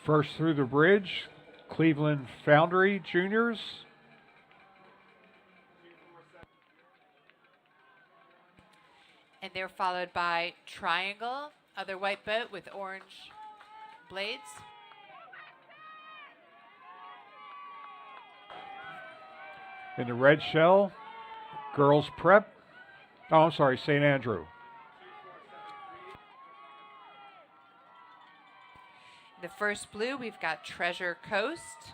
First through the bridge, Cleveland Foundry Juniors. They're followed by Triangle, other white boat with orange blades. In the red shell, girls prep. Oh, I'm sorry, St. Andrew. The first blue, we've got Treasure Coast.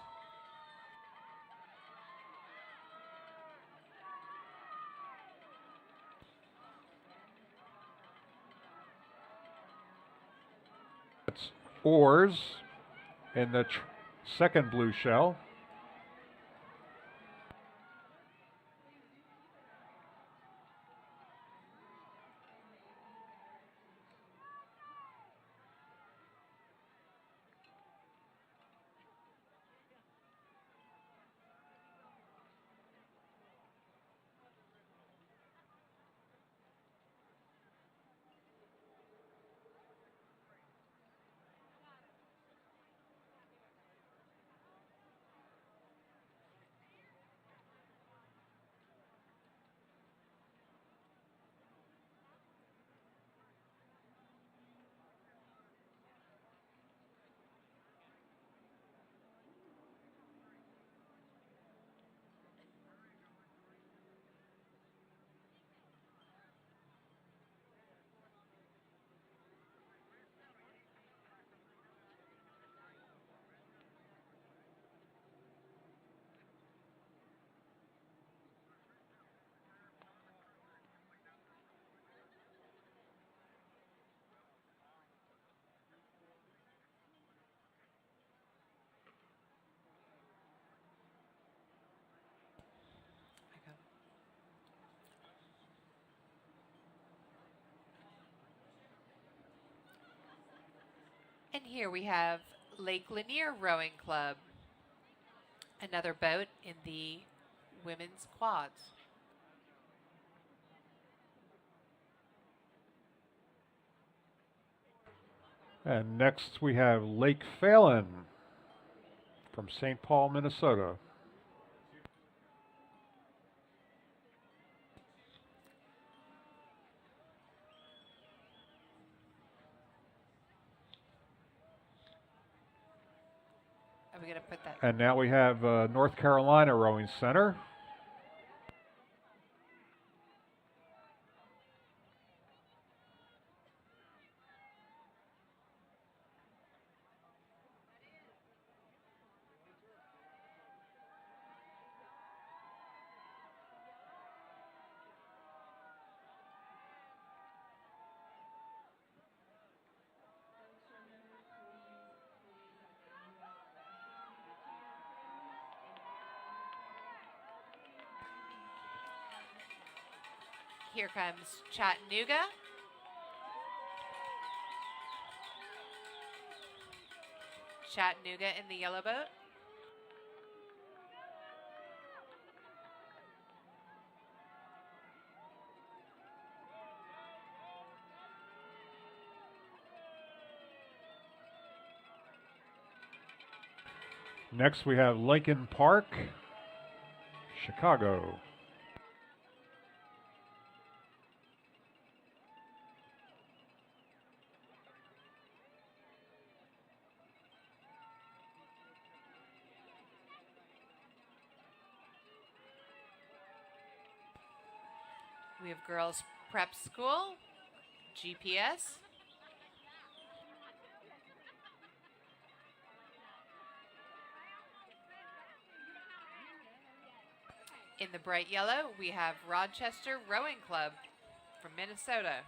It's oars in the second blue shell. And here we have Lake Lanier Rowing Club, another boat in the women's quads. And next we have Lake Phelan from St. Paul, Minnesota. Are we going to put that? And now we have North Carolina Rowing Center. Here comes Chattanooga. Chattanooga in the yellow boat. Next we have Lincoln Park, Chicago. We have Girls Prep School, GPS. In the bright yellow, we have Rochester Rowing Club from Minnesota.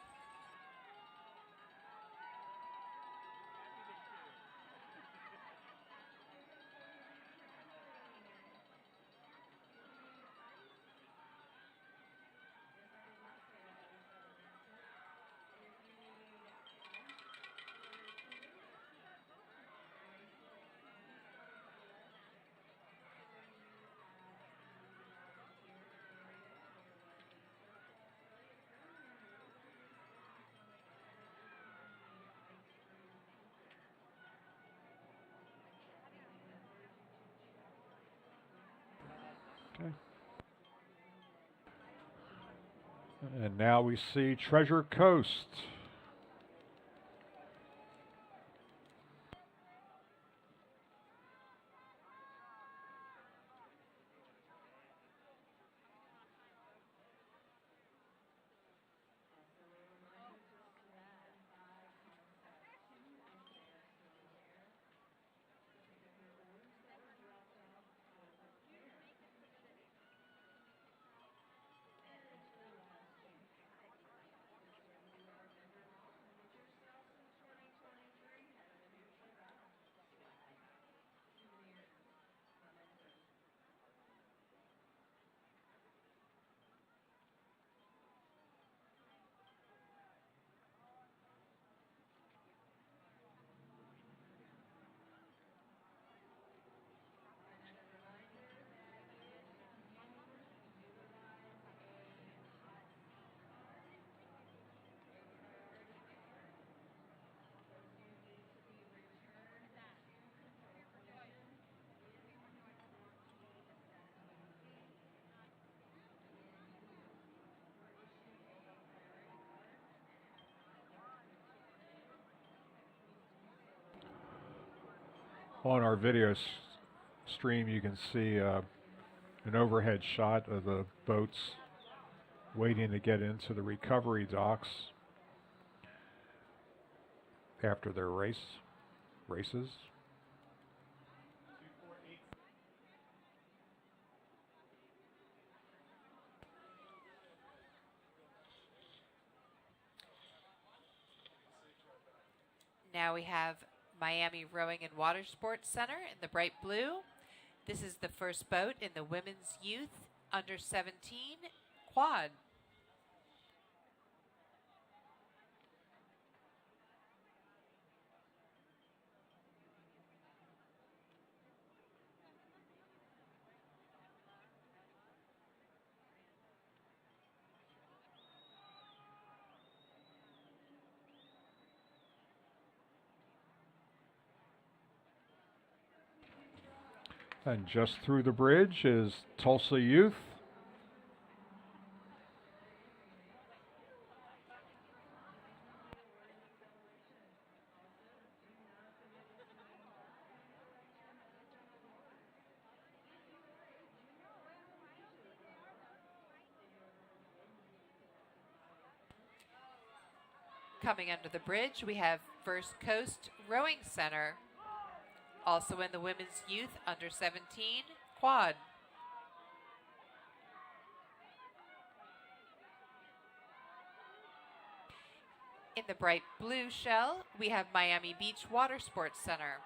And now we see Treasure Coast. On our video stream, you can see an overhead shot of the boats waiting to get into the recovery docks after their races. Now we have Miami Rowing and Water Sports Center in the bright blue. This is the first boat in the Women's Youth Under 17 Quad. And just through the bridge is Tulsa Youth. Coming under the bridge, we have First Coast Rowing Center, also in the Women's Youth Under 17 Quad. In the bright blue shell, we have Miami Beach Water Sports Center.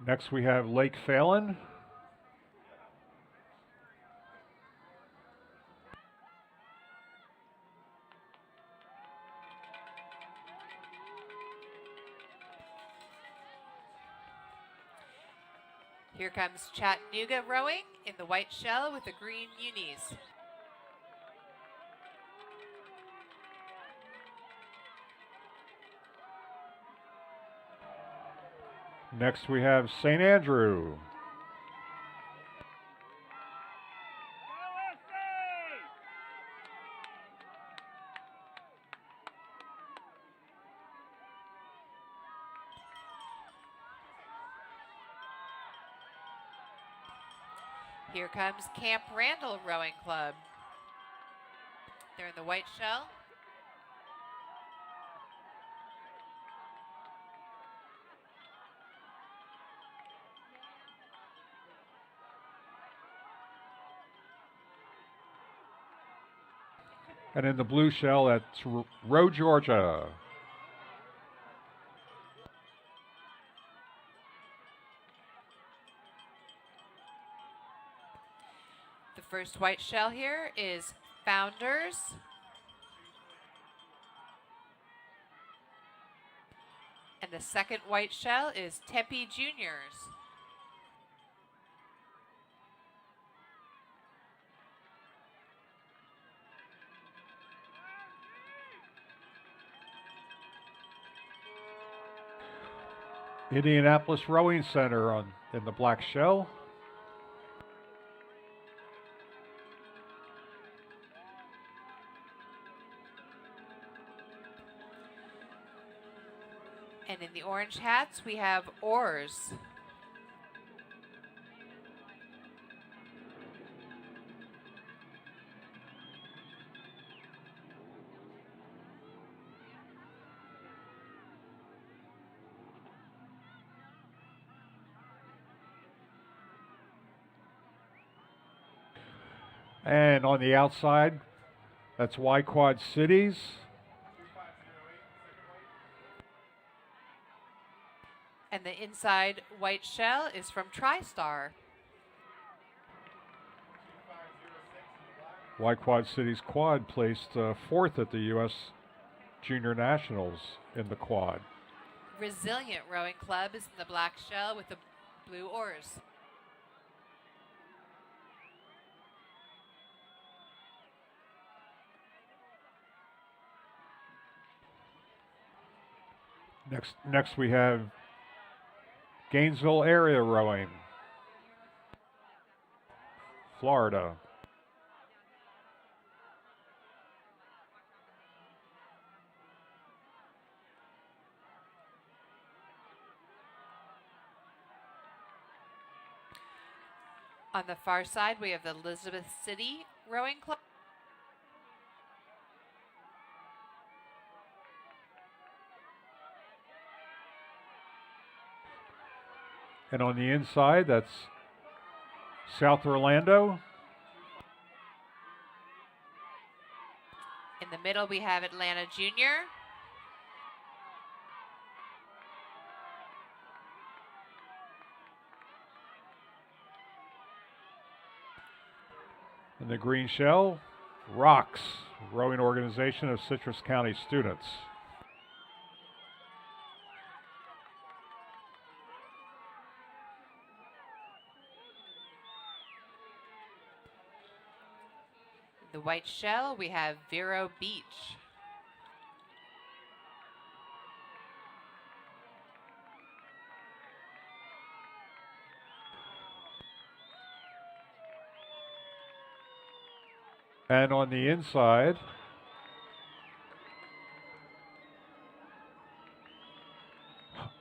Next we have Lake Phalen. Here comes Chattanooga Rowing in the white shell with the green unis. Next we have St. Andrew. Here comes Camp Randall Rowing Club. They're in the white shell. And in the blue shell, that's Row Georgia. first white shell here is Founders. And the second white shell is Tempe Juniors. Indianapolis Rowing Center in the black shell. And in the orange hats, we have Oars. And on the outside, that's Y Quad Cities. And the inside white shell is from TriStar. Y Quad Cities quad placed fourth at the U.S. Junior Nationals in the quad. Resilient Rowing Club is in the black shell with the blue oars. Next we have Gainesville Area Rowing, Florida. On the far side, we have the Elizabeth City Rowing Club. And on the inside, that's South Orlando. In the middle, we have Atlanta Junior. And the green shell, Rocks, Rowing Organization of Citrus County Students. The white shell, we have Vero Beach. And on the inside,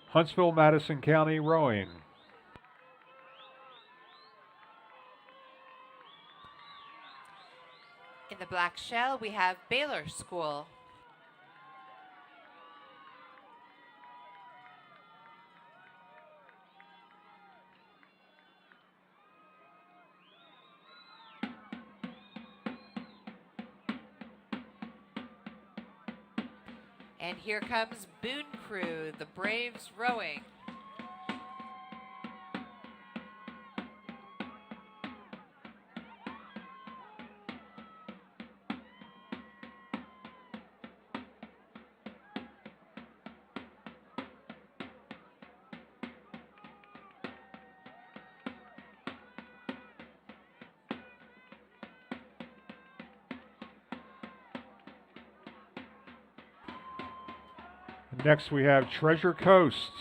Huntsville, Madison County Rowing. In the black shell, we have Baylor School. And here comes Boone Crew, the Braves Rowing. Next we have Treasure Coast.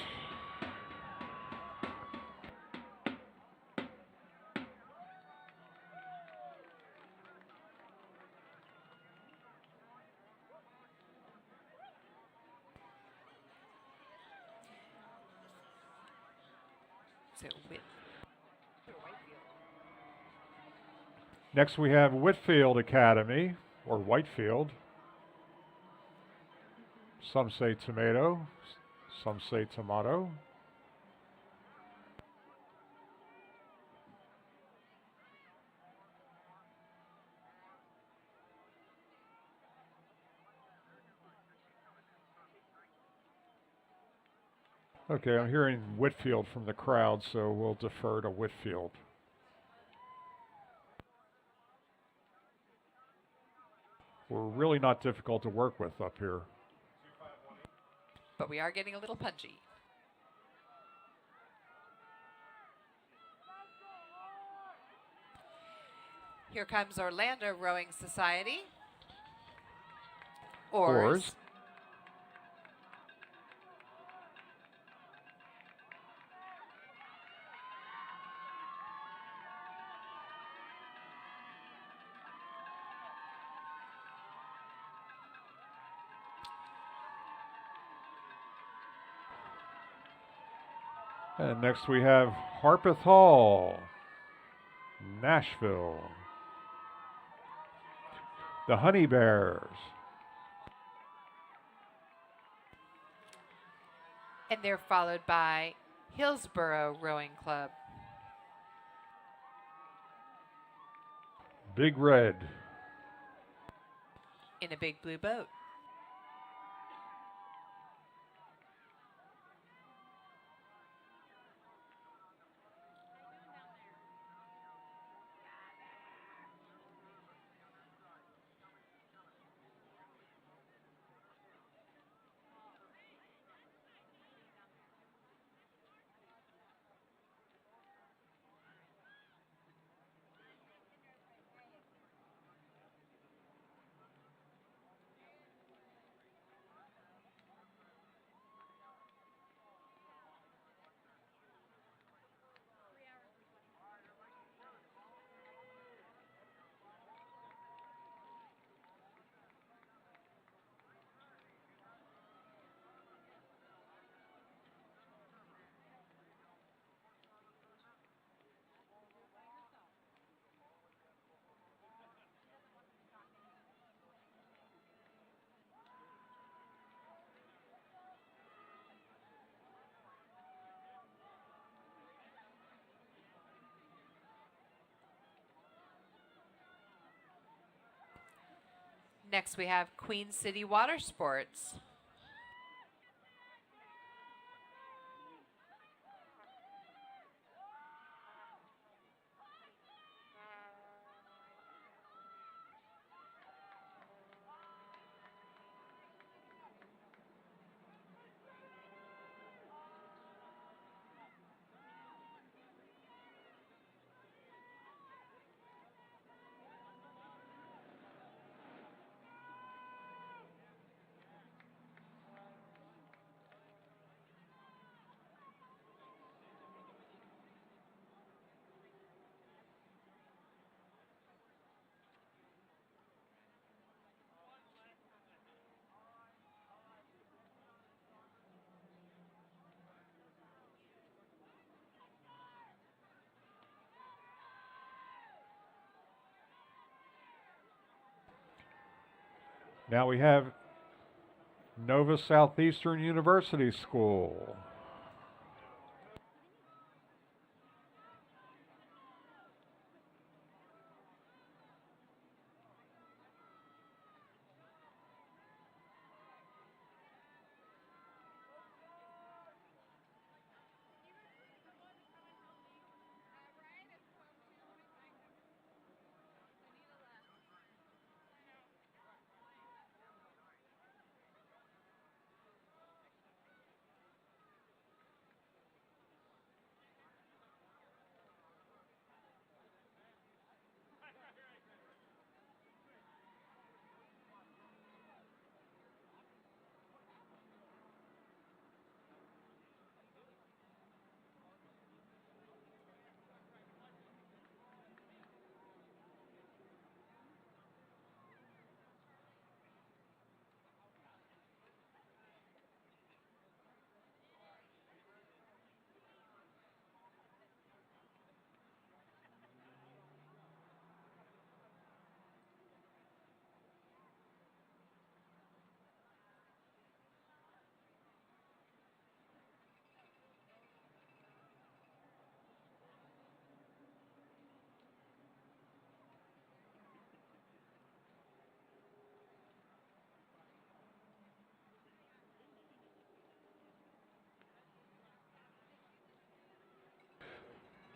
So Next we have Whitfield Academy, or Whitefield. Some say tomato, some say tomato. Okay, I'm hearing Whitfield from the crowd, so we'll defer to Whitfield. really not difficult to work with up here. But we are getting a little punchy. Here comes Orlando Rowing Society. Oars. And next we have Harpeth Hall, Nashville. The Honey Bears. And they're followed by Hillsborough Rowing Club. Big Red. In a big blue boat. Next we have Queen City Water Sports. Now we have Nova Southeastern University School.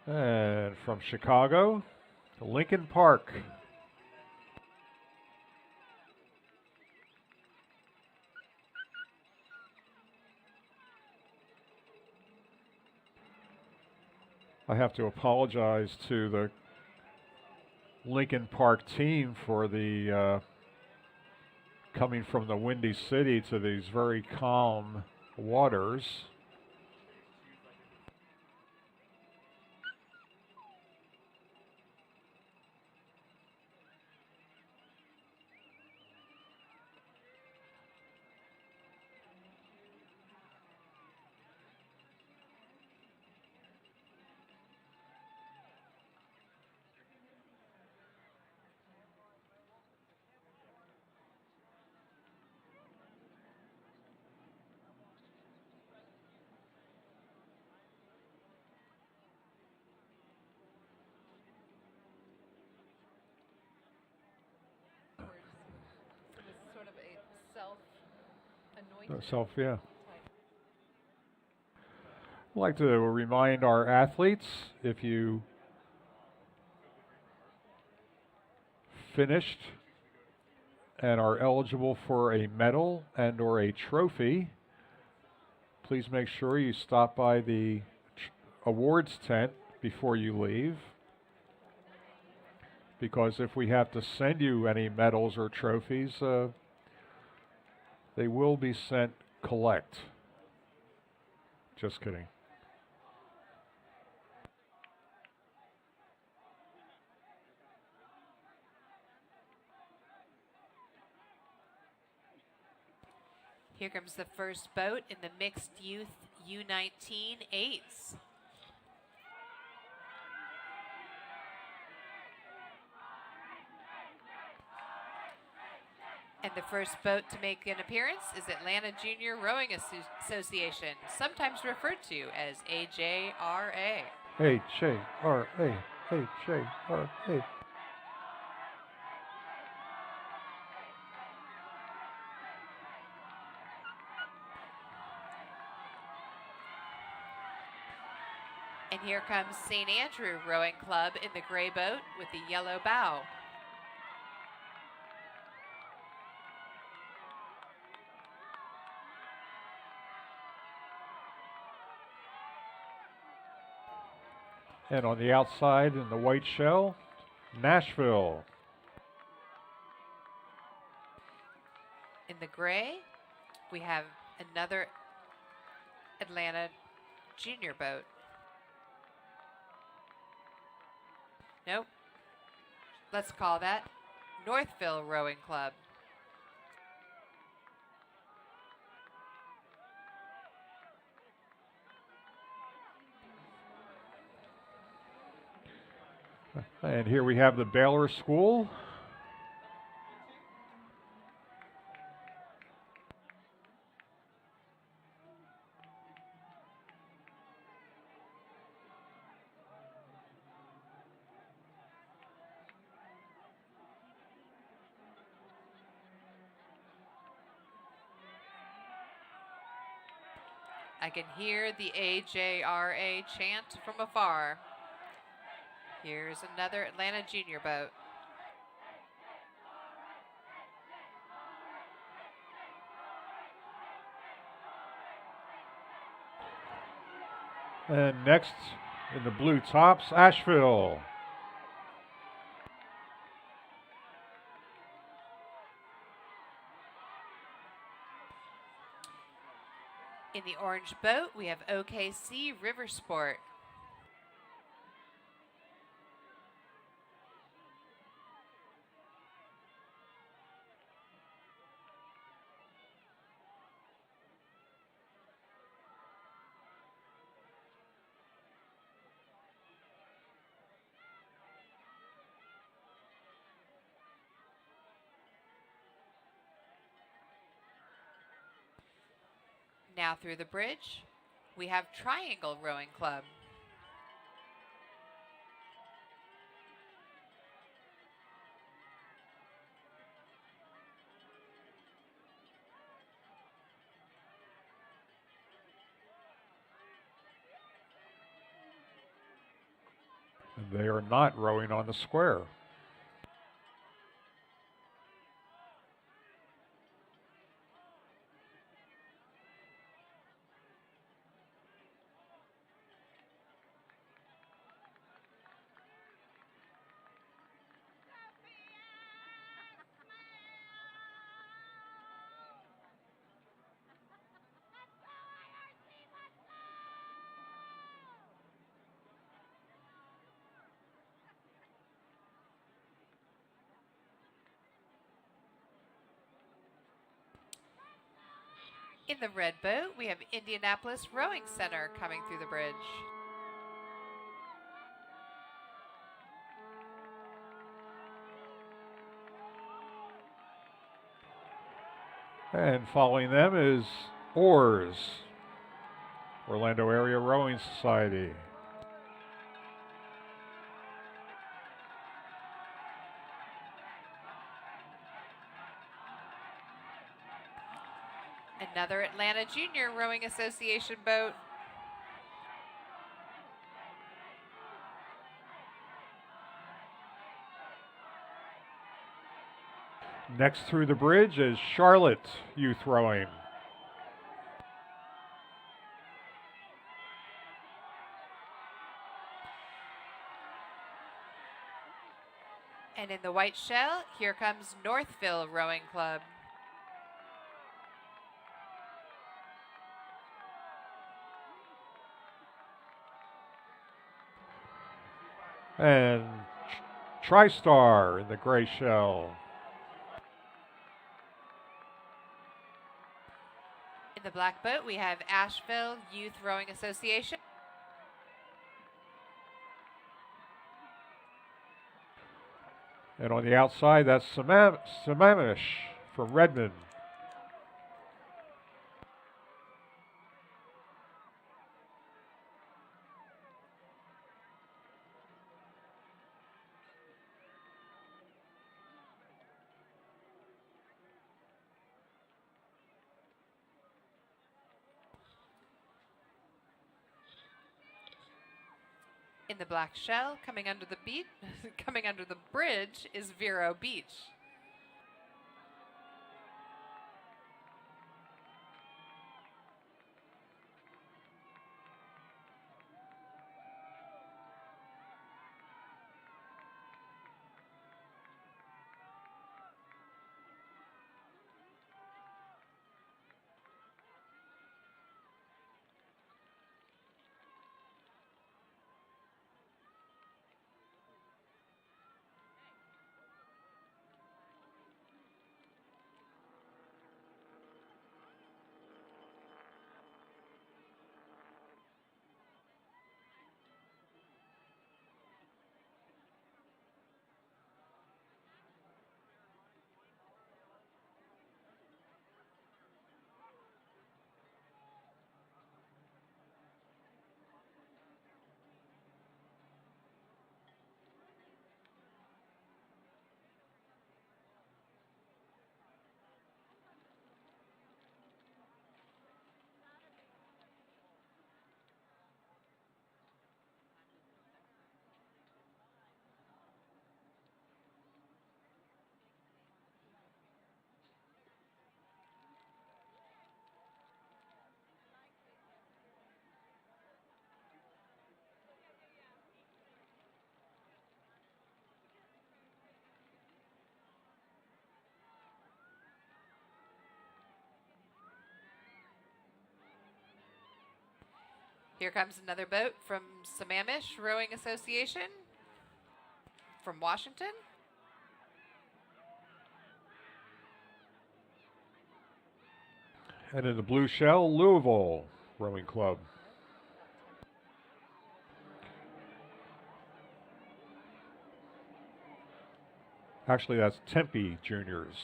And from Chicago, Lincoln Park. I have to apologize to the Lincoln Park team for the coming from the Windy City to these very calm waters. Sort of a self-anointed. Yeah. I'd like to remind our athletes, if you finished and are eligible for a medal and or a trophy, please make sure you stop by the awards tent before you leave, because if we have to send you any medals or trophies, they will be sent collect. Just kidding. Here comes the first boat in the mixed youth U19 eights. And the first boat to make an appearance is Atlanta Junior Rowing Association, sometimes referred to as AJRA. H-A-R-A, H-A-R-A. And here comes St. Andrew Rowing Club in the gray boat with the yellow bow. And on the outside in the white shell, Nashville. In the gray, we have another Atlanta Junior boat. Nope. Let's call that Northville Rowing Club. And here we have the Baylor School. I can hear the AJRA chant from afar. Here's another Atlanta Junior boat. And next in the blue tops, Asheville. In the orange boat, we have OKC River Sport. Now through the bridge, we have Triangle Rowing Club. And they are not rowing on the square. In the red boat, we have Indianapolis Rowing Center coming through the bridge. And following them is Oars, Orlando Area Rowing Society. Another Atlanta Junior Rowing Association boat. Next through the bridge is Charlotte Youth Rowing. And in the white shell, here comes Northville Rowing Club. And TriStar in the gray shell. In the black boat, we have Asheville Youth Rowing Association. And on the outside, that's Sammamish from Redmond. In the black shell, coming under the bridge is Vero Beach. Here comes another boat from Sammamish Rowing Association from Washington. And in the blue shell, Louisville Rowing Club. Actually, that's Tempe Juniors.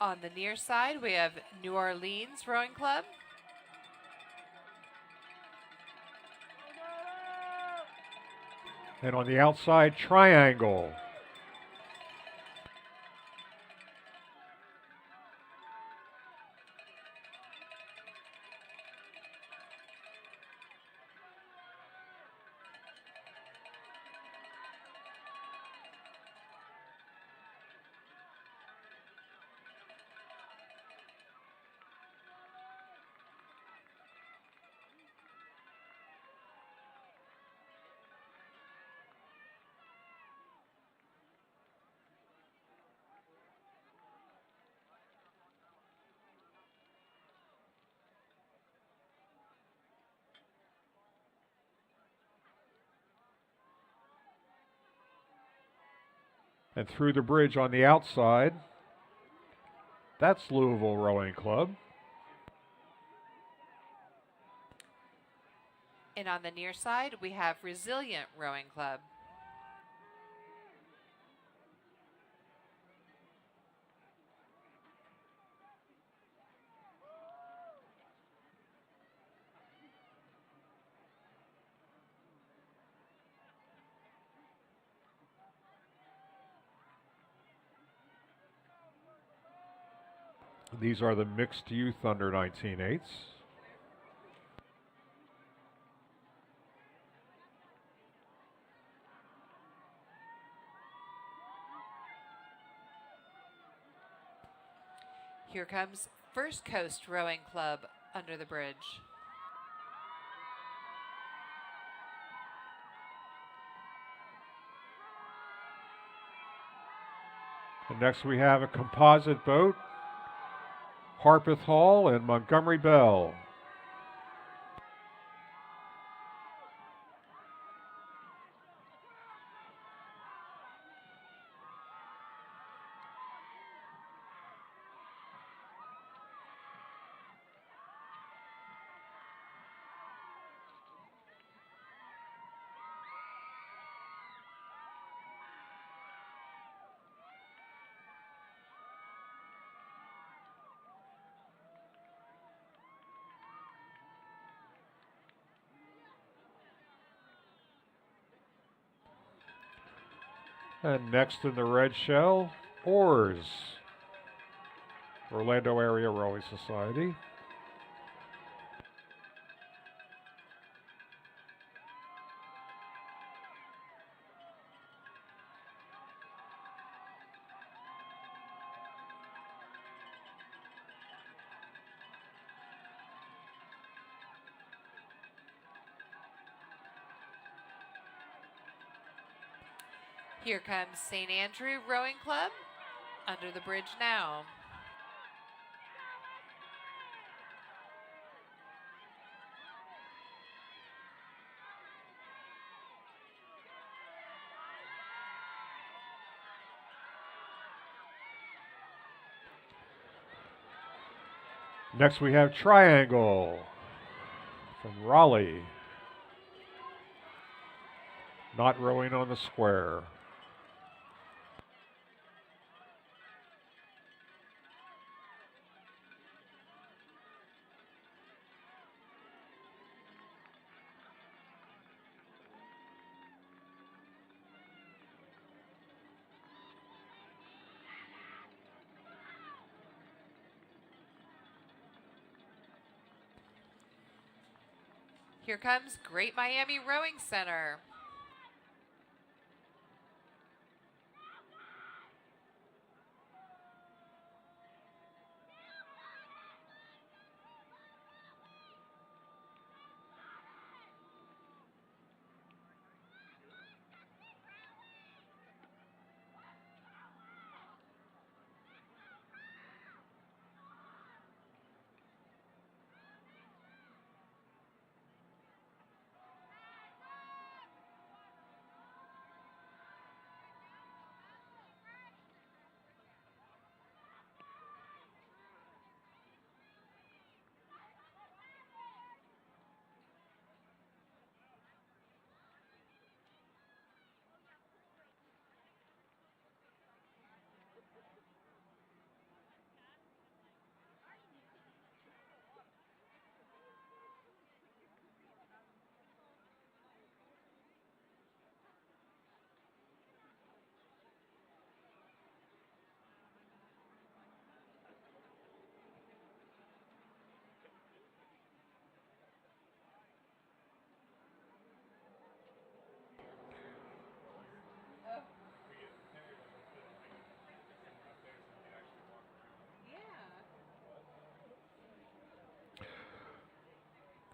On the near side, we have New Orleans Rowing Club. And on the outside, Triangle. And through the bridge on the outside, that's Louisville Rowing Club. And on the near side, we have Resilient Rowing Club. These are the mixed youth under 19/8s. Here comes First Coast Rowing Club under the bridge. And next we have a composite boat, Harpeth Hall and Montgomery Bell. And next in the red shell, Oars, Orlando Area Rowing Society. Here comes St. Andrew Rowing Club under the bridge now. Next we have Triangle from Raleigh, not rowing on the square. Here comes Great Miami Rowing Center.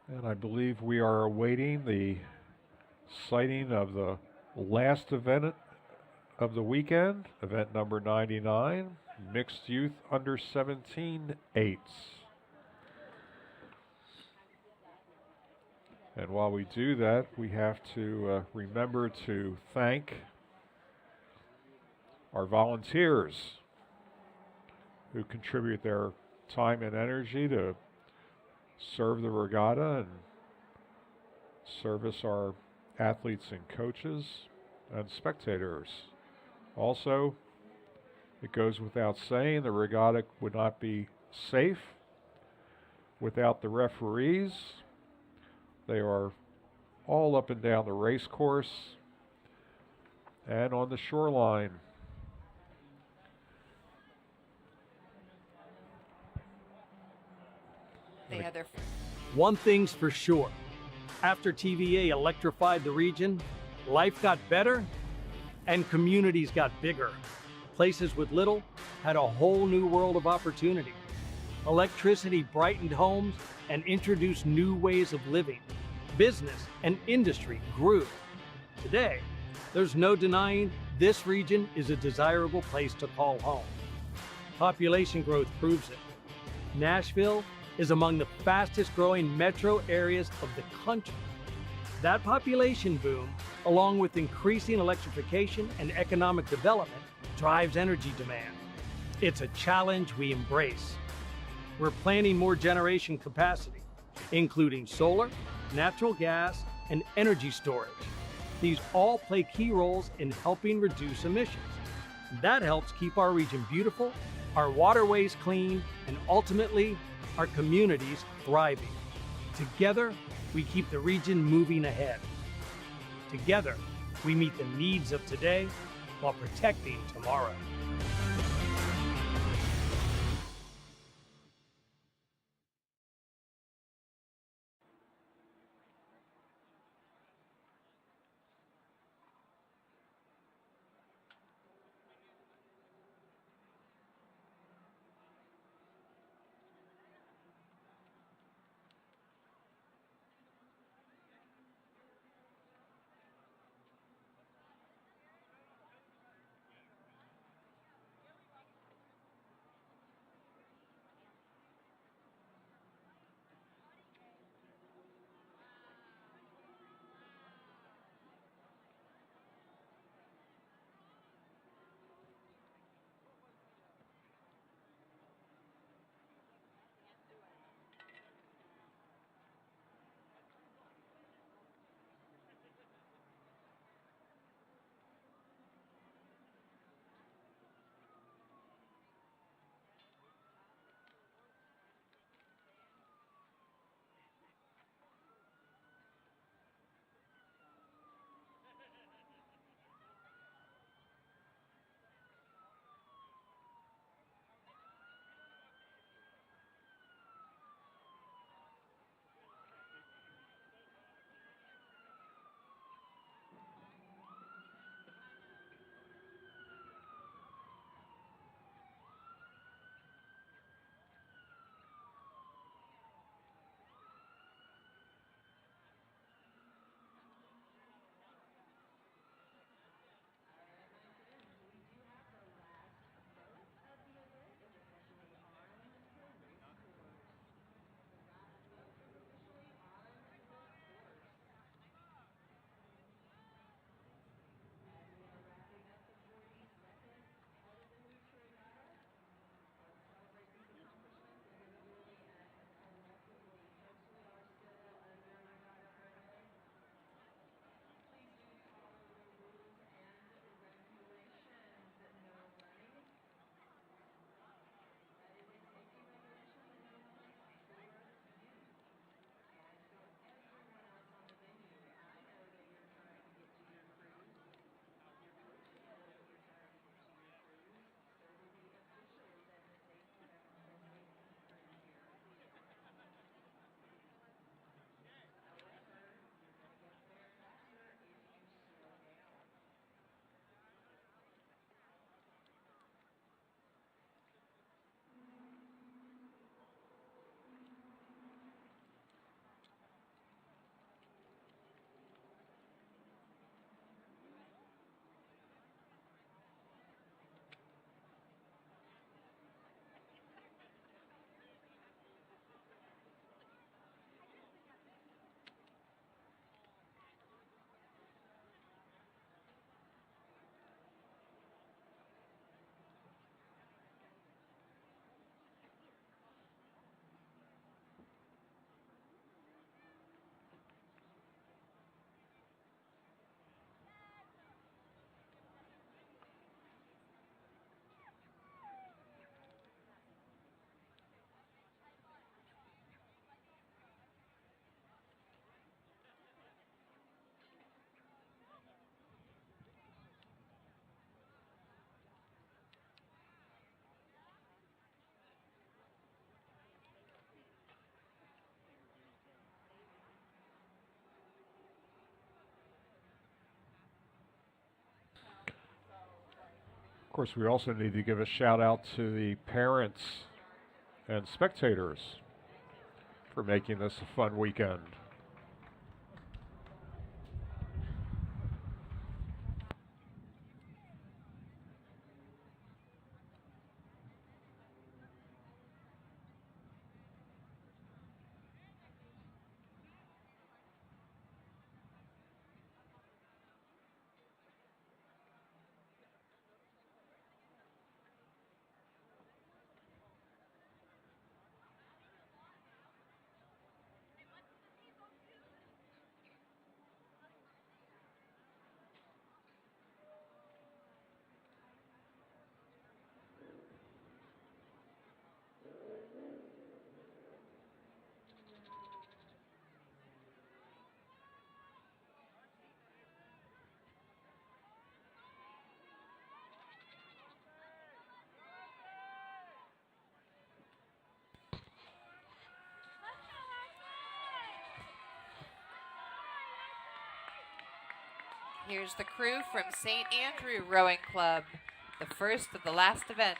And I believe we are awaiting the sighting of the last event of the weekend, event number 99, mixed youth under 17/8s. And while we do that, we have to remember to thank our volunteers who contribute their time and energy to serve the regatta and service our athletes and coaches and spectators. Also, it goes without saying, the regatta would not be safe without the referees. They are all up and down the race course and on the shoreline. They have their One thing's for sure. After TVA electrified the region, life got better and communities got bigger. Places with little had a whole new world of opportunity. Electricity brightened homes and introduced new ways of living. Business and industry grew. Today, there's no denying this region is a desirable place to call home. Population growth proves it. Nashville is among the fastest growing metro areas of the country. That population boom, along with increasing electrification and economic development, drives energy demand. It's a challenge we embrace. We're planning more generation capacity, including solar, natural gas, and energy storage. These all play key roles in helping reduce emissions. That helps keep our region beautiful, our waterways clean, and ultimately, our communities thriving. Together, we keep the region moving ahead. Together, we meet the needs of today while protecting tomorrow. Of course, we also need to give a shout out to the parents and spectators for making this a fun weekend. Here's the crew from St. Andrew Rowing Club, the first of the last event.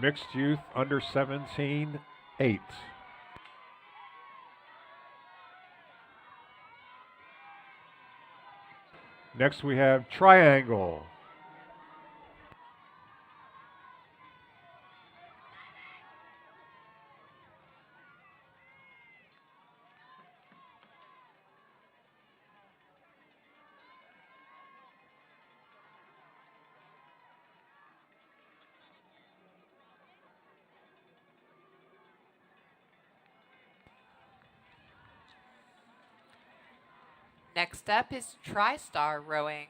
Mixed youth under 17, 8. Next we have triangle. Next up is Tri-Star Rowing.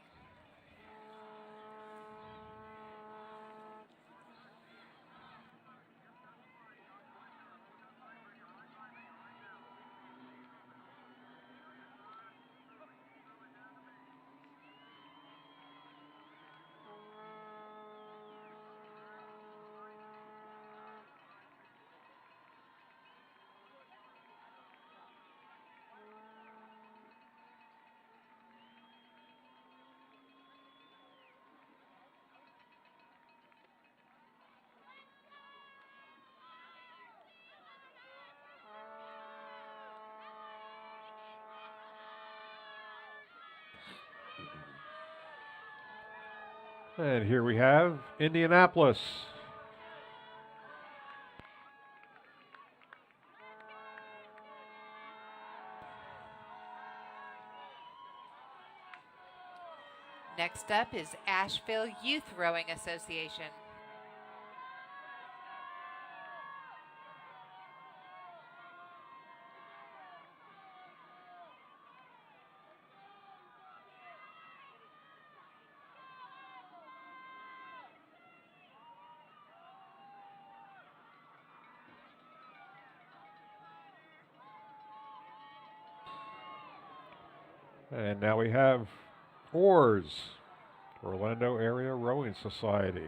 And here we have Indianapolis. Next up is Asheville Youth Rowing Association. And now we have oars, Orlando Area Rowing Society.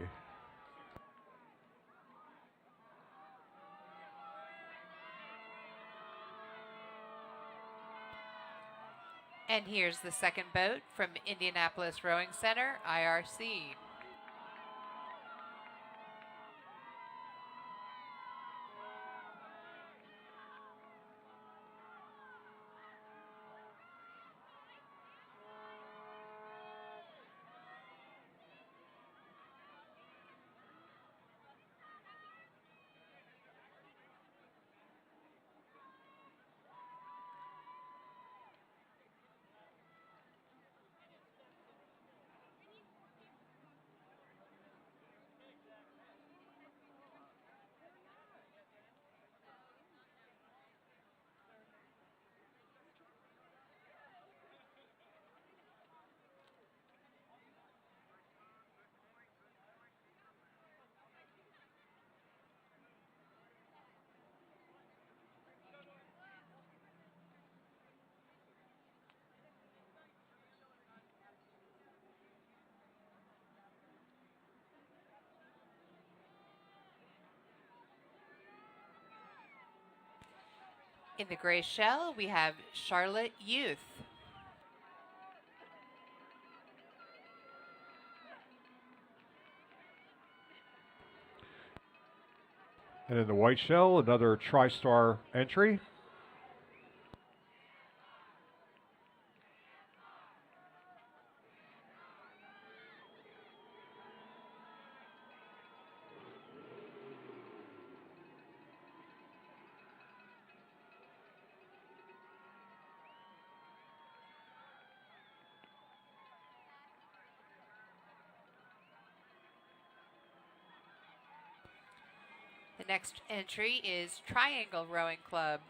And here's the second boat from Indianapolis Rowing Center, IRC. In the gray shell, we have Charlotte Youth. And in the white shell, another TriStar entry. The next entry is Triangle Rowing Club.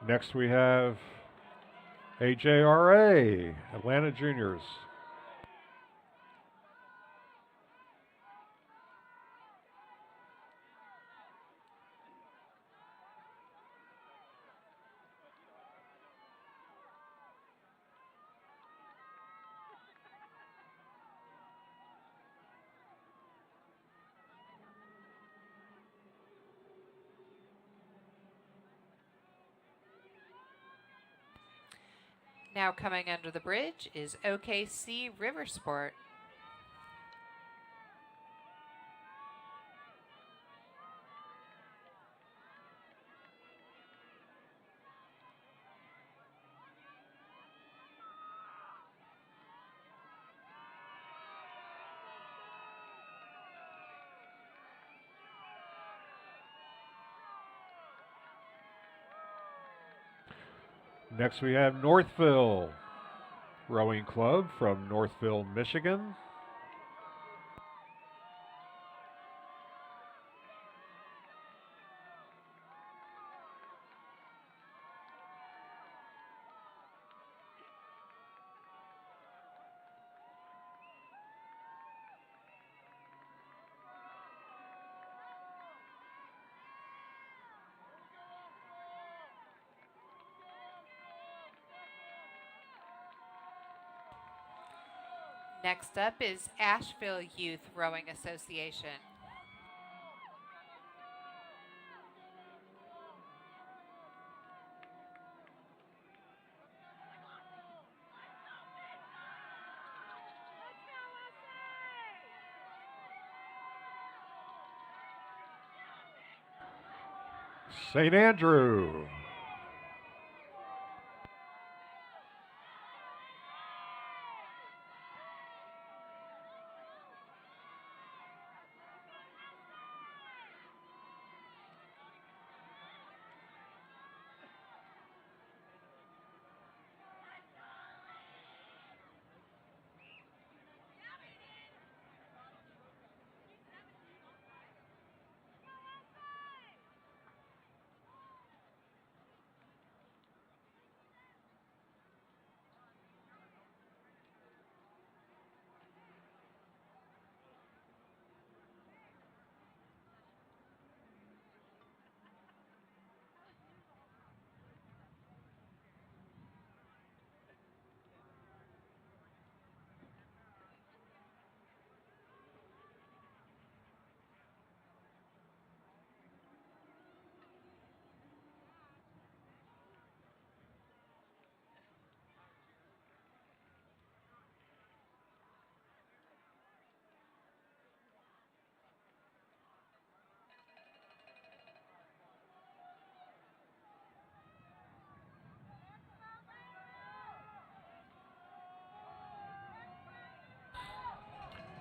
Next we have AJRA, Atlanta Juniors. Now coming under the bridge is OKC River Sport. Next we have Northville Rowing Club from Northville, Michigan. Next up is Asheville Youth Rowing Association. St. Andrew.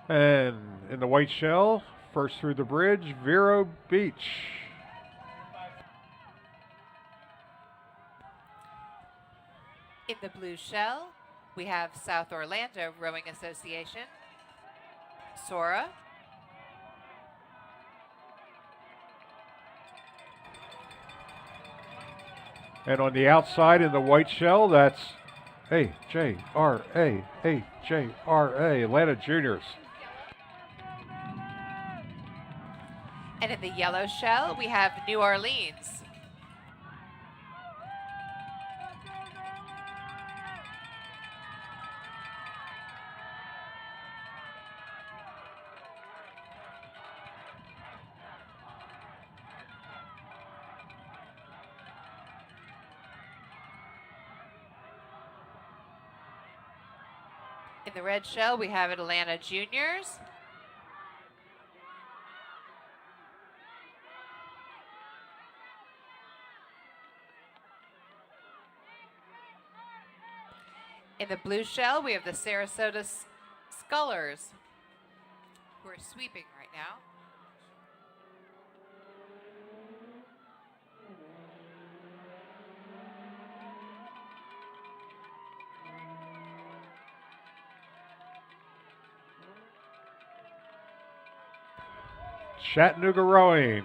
And in the white shell, first through the bridge, Vero Beach. In the blue shell, we have South Orlando Rowing Association, Sora, And on the outside in the white shell, that's AJRA, AJRA, Atlanta Juniors. And in the yellow shell, we have New Orleans. In the red shell, we have Atlanta Juniors. In the blue shell, we have the Sarasota Scullers, who are sweeping right now. Chattanooga rowing.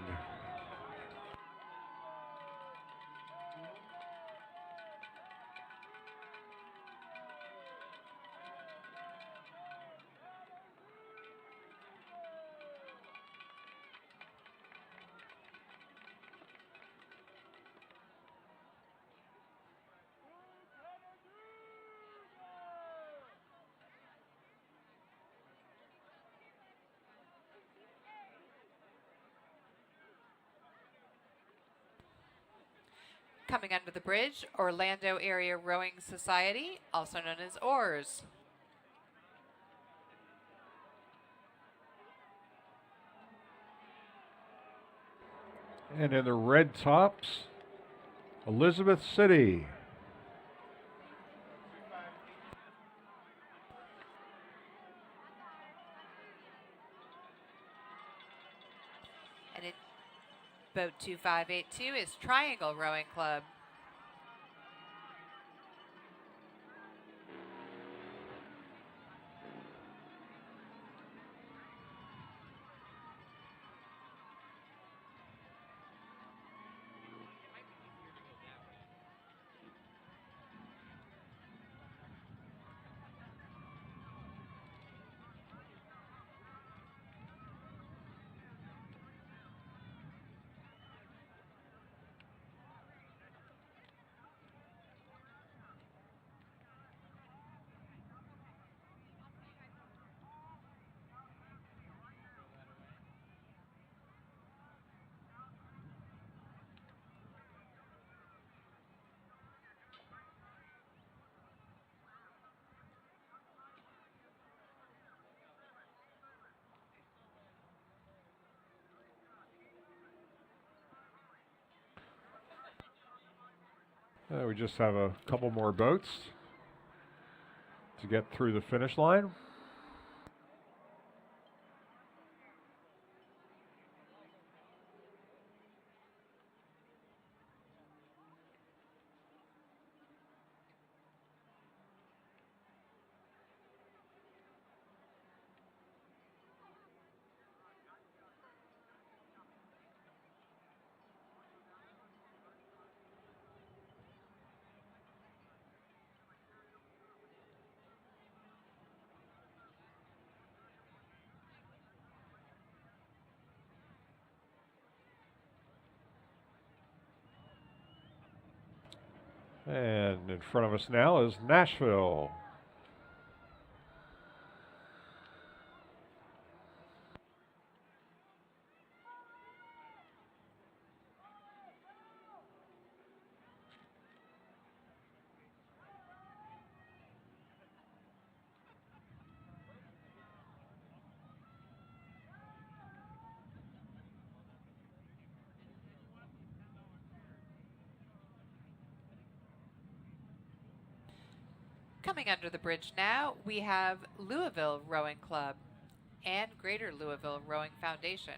Coming under the bridge, Orlando Area Rowing Society, also known as OARS. And in the red tops, Elizabeth City. And in boat 2582 is Triangle Rowing Club. We just have a couple more boats to get through the finish line. And in front of us now is Nashville. Coming under the bridge now, we have Louisville Rowing Club and Greater Louisville Rowing Foundation.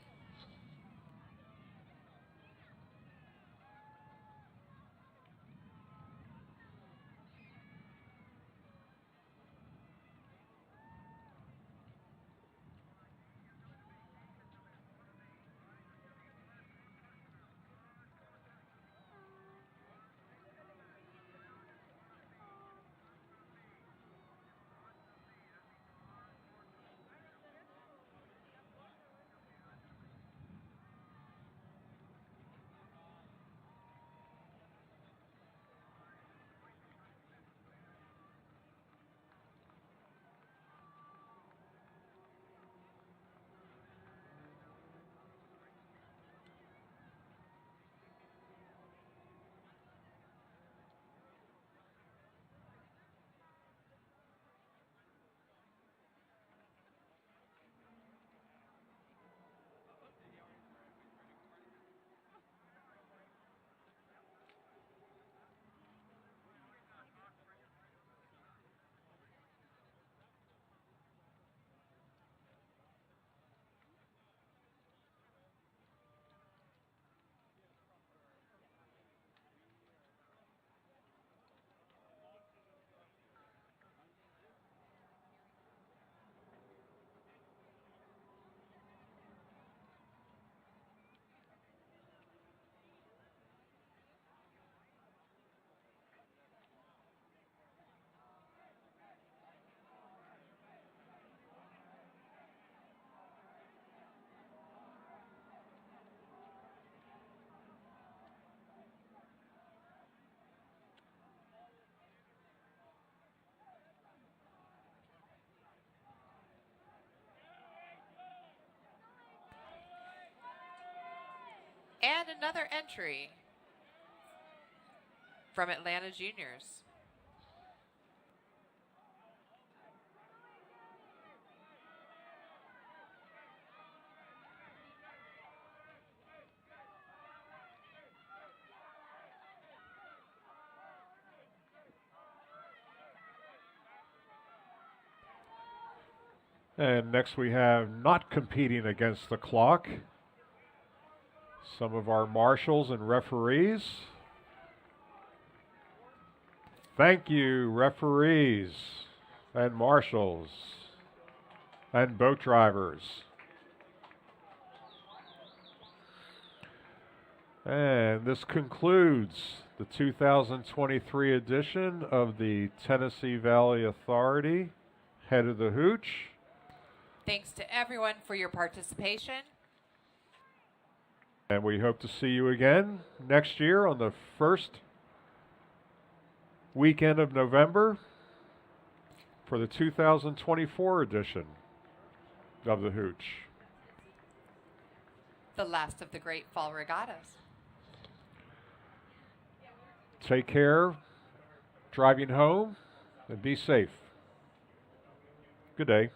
And another entry from Atlanta Juniors. And next we have not competing against the clock, some of our marshals and referees. Thank you, referees and marshals and boat drivers. And this concludes the 2023 edition of the Tennessee Valley Authority Head of the Hooch. Thanks to everyone for your participation. And we hope to see you again next year on the first weekend of November for the 2024 edition of the Hooch. The last of the great fall regattas. Take care, driving home, and be safe. Good day.